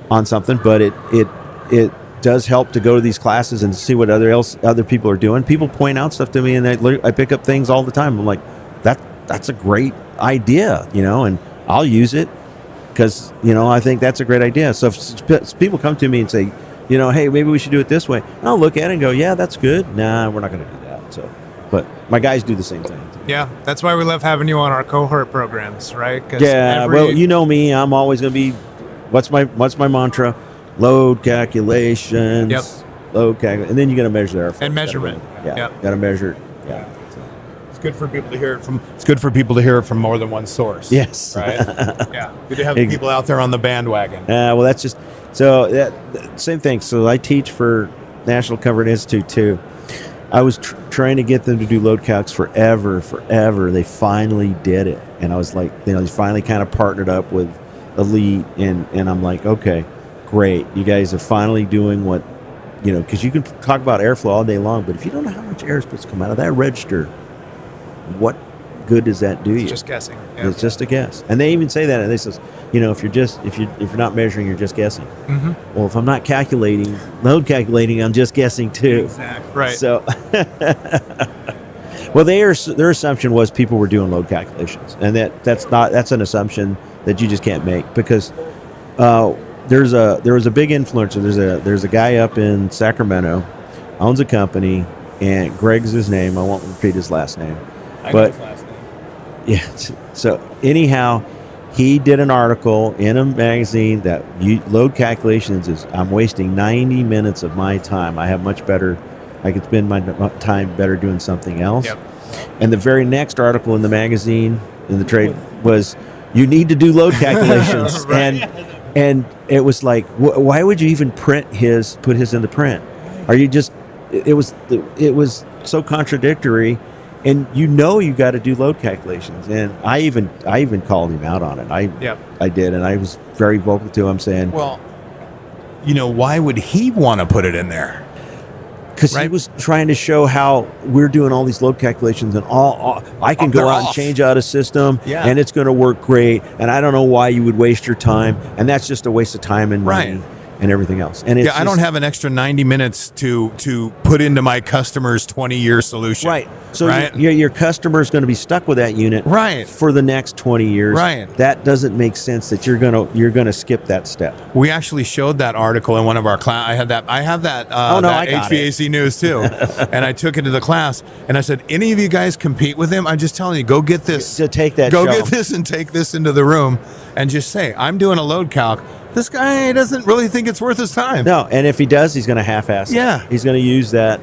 on something, but it does help to go to these classes and see what other people are doing. People point out stuff to me, and I pick up things all the time. I'm like, that's a great idea, and I'll use it because I think that's a great idea. So if people come to me and say, hey, maybe we should do it this way, and I'll look at it and go, yeah, that's good. Nah, we're not going to do that. So, but my guys do the same thing. Yeah, that's why we love having you on our cohort programs, right? Yeah, well, you know me. I'm always going to be. What's my mantra? Load calculations. Yep. And then you got to measure the airflow. And measurement. Yeah. Got to measure it. Yeah. It's good for people to hear it from. It's good for people to hear it from more than one source. Yes. Right. Yeah. Good to have people out there on the bandwagon. Well, that's just so. Same thing. So I teach for National Covered Institute too. I was trying to get them to do load calcs forever. They finally did it, and I was like, they finally kind of partnered up with Elite, and I'm like, okay, great, you guys are finally doing what, because you can talk about airflow all day long, but if you don't know how much air is supposed to come out of that register, what good does that do you? It's just guessing. Yeah. It's just a guess, and they even say that, and they says, if you're not measuring, you're just guessing. Mm-hmm. Well, if I'm not load calculating, I'm just guessing too. Exactly. Right. So, well, their assumption was people were doing load calculations, and that's an assumption that you just can't make, because there was a big influencer. There's a guy up in Sacramento, owns a company, and Greg's his name. I won't repeat his last name, but his last name. Yeah. So anyhow, he did an article in a magazine that load calculations is, I'm wasting 90 minutes of my time. I could spend my time better doing something else. Yep. And the very next article in the magazine, in the trade, was, you need to do load calculations. Right. And it was like, why would you even put his into print? Are you just, it was so contradictory. And you got to do load calculations, and I even called him out on it. I did, and I was very vocal to him, saying, "Well, why would he want to put it in there?" Because he was trying to show how we're doing all these load calculations, and all I can go out and change out a system, and it's going to work great. And I don't know why you would waste your time, and that's just a waste of time and money. Right. and everything else. And it's I don't have an extra 90 minutes to put into my customer's 20-year solution. Right. So right? your customer is going to be stuck with that unit right for the next 20 years. Right. That doesn't make sense that you're going to skip that step. We actually showed that article in one of our class. I have that that HVAC news too. And I took it to the class and I said, any of you guys compete with him? I'm just telling you, go get this. To take that Go show. get this and take this into the room and just say, I'm doing a load calc. This guy doesn't really think it's worth his time. No, and if he does, he's going to half-ass it. Yeah. He's going to use that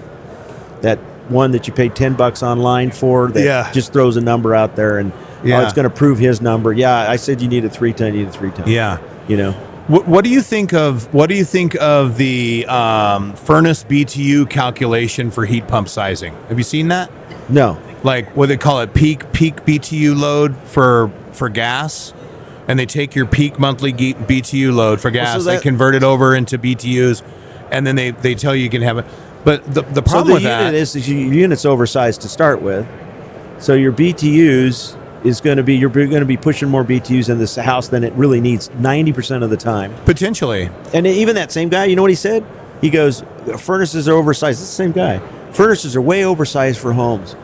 one that you paid $10 online for that just throws a number out there and it's going to prove his number. Yeah, I said you need a 3-ton, you need a 3-ton. Yeah. You know. What do you think of the furnace BTU calculation for heat pump sizing? Have you seen that? No. Like what they call it, peak BTU load for gas, and they take your peak monthly BTU load for gas, they convert it over into BTUs, and then they tell you can have it. But the problem with that is your unit's oversized to start with, so your BTUs is going to be you're going to be pushing more BTUs in this house than it really needs 90% of the time. Potentially. And even that same guy, you know what he said? He goes, furnaces are oversized. It's the same guy. Furnaces are way oversized for homes.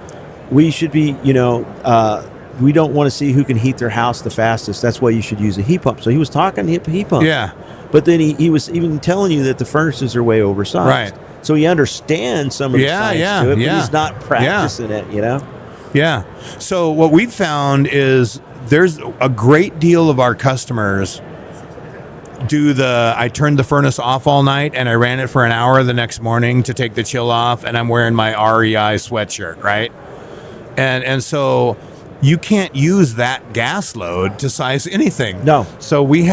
We should be, we don't want to see who can heat their house the fastest. That's why you should use a heat pump. So he was talking heat pump. Yeah. But then he was even telling you that the furnaces are way oversized. Right. So he understands some of the science to it, but he's not practicing it, Yeah. So what we've found is there's a great deal of our customers I turned the furnace off all night and I ran it for an hour the next morning to take the chill off, and I'm wearing my REI sweatshirt, right? And so you can't use that gas load to size anything. No. So we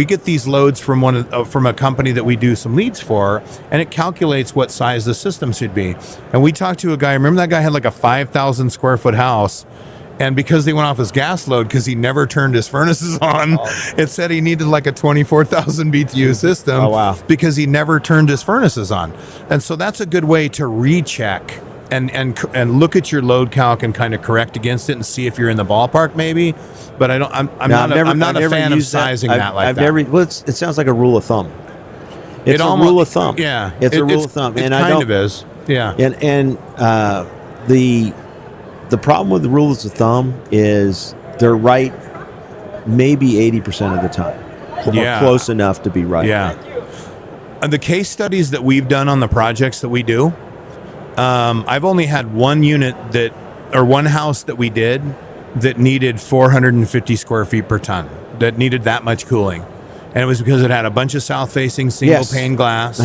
get these loads from from a company that we do some leads for, and it calculates what size the system should be. And we talked to a guy. Remember that guy had like a 5,000 square foot house, and because they went off his gas load because he never turned his furnaces on, it said he needed like a 24,000 BTU system. Oh, wow. Because he never turned his furnaces on. And so that's a good way to recheck and look at your load calc and kind of correct against it and see if you're in the ballpark maybe. But I'm not a fan of sizing that like that. It sounds like a rule of thumb. It's a rule of thumb. Yeah. It's a rule of thumb. It kind of is. Yeah. And the problem with the rules of thumb is they're right maybe 80% of the time. Or close enough to be right. Yeah. And the case studies that we've done on the projects that we do, I've only had one house that we did that needed 450 square feet per ton, that needed that much cooling. And it was because it had a bunch of south-facing single pane glass.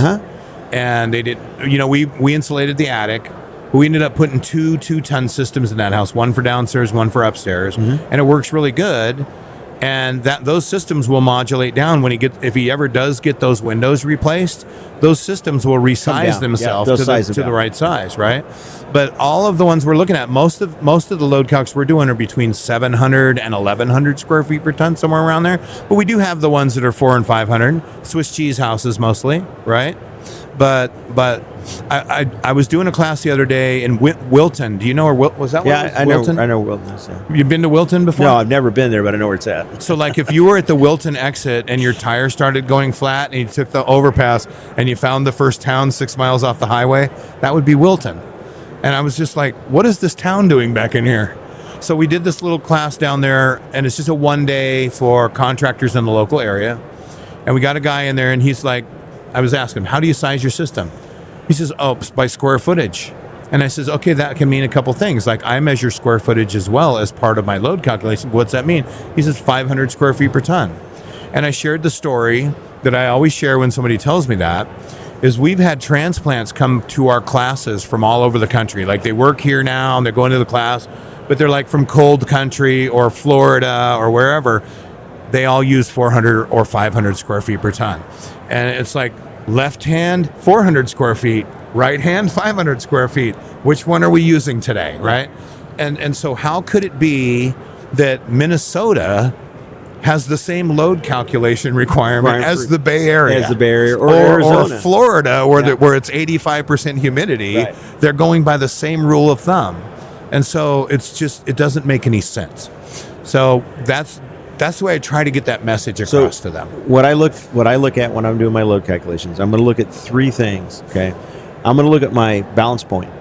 And they did, we insulated the attic. We ended up putting two 2-ton systems in that house, one for downstairs, one for upstairs. And it works really good. And those systems will modulate down if he ever does get those windows replaced. Those systems will resize themselves to the right size, right? But all of the ones we're looking at, most of the load calcs we're doing are between 700 and 1,100 square feet per ton, somewhere around there. But we do have the ones that are 400 and 500, Swiss cheese houses mostly, right? But I was doing a class the other day in Wilton. Do you know where was that? Yeah, I Wilton? know where Wilton is. Yeah. You've been to Wilton before? No, I've never been there, but I know where it's at. So like if you were at the Wilton exit and your tire started going flat and you took the overpass and you found the first town 6 miles off the highway, that would be Wilton. And I was just like, what is this town doing back in here? So we did this little class down there, and it's just a one day for contractors in the local area. And we got a guy in there, and he's like, I was asking him, how do you size your system? He says, by square footage. And I says, okay, that can mean a couple things. Like I measure square footage as well as part of my load calculation. What's that mean? He says 500 square feet per ton. And I shared the story that I always share when somebody tells me that, is we've had transplants come to our classes from all over the country. Like they work here now and they're going to the class, but they're like from cold country or Florida or wherever. They all use 400 or 500 square feet per ton. And it's like left hand, 400 square feet, right hand, 500 square feet. Which one are we using today, right? And so how could it be that Minnesota has the same load calculation requirement as the Bay Area? As the Bay Area or Arizona. Or Florida, where it's 85% humidity. Right. They're going by the same rule of thumb. And so it doesn't make any sense. So that's the way I try to get that message across to them. What I look at when I'm doing my load calculations, I'm going to look at three things. Okay, I'm going to look at my balance point.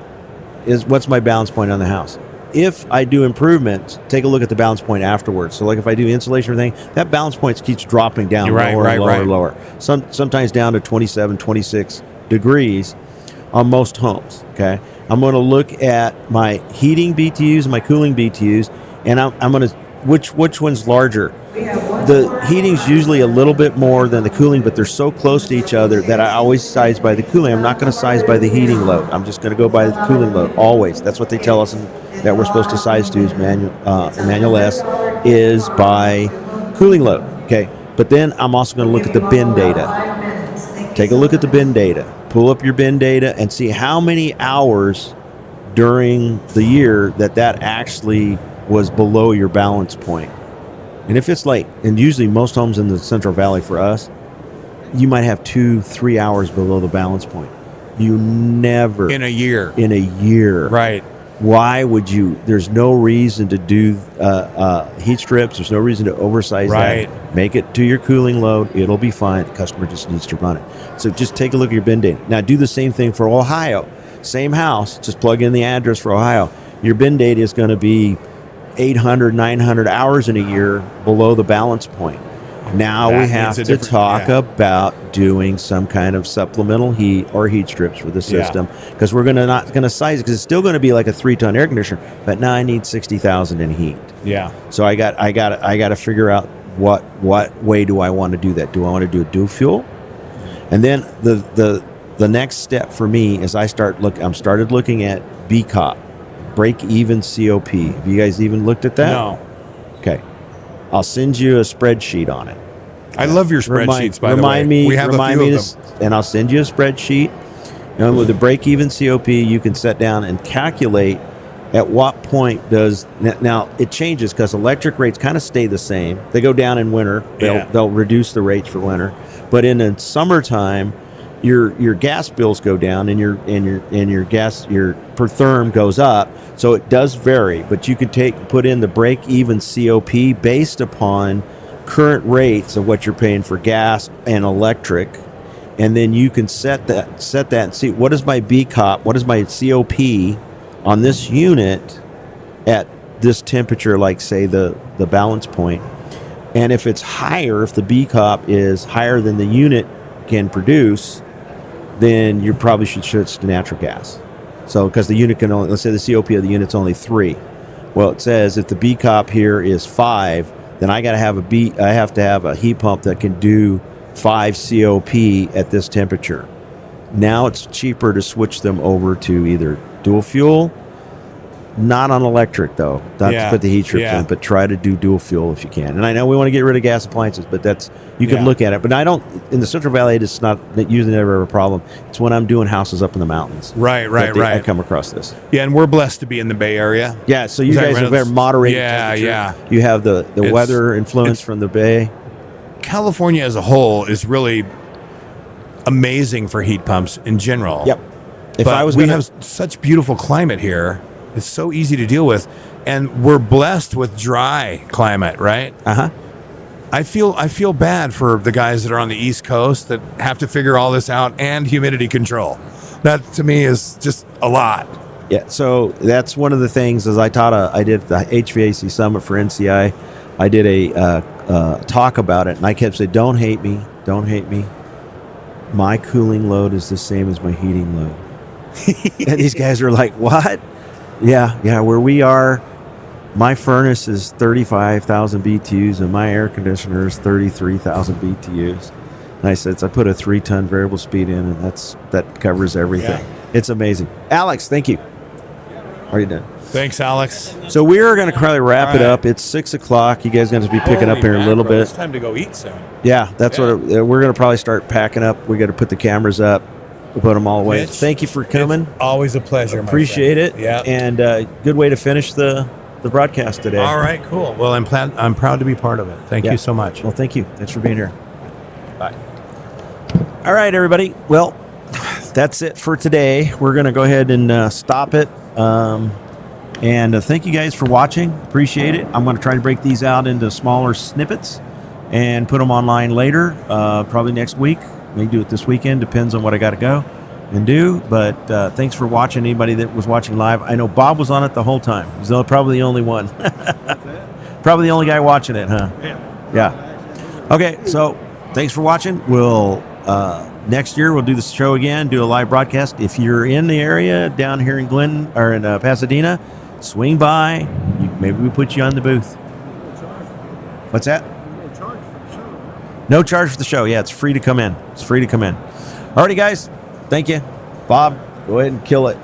What's my balance point on the house? If I do improvements, take a look at the balance point afterwards. So like if I do insulation or anything, that balance point keeps dropping down lower. Sometimes down to 27, 26 degrees on most homes. Okay, I'm going to look at my heating BTUs and my cooling BTUs, and I'm going to which one's larger. The heating's usually a little bit more than the cooling, but they're so close to each other that I always size by the cooling. I'm not going to size by the heating load. I'm just going to go by the cooling load always. That's what they tell us that we're supposed to size to is manual S is by cooling load. Okay, but then I'm also going to look at the bin data. Take a look at the bin data. Pull up your bin data and see how many hours during the year that actually was below your balance point. And if it's late, and usually most homes in the Central Valley for us, you might have 2-3 hours below the balance point. You never In a year. Right. Why would you? There's no reason to do heat strips. There's no reason to oversize that. Make it to your cooling load. It'll be fine. The customer just needs to run it. So just take a look at your bin data. Now do the same thing for Ohio. Same house. Just plug in the address for Ohio. Your bin data is going to be 800, 900 hours in a year below the balance point. Now we have to talk about doing some kind of supplemental heat or heat strips for the system because we're not going to size it because it's still going to be like a 3-ton air conditioner. But now I need 60,000 in heat. Yeah. So I got to figure out what way do I want to do that? Do I want to do a dual fuel? And then the next step for me is I'm started looking at BCOP. Break even COP. Have you guys even looked at that? No. Okay. I'll send you a spreadsheet on it. I love your spreadsheets, by the way. Remind me of them. and I'll send you a spreadsheet. And with the break even COP, you can sit down and calculate at what point does now it changes because electric rates kind of stay the same. They go down in winter. They'll reduce the rates for winter. But in the summertime, your gas bills go down and your per therm goes up, so it does vary. But you could put in the break even COP based upon current rates of what you're paying for gas and electric, and then you can set that and see what is my BCOP, what is my COP on this unit at this temperature, like say the balance point, and if it's higher, if the BCOP is higher than the unit can produce, then you probably should switch to natural gas. So, because the unit can only, let's say the COP of the unit's only 3. Well, it says if the BCOP here is 5, then I have to have a heat pump that can do 5 COP at this temperature. Now it's cheaper to switch them over to either dual fuel, not on electric though, not to put the heat strips in, but try to do dual fuel if you can. And I know we want to get rid of gas appliances, but you can look at it. But I don't, in the Central Valley, it's not usually never a problem. It's when I'm doing houses up in the mountains. Right. I come across this. Yeah, and we're blessed to be in the Bay Area. Yeah, so you guys have very moderated temperature. Yeah. You have the weather influence from the Bay. California as a whole is really amazing for heat pumps in general. Yep. We have such beautiful climate here. It's so easy to deal with, and we're blessed with dry climate, right? I feel bad for the guys that are on the East Coast that have to figure all this out and humidity control. That to me is just a lot. Yeah, so that's one of the things. As I did the HVAC summit for NCI. I did a talk about it, and I kept saying, "Don't hate me, don't hate me. My cooling load is the same as my heating load." And these guys are like, "What?" Yeah. Where we are, my furnace is 35,000 BTUs and my air conditioner is 33,000 BTUs. And I said, I put a 3-ton variable speed in, and that covers everything. Yeah. It's amazing. Alex, thank you. Are you done? Thanks, Alex. So we are going to probably wrap it up. It's 6:00. You guys are going to be picking up here in a little bit. It's time to go eat soon. Yeah, what we're going to probably start packing up. We got to put the cameras up. We'll put them all away. Mitch, thank you for coming. It's always a pleasure. Appreciate it. Yeah. And good way to finish the broadcast today. All right, cool. Well, I'm proud to be part of it. Thank you so much. Well, thank you. Thanks for being here. Bye. All right, everybody. Well, that's it for today. We're going to go ahead and stop it. And thank you guys for watching. Appreciate it. I'm going to try to break these out into smaller snippets and put them online later, probably next week. Maybe do it this weekend. Depends on what I got to go and do. But thanks for watching. Anybody that was watching live. I know Bob was on it the whole time. He's probably the only one. Probably the only guy watching it, huh? Yeah. Okay, so thanks for watching. We'll next year we'll do the show again, do a live broadcast. If you're in the area down here in Glen or in Pasadena, swing by. Maybe we put you on the booth. What's that? No charge for the show. Yeah, it's free to come in. It's free to come in. Alrighty, guys. Thank you. Bob, go ahead and kill it.